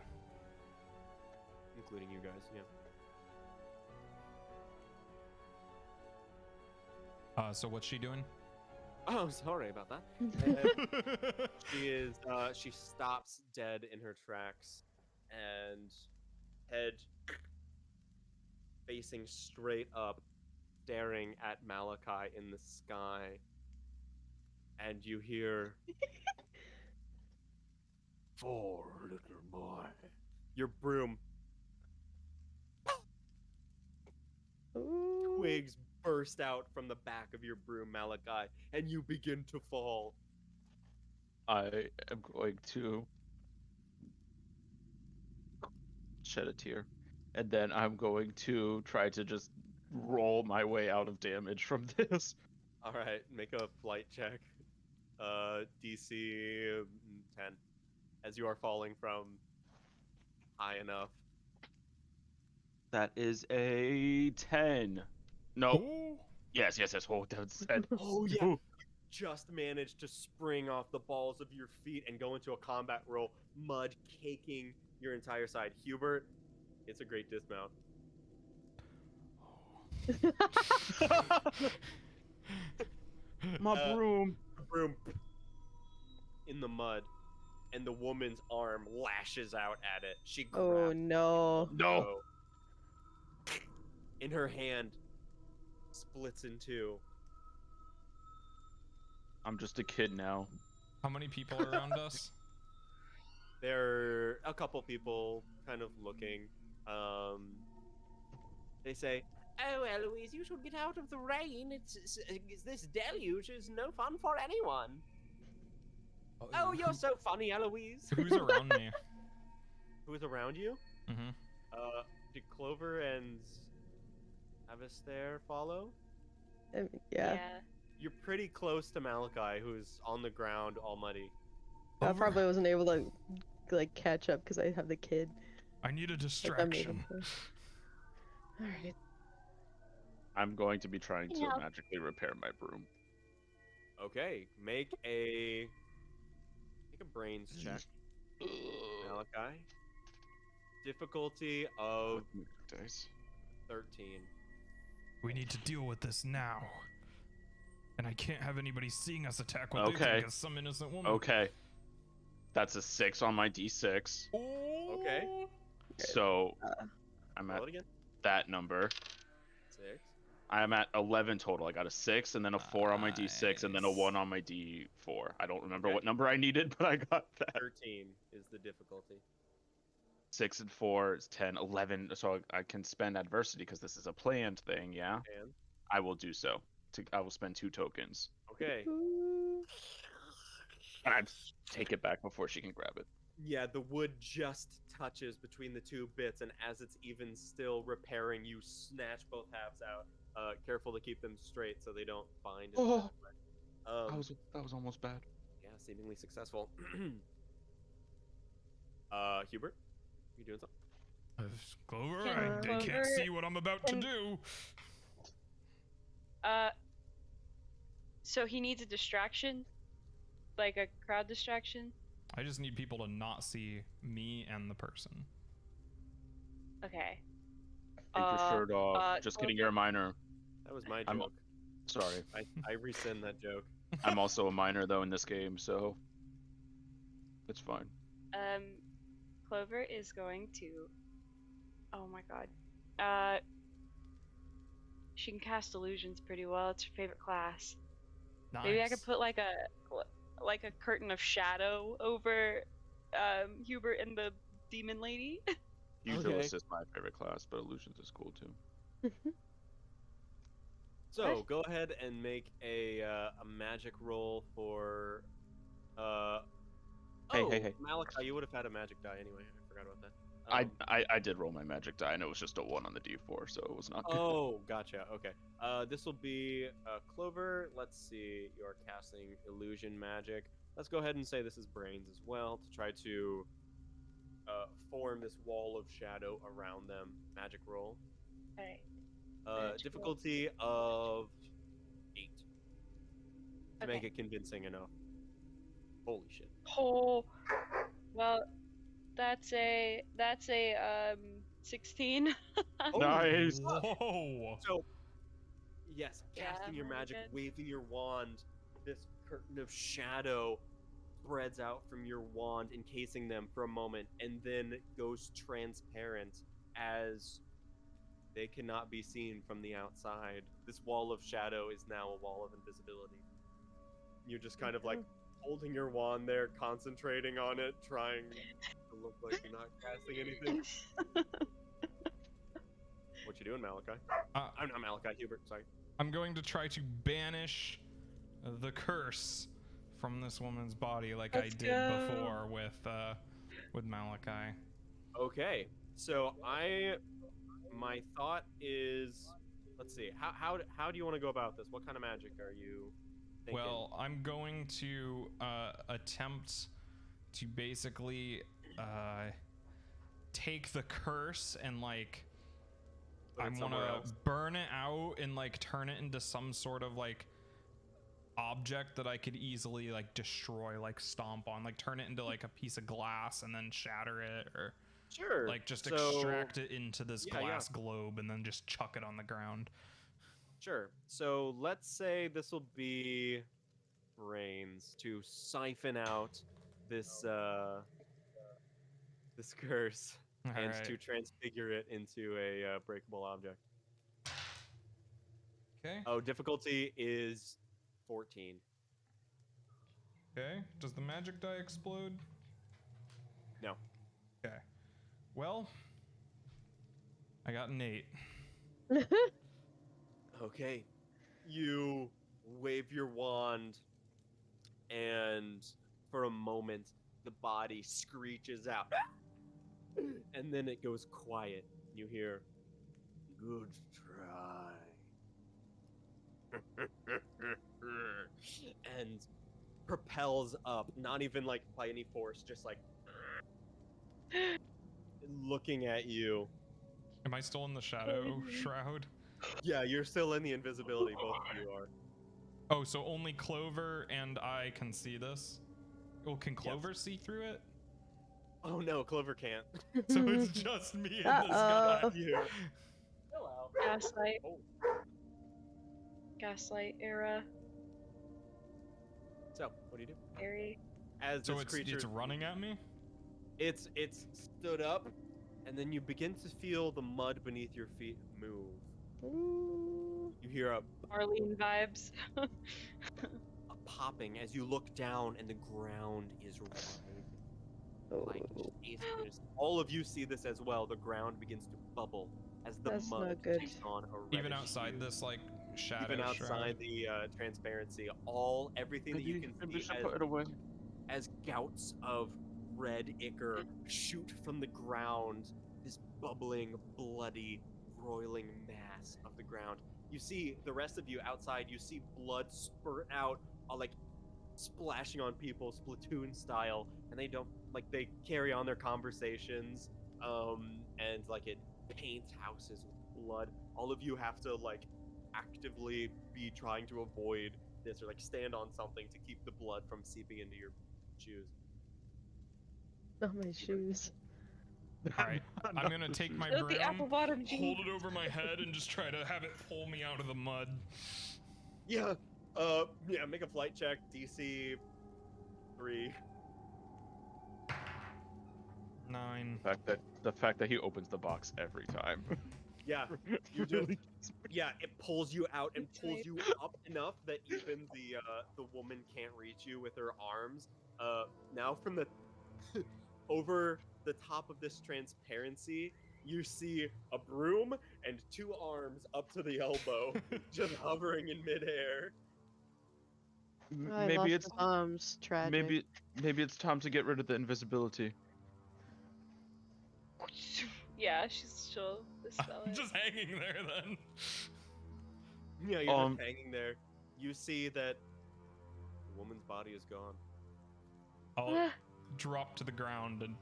Speaker 2: including you guys, yeah.
Speaker 1: So what's she doing?
Speaker 2: Oh, sorry about that. She stops dead in her tracks and head facing straight up, staring at Malachi in the sky. And you hear, "For little boy." Your broom
Speaker 5: Ooh.
Speaker 2: twigs burst out from the back of your broom, Malachi, and you begin to fall.
Speaker 4: I am going to shed a tear, and then I'm going to try to just roll my way out of damage from this.
Speaker 2: All right, make a flight check. DC 10, as you are falling from high enough.
Speaker 4: That is a 10. No.
Speaker 1: Oh,
Speaker 4: Yes. Oh, that's 10.
Speaker 2: Oh yeah,
Speaker 4: Ooh.
Speaker 2: just managed to spring off the balls of your feet and go into a combat roll, mud caking your entire side. Hubert, it's a great dismount.
Speaker 4: My broom.
Speaker 2: Broom in the mud, and the woman's arm lashes out at it. She grabs
Speaker 5: Oh no.
Speaker 4: No.
Speaker 2: in her hand, splits in two.
Speaker 4: I'm just a kid now.
Speaker 1: how many people are around us?
Speaker 2: There are a couple people kind of looking. They say,
Speaker 7: Oh, Eloise, you should get out of the rain. This deluge is no fun for anyone. Oh, you're so funny, Eloise.
Speaker 1: Who's around me?
Speaker 2: "Who's around you?"
Speaker 1: Mm-hmm.
Speaker 2: Did Clover and Avestair follow?
Speaker 5: I mean, yeah.
Speaker 2: You're pretty close to Malachi, who's on the ground, all muddy.
Speaker 5: I probably wasn't able to like catch up because I have the kid.
Speaker 1: I need a
Speaker 5: Like,
Speaker 1: distraction.
Speaker 5: All right.
Speaker 4: I'm going to be trying to
Speaker 6: Yeah.
Speaker 4: magically repair my broom.
Speaker 2: Okay, make a brains check, Malachi. Difficulty of
Speaker 4: Dice.
Speaker 2: 13.
Speaker 1: We need to deal with this now. And I can't have anybody seeing us attack what they
Speaker 4: Okay.
Speaker 1: think is some innocent woman.
Speaker 4: Okay. That's a 6 on my D6.
Speaker 1: Oh.
Speaker 2: Okay.
Speaker 4: So I'm at
Speaker 2: Roll it again.
Speaker 4: that number.
Speaker 2: 6.
Speaker 4: I'm at 11 total. I got a 6 and then a 4 on my D6 and then a 1 on my D4. I don't remember
Speaker 2: Okay.
Speaker 4: what number I needed, but I got that.
Speaker 2: 13 is the difficulty.
Speaker 4: 6 and 4 is 10, 11. So I can spend adversity because this is a planned thing, yeah?
Speaker 2: And
Speaker 4: I will do so. I will spend 2 tokens.
Speaker 2: okay.
Speaker 4: And I take it back before she can grab it.
Speaker 2: Yeah, the wood just touches between the two bits, and as it's even still repairing, you snatch both halves out. Careful to keep them straight so they don't bind. in a
Speaker 4: Oh.
Speaker 2: bad way.
Speaker 4: That was almost bad.
Speaker 2: Yeah, seemingly successful. Hubert, you doing something?
Speaker 1: Clover,
Speaker 3: Can
Speaker 1: I can't
Speaker 3: Clover-
Speaker 1: see what I'm about to
Speaker 3: can-
Speaker 1: do.
Speaker 3: So he needs a distraction, like a crowd distraction.
Speaker 1: I just need people to not see me and the person.
Speaker 3: Okay.
Speaker 4: Take your shirt off. Just kidding, you're a minor.
Speaker 2: That was my
Speaker 4: I'm-
Speaker 2: joke.
Speaker 4: Sorry.
Speaker 2: I rescind that joke.
Speaker 4: I'm also a minor though in this game, so it's fine.
Speaker 3: Clover is going to. Oh my god. She can cast illusions pretty well. It's her favorite class.
Speaker 1: Nice.
Speaker 3: Maybe I could put like a like a curtain of shadow over Hubert and the demon lady.
Speaker 4: Gourdless is my favorite class, but illusions is cool too.
Speaker 2: So go ahead and make a magic roll for.
Speaker 4: Hey.
Speaker 2: Malachi, you would have had a magic die anyway. I forgot about that.
Speaker 4: I did roll my magic die, and it was just a 1 on the d4, so it was not good.
Speaker 2: Oh, gotcha. Okay. This will be Clover. Let's see. You're casting illusion magic. Let's go ahead and say this is brains as well to try to form this wall of shadow around them. Magic roll.
Speaker 3: Okay.
Speaker 2: Difficulty of 8 to make
Speaker 3: Okay.
Speaker 2: it convincing enough. Holy shit.
Speaker 3: Oh, well, that's a 16.
Speaker 4: Nice.
Speaker 1: Whoa.
Speaker 2: So, yes,
Speaker 3: Yeah,
Speaker 2: casting your
Speaker 3: really
Speaker 2: magic,
Speaker 3: good.
Speaker 2: waving your wand, this curtain of shadow spreads out from your wand, encasing them for a moment, and then goes transparent as they cannot be seen from the outside. This wall of shadow is now a wall of invisibility. You're just kind of like holding your wand there, concentrating on it, trying to look like you're not casting anything. What you doing, Malachi? I'm not Malachi, Hubert, sorry.
Speaker 1: I'm going to try to banish the curse from this woman's body like I did before with Malachi.
Speaker 2: Okay, so my thought is, let's see, how do you want to go about this? What kind of magic are you thinking?
Speaker 1: Well, I'm going to attempt to basically take the curse and like I want to burn it out and like turn it into some sort of like object that I could easily like destroy, like stomp on, like turn it into like a piece of glass and then shatter it, or
Speaker 2: sure,
Speaker 1: like just extract it into this glass globe and then just chuck it on the ground.
Speaker 2: Sure. So let's say this will be brains to siphon out this this curse and to transfigure it into a breakable object.
Speaker 1: Okay.
Speaker 2: Oh, difficulty is 14.
Speaker 1: Okay. Does the magic die explode?
Speaker 2: No.
Speaker 1: Okay. Well, I got an 8.
Speaker 2: Okay. You wave your wand, and for a moment, the body screeches out. And then it goes quiet. You hear, "Good try." And propels up, not even like by any force, just like looking at you.
Speaker 1: Am I still in the shadow shroud?
Speaker 2: Yeah, you're still in the invisibility, both of you are.
Speaker 1: Oh, so only Clover and I can see this? Well, can Clover see through it?
Speaker 2: Oh no, Clover can't.
Speaker 1: So it's just me and this guy.
Speaker 2: You.
Speaker 3: Gaslight.
Speaker 2: Oh.
Speaker 3: Gaslight era.
Speaker 2: So, what do you do?
Speaker 3: Airy.
Speaker 2: As
Speaker 1: So
Speaker 2: this creature,
Speaker 1: it's running at me?
Speaker 2: It's stood up, and then you begin to feel the mud beneath your feet move. You hear a
Speaker 3: Marlene vibes.
Speaker 2: popping as you look down, and the ground is like just all of you see this as well. The ground begins to bubble as the mud takes on a reddish
Speaker 1: Even outside
Speaker 2: hue.
Speaker 1: this like shadow
Speaker 2: Even outside
Speaker 1: shroud.
Speaker 2: the transparency, everything that you can see
Speaker 4: put it away.
Speaker 2: as gouts of red ichor shoot from the ground, this bubbling, bloody, roiling mass of the ground. You see the rest of you outside, you see blood spurt out, like splashing on people, Splatoon style, and they carry on their conversations, and like it paints houses with blood. All of you have to like actively be trying to avoid this, or like stand on something to keep the blood from seeping into your shoes.
Speaker 5: Not my shoes.
Speaker 1: Alright, I'm gonna take my
Speaker 3: The apple
Speaker 1: broom,
Speaker 3: bottom
Speaker 1: hold it over my head, and just try to have it pull me out of the mud.
Speaker 2: Yeah, make a flight check, DC 3.
Speaker 1: 9.
Speaker 4: The fact that he opens the box every time.
Speaker 2: Yeah, you just it pulls you out and pulls you up enough that even the woman can't reach you with her arms. Now from the over the top of this transparency, you see a broom and 2 arms up to the elbow, just hovering in midair.
Speaker 5: I
Speaker 4: Maybe
Speaker 5: lost
Speaker 4: it's
Speaker 5: his arms. Tragic.
Speaker 4: maybe it's time to get rid of the invisibility.
Speaker 3: Yeah, she'll dispel it.
Speaker 1: Just hanging there then.
Speaker 2: Yeah, you're just hanging there. You see that the woman's body is gone.
Speaker 1: I'll drop to the ground and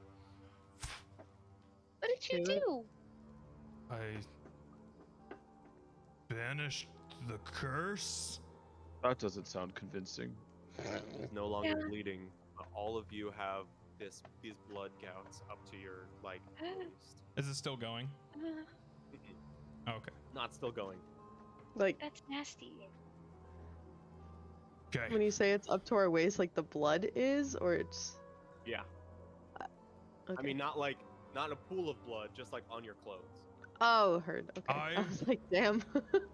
Speaker 6: What did you do?
Speaker 1: I banished the curse.
Speaker 4: That doesn't sound convincing.
Speaker 2: It's no longer bleeding. All of you have these blood gouts up to your waist.
Speaker 1: Is it still going? Okay.
Speaker 2: Not still going.
Speaker 5: Like
Speaker 6: That's nasty.
Speaker 1: Okay.
Speaker 5: when you say it's up to our waist, like the blood is, or it's.
Speaker 2: Yeah.
Speaker 5: Okay.
Speaker 2: I mean, not in a pool of blood, just like on your clothes.
Speaker 5: Oh, heard. Okay. I was like, damn.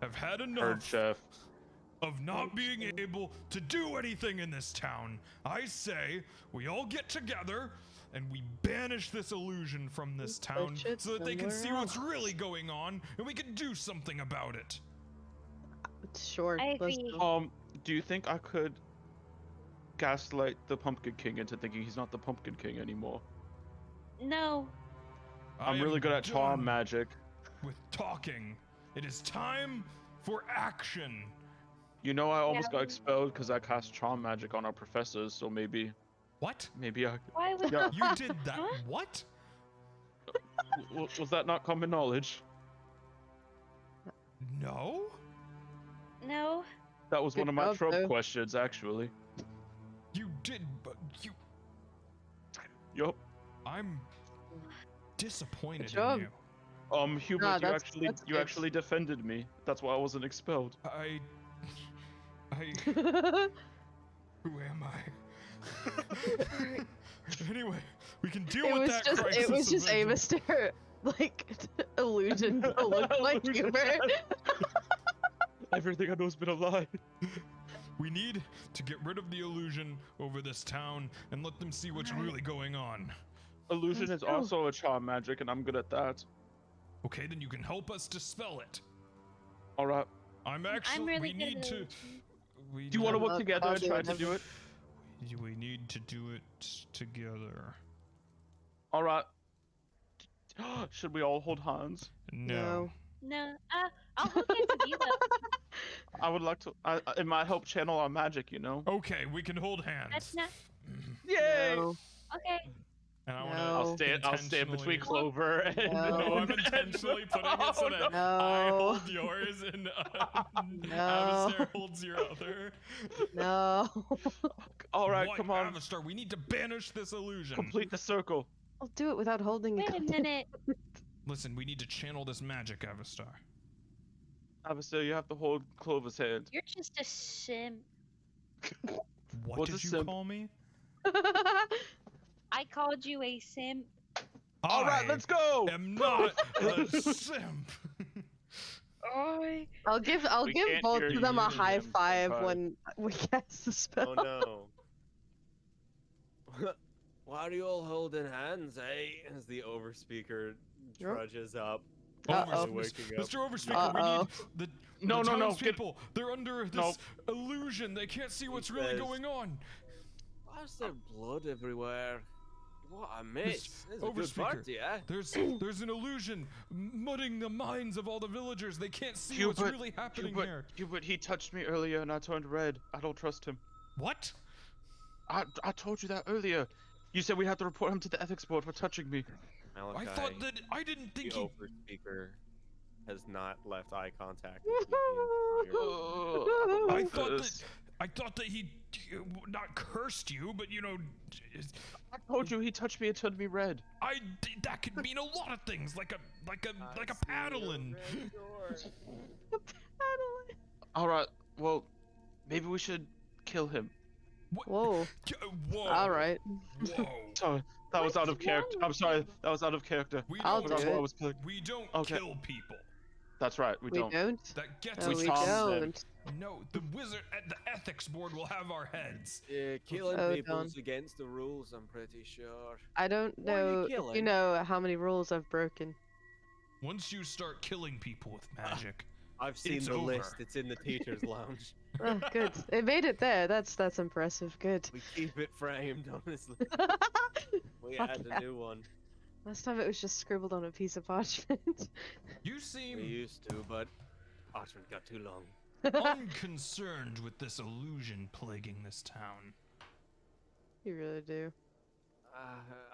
Speaker 1: I've had
Speaker 4: Heard,
Speaker 1: enough
Speaker 4: chef.
Speaker 1: of not being able to do anything in this town. I say we all get together and we banish this illusion from this town
Speaker 5: Push it
Speaker 1: so that they can see
Speaker 5: somewhere
Speaker 1: what's really going on and we can do something about it.
Speaker 5: Sure.
Speaker 6: I
Speaker 5: let's
Speaker 6: agree.
Speaker 5: go.
Speaker 4: Do you think I could gaslight the Pumpkin King into thinking he's not the Pumpkin King anymore?
Speaker 6: No.
Speaker 1: I
Speaker 4: I'm really
Speaker 1: am
Speaker 4: good at charm
Speaker 1: done
Speaker 4: magic.
Speaker 1: with talking. It is time for action.
Speaker 4: You know, I almost got
Speaker 6: Yeah.
Speaker 4: expelled because I cast charm magic on our professors, so maybe
Speaker 1: What?
Speaker 4: I...
Speaker 6: Why would
Speaker 4: Yeah.
Speaker 1: You did that?
Speaker 6: Huh?
Speaker 1: What?
Speaker 4: Was that not common knowledge?
Speaker 1: No?
Speaker 6: No.
Speaker 4: That was
Speaker 5: Good
Speaker 4: one of my
Speaker 5: job,
Speaker 4: trope
Speaker 5: though.
Speaker 4: questions, actually.
Speaker 1: You did, but you.
Speaker 4: Yup.
Speaker 1: I'm disappointed
Speaker 5: Good job.
Speaker 1: in you.
Speaker 4: Hubert,
Speaker 5: Nah,
Speaker 4: you
Speaker 5: that's
Speaker 4: you
Speaker 5: good.
Speaker 4: actually defended me. That's why I wasn't expelled.
Speaker 1: I. Who am I? Anyway, we can deal
Speaker 5: It
Speaker 1: with
Speaker 5: was
Speaker 1: that
Speaker 5: just
Speaker 1: crisis.
Speaker 5: it was just
Speaker 1: eventually.
Speaker 5: Amister like illusion to look like Hubert.
Speaker 4: Everything I know's been a lie.
Speaker 1: We need to get rid of the illusion over this town and let them see what's really going on.
Speaker 4: Illusion
Speaker 5: Let's
Speaker 4: is
Speaker 5: go.
Speaker 4: also a charm magic, and I'm good at that.
Speaker 1: Okay, then you can help us dispel it.
Speaker 4: All right.
Speaker 1: I'm actually.
Speaker 6: really
Speaker 1: we
Speaker 6: good
Speaker 1: need
Speaker 6: at
Speaker 1: to.
Speaker 6: illusion.
Speaker 1: We
Speaker 4: Do you want to
Speaker 1: need-
Speaker 4: work together
Speaker 5: I'll
Speaker 4: and
Speaker 5: do
Speaker 4: try
Speaker 5: it.
Speaker 4: to do it?
Speaker 1: We need to do it together.
Speaker 4: All right. Should we all hold hands?
Speaker 1: No.
Speaker 6: No. I'll hold hands with you though.
Speaker 4: I would like to. It might help channel our magic, you know.
Speaker 1: Okay, we can hold hands.
Speaker 6: That's not
Speaker 4: Yay!
Speaker 5: No.
Speaker 6: okay.
Speaker 1: And I want
Speaker 5: No.
Speaker 4: I'll stand between
Speaker 1: intentionally-
Speaker 4: Clover and.
Speaker 5: No.
Speaker 1: No, I'm intentionally putting it so that I
Speaker 5: No.
Speaker 1: hold yours and
Speaker 5: No.
Speaker 1: Avistar holds your other.
Speaker 5: No.
Speaker 4: All right,
Speaker 1: What,
Speaker 4: come on.
Speaker 1: Avistar, we need to banish this illusion.
Speaker 4: Complete the circle.
Speaker 5: I'll do it without holding
Speaker 6: Wait
Speaker 5: it.
Speaker 6: a minute.
Speaker 1: Listen, we need to channel this magic, Avistar.
Speaker 4: Avistar, you have to hold Clover's hand.
Speaker 6: You're just a simp.
Speaker 1: What
Speaker 4: What's
Speaker 1: did
Speaker 4: a
Speaker 1: you
Speaker 4: simp?
Speaker 1: call me?
Speaker 6: I called you a simp.
Speaker 4: All right, let's go.
Speaker 1: am not a simp.
Speaker 5: I'll give
Speaker 4: We
Speaker 5: give
Speaker 4: can't
Speaker 5: both
Speaker 4: hear
Speaker 5: of them a
Speaker 4: you,
Speaker 5: high
Speaker 4: Jim.
Speaker 5: five
Speaker 4: Okay.
Speaker 5: when we cast the spell.
Speaker 2: Oh no. Why are you all holding hands, eh? As the overspeaker
Speaker 5: Yep.
Speaker 2: trudges up.
Speaker 5: Uh-oh.
Speaker 2: Slowly waking up.
Speaker 1: Mr. Overspeaker, we
Speaker 5: Uh-oh.
Speaker 1: need the
Speaker 4: No,
Speaker 1: the
Speaker 4: no, no,
Speaker 1: townspeople. They're under this
Speaker 4: Nope.
Speaker 1: illusion. They can't see what's
Speaker 2: He
Speaker 1: really
Speaker 2: says-
Speaker 1: going on.
Speaker 8: Why is there blood everywhere?
Speaker 2: What a miss. This is a good
Speaker 1: Overspeaker.
Speaker 2: party, eh?
Speaker 1: There's an illusion mudding the minds of all the villagers. They can't see what's
Speaker 4: Hubert,
Speaker 1: really happening
Speaker 4: Hubert,
Speaker 1: here.
Speaker 4: Hubert, he touched me earlier and I turned red. I don't trust him.
Speaker 1: What?
Speaker 4: I told you that earlier. You said we had to report him to the ethics board for touching me.
Speaker 2: Malachi,
Speaker 1: I thought that I didn't
Speaker 2: the
Speaker 1: think he.
Speaker 2: overspeaker has not left eye contact with you the entire
Speaker 1: I thought that he not cursed you, but you know,
Speaker 4: I told you he touched me and turned me red.
Speaker 1: that could mean a lot of things, like a paddling.
Speaker 4: All right. Well, maybe we should kill him.
Speaker 5: Whoa.
Speaker 1: Whoa.
Speaker 5: All right.
Speaker 1: Whoa.
Speaker 4: Sorry, that was
Speaker 6: What's
Speaker 4: out of character. I'm sorry, that was out of character.
Speaker 1: We
Speaker 5: I'll
Speaker 1: don't,
Speaker 5: do
Speaker 4: That's what I
Speaker 5: it.
Speaker 4: was playing.
Speaker 1: we don't
Speaker 4: Okay.
Speaker 1: kill people.
Speaker 4: That's right. We don't.
Speaker 1: That gets
Speaker 5: No,
Speaker 1: us
Speaker 5: we
Speaker 4: Tom
Speaker 1: to-
Speaker 4: said.
Speaker 5: don't.
Speaker 1: No, the wizard at the ethics board will have our heads.
Speaker 7: Yeah, killing
Speaker 5: Oh,
Speaker 7: people's
Speaker 5: don't.
Speaker 7: against the rules, I'm pretty sure.
Speaker 5: I don't
Speaker 7: What are you
Speaker 5: know if you
Speaker 7: killing?
Speaker 5: know how many rules I've broken.
Speaker 1: Once you start killing people with magic,
Speaker 2: I've seen
Speaker 1: It's
Speaker 2: the
Speaker 1: over.
Speaker 2: list. It's in the teacher's lounge.
Speaker 5: Oh, good. It made it there. That's impressive. Good.
Speaker 2: We keep it framed, honestly. We
Speaker 5: Fuck
Speaker 2: add
Speaker 5: yeah.
Speaker 2: a new one.
Speaker 5: Last time it was just scribbled on a piece of parchment.
Speaker 1: you
Speaker 2: We
Speaker 1: seem
Speaker 2: used to, but parchment got too long.
Speaker 1: unconcerned with this illusion plaguing this town.
Speaker 5: You really do.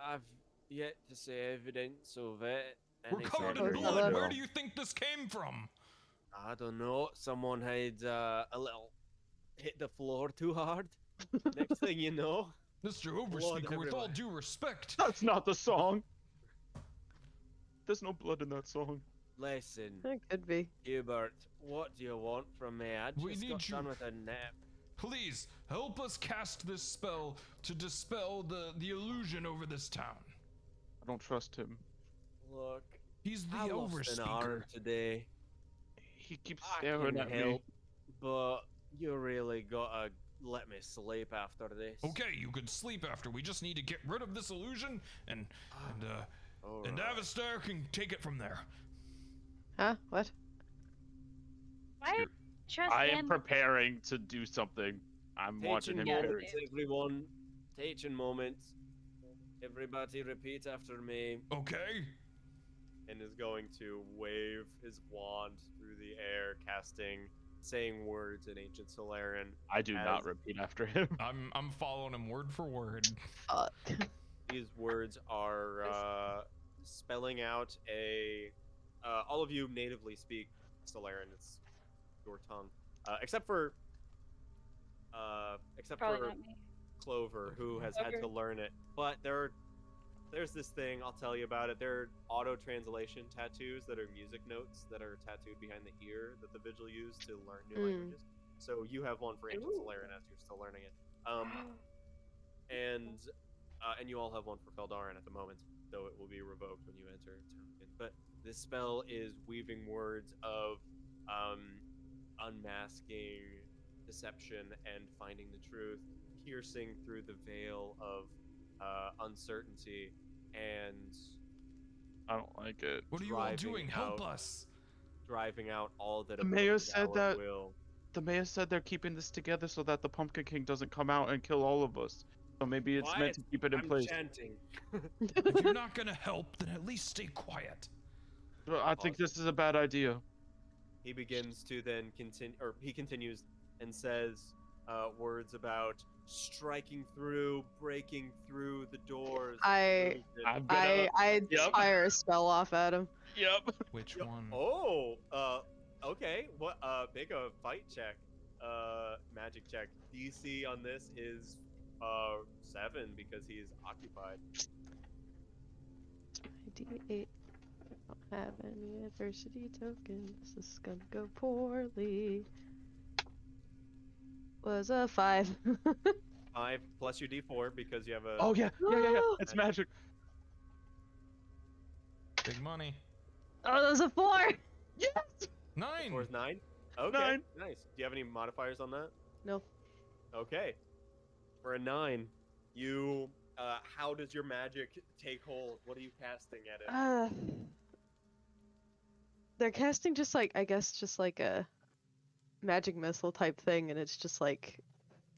Speaker 7: I've yet to see evidence of it.
Speaker 1: We're
Speaker 7: any
Speaker 1: covered
Speaker 7: sort
Speaker 1: in
Speaker 7: of-
Speaker 1: blood.
Speaker 4: Well.
Speaker 1: Where do you think this came from?
Speaker 7: I don't know. Someone had a little hit the floor too hard. Next thing you know,
Speaker 1: Mr.
Speaker 7: Blood
Speaker 1: Overspeaker, with all
Speaker 7: everywhere.
Speaker 1: due respect,
Speaker 4: That's not the song. There's no blood in that song.
Speaker 7: listen,
Speaker 5: It could be.
Speaker 7: Hubert, what do you want from me? I
Speaker 1: We
Speaker 7: just
Speaker 1: need
Speaker 7: got
Speaker 1: you-
Speaker 7: done with a nap.
Speaker 1: please help us cast this spell to dispel the illusion over this town.
Speaker 4: I don't trust him.
Speaker 7: Look,
Speaker 1: He's the
Speaker 7: I lost an arm
Speaker 1: Overspeaker.
Speaker 7: today.
Speaker 4: He keeps
Speaker 7: I
Speaker 4: staring
Speaker 7: can
Speaker 4: at me.
Speaker 7: help, but you really gotta let me sleep after this.
Speaker 1: Okay, you could sleep after. We just need to get rid of this illusion, and
Speaker 7: Alright.
Speaker 1: Avistar can take it from there.
Speaker 5: Huh? What?
Speaker 6: Why trust
Speaker 4: I am
Speaker 6: him?
Speaker 4: preparing to do something. I'm watching him.
Speaker 7: Teaching
Speaker 4: prepare.
Speaker 7: moments, everyone. Teaching moments. Everybody repeat after me.
Speaker 1: Okay.
Speaker 2: And is going to wave his wand through the air, saying words in ancient Solarian.
Speaker 4: I do not
Speaker 2: As-
Speaker 4: repeat after him.
Speaker 1: I'm following him word for word.
Speaker 5: Fuck.
Speaker 2: These words are spelling out a. All of you natively speak Solarian. It's your tongue, except for
Speaker 6: Probably not me.
Speaker 2: Clover, who has had to learn it. But there's this thing, I'll tell you about it. There are auto-translation tattoos that are music notes that are tattooed behind the ear that the Vigil use to learn new languages. So you have one for Ancient
Speaker 6: Ooh.
Speaker 2: Solarian as you're still learning it. And you all have one for Feldarin at the moment, though it will be revoked when you enter town again. But this spell is weaving words of unmasking deception and finding the truth, piercing through the veil of uncertainty, and
Speaker 4: I don't like it.
Speaker 1: What are you all
Speaker 2: Driving
Speaker 1: doing? Help
Speaker 2: out.
Speaker 1: us.
Speaker 2: driving out all that
Speaker 4: The mayor
Speaker 2: oppose
Speaker 4: said
Speaker 2: our
Speaker 4: that-
Speaker 2: will.
Speaker 4: The mayor said they're keeping this together so that the Pumpkin King doesn't come out and kill all of us. So maybe it's meant to keep it in
Speaker 2: I'm
Speaker 4: place.
Speaker 2: chanting.
Speaker 1: If you're not gonna help, then at least stay quiet.
Speaker 4: But I think this is a bad idea.
Speaker 2: He begins to then continue, or he continues and says words about striking through, breaking through the doors.
Speaker 5: I
Speaker 4: I'm gonna. Yep.
Speaker 5: fire a spell off at him.
Speaker 4: Yep.
Speaker 1: Which
Speaker 2: Yo-
Speaker 1: one?
Speaker 2: Oh, okay. What? Make a fight check, magic check. DC on this is 7 because he is occupied.
Speaker 5: D8. I don't have any adversity tokens. This is gonna go poorly. Was a 5.
Speaker 2: 5 plus your D4 because you have a.
Speaker 4: Oh yeah. Yeah. It's magic.
Speaker 1: Big money.
Speaker 5: Oh, that was a 4!
Speaker 1: 9.
Speaker 2: 4 is 9. Okay,
Speaker 4: 9.
Speaker 2: nice. Do you have any modifiers on that?
Speaker 5: No.
Speaker 2: Okay. For a 9, you. How does your magic take hold? What are you casting at it?
Speaker 5: They're casting just like, I guess, just like a magic missile type thing, and it's just like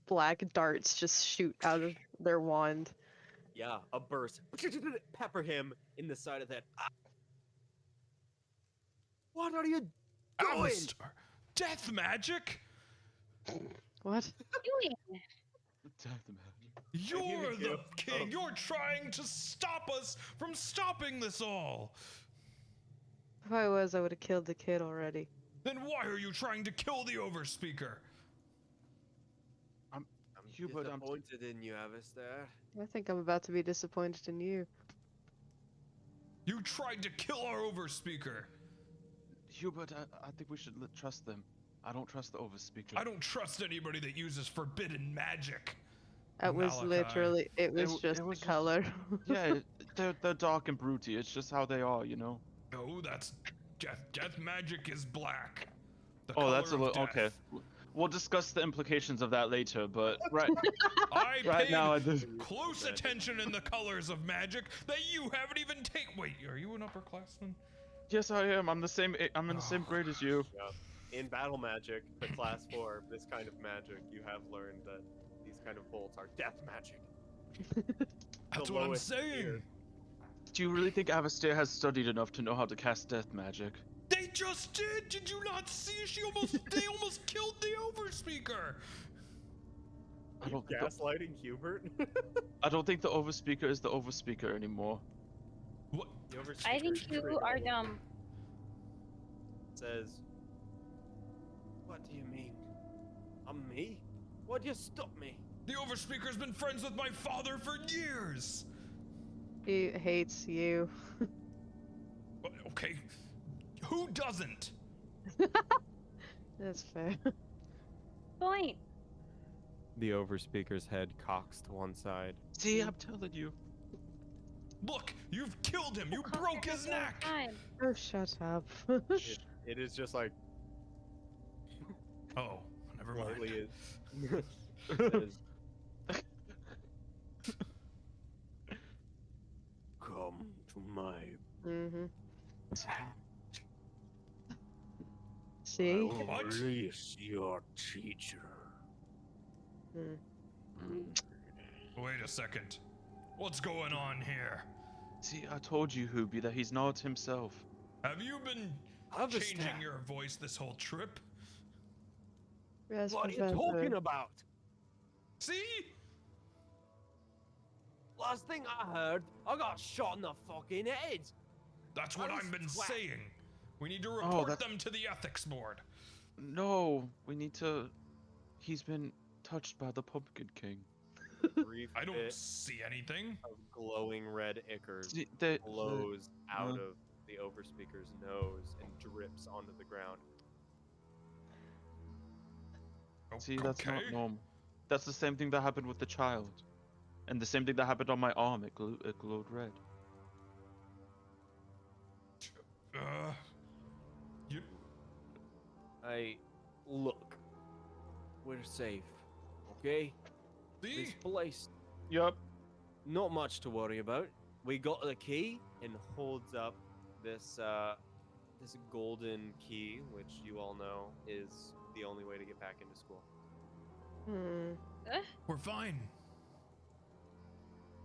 Speaker 5: black darts just shoot out of their wand.
Speaker 2: Yeah, a burst. Pepper him in the side of that. What are you doing?
Speaker 1: Avistar. Death magic?
Speaker 5: What?
Speaker 6: Doing?
Speaker 1: You're
Speaker 2: you
Speaker 1: the
Speaker 2: go.
Speaker 1: king. You're trying to stop us from stopping this all.
Speaker 5: If I was, I would have killed the kid already.
Speaker 1: Then why are you trying to kill the Overspeaker?
Speaker 2: I'm
Speaker 4: Hubert, I'm-
Speaker 2: disappointed in you, Avistar.
Speaker 5: I think I'm about to be disappointed in you.
Speaker 1: You tried to kill our Overspeaker.
Speaker 4: Hubert, I think we should trust them. I don't trust the Overspeaker.
Speaker 1: I don't trust anybody that uses forbidden magic.
Speaker 5: That was
Speaker 1: Malachi.
Speaker 5: literally, it was
Speaker 4: w-
Speaker 5: just
Speaker 4: it
Speaker 5: the
Speaker 4: was just-
Speaker 5: color.
Speaker 4: Yeah, they're dark and broody. It's just how they are, you know.
Speaker 1: No, that's Death magic is black. The
Speaker 4: Oh, that's a
Speaker 1: color of
Speaker 4: little okay.
Speaker 1: death.
Speaker 4: We'll discuss the implications of that later, but right
Speaker 1: I
Speaker 4: right
Speaker 1: paid
Speaker 4: now at this
Speaker 1: close attention in the colors of magic that you haven't even taken. Wait, are you an upperclassman?
Speaker 4: Yes, I am. I'm in the same grade as you.
Speaker 2: In battle magic, the class 4, this kind of magic, you have learned that these kind of bolts are death magic.
Speaker 1: That's
Speaker 2: The
Speaker 1: what I'm
Speaker 2: lowest
Speaker 1: saying.
Speaker 2: tier.
Speaker 4: Do you really think Avastai has studied enough to know how to cast death magic?
Speaker 1: They just did. Did you not see? They almost killed the overspeaker.
Speaker 4: I don't think
Speaker 2: Gaslighting Hubert?
Speaker 4: I don't think the overspeaker is the overspeaker anymore.
Speaker 1: What?
Speaker 2: The
Speaker 6: I think
Speaker 2: overspeaker
Speaker 6: you
Speaker 2: trigger
Speaker 6: are dumb.
Speaker 2: says, "What do you mean? I'm me? Why'd you stop me?"
Speaker 1: The overspeaker's been friends with my father for years.
Speaker 5: He hates you.
Speaker 1: Okay, who doesn't?
Speaker 5: That's fair.
Speaker 6: Point.
Speaker 2: The overspeaker's head cocks to one side.
Speaker 4: See, I'm telling you.
Speaker 1: Look, you've killed him. You
Speaker 6: We'll
Speaker 1: broke
Speaker 6: conquer
Speaker 1: his
Speaker 6: this all
Speaker 1: neck.
Speaker 6: the time.
Speaker 5: Oh, shut up.
Speaker 2: It is just like
Speaker 1: Oh, never mind.
Speaker 2: slightly says, "Come to my
Speaker 5: Mm-hmm.
Speaker 2: tent.
Speaker 5: See?
Speaker 2: I will
Speaker 1: What?
Speaker 2: release your teacher."
Speaker 5: Mm.
Speaker 1: Wait a second. What's going on here?
Speaker 4: See, I told you, Hoobie, that he's not himself.
Speaker 1: Have you been
Speaker 2: Avastai,
Speaker 1: changing your voice this whole trip?
Speaker 5: Yes,
Speaker 2: what are you
Speaker 5: Professor.
Speaker 2: talking about?
Speaker 1: See?
Speaker 7: Last thing I heard, I got shot in the fucking head.
Speaker 1: That's what
Speaker 7: Those
Speaker 1: I've been
Speaker 7: twat.
Speaker 1: saying. We need to report
Speaker 4: that's-
Speaker 1: them to the ethics board.
Speaker 4: No, we need to. He's been touched by the Pumpkin King.
Speaker 2: Brief
Speaker 1: I don't
Speaker 2: bit
Speaker 1: see anything.
Speaker 2: of glowing red ichor
Speaker 4: See,
Speaker 2: blows out
Speaker 4: uh.
Speaker 2: of the overspeaker's nose and drips onto the ground.
Speaker 4: See, that's not
Speaker 1: Okay.
Speaker 4: normal. That's the same thing that happened with the child. And the same thing that happened on my arm, it glowed red.
Speaker 1: You
Speaker 7: Look, we're safe, okay?
Speaker 1: see?
Speaker 7: This place,
Speaker 4: Yup.
Speaker 7: not much to worry about. We got the key.
Speaker 2: And holds up this this golden key, which you all know is the only way to get back into school.
Speaker 5: Hmm.
Speaker 1: We're fine.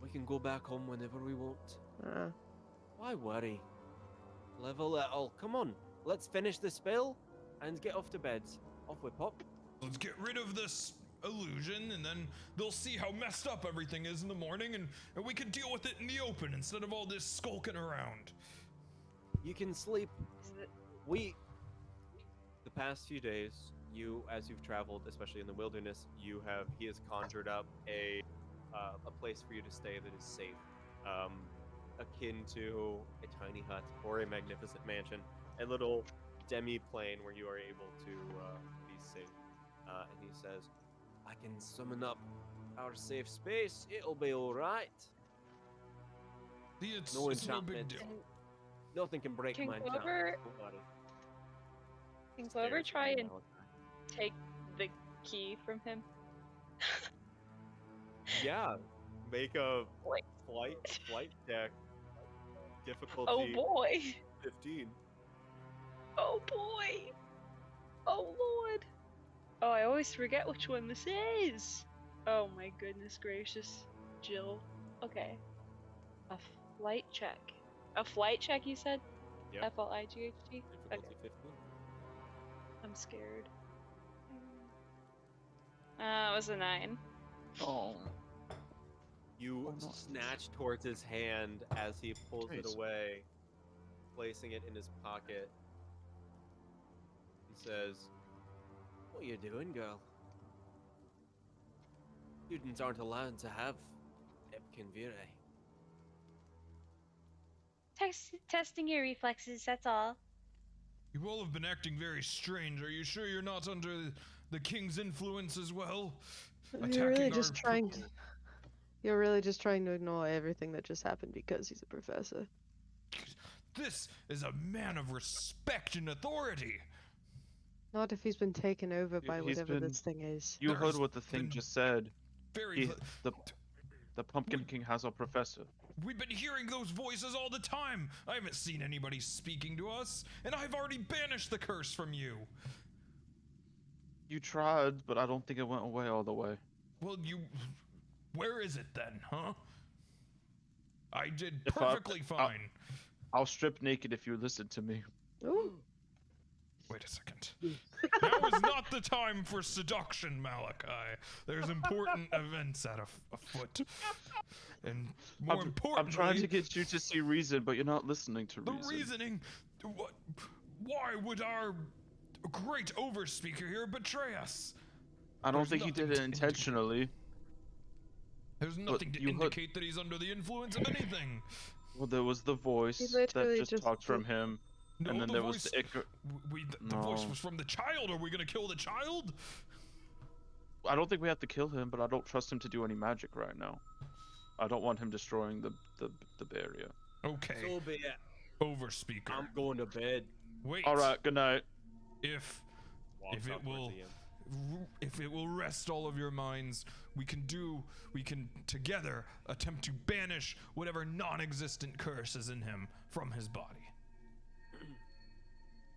Speaker 7: We can go back home whenever we want.
Speaker 5: Uh,
Speaker 7: Why worry? Level it all. Come on, let's finish the spell and get off to bed. Off we pop.
Speaker 1: Let's get rid of this illusion, and then they'll see how messed up everything is in the morning, and we can deal with it in the open instead of all this skulking around.
Speaker 7: You can sleep.
Speaker 3: Is it-
Speaker 2: The past few days, as you've traveled, especially in the wilderness, he has conjured up a place for you to stay that is safe, akin to a tiny hut or a magnificent mansion, a little demi-plane where you are able to be safe. And he says,
Speaker 7: I can summon up our safe space. It'll be all right.
Speaker 1: See, it's
Speaker 7: No
Speaker 1: no big
Speaker 7: enchantment.
Speaker 1: deal.
Speaker 7: Nothing can break
Speaker 3: Can
Speaker 7: my
Speaker 3: Clover-
Speaker 7: enchantment. Don't worry.
Speaker 3: Can Clover
Speaker 2: stares at
Speaker 3: try
Speaker 2: you,
Speaker 3: and
Speaker 2: Malachi.
Speaker 3: take the key from him?
Speaker 2: Yeah, make a
Speaker 3: Wait.
Speaker 2: flight deck. Difficulty
Speaker 3: Oh boy!
Speaker 2: 15.
Speaker 3: Oh boy! Oh lord! Oh, I always forget which one this is! Oh my goodness gracious. Jill. Okay. A flight check. A flight check, you said?
Speaker 2: Yep.
Speaker 3: F-L-I-G-H-T? Okay.
Speaker 2: Difficulty 15.
Speaker 3: I'm scared. It was a 9.
Speaker 4: Oh.
Speaker 2: You
Speaker 4: Oh, no.
Speaker 2: snatch towards his hand as he pulls it
Speaker 4: Jeez.
Speaker 2: away, placing it in his pocket. He says,
Speaker 7: What are you doing, girl? Students aren't allowed to have Epkin Vire.
Speaker 6: Testing your reflexes, that's all.
Speaker 1: You all have been acting very strange. Are you sure you're not under the king's influence as well?
Speaker 5: you're really
Speaker 1: Attacking
Speaker 5: just
Speaker 1: our
Speaker 5: trying.
Speaker 1: people.
Speaker 5: You're really just trying to ignore everything that just happened because he's a professor.
Speaker 1: This is a man of respect and authority.
Speaker 5: Not if he's been taken over by
Speaker 4: He's
Speaker 5: whatever
Speaker 4: been-
Speaker 5: this thing is.
Speaker 4: You heard
Speaker 1: There's
Speaker 4: what the thing
Speaker 1: been
Speaker 4: just said.
Speaker 1: Very.
Speaker 4: The Pumpkin King has a professor.
Speaker 1: We've been hearing those voices all the time. I haven't seen anybody speaking to us, and I've already banished the curse from you.
Speaker 4: You tried, but I don't think it went away all the way.
Speaker 1: Well, where is it then, huh? I did
Speaker 4: If
Speaker 1: perfectly fine.
Speaker 4: I'll strip naked if you listen to me.
Speaker 5: Ooh.
Speaker 1: Wait a second. Now is not the time for seduction, Malachi. There's important events afoot. And more importantly...
Speaker 4: I'm trying to get you to see reason, but you're not listening to reason.
Speaker 1: The reasoning... Why would our great overspeaker here betray us?
Speaker 4: I don't
Speaker 1: There's
Speaker 4: think he did
Speaker 1: nothing
Speaker 4: it
Speaker 1: to
Speaker 4: intentionally.
Speaker 1: There's nothing to indicate that he's under the influence of anything.
Speaker 4: Well, there was the voice
Speaker 5: He
Speaker 4: that
Speaker 5: literally
Speaker 4: just
Speaker 5: just
Speaker 4: talked from him.
Speaker 1: No,
Speaker 4: And then
Speaker 1: the
Speaker 4: there
Speaker 1: voice,
Speaker 4: was the
Speaker 1: the voice
Speaker 4: No.
Speaker 1: was from the child. Are we gonna kill the child?
Speaker 4: I don't think we have to kill him, but I don't trust him to do any magic right now. I don't want him destroying the barrier.
Speaker 1: Okay,
Speaker 2: So be it.
Speaker 1: overspeaker.
Speaker 2: I'm going to bed.
Speaker 1: Wait.
Speaker 4: All right, good night.
Speaker 1: If
Speaker 2: Walks
Speaker 1: If it
Speaker 2: up towards
Speaker 1: will-
Speaker 2: the inn.
Speaker 1: if it will rest all of your minds, we can together attempt to banish whatever non-existent curse is in him from his body.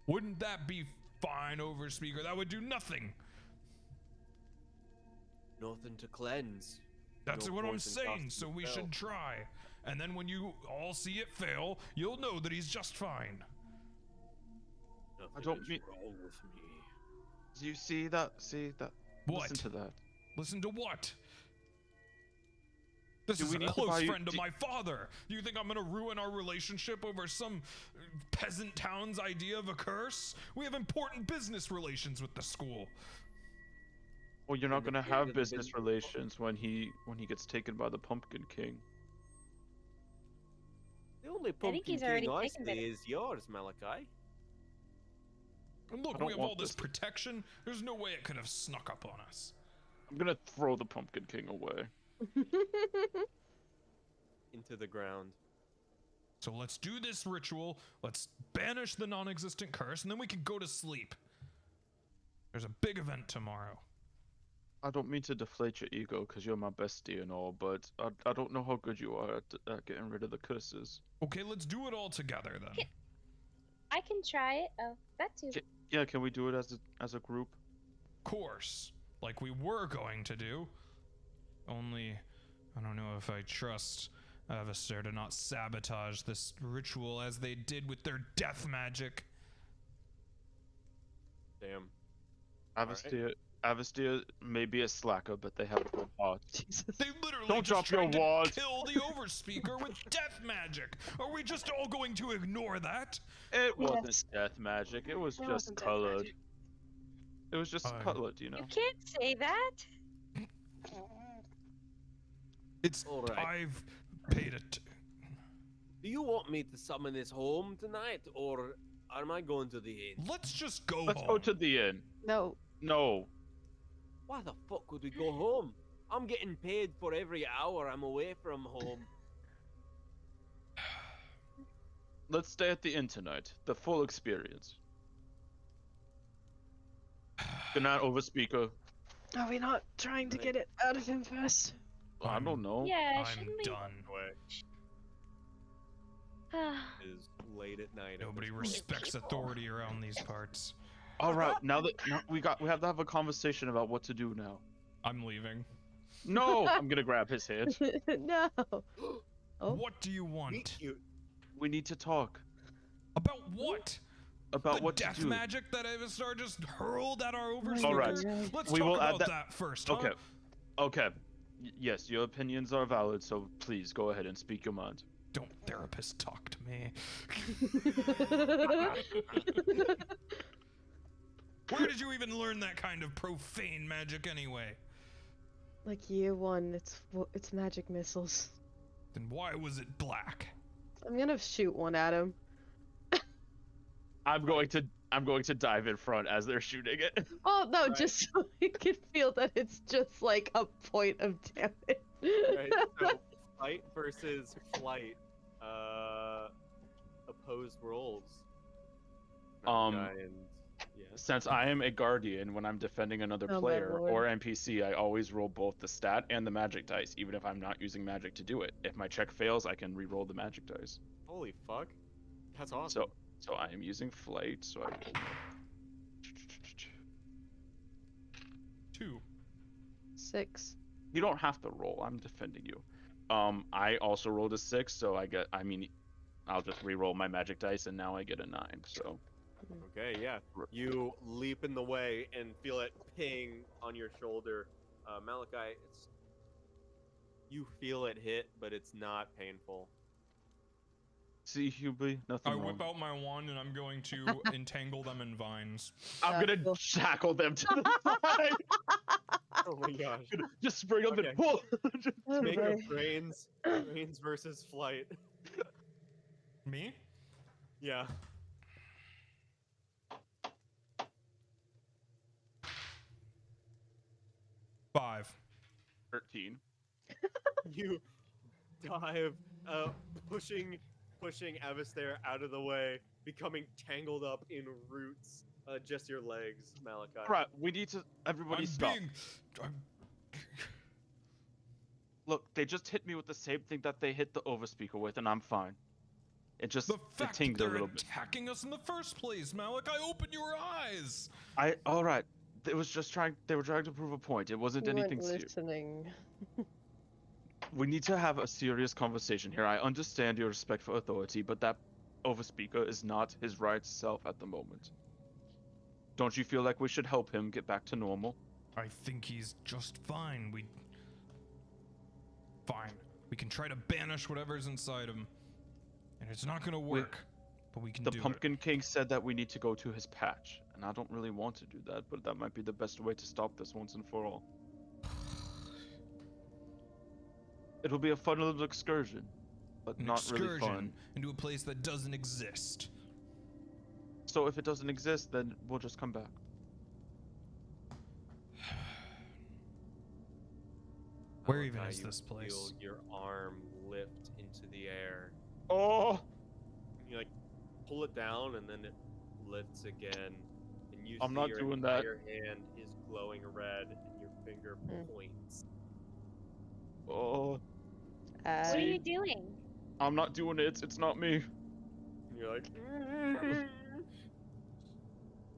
Speaker 1: Wouldn't that be fine, overspeaker? That would do nothing.
Speaker 2: Nothing to cleanse.
Speaker 1: That's
Speaker 2: No
Speaker 1: what I'm
Speaker 2: poison
Speaker 1: saying,
Speaker 2: costs
Speaker 1: so
Speaker 2: you
Speaker 1: we
Speaker 2: fail.
Speaker 1: should try. And then when you all see it fail, you'll know that he's just fine.
Speaker 2: Nothing
Speaker 4: don't
Speaker 2: is
Speaker 4: mean-
Speaker 2: wrong with me.
Speaker 4: Do you see that? See that?
Speaker 1: What?
Speaker 4: Listen to that.
Speaker 1: Listen to what? This
Speaker 4: Do
Speaker 1: is
Speaker 4: we
Speaker 1: a
Speaker 4: need to
Speaker 1: close
Speaker 4: buy you-
Speaker 1: friend of my father. Do you think I'm gonna ruin our relationship over some peasant town's idea of a curse? We have important business relations with the school.
Speaker 4: Well, you're not
Speaker 2: And the
Speaker 4: gonna
Speaker 2: king
Speaker 4: have
Speaker 2: of the
Speaker 4: business
Speaker 2: business-
Speaker 4: relations when he gets taken by the Pumpkin King.
Speaker 2: The only
Speaker 6: think
Speaker 2: pumpkin
Speaker 6: he's already
Speaker 2: king I
Speaker 6: taken
Speaker 2: see
Speaker 6: it.
Speaker 2: is yours, Malachi.
Speaker 1: And look,
Speaker 4: I don't
Speaker 1: we have all
Speaker 4: want
Speaker 1: this
Speaker 4: this.
Speaker 1: protection. There's no way it could have snuck up on us.
Speaker 4: I'm gonna throw the Pumpkin King away.
Speaker 2: Into the ground.
Speaker 1: So let's do this ritual. Let's banish the non-existent curse, and then we can go to sleep. There's a big event tomorrow.
Speaker 4: I don't mean to deflate your ego, because you're my bestie and all, but I don't know how good you are at getting rid of the curses.
Speaker 1: Okay, let's do it all together then.
Speaker 6: I can try it. Oh, that too.
Speaker 4: Yeah, can we do it as a group?
Speaker 1: Course, like we were going to do. Only, I don't know if I trust Avastar to not sabotage this ritual as they did with their death magic.
Speaker 2: Damn.
Speaker 4: Avastir may be a slacker, but they have a good heart.
Speaker 5: Jesus.
Speaker 1: They literally
Speaker 4: Don't
Speaker 1: just
Speaker 4: drop your
Speaker 1: tried to
Speaker 4: wad.
Speaker 1: kill the overspeaker with death magic. Are we just all going to ignore that?
Speaker 4: It wasn't
Speaker 5: Yes.
Speaker 4: death magic. It was
Speaker 5: It
Speaker 4: just
Speaker 5: wasn't death
Speaker 4: colored.
Speaker 5: magic.
Speaker 4: It was just
Speaker 1: Fine.
Speaker 4: colored, you know.
Speaker 6: You can't say that.
Speaker 1: It's
Speaker 2: All right.
Speaker 1: I've paid it.
Speaker 2: Do you want me to summon this home tonight, or am I going to the inn?
Speaker 1: Let's just go
Speaker 4: Let's
Speaker 1: home.
Speaker 4: go to the inn.
Speaker 5: No.
Speaker 4: No.
Speaker 2: Why the fuck would we go home? I'm getting paid for every hour I'm away from home.
Speaker 4: Let's stay at the inn tonight. The full experience. Good night, overspeaker.
Speaker 5: Are we not trying to get it out of him first?
Speaker 4: I don't know.
Speaker 6: Yeah,
Speaker 1: I'm
Speaker 6: shouldn't we?
Speaker 1: done.
Speaker 2: Away. It is late at night. at
Speaker 1: Nobody
Speaker 2: this point.
Speaker 1: respects authority around these parts.
Speaker 4: All right, now we have to have a conversation about what to do now.
Speaker 1: I'm leaving.
Speaker 4: No, I'm gonna grab his hand.
Speaker 5: No. Oh.
Speaker 1: What do you
Speaker 2: Meet
Speaker 1: want?
Speaker 2: you.
Speaker 4: We need to talk
Speaker 1: About what?
Speaker 4: about
Speaker 1: The
Speaker 4: what
Speaker 1: death
Speaker 4: to do.
Speaker 1: magic that Avastar just hurled at our overspeaker?
Speaker 4: All right.
Speaker 1: Let's
Speaker 4: We
Speaker 1: talk
Speaker 4: will add
Speaker 1: about
Speaker 4: that-
Speaker 1: that first, huh?
Speaker 4: Okay. Okay. Yes, your opinions are valid, so please go ahead and speak your mind.
Speaker 1: Don't therapist talk to me. Where did you even learn that kind of profane magic anyway?
Speaker 5: Like year one, it's magic missiles.
Speaker 1: Then why was it black?
Speaker 5: I'm gonna shoot one at him.
Speaker 4: I'm going to dive in front as they're shooting it.
Speaker 5: Oh no,
Speaker 2: Right.
Speaker 5: just so you can feel that it's just like a point of damage.
Speaker 2: Right, so fight versus flight. opposed rolls?
Speaker 4: Um,
Speaker 2: Malachi and yes.
Speaker 4: Since I am a guardian, when I'm defending another
Speaker 5: Oh, my
Speaker 4: player
Speaker 5: lord.
Speaker 4: or NPC, I always roll both the stat and the magic dice, even if I'm not using magic to do it. If my check fails, I can re-roll the magic dice.
Speaker 2: Holy fuck, that's awesome.
Speaker 4: So I am using flight. So I roll
Speaker 1: 2.
Speaker 5: 6.
Speaker 4: You don't have to roll. I'm defending you. I also rolled a 6, so I'll just re-roll my magic dice, and now I get a 9. So
Speaker 2: Okay, yeah. You leap in the way and feel it ping on your shoulder. Malachi, you feel it hit, but it's not painful.
Speaker 4: see, Hubie, nothing
Speaker 1: I
Speaker 4: wrong.
Speaker 1: whip out my wand and I'm going to entangle them in vines.
Speaker 4: I'm gonna
Speaker 5: cool.
Speaker 4: shackle them to the side.
Speaker 2: Oh my gosh.
Speaker 4: Just spring up
Speaker 2: Okay.
Speaker 4: and pull.
Speaker 5: Oh,
Speaker 2: Make
Speaker 5: boy.
Speaker 2: a brains versus flight.
Speaker 1: Me?
Speaker 2: Yeah.
Speaker 1: Five.
Speaker 4: 13.
Speaker 2: You dive, pushing Avastar out of the way, becoming tangled up in roots. Just your legs, Malachi.
Speaker 4: Right, we need to. Everybody stop. Look, they just hit me with the same thing that they hit the overspeaker with, and I'm fine. It just
Speaker 1: The
Speaker 4: it
Speaker 1: fact that
Speaker 4: tinged a
Speaker 1: they're
Speaker 4: little bit.
Speaker 1: attacking us in the first place, Malachi, open your eyes!
Speaker 4: All right. It was just they were trying to prove a point. It wasn't
Speaker 5: You weren't
Speaker 4: anything serious.
Speaker 5: listening.
Speaker 4: We need to have a serious conversation here. I understand your respect for authority, but that overspeaker is not his right self at the moment. Don't you feel like we should help him get back to normal?
Speaker 1: I think he's just fine. Fine. We can try to banish whatever's inside him. And it's not gonna work, but we can
Speaker 4: The
Speaker 1: do
Speaker 4: Pumpkin King said that we need to go to his patch, and I don't really want to do that, but that might be the best way to stop this once and for all. It'll be a fun little excursion, but
Speaker 1: An
Speaker 4: not
Speaker 1: excursion
Speaker 4: really fun.
Speaker 1: into a place that doesn't exist.
Speaker 4: So if it doesn't exist, then we'll just come back.
Speaker 1: Where even
Speaker 2: Malachi,
Speaker 1: is
Speaker 2: you
Speaker 1: this place?
Speaker 2: Feel your arm lift into the air.
Speaker 4: Oh!
Speaker 2: You like pull it down, and then it lifts again. And you
Speaker 4: I'm
Speaker 2: see
Speaker 4: not
Speaker 2: your
Speaker 4: doing that.
Speaker 2: entire hand is glowing red, and your finger
Speaker 5: Mm.
Speaker 2: points.
Speaker 4: Oh,
Speaker 6: What are you doing?
Speaker 4: I'm not doing it. It's not me.
Speaker 2: And you're like,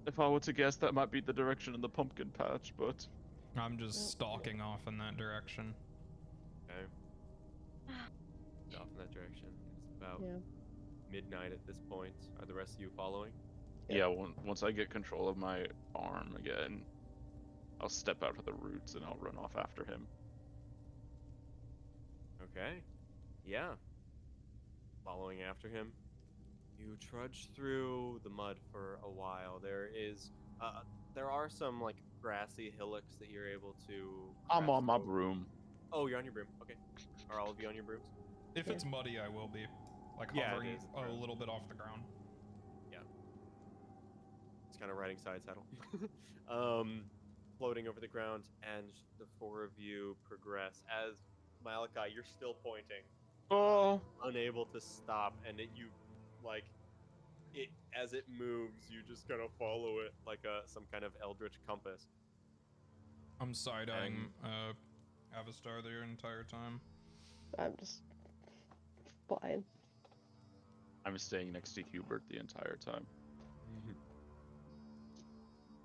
Speaker 4: If I were to guess, that might be the direction in the pumpkin patch, but
Speaker 1: I'm just stalking off in that direction.
Speaker 2: okay. Off in that direction. It's about
Speaker 5: Yeah.
Speaker 2: midnight at this point. Are the rest of you following?
Speaker 4: yeah, once I get control of my arm again, I'll step out of the roots and I'll run off after him.
Speaker 2: Okay. Yeah. Following after him, you trudge through the mud for a while. There are some like grassy hillocks that you're able to.
Speaker 4: I'm
Speaker 2: crest
Speaker 4: on my
Speaker 2: over.
Speaker 4: broom.
Speaker 2: Oh, you're on your broom. Okay. Are all of you on your brooms?
Speaker 1: If
Speaker 5: Yeah.
Speaker 1: it's muddy, I will be. Like
Speaker 2: Yeah, it
Speaker 1: hovering
Speaker 2: is,
Speaker 1: a
Speaker 2: bro.
Speaker 1: little bit off the ground.
Speaker 2: It's kind of riding side saddle. Floating over the ground, and the four of you progress. As Malachi, you're still pointing,
Speaker 4: Oh,
Speaker 2: unable to stop, and as it moves, you just kind of follow it like some kind of eldritch compass.
Speaker 1: I'm side-eyeing Avastar the entire time.
Speaker 5: I'm just flying.
Speaker 4: I'm staying next to Hubert the entire time.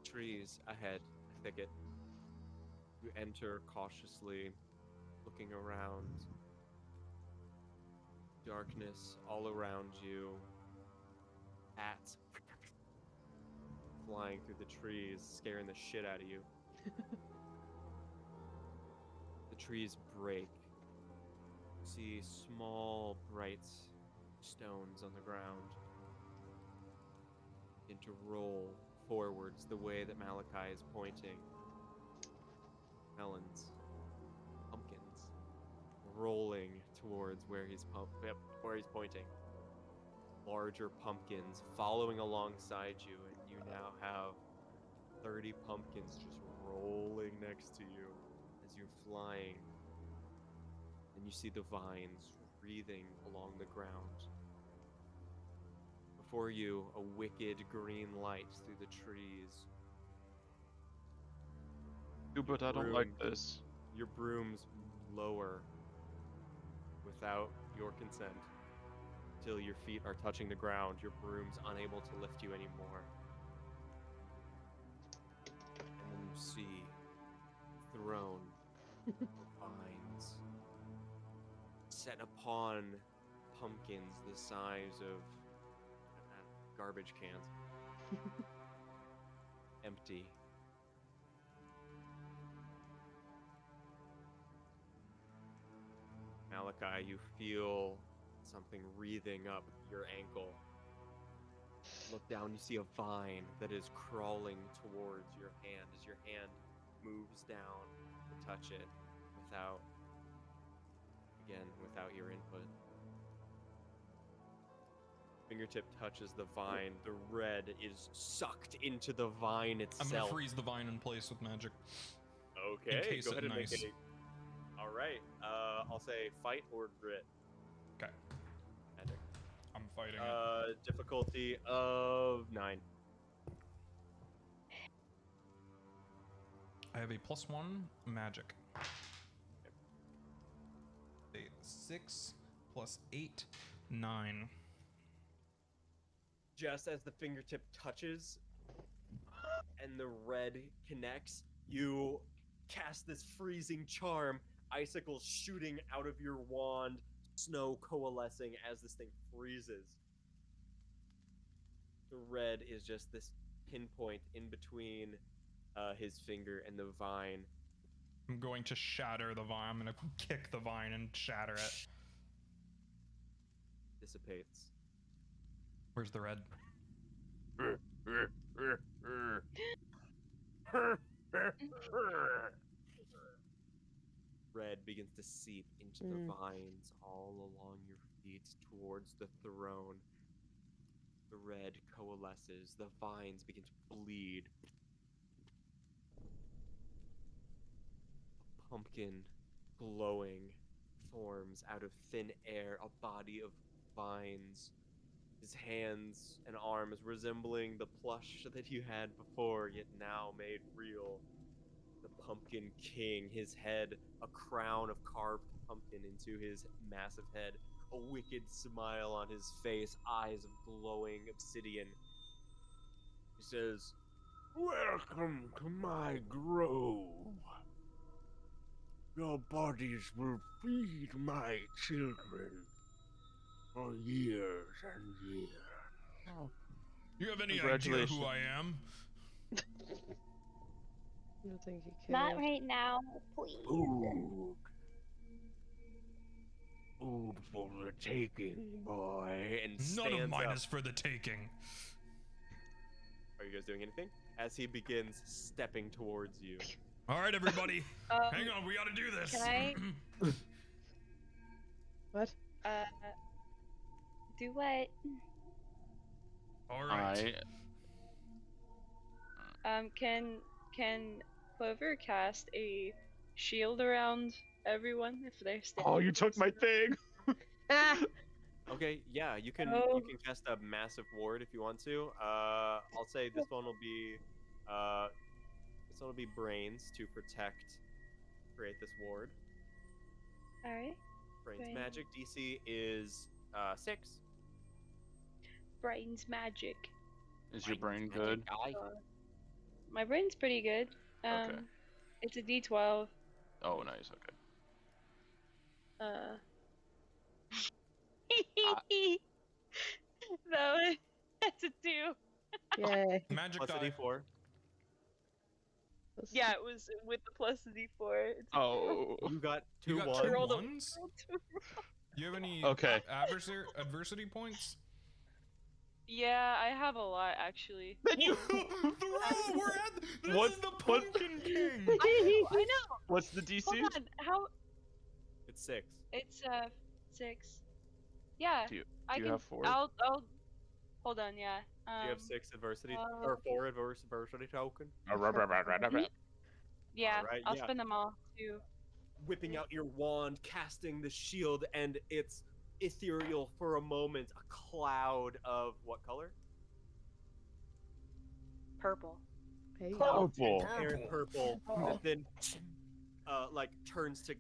Speaker 2: Trees ahead, a thicket. You enter cautiously, looking around. Darkness all around you. Bats flying through the trees, scaring the shit out of you. The trees break. You see small, bright stones on the ground. Begin to roll forwards the way that Malachi is pointing. Melons, pumpkins, rolling towards where he's pointing. Larger pumpkins following alongside you, and you now have 30 pumpkins just rolling next to you as you're flying. And you see the vines wreathing along the ground. before you, a wicked green light through the trees.
Speaker 4: But I don't like
Speaker 2: Broom.
Speaker 4: this.
Speaker 2: Your brooms lower without your consent till your feet are touching the ground. Your broom's unable to lift you anymore. And then you see throne of vines set upon pumpkins the size of garbage cans. Empty. Malachi, you feel something wreathing up your ankle. Look down, you see a vine that is crawling towards your hand as your hand moves down to touch it without your input. Fingertip touches the vine. The red is sucked into the vine
Speaker 1: I'm
Speaker 2: itself.
Speaker 1: gonna freeze the vine in place with magic.
Speaker 2: Okay,
Speaker 1: Encase
Speaker 2: go
Speaker 1: it
Speaker 2: ahead and
Speaker 1: nice.
Speaker 2: make it. All right, I'll say fight or grit.
Speaker 1: Okay.
Speaker 2: Magic.
Speaker 1: I'm fighting it.
Speaker 2: Difficulty of 9.
Speaker 1: I have a +1 magic. 6 + 8, 9.
Speaker 2: Just as the fingertip touches and the red connects, you cast this freezing charm, icicles shooting out of your wand, snow coalescing as this thing freezes. The red is just this pinpoint in between his finger and the vine.
Speaker 1: I'm going to shatter the vine. I'm gonna kick the vine and shatter it.
Speaker 2: Dissipates.
Speaker 1: Where's the red?
Speaker 2: Red begins to seep into the vines all along your feet towards the throne. The red coalesces. The vines begin to bleed. A pumpkin glowing forms out of thin air, a body of vines. His hands and arms resembling the plush that you had before, yet now made real. The Pumpkin King, his head, a crown of carved pumpkin into his massive head, a wicked smile on his face, eyes of glowing obsidian. He says,
Speaker 8: Welcome to my grove. Your bodies will feed my children for years and years.
Speaker 1: You have any idea
Speaker 4: Congratulations.
Speaker 1: who I am?
Speaker 5: I don't think he cares.
Speaker 6: Not right now, please.
Speaker 8: Food. Food for the taking, boy.
Speaker 2: and
Speaker 1: None of
Speaker 2: stands
Speaker 1: mine
Speaker 2: up.
Speaker 1: is for the taking.
Speaker 2: Are you guys doing anything? As he begins stepping towards you.
Speaker 1: All right, everybody. Hang on, we gotta do this.
Speaker 3: Can I
Speaker 5: What?
Speaker 6: Do what?
Speaker 1: All right.
Speaker 3: Can Clover cast a shield around everyone if they're standing?
Speaker 4: Oh, you took my thing.
Speaker 5: Ah!
Speaker 2: Okay, yeah, you can
Speaker 3: Oh.
Speaker 2: cast a massive ward if you want to. I'll say this one will be brains to create this ward.
Speaker 3: All right.
Speaker 2: Brains
Speaker 3: Brains.
Speaker 2: magic DC is 6.
Speaker 3: Brains magic.
Speaker 4: Is your brain good?
Speaker 3: My brain's pretty good.
Speaker 4: Okay.
Speaker 3: It's a D12.
Speaker 4: Oh, nice. Okay.
Speaker 3: No, that's a 2.
Speaker 5: Yay.
Speaker 1: Magic
Speaker 2: Plus a
Speaker 1: die.
Speaker 2: D4.
Speaker 3: Yeah, it was with the plus the D4. It's
Speaker 4: Oh.
Speaker 2: You got
Speaker 1: You
Speaker 2: 2
Speaker 1: got
Speaker 2: ones.
Speaker 1: two
Speaker 3: rolled a-
Speaker 1: ones?
Speaker 3: rolled two.
Speaker 1: You have any
Speaker 4: Okay.
Speaker 1: adversity points?
Speaker 3: Yeah, I have a lot actually.
Speaker 1: We're at this
Speaker 4: What-
Speaker 1: is the
Speaker 4: what-
Speaker 1: Pumpkin King.
Speaker 3: I know.
Speaker 4: What's the DC?
Speaker 3: Hold on. How?
Speaker 2: It's 6.
Speaker 3: It's 6. Yeah.
Speaker 4: Do you-
Speaker 3: I
Speaker 4: you
Speaker 3: can.
Speaker 4: have 4?
Speaker 3: I'll. Hold on. Yeah.
Speaker 2: You have 6 adversity
Speaker 3: uh,
Speaker 2: or 4 adversity token.
Speaker 3: Yeah,
Speaker 2: Alright,
Speaker 3: I'll
Speaker 2: yeah.
Speaker 3: spend them all too.
Speaker 2: Whipping out your wand, casting the shield, and it's ethereal for a moment, a cloud of what color?
Speaker 6: Purple.
Speaker 5: Hey.
Speaker 4: Purple.
Speaker 2: Transparent purple that then like turns to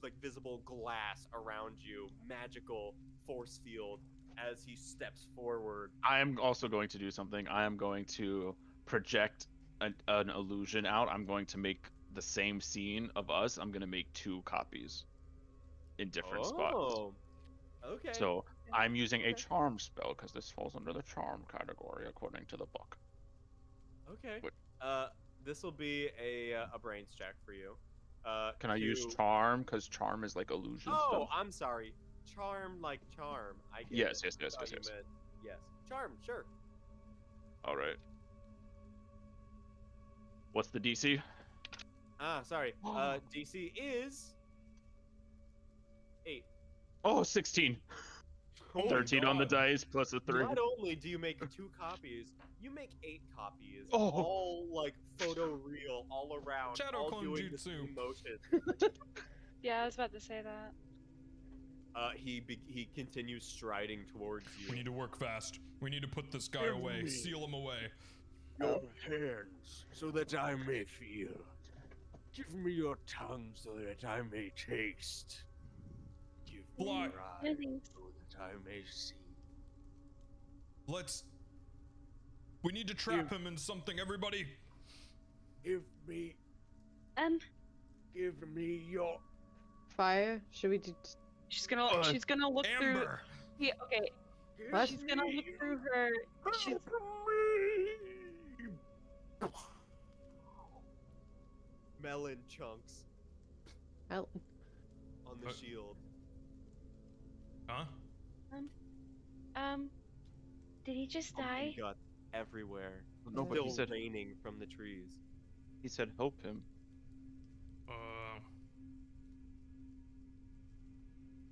Speaker 2: like visible glass around you, magical force field as he steps forward.
Speaker 4: I am also going to do something. I am going to project an illusion out. I'm going to make the same scene of us. I'm going to make 2 copies in different spots.
Speaker 2: Oh, okay.
Speaker 4: So I'm using a
Speaker 2: Okay.
Speaker 4: charm spell because this falls under the charm category according to the book.
Speaker 2: Okay.
Speaker 4: What-
Speaker 2: This will be a brains check for you.
Speaker 4: Can I use
Speaker 2: to-
Speaker 4: charm? Because charm is like illusion
Speaker 2: Oh,
Speaker 4: stuff.
Speaker 2: I'm sorry. Charm like charm. I get
Speaker 4: Yes,
Speaker 2: it.
Speaker 4: yes.
Speaker 2: Thought you meant- Yes. Charm, sure.
Speaker 4: All right. What's the DC?
Speaker 2: Sorry. DC is 8.
Speaker 4: Oh, 16.
Speaker 2: Oh my
Speaker 4: 13 on the
Speaker 2: God.
Speaker 4: dice plus a 3.
Speaker 2: Not only do you make 2 copies, you make 8 copies.
Speaker 4: Oh.
Speaker 2: All like photo real, all around,
Speaker 1: Shadow
Speaker 2: all
Speaker 1: Clone
Speaker 2: doing the
Speaker 1: Jutsu.
Speaker 2: same motion.
Speaker 3: Yeah, I was about to say that.
Speaker 2: He continues striding towards you.
Speaker 1: We need to work fast. We need to put this guy
Speaker 8: Give
Speaker 1: away.
Speaker 8: me-
Speaker 1: Seal him away.
Speaker 8: Your hands, so that I may feel. Give me your tongue, so that I may taste. Give me
Speaker 1: Fly.
Speaker 8: your
Speaker 6: No
Speaker 8: eyes,
Speaker 6: thanks.
Speaker 8: so that I may see.
Speaker 1: We need to trap him in something, everybody.
Speaker 8: Give me your.
Speaker 5: Fire? Should we do?
Speaker 3: She's gonna look through.
Speaker 1: Amber.
Speaker 3: Yeah, okay.
Speaker 5: What?
Speaker 3: She's gonna look through her. She's
Speaker 2: Melon chunks
Speaker 5: Well,
Speaker 2: on the shield.
Speaker 1: Huh?
Speaker 6: Did he just
Speaker 2: Pumpkin
Speaker 6: die?
Speaker 2: guts everywhere.
Speaker 4: No, but he
Speaker 2: Still
Speaker 4: said
Speaker 2: raining from the trees.
Speaker 4: help him.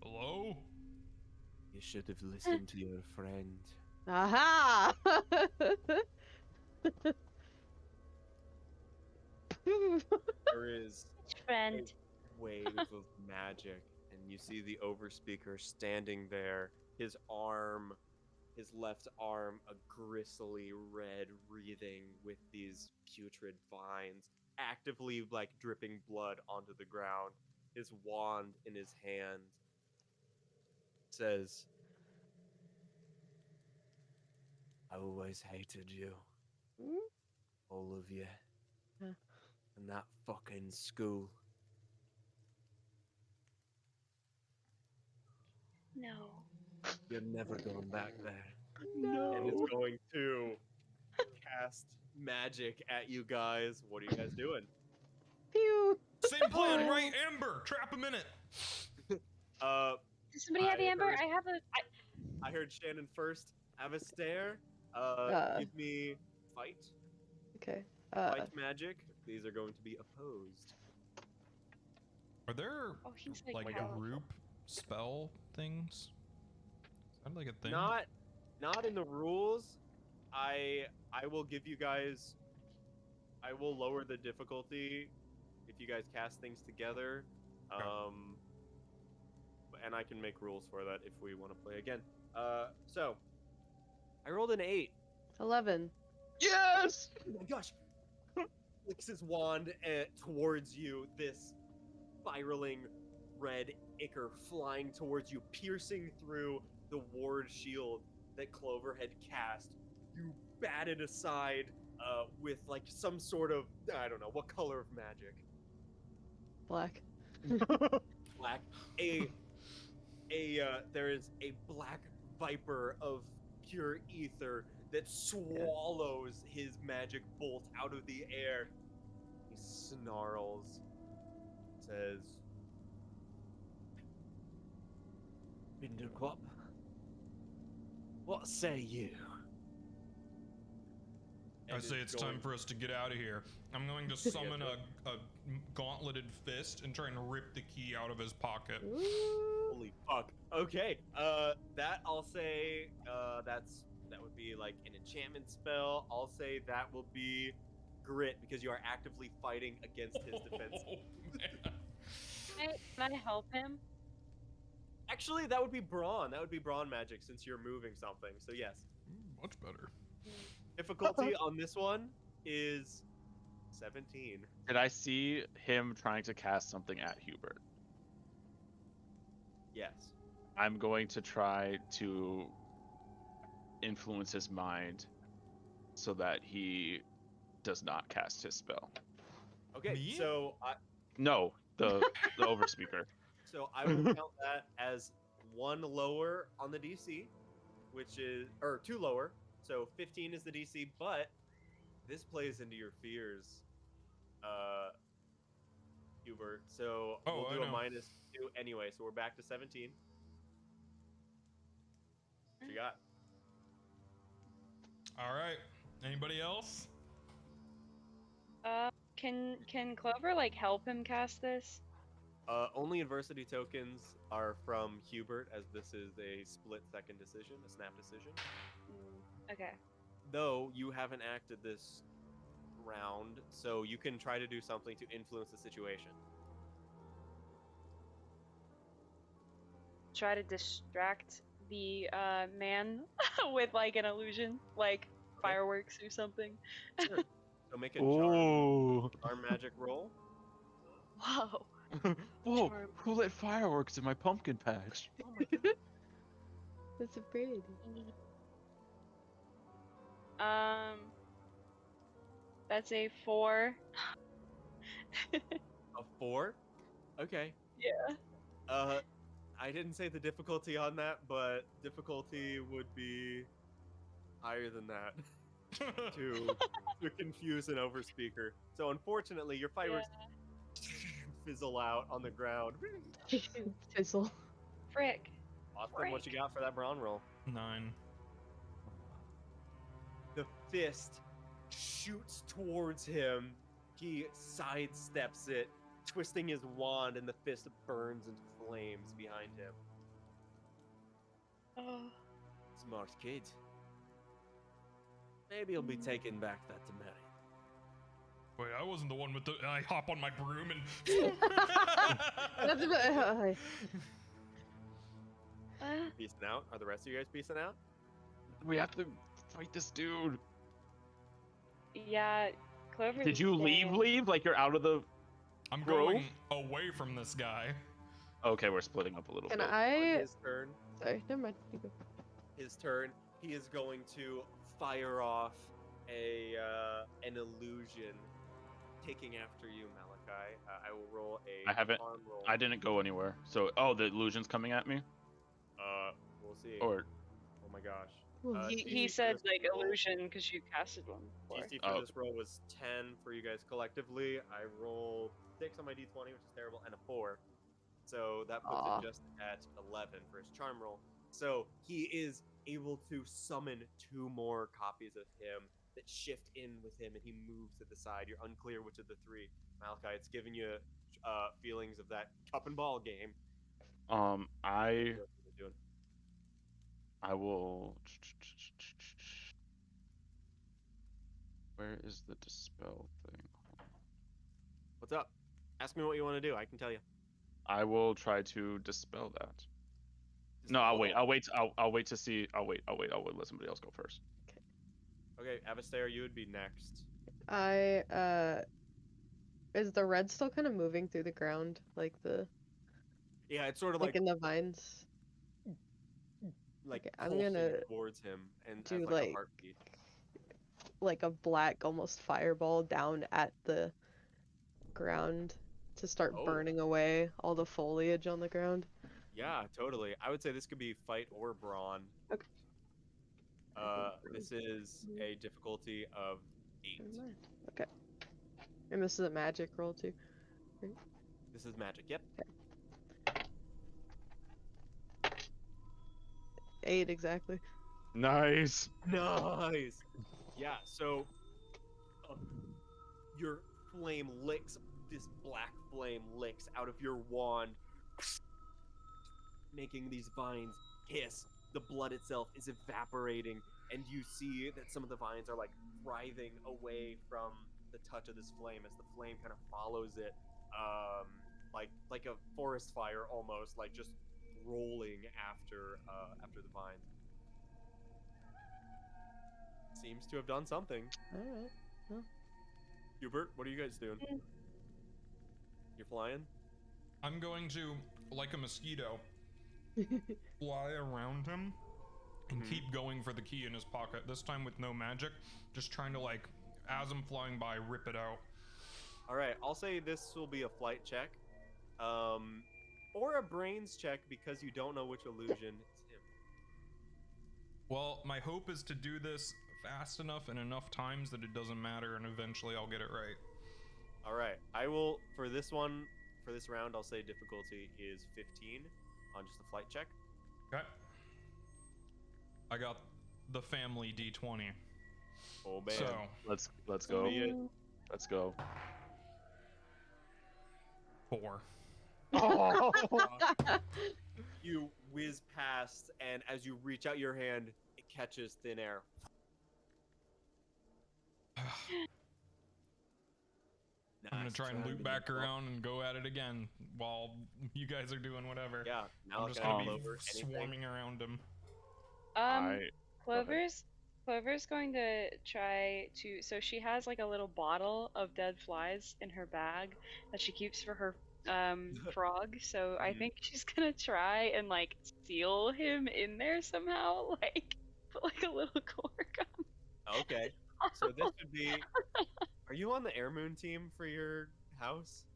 Speaker 1: Hello?
Speaker 2: You should have listened to your friend.
Speaker 5: aha!
Speaker 2: There is
Speaker 6: Friend.
Speaker 2: wave of magic, and you see the overspeaker standing there, his left arm a gristly red wreathing with these putrid vines, actively like dripping blood onto the ground, his wand in his hand. Says, I always hated you, all of you,
Speaker 5: Huh.
Speaker 2: and that fucking school.
Speaker 6: No.
Speaker 2: You're never going back there.
Speaker 5: No.
Speaker 2: And it's going to cast magic at you guys. What are you guys doing?
Speaker 5: Pew.
Speaker 1: Same plan, right? Amber, trap him in it.
Speaker 6: Does somebody have
Speaker 2: I
Speaker 6: amber?
Speaker 2: heard-
Speaker 6: I have a.
Speaker 2: I heard Shannon first. Have a stare. Give me fight.
Speaker 5: Okay.
Speaker 2: Fight magic. These are going to be opposed.
Speaker 1: Are there
Speaker 6: Oh, he's
Speaker 1: like
Speaker 6: powerful.
Speaker 1: group spell things? Is that like a thing?
Speaker 2: Not in the rules. I will give you guys. I will lower the difficulty if you guys cast things together.
Speaker 1: Okay.
Speaker 2: And I can make rules for that if we want to play again. So I rolled an 8.
Speaker 5: 11.
Speaker 4: Yes!
Speaker 2: Oh my gosh! Flicks his wand towards you. This spiraling red ichor flying towards you, piercing through the ward shield that Clover had cast. You bat it aside with like some sort of, I don't know, what color of magic?
Speaker 5: Black.
Speaker 2: Black. There is a black viper of pure ether that swallows his magic bolt out of the air. He snarls, says, Binderquap, what say you?
Speaker 1: I
Speaker 2: And
Speaker 1: say
Speaker 2: is
Speaker 1: it's time
Speaker 2: going-
Speaker 1: for us to get out of here. I'm going to summon a gauntleted fist and try and rip the key out of his pocket.
Speaker 2: Holy fuck. Okay. That I'll say. That would be like an enchantment spell. I'll say that will be grit because you are actively fighting against his defense.
Speaker 1: Oh, man.
Speaker 6: Can I help him?
Speaker 2: Actually, that would be brawn. That would be brawn magic since you're moving something. So yes.
Speaker 1: Much better.
Speaker 2: Difficulty on this one is 17.
Speaker 4: Did I see him trying to cast something at Hubert?
Speaker 2: Yes.
Speaker 4: I'm going to try to influence his mind so that he does not cast his spell.
Speaker 2: Okay,
Speaker 1: Me?
Speaker 2: so
Speaker 4: No, the overspeaker.
Speaker 2: so I will count that as 1 lower on the DC, which is or 2 lower. So 15 is the DC, but this plays into your fears, Hubert. So
Speaker 1: Oh,
Speaker 2: we'll
Speaker 1: I
Speaker 2: do a
Speaker 1: know.
Speaker 2: -2 anyway. So we're back to 17. What you got?
Speaker 1: All right. Anybody else?
Speaker 3: Can Clover like help him cast this?
Speaker 2: Only adversity tokens are from Hubert, as this is a split-second decision, a snap decision.
Speaker 3: Okay.
Speaker 2: Though you haven't acted this round, so you can try to do something to influence the situation.
Speaker 3: Try to distract the man with like an illusion, like fireworks or something.
Speaker 2: Sure. So make a
Speaker 4: Ooh.
Speaker 2: charm magic roll.
Speaker 3: Whoa.
Speaker 4: Whoa!
Speaker 3: Charm.
Speaker 4: Who lit fireworks in my pumpkin patch?
Speaker 2: Oh my god.
Speaker 5: That's a pretty.
Speaker 3: That's a 4.
Speaker 2: A 4? Okay.
Speaker 3: Yeah.
Speaker 2: I didn't say the difficulty on that, but difficulty would be higher than that to confuse an overspeaker. So unfortunately, your fireworks fizzle out on the ground.
Speaker 5: Fizzle.
Speaker 3: Frick.
Speaker 2: Austin, what you got for that brawn roll?
Speaker 1: 9.
Speaker 2: The fist shoots towards him. He sidesteps it, twisting his wand, and the fist burns into flames behind him.
Speaker 3: Oh.
Speaker 8: Smart kid. Maybe he'll be taking back that to Mary.
Speaker 1: Wait, I wasn't the one with the. I hop on my broom and.
Speaker 2: Peacing out? Are the rest of you guys peacing out?
Speaker 4: We have to fight this dude.
Speaker 3: Yeah, Clover.
Speaker 4: Did you leave? Like you're out of the.
Speaker 1: I'm
Speaker 4: Grove?
Speaker 1: going away from this guy.
Speaker 4: Okay, we're splitting up a little
Speaker 5: Can
Speaker 4: bit.
Speaker 2: On
Speaker 5: I?
Speaker 2: his turn,
Speaker 5: Sorry, never mind. You go.
Speaker 2: his turn, he is going to fire off an illusion, taking after you, Malachi. I will roll a
Speaker 4: I haven't-
Speaker 2: charm roll.
Speaker 4: I didn't go anywhere. So, the illusion's coming at me?
Speaker 2: We'll see.
Speaker 4: Or
Speaker 2: Oh my gosh.
Speaker 3: He
Speaker 2: DC for
Speaker 3: said
Speaker 2: this
Speaker 3: like
Speaker 2: roll-
Speaker 3: illusion because you casted one before.
Speaker 2: DC for
Speaker 4: Oh.
Speaker 2: this roll was 10 for you guys collectively. I rolled 6 on my d20, which is terrible, and a 4. So that puts
Speaker 5: Aw.
Speaker 2: it just at 11 for his charm roll. So he is able to summon 2 more copies of him that shift in with him, and he moves to the side. You're unclear which of the 3. Malachi, it's giving you feelings of that cup and ball game.
Speaker 4: I
Speaker 2: What you're doing.
Speaker 4: will. Where is the dispel thing?
Speaker 2: What's up? Ask me what you want to do. I can tell you.
Speaker 4: I will try to dispel that. No, I'll wait. I'll wait to see. I'll wait. Let somebody else go first.
Speaker 2: Okay, Avastair, you would be next.
Speaker 5: Is the red still kind of moving through the ground, like
Speaker 2: Yeah, it's sort of
Speaker 5: like
Speaker 2: like
Speaker 5: in the vines? okay, I'm
Speaker 2: pulsing
Speaker 5: gonna
Speaker 2: towards him and
Speaker 5: do,
Speaker 2: as like a
Speaker 5: like-
Speaker 2: heartbeat.
Speaker 5: Like a black, almost fireball down at the ground to start
Speaker 2: Oh.
Speaker 5: burning away all the foliage on the ground.
Speaker 2: Yeah, totally. I would say this could be fight or brawn.
Speaker 5: Okay.
Speaker 2: This is a difficulty of 8.
Speaker 5: Never mind. Okay. And this is a magic roll too.
Speaker 2: This is magic. Yep.
Speaker 5: 8 exactly.
Speaker 4: Nice.
Speaker 2: Nice. Yeah. So your flame licks. This black flame licks out of your wand, making these vines hiss. The blood itself is evaporating, and you see that some of the vines are like writhing away from the touch of this flame as the flame kind of follows it, like a forest fire almost, like just rolling after the vine. Seems to have done something.
Speaker 5: All right.
Speaker 2: Hubert, what are you guys doing? You're flying?
Speaker 1: I'm going to, like a mosquito, fly around him and
Speaker 2: Mhm.
Speaker 1: keep going for the key in his pocket. This time with no magic, just trying to, like, as I'm flying by, rip it out.
Speaker 2: All right, I'll say this will be a flight check, or a brains check because you don't know which illusion it's him.
Speaker 1: Well, my hope is to do this fast enough and enough times that it doesn't matter, and eventually I'll get it right.
Speaker 2: All right, I will for this round. I'll say difficulty is 15 on just a flight check.
Speaker 1: Okay. I got the family D20.
Speaker 2: Oh man,
Speaker 1: So
Speaker 4: Let's
Speaker 2: So
Speaker 4: go.
Speaker 2: be it.
Speaker 4: Let's go.
Speaker 1: 4.
Speaker 4: Oh.
Speaker 2: You whiz past, and as you reach out your hand, it catches thin air.
Speaker 1: I'm gonna
Speaker 2: Nice
Speaker 1: try and
Speaker 2: try,
Speaker 1: loop back
Speaker 2: Minion.
Speaker 1: around and go at it again while you guys are doing whatever.
Speaker 2: Yeah, now
Speaker 1: I'm
Speaker 2: it's
Speaker 1: just gonna
Speaker 2: all
Speaker 1: be
Speaker 2: over. Anything?
Speaker 1: swarming around him.
Speaker 4: Go ahead.
Speaker 3: Clover's going to try to. So she has like a little bottle of dead flies in her bag that she keeps for her frog. So I
Speaker 2: Mhm.
Speaker 3: think she's gonna try and like seal him in there somehow, like put like a little cork on.
Speaker 2: Okay, so this would be. Are you on the Air Moon team for your house?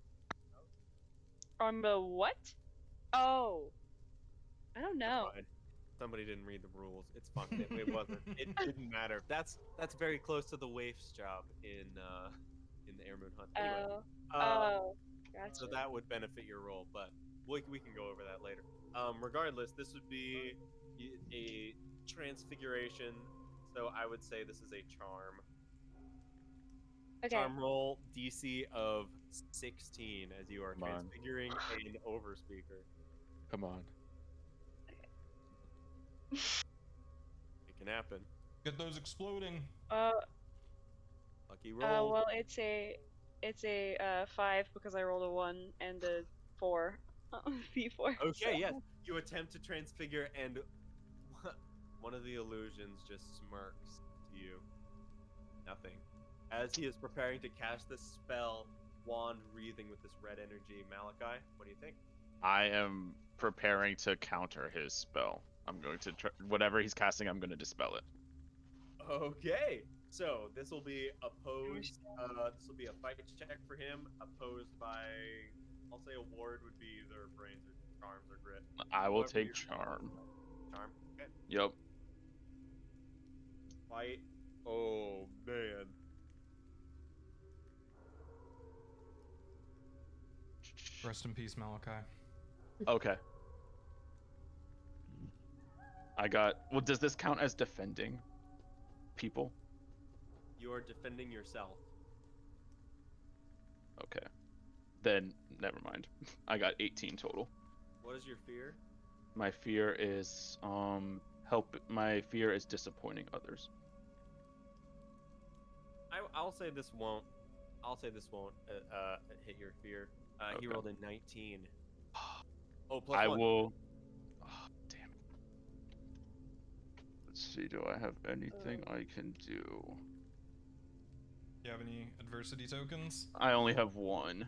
Speaker 3: On the what? Oh, I don't
Speaker 2: Never
Speaker 3: know.
Speaker 2: mind. Somebody didn't read the rules. It's fine. It wasn't. It didn't matter. That's very close to the waif's job in the Air Moon hunt. Anyway,
Speaker 3: Oh, gotcha.
Speaker 2: so that would benefit your role, but we can go over that later. Regardless, this would be a transfiguration. So I would say this is a charm.
Speaker 3: Okay.
Speaker 2: Charm roll DC of 16 as you are
Speaker 4: Come on.
Speaker 2: transfiguring an overspeaker.
Speaker 4: Come on.
Speaker 2: It can happen.
Speaker 1: Get those exploding.
Speaker 2: Lucky roll.
Speaker 3: Well, it's a 5 because I rolled a 1 and a 4. D4.
Speaker 2: Okay, yes. You attempt to transfigure, and one of the illusions just smirks to you. Nothing. As he is preparing to cast this spell, wand wreathing with this red energy, Malachi, what do you think?
Speaker 4: I am preparing to counter his spell. I'm going to whatever he's casting. I'm going to dispel it.
Speaker 2: Okay, so this will be opposed. This will be a fight check for him, opposed by. I'll say a ward would be either brains or charms or grit.
Speaker 4: I will
Speaker 2: Whoever
Speaker 4: take
Speaker 2: you're-
Speaker 4: charm.
Speaker 2: Charm. Okay.
Speaker 4: Yep.
Speaker 2: Fight. Oh man.
Speaker 1: Rest in peace, Malachi.
Speaker 4: Okay. I got. Well, does this count as defending people?
Speaker 2: You are defending yourself.
Speaker 4: Okay. Then never mind. I got 18 total.
Speaker 2: What is your fear?
Speaker 4: My fear is My fear is disappointing others.
Speaker 2: I'll say this won't. Hit your fear. He
Speaker 4: Okay.
Speaker 2: rolled a 19. Oh, plus
Speaker 4: I
Speaker 2: 1.
Speaker 4: will. Oh, damn it. Let's see. Do I have anything I can do?
Speaker 1: You have any adversity tokens?
Speaker 4: I only have one.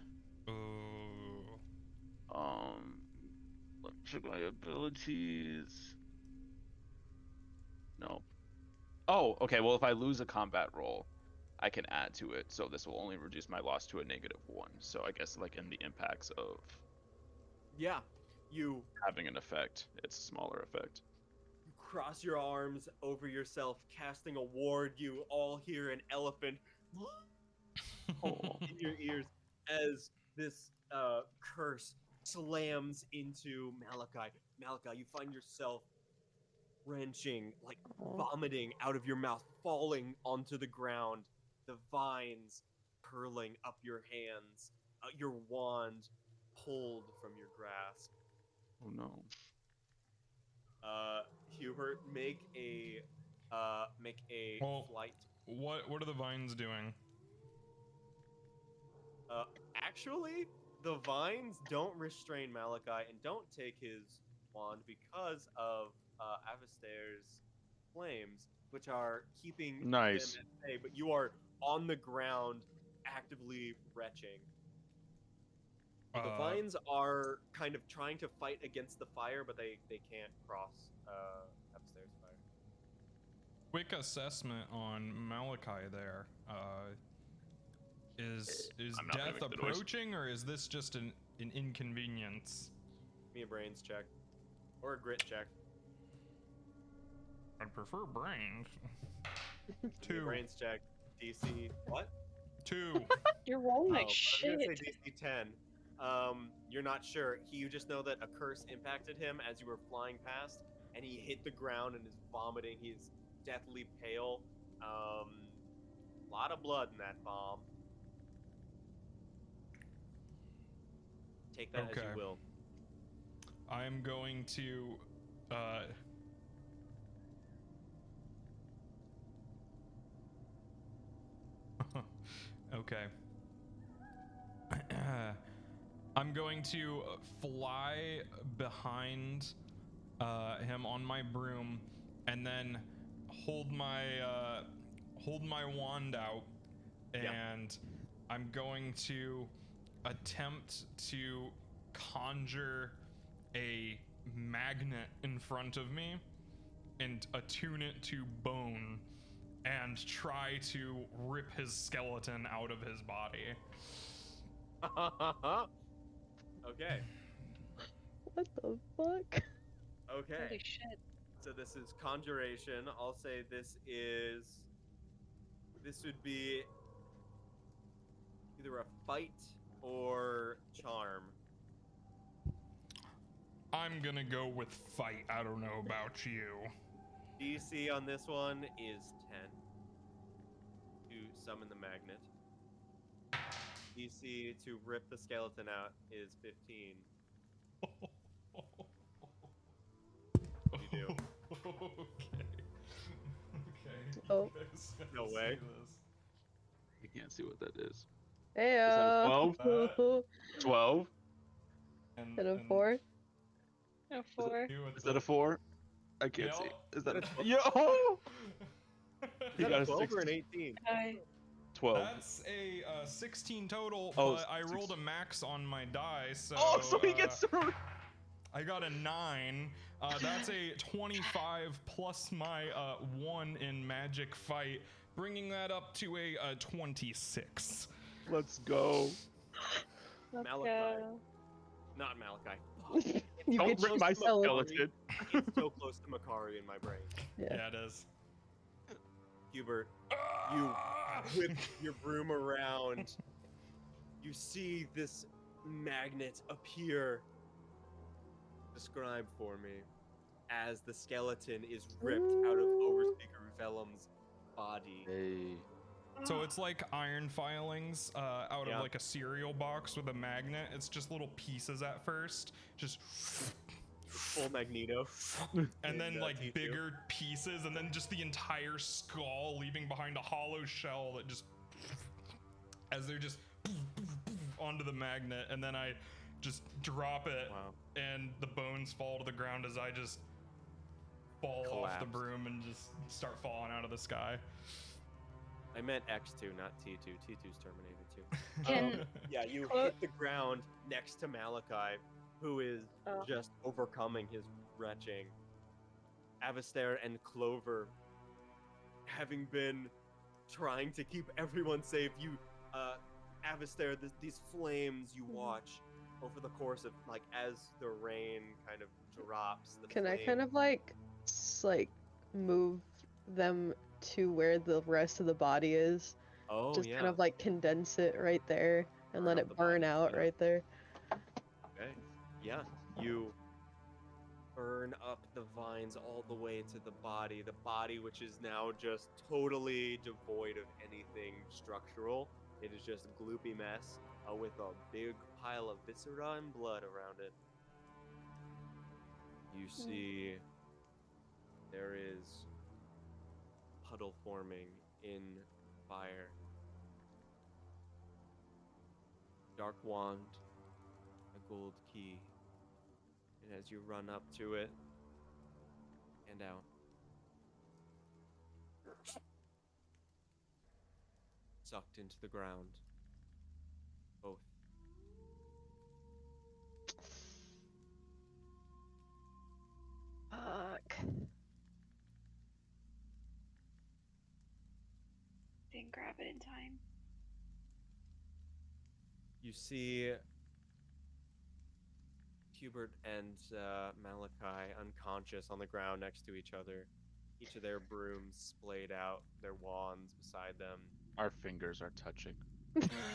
Speaker 1: Ooh.
Speaker 4: Let's check my abilities. No. Oh, okay. Well, if I lose a combat roll, I can add to it. So this will only reduce my loss to a -1. So I guess like in the impacts of
Speaker 2: Yeah. You
Speaker 4: having an effect, it's a smaller effect.
Speaker 2: cross your arms over yourself, casting a ward. You all hear an elephant
Speaker 4: Oh.
Speaker 2: in your ears as this curse slams into Malachi. Malachi, you find yourself wrenching, like vomiting out of your mouth, falling onto the ground, the vines curling up your hands, your wand pulled from your grasp.
Speaker 4: Oh no.
Speaker 2: Hubert, make a
Speaker 1: Well-
Speaker 2: flight.
Speaker 1: What are the vines doing?
Speaker 2: Actually, the vines don't restrain Malachi and don't take his wand because of Avastair's flames, which are keeping
Speaker 4: Nice.
Speaker 2: them at bay, but you are on the ground actively retching. The vines are kind of trying to fight against the fire, but they can't cross Avastair's fire.
Speaker 1: Quick assessment on Malachi there. Is
Speaker 4: I'm not gonna
Speaker 1: death
Speaker 4: make the noise.
Speaker 1: approaching, or is this just an inconvenience?
Speaker 2: Give me a brains check. Or a grit check.
Speaker 1: I'd prefer brains.
Speaker 2: Give me a
Speaker 1: 2.
Speaker 2: brains check. DC. What?
Speaker 1: 2.
Speaker 3: You're rolling
Speaker 2: Oh,
Speaker 3: like
Speaker 2: I was
Speaker 3: shit.
Speaker 2: gonna say DC 10. You're not sure. You just know that a curse impacted him as you were flying past, and he hit the ground and is vomiting. He's deathly pale. A lot of blood in that bomb. Take that as
Speaker 1: Okay.
Speaker 2: you will.
Speaker 1: I am going to okay. I'm going to fly behind him on my broom, and then hold my wand out, and I'm going to attempt to conjure a magnet in front of me and attune it to bone and try to rip his skeleton out of his body.
Speaker 2: Okay.
Speaker 5: What the fuck?
Speaker 2: Okay.
Speaker 3: Holy shit.
Speaker 2: So this is conjuration. I'll say this would be either a fight or charm.
Speaker 1: I'm gonna go with fight. I don't know about you.
Speaker 2: DC on this one is 10 to summon the magnet. DC to rip the skeleton out is 15. You do.
Speaker 1: Okay.
Speaker 5: Oh.
Speaker 1: You guys gotta
Speaker 2: No
Speaker 1: see
Speaker 2: way.
Speaker 1: this.
Speaker 4: I can't see what that is.
Speaker 5: Hey,
Speaker 4: Is that a 12?
Speaker 1: That-
Speaker 4: 12?
Speaker 1: And,
Speaker 5: Hit a
Speaker 1: and
Speaker 5: 4.
Speaker 3: No, 4.
Speaker 1: you with
Speaker 4: Is that
Speaker 1: the-
Speaker 4: a 4? I can't see.
Speaker 1: Yep.
Speaker 4: Is that a
Speaker 2: That's-
Speaker 4: Yo!
Speaker 2: Is
Speaker 4: He
Speaker 2: that
Speaker 4: got
Speaker 2: a
Speaker 4: a
Speaker 2: 12 or an
Speaker 4: 16.
Speaker 2: 18?
Speaker 4: 12.
Speaker 1: That's a 16 total,
Speaker 4: Oh,
Speaker 1: but I rolled a
Speaker 4: 16.
Speaker 1: max on my die, so
Speaker 4: So he gets through.
Speaker 1: I got a 9. That's a 25 plus my 1 in magic fight, bringing that up to a 26.
Speaker 4: Let's go.
Speaker 2: Malachi. Not Malachi.
Speaker 5: You
Speaker 4: Don't
Speaker 5: get
Speaker 4: rip
Speaker 5: your
Speaker 4: my
Speaker 5: skeleton.
Speaker 4: skeleton.
Speaker 2: It's so close to Makari in my brain.
Speaker 1: Yeah, it is.
Speaker 2: Hubert, you whip your broom around. You see this magnet appear. Describe for me as the skeleton is ripped out of Overspeaker Vellum's body.
Speaker 4: Hey.
Speaker 1: So it's like iron filings out
Speaker 2: Yeah.
Speaker 1: of like a cereal box with a magnet. It's just little pieces at first, just
Speaker 2: Full Magneto.
Speaker 1: and then like
Speaker 2: T2.
Speaker 1: bigger pieces, and then just the entire skull, leaving behind a hollow shell that just as they're just onto the magnet, and then I just drop it,
Speaker 2: Wow.
Speaker 1: and the bones fall to the ground as I just fall off the
Speaker 2: Collapse.
Speaker 1: broom and just start falling out of the sky.
Speaker 2: I meant X2, not T2. T2's Terminator 2.
Speaker 3: Can
Speaker 2: Yeah, you
Speaker 3: Clo-
Speaker 2: hit the ground next to Malachi, who is
Speaker 3: Oh.
Speaker 2: just overcoming his retching. Avastair and Clover, having been trying to keep everyone safe, you, Avastair, these flames you watch over the course of, like, as the rain kind of drops. The
Speaker 5: Can I
Speaker 2: flame-
Speaker 5: kind of like move them to where the rest of the body is?
Speaker 2: Oh,
Speaker 5: Just
Speaker 2: yeah.
Speaker 5: kind of like condense it right there and
Speaker 2: Burn
Speaker 5: let
Speaker 2: up
Speaker 5: it
Speaker 2: the
Speaker 5: burn
Speaker 2: body,
Speaker 5: out
Speaker 2: yeah.
Speaker 5: right there.
Speaker 2: Okay. Yeah, you burn up the vines all the way to the body which is now just totally devoid of anything structural. It is just a gloopy mess with a big pile of viscera and blood around it. You see there is puddle forming in fire. Dark wand, a gold key, And as you run up to it and out, sucked into the ground. Both.
Speaker 5: Fuck.
Speaker 6: Didn't grab it in time.
Speaker 2: You see Hubert and Malachi unconscious on the ground next to each other. Each of their brooms splayed out, their wands beside them.
Speaker 4: Our fingers are touching.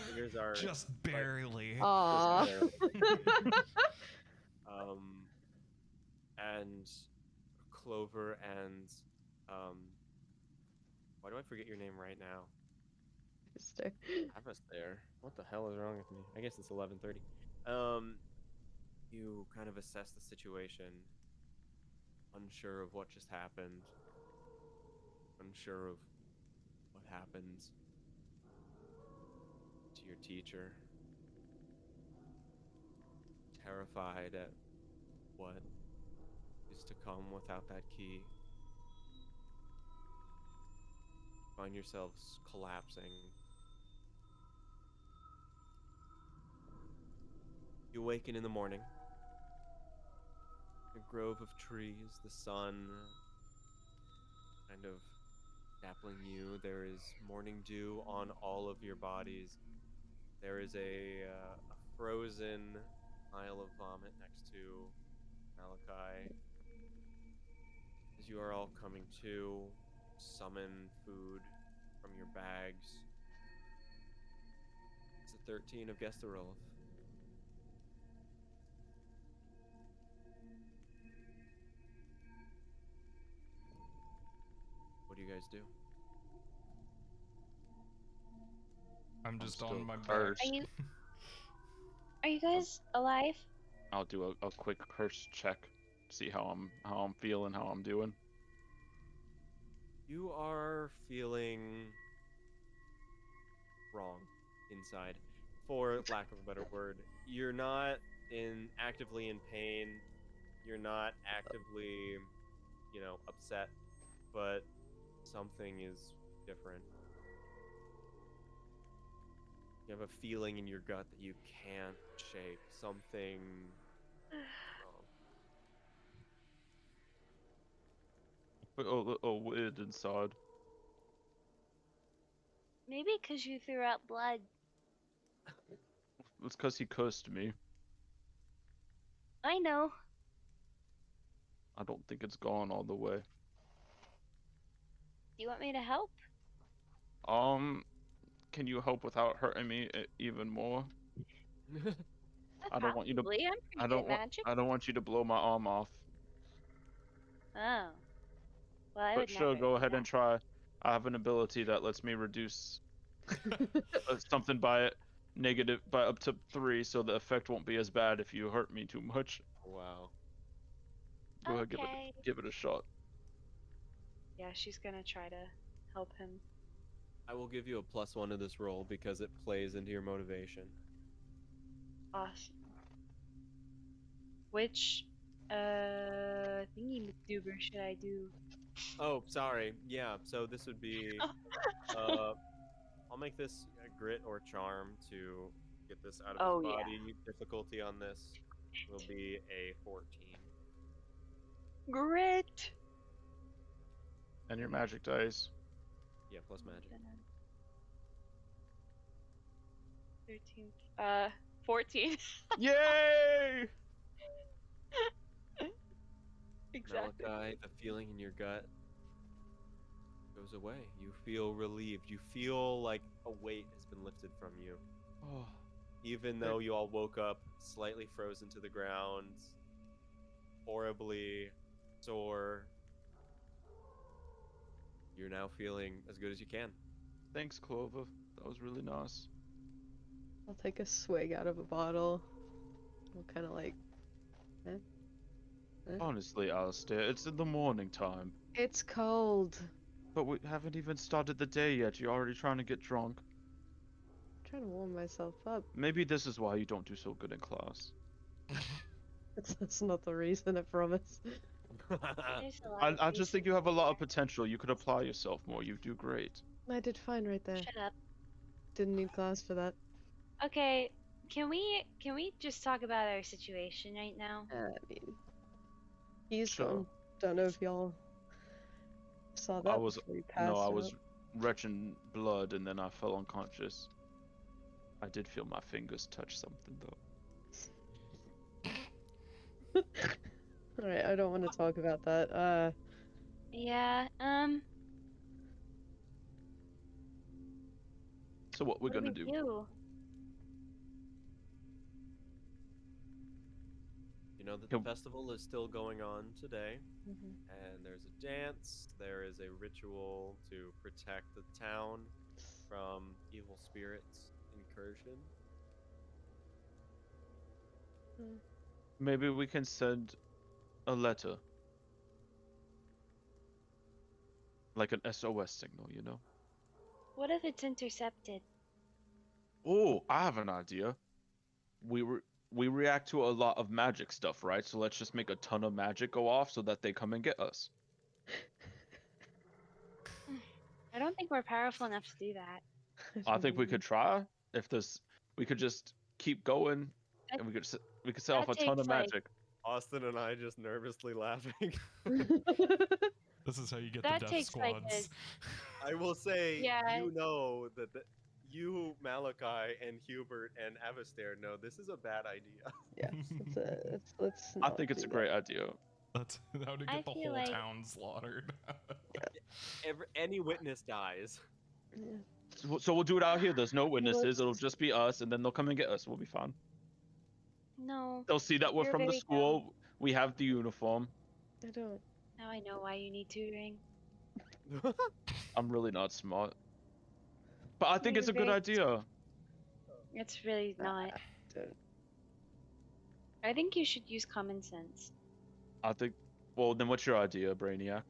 Speaker 2: Fingers are
Speaker 1: Just barely.
Speaker 5: Aww.
Speaker 2: And Clover and why do I forget your name right now?
Speaker 5: Mister.
Speaker 2: There. What the hell is wrong with me? I guess it's 11:30. You kind of assess the situation, unsure of what just happened, unsure of what happened to your teacher, terrified at what is to come without that key. Find yourselves collapsing. You awaken in the morning. A grove of trees, the sun kind of dappling you. There is morning dew on all of your bodies. There is a frozen pile of vomit next to Malachi. As you are all coming to, summon food from your bags. It's a 13 of Guess the Roll. What do you guys do?
Speaker 1: I'm just
Speaker 4: still
Speaker 1: on my back.
Speaker 4: cursed.
Speaker 6: Are you guys alive?
Speaker 4: I'll do a quick curse check, see how I'm feeling, how I'm doing.
Speaker 2: You are feeling wrong inside, for lack of a better word. You're not actively in pain. You're not actively, upset, but something is different. You have a feeling in your gut that you can't shake. Something wrong.
Speaker 4: A weird inside.
Speaker 6: Maybe because you threw out blood.
Speaker 4: It's because he cursed me.
Speaker 6: I know.
Speaker 4: I don't think it's gone all the way.
Speaker 6: Do you want me to help?
Speaker 4: Can you help without hurting me even more? I don't want you to.
Speaker 6: Possibly. I'm pretty good at magic.
Speaker 4: I don't want you to blow my arm off.
Speaker 6: Oh. Well, I
Speaker 4: But
Speaker 6: would
Speaker 4: sure,
Speaker 6: never
Speaker 4: go
Speaker 6: do
Speaker 4: ahead
Speaker 6: that.
Speaker 4: and try. I have an ability that lets me reduce something by up to 3, so the effect won't be as bad if you hurt me too much.
Speaker 2: Wow.
Speaker 4: Go ahead,
Speaker 6: Okay.
Speaker 4: give it a shot.
Speaker 3: Yeah, she's gonna try to help him.
Speaker 2: I will give you a +1 to this roll because it plays into your motivation.
Speaker 3: Awesome. Which thingy McDuber should I do?
Speaker 2: Oh, sorry. Yeah, so this would be I'll make this a grit or charm to get this out of his body. Difficulty on this will be a 14.
Speaker 3: Grit.
Speaker 4: And your magic dice.
Speaker 2: Yeah, plus magic.
Speaker 3: 13. 14.
Speaker 4: Yay!
Speaker 3: Exactly.
Speaker 2: Malachi, the feeling in your gut goes away. You feel relieved. You feel like a weight has been lifted from you.
Speaker 4: Oh.
Speaker 2: Even though you all woke up slightly frozen to the ground, horribly sore, you're now feeling as good as you can.
Speaker 4: Thanks, Clover. That was really nice.
Speaker 5: I'll take a swig out of a bottle. I'll kind of like.
Speaker 4: Honestly, Alistair, it's in the morning time.
Speaker 5: It's cold.
Speaker 4: But we haven't even started the day yet. You're already trying to get drunk.
Speaker 5: I'm trying to warm myself up.
Speaker 4: Maybe this is why you don't do so good in class.
Speaker 5: That's not the reason, I promise.
Speaker 6: There's a lot of
Speaker 4: I just think you have a
Speaker 6: reasons
Speaker 4: lot of
Speaker 6: there.
Speaker 4: potential. You could apply yourself more. You do great.
Speaker 5: I did fine right there.
Speaker 6: Shut up.
Speaker 5: Didn't need class for that.
Speaker 6: Okay, can we just talk about our situation right now?
Speaker 5: I mean, he's
Speaker 4: Sure.
Speaker 5: gone. Don't know if y'all saw that
Speaker 4: I was
Speaker 5: before he
Speaker 4: no,
Speaker 5: passed
Speaker 4: I
Speaker 5: out.
Speaker 4: was retching blood and then I fell unconscious. I did feel my fingers touch something though.
Speaker 5: Alright, I don't want to talk about that.
Speaker 6: Yeah,
Speaker 4: So what we're
Speaker 6: what do
Speaker 4: gonna
Speaker 6: we
Speaker 4: do?
Speaker 6: do?
Speaker 2: You know that
Speaker 4: Yep.
Speaker 2: the festival is still going on today,
Speaker 5: Mhm.
Speaker 2: and there's a dance. There is a ritual to protect the town from evil spirits' incursion.
Speaker 4: Maybe we can send a letter. Like an SOS signal, you know?
Speaker 6: What if it's intercepted?
Speaker 4: Oh, I have an idea. We react to a lot of magic stuff, right? So let's just make a ton of magic go off so that they come and get us.
Speaker 6: I don't think we're powerful enough to do that.
Speaker 4: I think we could try. If this, we could just keep going,
Speaker 6: That-
Speaker 4: and we could set off
Speaker 6: that
Speaker 4: a ton of
Speaker 6: takes, like-
Speaker 4: magic.
Speaker 2: Austin and I just nervously laughing.
Speaker 1: This is how you get
Speaker 6: That
Speaker 1: the death
Speaker 6: takes, like,
Speaker 1: squads.
Speaker 2: I will say,
Speaker 6: Yeah.
Speaker 2: you know that you, Malachi, and Hubert and Avastair know this is a bad idea.
Speaker 5: Yeah, let's
Speaker 4: I
Speaker 5: not
Speaker 4: think it's a
Speaker 5: do
Speaker 4: great idea.
Speaker 1: That's how to
Speaker 6: I
Speaker 1: get the
Speaker 6: feel
Speaker 1: whole
Speaker 6: like-
Speaker 1: town slaughtered.
Speaker 2: Any witness dies.
Speaker 5: that. Yeah.
Speaker 4: So we'll do it out here. There's no witnesses. It'll just be us, and then they'll come and get us. We'll be fine.
Speaker 6: No.
Speaker 4: They'll see that we're
Speaker 6: You're
Speaker 4: from the
Speaker 6: very
Speaker 4: school. We have the uniform.
Speaker 5: I don't.
Speaker 6: Now I know why you need tutoring.
Speaker 4: I'm really not smart. But I think
Speaker 6: You're
Speaker 4: it's a good
Speaker 6: very-
Speaker 4: idea.
Speaker 6: It's really not.
Speaker 5: Don't.
Speaker 6: I think you should use common sense.
Speaker 4: I think. Well, then what's your idea, Brainiac?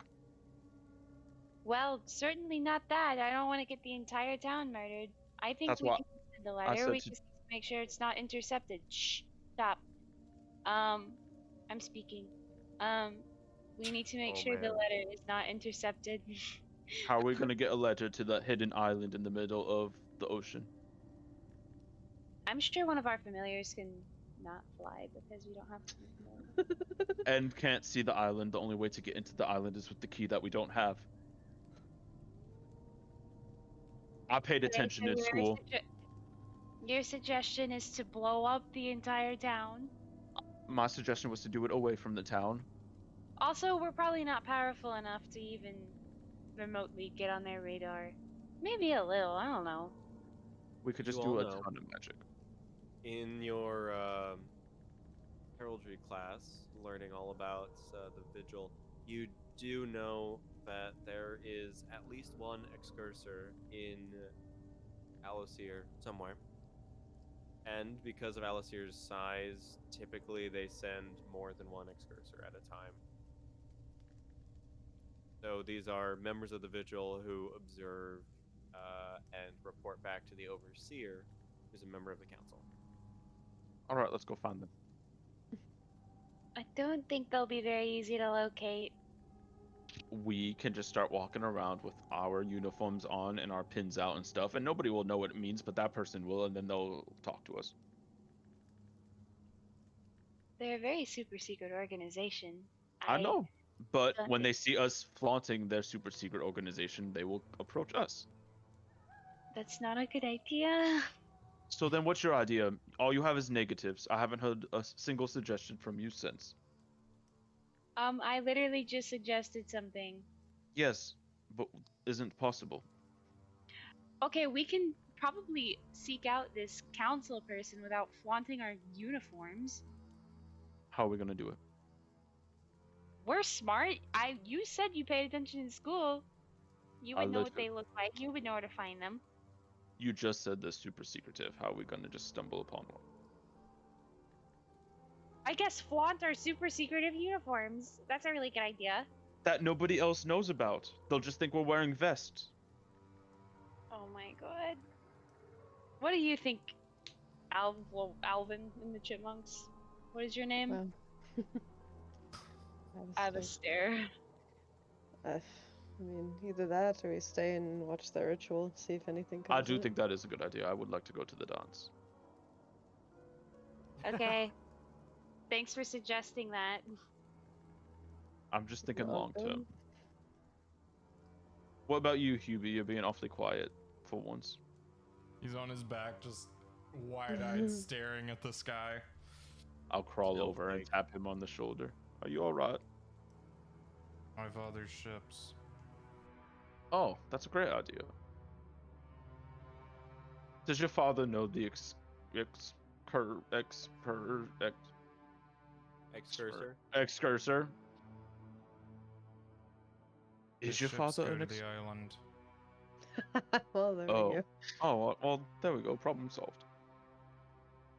Speaker 6: Well, certainly not that. I don't want to get the entire town murdered. I think
Speaker 4: That's
Speaker 6: we
Speaker 4: why
Speaker 6: can send a
Speaker 4: I
Speaker 6: letter.
Speaker 4: said
Speaker 6: We
Speaker 4: to-
Speaker 6: just need to make sure it's not intercepted. Shh. Stop. I'm speaking. We need to make
Speaker 2: Oh,
Speaker 6: sure the
Speaker 2: man.
Speaker 6: letter is not intercepted.
Speaker 4: How are we gonna get a letter to that hidden island in the middle of the ocean?
Speaker 6: I'm sure one of our familiars can not fly because we don't have to.
Speaker 4: And can't see the island. The only way to get into the island is with the key that we don't have. I paid attention in school.
Speaker 6: Your suggestion is to blow up the entire town.
Speaker 4: My suggestion was to do it away from the town.
Speaker 6: Also, we're probably not powerful enough to even remotely get on their radar. Maybe a little, I don't know.
Speaker 4: We could
Speaker 2: You
Speaker 4: just
Speaker 2: all
Speaker 4: do a
Speaker 2: know.
Speaker 4: ton of magic.
Speaker 2: In your heraldry class, learning all about the vigil, you do know that there is at least one excursor in Alosir somewhere. And because of Alosir's size, typically they send more than one excursor at a time. So these are members of the vigil who observe and report back to the overseer, who's a member of the council.
Speaker 4: All right, let's go find them.
Speaker 6: I don't think they'll be very easy to locate.
Speaker 4: We can just start walking around with our uniforms on and our pins out and stuff, and nobody will know what it means, but that person will, and then they'll talk to us.
Speaker 6: They're a very super secret organization.
Speaker 4: I know, but
Speaker 6: don't
Speaker 4: when they
Speaker 6: think-
Speaker 4: see us flaunting their super secret organization, they will approach us.
Speaker 6: That's not a good idea.
Speaker 4: So then what's your idea? All you have is negatives. I haven't heard a single suggestion from you since.
Speaker 6: I literally just suggested something.
Speaker 4: Yes, but isn't possible.
Speaker 6: Okay, we can probably seek out this council person without flaunting our uniforms.
Speaker 4: How are we gonna do it?
Speaker 6: We're smart. You said you paid attention in school. You
Speaker 4: I
Speaker 6: would know what
Speaker 4: literally-
Speaker 6: they look like. You would know where to find them.
Speaker 4: You just said they're super secretive. How are we gonna just stumble upon one?
Speaker 6: I guess flaunt our super secretive uniforms. That's a really good idea.
Speaker 4: That nobody else knows about. They'll just think we're wearing vests.
Speaker 6: Oh my god. What do you think, Alvin and the Chipmunks? What is your name?
Speaker 5: Well,
Speaker 3: I have a stare.
Speaker 5: I mean, either that or we stay and watch the ritual, see if anything comes
Speaker 4: I
Speaker 5: of
Speaker 4: do
Speaker 5: it.
Speaker 4: think that is a good idea. I would like to go to the dance.
Speaker 6: Okay. Thanks for suggesting that.
Speaker 4: I'm just thinking long term.
Speaker 5: Welcome.
Speaker 4: What about you, Hubie? You're being awfully quiet for once.
Speaker 1: He's on his back, just wide-eyed, staring at the sky.
Speaker 4: I'll crawl over and
Speaker 2: Snowflake.
Speaker 4: tap him on the shoulder. Are you alright?
Speaker 1: My father's ships.
Speaker 4: Oh, that's a great idea. Does your father know the
Speaker 2: Excursor.
Speaker 4: excursor?
Speaker 1: His
Speaker 4: Is your
Speaker 1: ships
Speaker 4: father
Speaker 1: go
Speaker 4: an
Speaker 1: to the island.
Speaker 5: Well, there we
Speaker 4: Oh.
Speaker 5: go.
Speaker 4: Oh, well, there we go. Problem solved.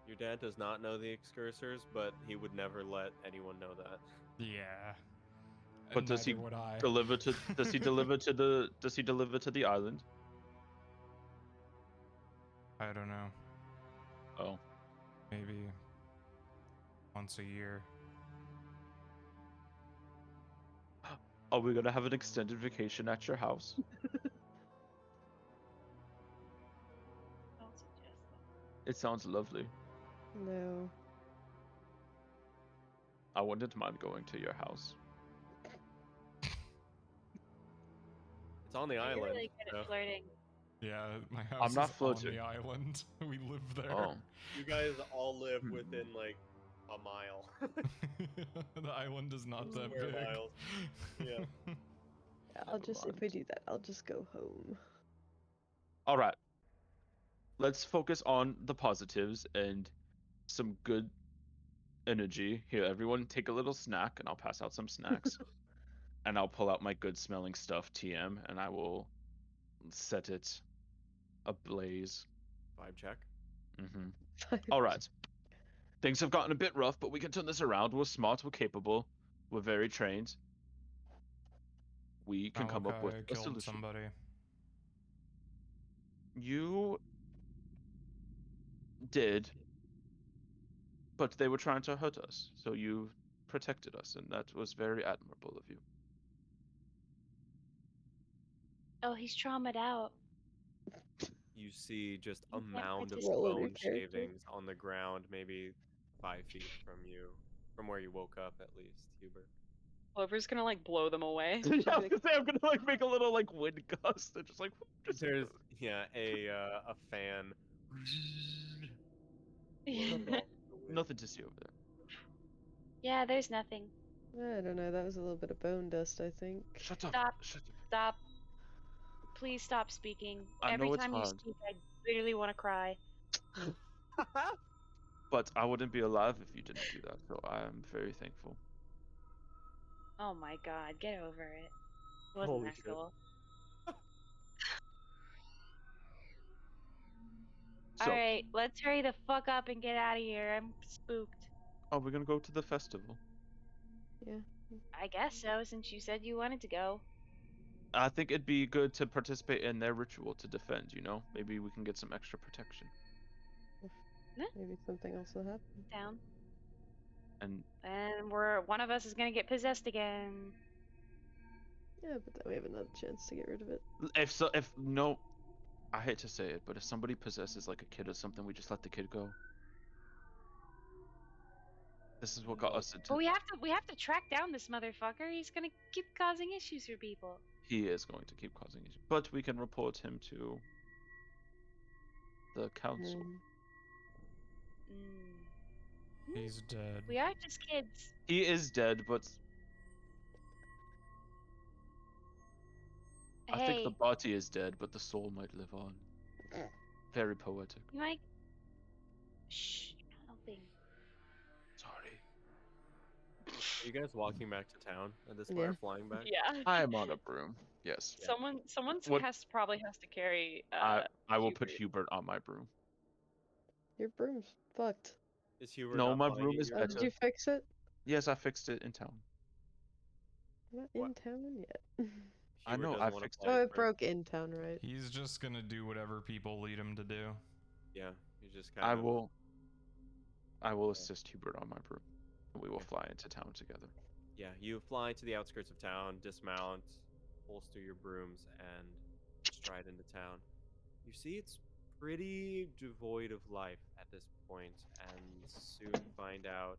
Speaker 2: Your dad does not know the excursors, but he would never let anyone know that.
Speaker 1: Yeah.
Speaker 4: But
Speaker 1: And
Speaker 4: does he
Speaker 1: neither would I.
Speaker 4: deliver to? Does he deliver to the island?
Speaker 1: I don't know.
Speaker 4: Oh,
Speaker 1: Maybe once a year.
Speaker 4: are we gonna have an extended vacation at your house?
Speaker 6: Don't suggest
Speaker 4: It sounds lovely.
Speaker 5: No.
Speaker 4: I wouldn't mind going to your house.
Speaker 2: It's on the
Speaker 6: that. You're
Speaker 2: island.
Speaker 6: really good
Speaker 2: so
Speaker 6: at flirting.
Speaker 1: Yeah, my house
Speaker 4: I'm not
Speaker 1: is on
Speaker 4: floating.
Speaker 1: the island. We live there.
Speaker 4: Oh,
Speaker 2: you guys all live within like a mile.
Speaker 1: The island is not that
Speaker 2: Square
Speaker 1: big.
Speaker 2: miles. Yeah.
Speaker 5: Yeah, I'll
Speaker 4: Never
Speaker 5: just, if
Speaker 4: mind.
Speaker 5: we do that, I'll just go home.
Speaker 4: all right. Let's focus on the positives and some good energy. Here, everyone, take a little snack, and I'll pass out some snacks. And I'll pull out my good smelling stuff, TM, and I will set it ablaze.
Speaker 2: Vibe check.
Speaker 4: Mm-hmm. All right. Things have gotten a bit rough, but we can turn this around. We're smart, we're capable, we're very trained. We can come up with
Speaker 1: Malachi
Speaker 4: a
Speaker 1: killed
Speaker 4: solution.
Speaker 1: somebody.
Speaker 4: You did, but they were trying to hurt us, so you protected us, and that was very admirable of you.
Speaker 6: Oh, he's traumatized out.
Speaker 2: You see just a
Speaker 6: You can't
Speaker 2: mound of
Speaker 5: Roll on your
Speaker 2: bone
Speaker 5: character.
Speaker 2: shavings on the ground, maybe 5 feet from you, from where you woke up at least, Hubert.
Speaker 3: Clover's gonna like blow them away.
Speaker 4: Yeah, I was gonna say I'm gonna like make a little like wind gust and just like just
Speaker 2: There's a fan.
Speaker 4: nothing to see over there.
Speaker 6: Yeah, there's nothing.
Speaker 5: I don't know, that was a little bit of bone dust, I think.
Speaker 4: Shut up.
Speaker 6: Stop.
Speaker 4: Shut up.
Speaker 6: Stop. Please stop speaking.
Speaker 4: I
Speaker 6: Every
Speaker 4: know it's
Speaker 6: time you
Speaker 4: hard.
Speaker 6: speak, I literally want to cry.
Speaker 4: But I wouldn't be alive if you didn't do that, so I am very thankful.
Speaker 6: Oh my god, get over it. Wasn't
Speaker 2: Holy
Speaker 6: that
Speaker 2: shit.
Speaker 6: cool?
Speaker 4: So,
Speaker 6: Alright, let's hurry the fuck up and get out of here. I'm spooked.
Speaker 4: are we gonna go to the festival?
Speaker 5: Yeah.
Speaker 6: I guess so, since you said you wanted to go.
Speaker 4: I think it'd be good to participate in their ritual to defend, you know? Maybe we can get some extra protection.
Speaker 5: Maybe something else will happen.
Speaker 6: Down.
Speaker 4: And
Speaker 6: And one of us is gonna get possessed again.
Speaker 5: Yeah, but then we have another chance to get rid of it.
Speaker 4: if no, I hate to say it, but if somebody possesses like a kid or something, we just let the kid go. This is what got us into.
Speaker 6: But we have to track down this motherfucker. He's gonna keep causing issues for people.
Speaker 4: He is going to keep causing issues, but we can report him to the council.
Speaker 6: Mm.
Speaker 1: He's dead.
Speaker 6: We are just kids.
Speaker 4: He is dead, but I think the
Speaker 6: Hey,
Speaker 4: body is dead, but the soul might live on. Very poetic.
Speaker 6: you might. Shh, you're not helping.
Speaker 4: Sorry.
Speaker 2: Are you guys walking back to town at this point,
Speaker 5: Yeah.
Speaker 2: or flying back?
Speaker 3: Yeah.
Speaker 4: I am on a broom. Yes.
Speaker 2: Yeah.
Speaker 3: Someone
Speaker 4: What-
Speaker 3: probably has to carry.
Speaker 4: I will put
Speaker 3: Hubert.
Speaker 4: Hubert on my broom.
Speaker 5: Your broom's fucked.
Speaker 2: Is Hubert
Speaker 4: No,
Speaker 2: not
Speaker 4: my
Speaker 2: flying
Speaker 4: broom
Speaker 2: at
Speaker 4: is
Speaker 2: you?
Speaker 5: Oh,
Speaker 4: better.
Speaker 5: did you fix it?
Speaker 4: Yes, I fixed it in town.
Speaker 5: I'm not
Speaker 2: What?
Speaker 5: in town yet.
Speaker 4: I
Speaker 2: Hubert
Speaker 4: know,
Speaker 2: doesn't
Speaker 4: I
Speaker 2: wanna
Speaker 4: fixed
Speaker 2: fly
Speaker 5: Oh,
Speaker 2: his
Speaker 5: it
Speaker 2: broom.
Speaker 5: broke in town, right?
Speaker 1: He's just gonna do whatever people lead him to do.
Speaker 2: Yeah, he's just kind
Speaker 4: I
Speaker 2: of.
Speaker 4: will assist Hubert on my broom. We will fly into town together.
Speaker 2: Yeah, you fly to the outskirts of town, dismount, holster your brooms, and stride into town. You see it's pretty devoid of life at this point, and soon find out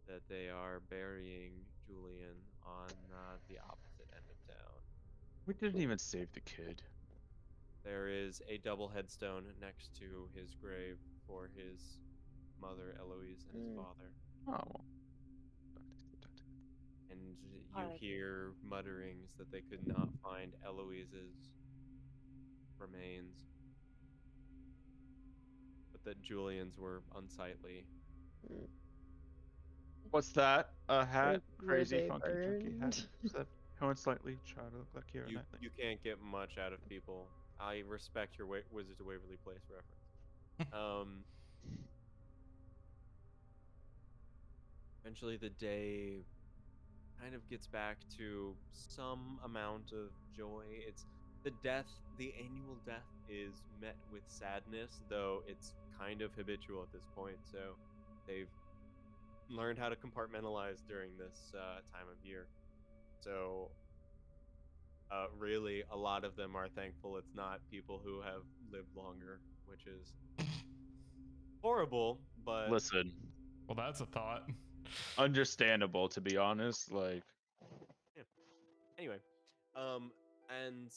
Speaker 2: that they are burying Julian on the opposite end of town.
Speaker 4: We didn't even save the kid.
Speaker 2: There is a double headstone next to his grave for his mother Eloise and his father.
Speaker 4: Oh, well.
Speaker 2: And you
Speaker 6: R.I.P.
Speaker 2: hear mutterings that they could not find Eloise's remains, but that Julian's were unsightly.
Speaker 4: What's that? A hat?
Speaker 5: Were
Speaker 4: Crazy,
Speaker 5: they
Speaker 4: funky, junky hat?
Speaker 5: burned?
Speaker 4: Does that coincidentally try to look like Keira
Speaker 2: You
Speaker 4: Knightley?
Speaker 2: you can't get much out of people. I respect your Wizards of Waverly Place reference. Eventually, the day kind of gets back to some amount of joy. It's the annual death is met with sadness, though it's kind of habitual at this point. So they've learned how to compartmentalize during this time of year. So really, a lot of them are thankful it's not people who have lived longer, which is horrible, but
Speaker 4: Listen,
Speaker 1: Well, that's a thought.
Speaker 4: understandable to be honest. Like,
Speaker 2: yeah. Anyway, and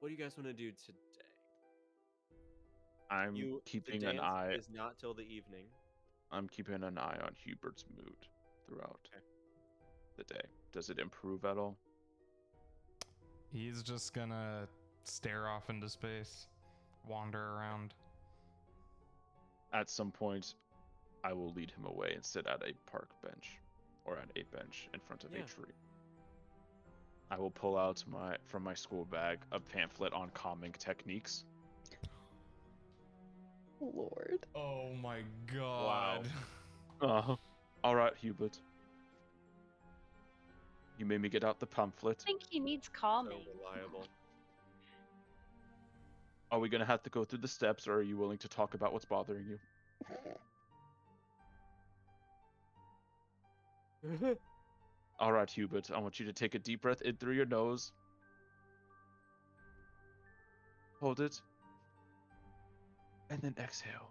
Speaker 2: what do you guys want to do today?
Speaker 4: I'm keeping
Speaker 2: the
Speaker 4: an
Speaker 2: dance
Speaker 4: eye.
Speaker 2: is not till the evening.
Speaker 4: I'm keeping an eye on Hubert's mood throughout
Speaker 2: Okay.
Speaker 4: the day. Does it improve at all?
Speaker 1: He's just gonna stare off into space, wander around.
Speaker 4: At some point, I will lead him away and sit at a park bench or at a bench in front of a
Speaker 2: Yeah.
Speaker 4: tree. I will pull out from my school bag a pamphlet on calming techniques.
Speaker 5: Lord.
Speaker 1: Oh my god.
Speaker 4: All right, Hubert. You made me get out the pamphlet.
Speaker 6: I think he needs
Speaker 2: So
Speaker 6: calming.
Speaker 2: reliable.
Speaker 4: Are we gonna have to go through the steps, or are you willing to talk about what's bothering you? All right, Hubert. I want you to take a deep breath in through your nose. Hold it. And then exhale.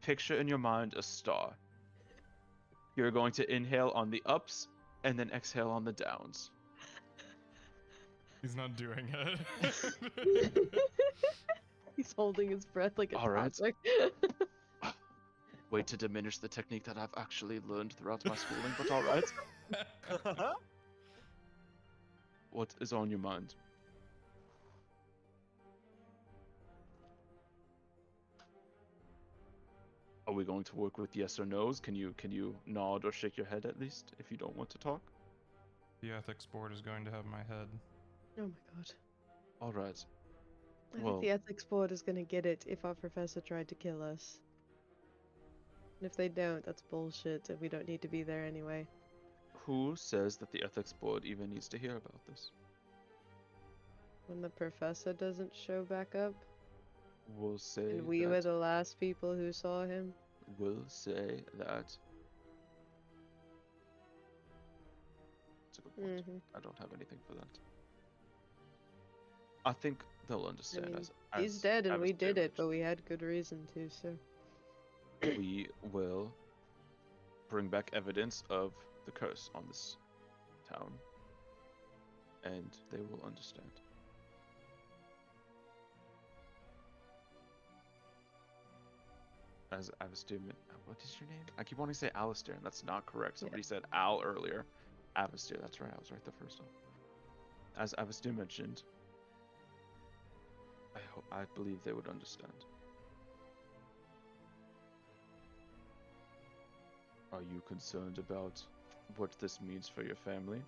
Speaker 4: Picture in your mind a star. You're going to inhale on the ups and then exhale on the downs.
Speaker 1: He's not doing it.
Speaker 5: He's holding his breath like a
Speaker 4: All right.
Speaker 5: toddler.
Speaker 4: Way to diminish the technique that I've actually learned throughout my schooling, but all right. What is on your mind? Are we going to work with yes or no's? Can you nod or shake your head at least if you don't want to talk?
Speaker 1: The ethics board is going to have my head.
Speaker 5: Oh my god.
Speaker 4: All right.
Speaker 5: I
Speaker 4: Well-
Speaker 5: think the ethics board is gonna get it if our professor tried to kill us. And if they don't, that's bullshit, and we don't need to be there anyway.
Speaker 4: Who says that the ethics board even needs to hear about this?
Speaker 5: When the professor doesn't show back up,
Speaker 4: We'll say
Speaker 5: and we
Speaker 4: that.
Speaker 5: were the last people who saw him.
Speaker 4: We'll say that. That's a good point.
Speaker 5: Mhm.
Speaker 4: I don't have anything for that. I think they'll understand
Speaker 5: mean,
Speaker 4: as
Speaker 5: He's dead and we
Speaker 4: Avistir
Speaker 5: did it, but
Speaker 4: mentioned.
Speaker 5: we had good reason to, so.
Speaker 4: We will bring back evidence of the curse on this town, and they will understand. As Avistir, what is your name? I keep wanting to say Alistair, and that's not correct. Somebody said Al earlier. Avistir, that's right. I was right the first time. As Avistir mentioned, I believe they would understand. Are you concerned about what this means for your family?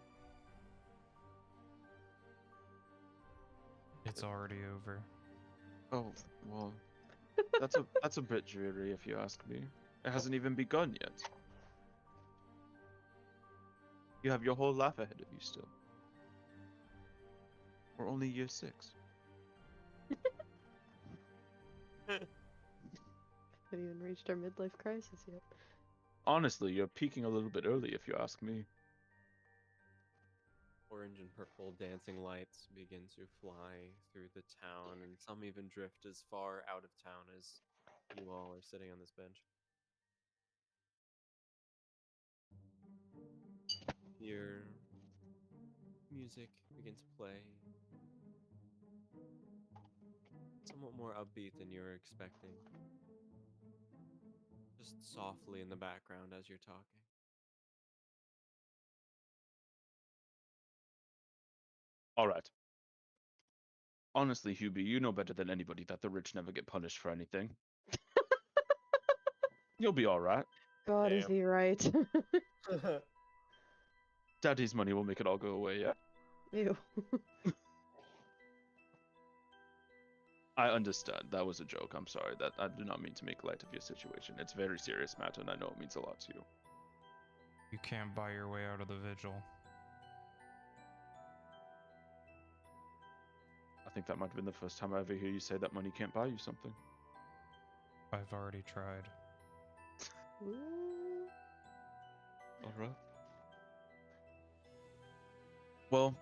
Speaker 1: It's already over.
Speaker 4: Oh, well, that's a bit dreary if you ask me. It hasn't even begun yet. You have your whole life ahead of you still. We're only year 6.
Speaker 5: Haven't even reached our midlife crisis yet.
Speaker 4: Honestly, you're peaking a little bit early, if you ask me.
Speaker 2: Orange and purple dancing lights begin to fly through the town, and some even drift as far out of town as you all are sitting on this bench. Hear music begin to play, somewhat more upbeat than you were expecting. Just softly in the background as you're talking.
Speaker 4: All right. Honestly, Hubie, you know better than anybody that the rich never get punished for anything. You'll be all right.
Speaker 5: God, is
Speaker 2: Damn.
Speaker 5: he right?
Speaker 4: Daddy's money will make it all go away, yeah?
Speaker 5: Ew.
Speaker 4: I understand. That was a joke. I'm sorry. That I do not mean to make light of your situation. It's a very serious matter, and I know it means a lot to you.
Speaker 1: You can't buy your way out of the vigil.
Speaker 4: I think that might have been the first time I ever hear you say that money can't buy you something.
Speaker 1: I've already tried.
Speaker 4: All right. Well,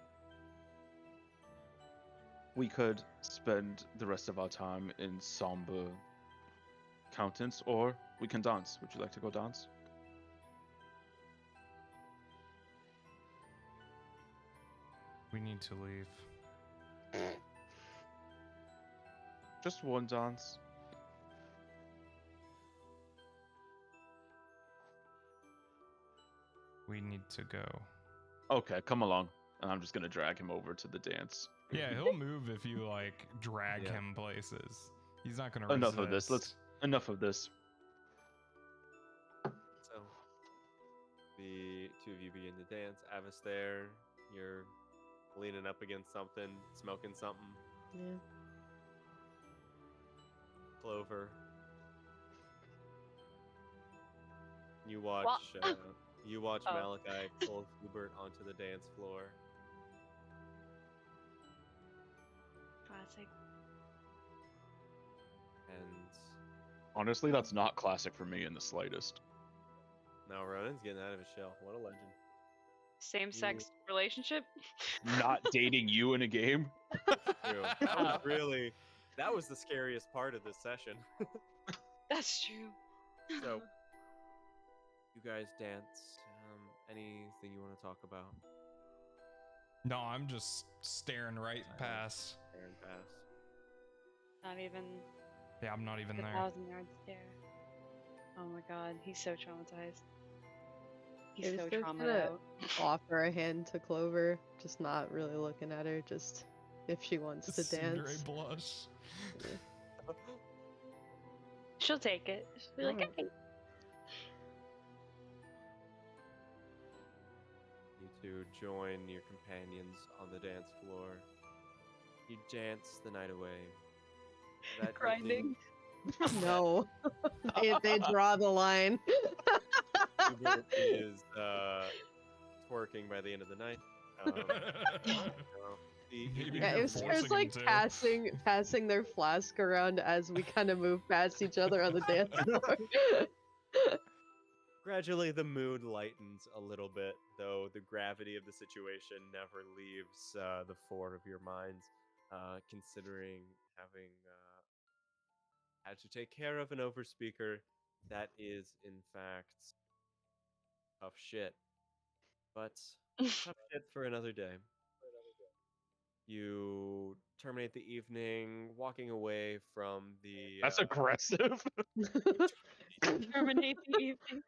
Speaker 4: we could spend the rest of our time in somber countenance, or we can dance. Would you like to go dance?
Speaker 1: We need to leave.
Speaker 4: Just one dance.
Speaker 1: We need to go.
Speaker 4: Okay, come along. And I'm just gonna drag him over to the dance.
Speaker 1: Yeah, he'll move if you like drag
Speaker 2: Yeah.
Speaker 1: him places. He's not gonna
Speaker 4: Enough
Speaker 1: resist.
Speaker 4: of this. Enough of this.
Speaker 2: So, the two of you begin to dance. Avis there, you're leaning up against something, smoking something.
Speaker 5: Yeah.
Speaker 2: Clover. You watch. You watch
Speaker 3: Oh.
Speaker 2: Malachi pull Hubert onto the dance floor.
Speaker 6: Classic.
Speaker 2: And
Speaker 4: Honestly, that's not classic for me in the slightest.
Speaker 2: now Ronan's getting out of his shell. What a legend.
Speaker 3: Same-sex relationship?
Speaker 4: Not dating you in a game?
Speaker 2: True. That was really. That was the scariest part of this session.
Speaker 3: That's true.
Speaker 2: So, you guys dance. Anything you want to talk about?
Speaker 1: No, I'm just staring right past.
Speaker 2: Aaron pass.
Speaker 6: Not even
Speaker 1: Yeah, I'm not even
Speaker 6: the
Speaker 1: there.
Speaker 6: 1,000-yard stare. Oh my god, he's so traumatized. He's
Speaker 5: You're
Speaker 6: so
Speaker 5: just
Speaker 6: traumatized
Speaker 5: gonna
Speaker 6: out.
Speaker 5: offer a hand to Clover, just not really looking at her, just if she wants to
Speaker 1: Tsundere
Speaker 5: dance.
Speaker 1: blush.
Speaker 6: She'll take it. She'll be like,
Speaker 5: Alright.
Speaker 6: okay.
Speaker 2: You two join your companions on the dance floor. You dance the night away. That
Speaker 3: Grinding.
Speaker 5: No. they draw the line.
Speaker 2: Hubert is twerking by the end of the night.
Speaker 1: Maybe
Speaker 5: Yeah,
Speaker 1: you're
Speaker 5: it
Speaker 1: forcing
Speaker 5: was
Speaker 1: him
Speaker 5: like
Speaker 1: to.
Speaker 5: passing their flask around as we kind of move past each other on the dance floor.
Speaker 2: Gradually, the mood lightens a little bit, though the gravity of the situation never leaves the fore of your minds, considering having had to take care of an overspeaker that is, in fact, tough shit. But tough shit for another day. You terminate the evening, walking away from the.
Speaker 4: That's aggressive.
Speaker 6: Terminate the evening.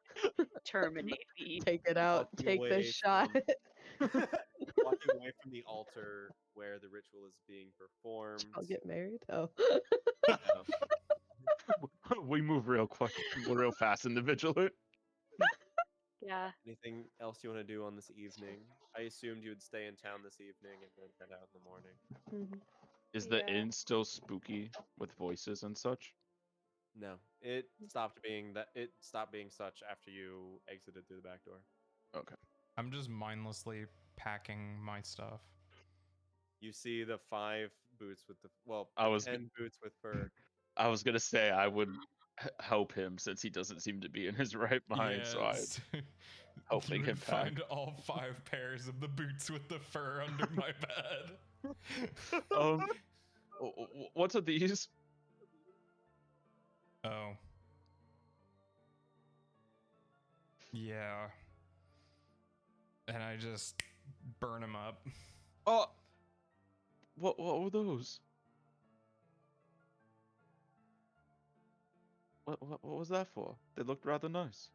Speaker 6: Terminate the evening.
Speaker 5: Take it out.
Speaker 2: Walking
Speaker 5: Take
Speaker 2: away
Speaker 5: this shot.
Speaker 2: walking away from the altar where the ritual is being performed.
Speaker 5: I'll get married. Oh.
Speaker 4: We move real quick, real fast in the Vigilant.
Speaker 6: Yeah.
Speaker 2: Anything else you want to do on this evening? I assumed you would stay in town this evening and then head out in the morning.
Speaker 5: Mhm.
Speaker 4: Is the
Speaker 6: Yeah.
Speaker 4: inn still spooky with voices and such?
Speaker 2: No, it stopped being that. It stopped being such after you exited through the back door.
Speaker 4: Okay.
Speaker 1: I'm just mindlessly packing my stuff.
Speaker 2: You see the 5 boots with the
Speaker 4: I was
Speaker 2: 10 boots with fur.
Speaker 4: I was gonna say I would help him since he doesn't seem to be in his right mind. So I'm
Speaker 1: Yes.
Speaker 4: helping
Speaker 1: You
Speaker 4: him
Speaker 1: would
Speaker 4: pack.
Speaker 1: find all 5 pairs of the boots with the fur under my bed.
Speaker 4: What's are these?
Speaker 1: Oh. Yeah. And I just burn them up.
Speaker 4: Oh, what were those? What was that for? They looked rather nice.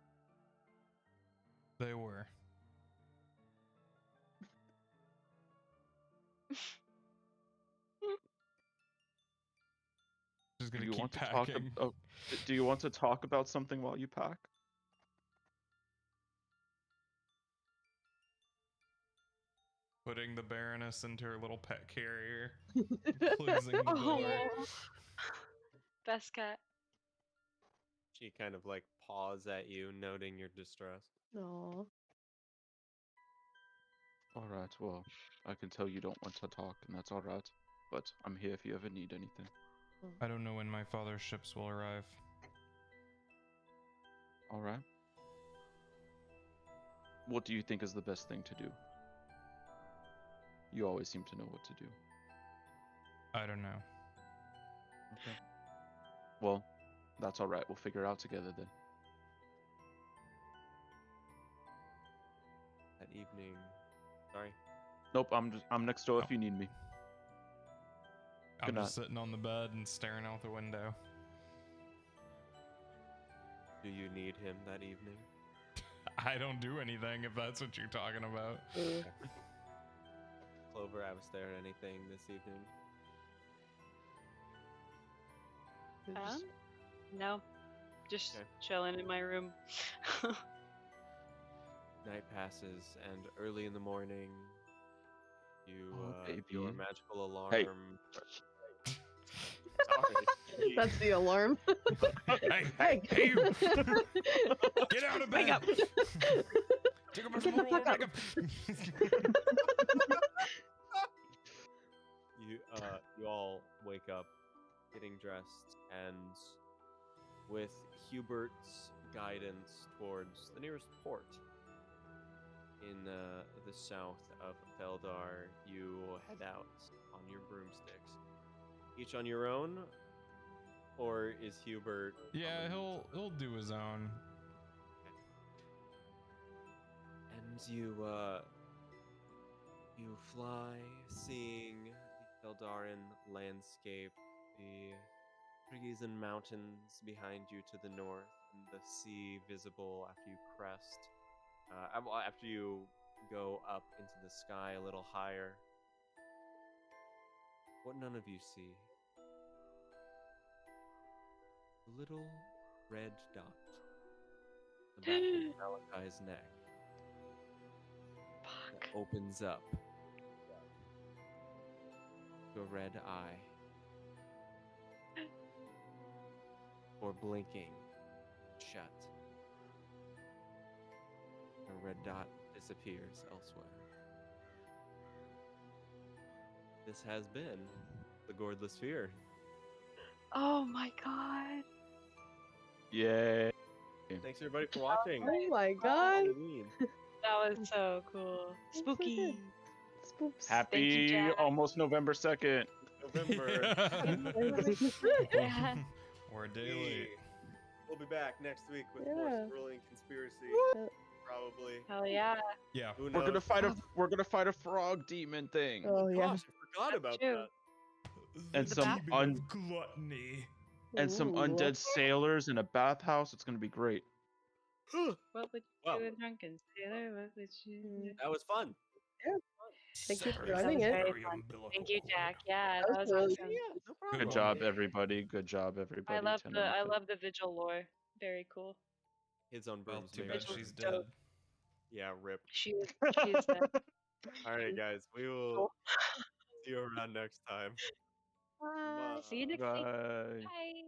Speaker 1: They were. Just
Speaker 4: Do
Speaker 1: gonna
Speaker 4: you
Speaker 1: keep
Speaker 4: want to talk?
Speaker 1: packing.
Speaker 4: Do you want to talk about something while you pack?
Speaker 1: Putting the Baroness into her little pet carrier. Closing the door.
Speaker 6: Oh, best cat.
Speaker 2: She kind of like paws at you, noting your distress.
Speaker 5: No.
Speaker 4: All right. Well, I can tell you don't want to talk, and that's all right. But I'm here if you ever need anything.
Speaker 1: I don't know when my father's ships will arrive.
Speaker 4: All right. What do you think is the best thing to do? You always seem to know what to do.
Speaker 1: I don't know.
Speaker 4: Okay. Well, that's all right. We'll figure it out together then.
Speaker 2: That evening. Sorry.
Speaker 4: Nope. I'm next door if you need me.
Speaker 1: I'm
Speaker 4: Good
Speaker 1: just sitting on the bed and staring out the window.
Speaker 2: Do you need him that evening?
Speaker 1: I don't do anything if that's what you're talking about.
Speaker 2: Clover, I was there anything this evening?
Speaker 3: No, just
Speaker 2: Okay.
Speaker 3: chilling in my room.
Speaker 2: Night passes, and early in the morning, you
Speaker 4: baby.
Speaker 2: your magical alarm.
Speaker 4: Hey.
Speaker 2: Sorry.
Speaker 5: That's the alarm.
Speaker 1: Hey, you! Get out of bed!
Speaker 5: Wake up.
Speaker 1: Take off
Speaker 5: Get
Speaker 1: some
Speaker 5: the
Speaker 1: more
Speaker 5: fuck up.
Speaker 1: makeup.
Speaker 2: You all wake up, getting dressed, and with Hubert's guidance towards the nearest port in the south of Feldar, you head out on your broomsticks. Each on your own, or is Hubert?
Speaker 1: Yeah, he'll do his own.
Speaker 2: And you fly, seeing the Feldarin landscape, the trees and mountains behind you to the north, and the sea visible after you crest. After you go up into the sky a little higher. What none of you see. A little red dot. The back of Malachi's neck.
Speaker 3: Fuck.
Speaker 2: That opens up. To a red eye. Or blinking shut. A red dot disappears elsewhere. This has been the Gourdless Sphere.
Speaker 3: Oh my god.
Speaker 4: Yay.
Speaker 2: Thanks everybody for watching.
Speaker 5: Oh my god.
Speaker 2: Halloween.
Speaker 3: That was so cool.
Speaker 5: That's so
Speaker 3: Spooky.
Speaker 5: Spoops.
Speaker 4: Happy
Speaker 3: Jack.
Speaker 4: almost November 2nd.
Speaker 2: November.
Speaker 3: Yeah.
Speaker 1: We're a day late.
Speaker 2: We'll be back next week with more
Speaker 5: Yeah.
Speaker 2: swirling conspiracy.
Speaker 5: Woo.
Speaker 2: Probably.
Speaker 3: Hell yeah.
Speaker 1: Yeah.
Speaker 2: Who knows?
Speaker 4: We're gonna fight a frog demon thing.
Speaker 5: Oh yeah.
Speaker 2: Gosh, I forgot about
Speaker 3: true.
Speaker 2: that.
Speaker 4: And
Speaker 1: The
Speaker 4: some
Speaker 1: demon of gluttony.
Speaker 4: and some
Speaker 5: Ooh.
Speaker 4: undead sailors in a bathhouse. It's gonna be great.
Speaker 3: What would you
Speaker 2: Well.
Speaker 3: do, a drunken sailor? What would you do?
Speaker 2: That was fun.
Speaker 5: Thank you for
Speaker 1: Sever
Speaker 5: running
Speaker 1: the
Speaker 5: it.
Speaker 1: very
Speaker 3: Thank
Speaker 1: umbilical
Speaker 3: you,
Speaker 1: cord.
Speaker 3: Jack. Yeah,
Speaker 5: That
Speaker 3: that
Speaker 5: was
Speaker 3: was
Speaker 5: really-
Speaker 3: awesome.
Speaker 2: Yeah, no problem.
Speaker 4: Good job, everybody. Good job, everybody.
Speaker 3: I love
Speaker 4: 10
Speaker 3: the
Speaker 4: out of 10.
Speaker 3: Vigil lore. Very cool.
Speaker 2: Kids on
Speaker 1: Well,
Speaker 2: Brooms.
Speaker 1: too
Speaker 2: maybe.
Speaker 1: bad
Speaker 3: Vigil
Speaker 1: she's
Speaker 3: is
Speaker 1: dead.
Speaker 3: dope.
Speaker 2: Yeah, rip.
Speaker 3: She's
Speaker 2: All right, guys. We will
Speaker 3: Cool.
Speaker 2: see you around next time.
Speaker 3: Bye. See you next week.
Speaker 4: Bye.
Speaker 3: Bye.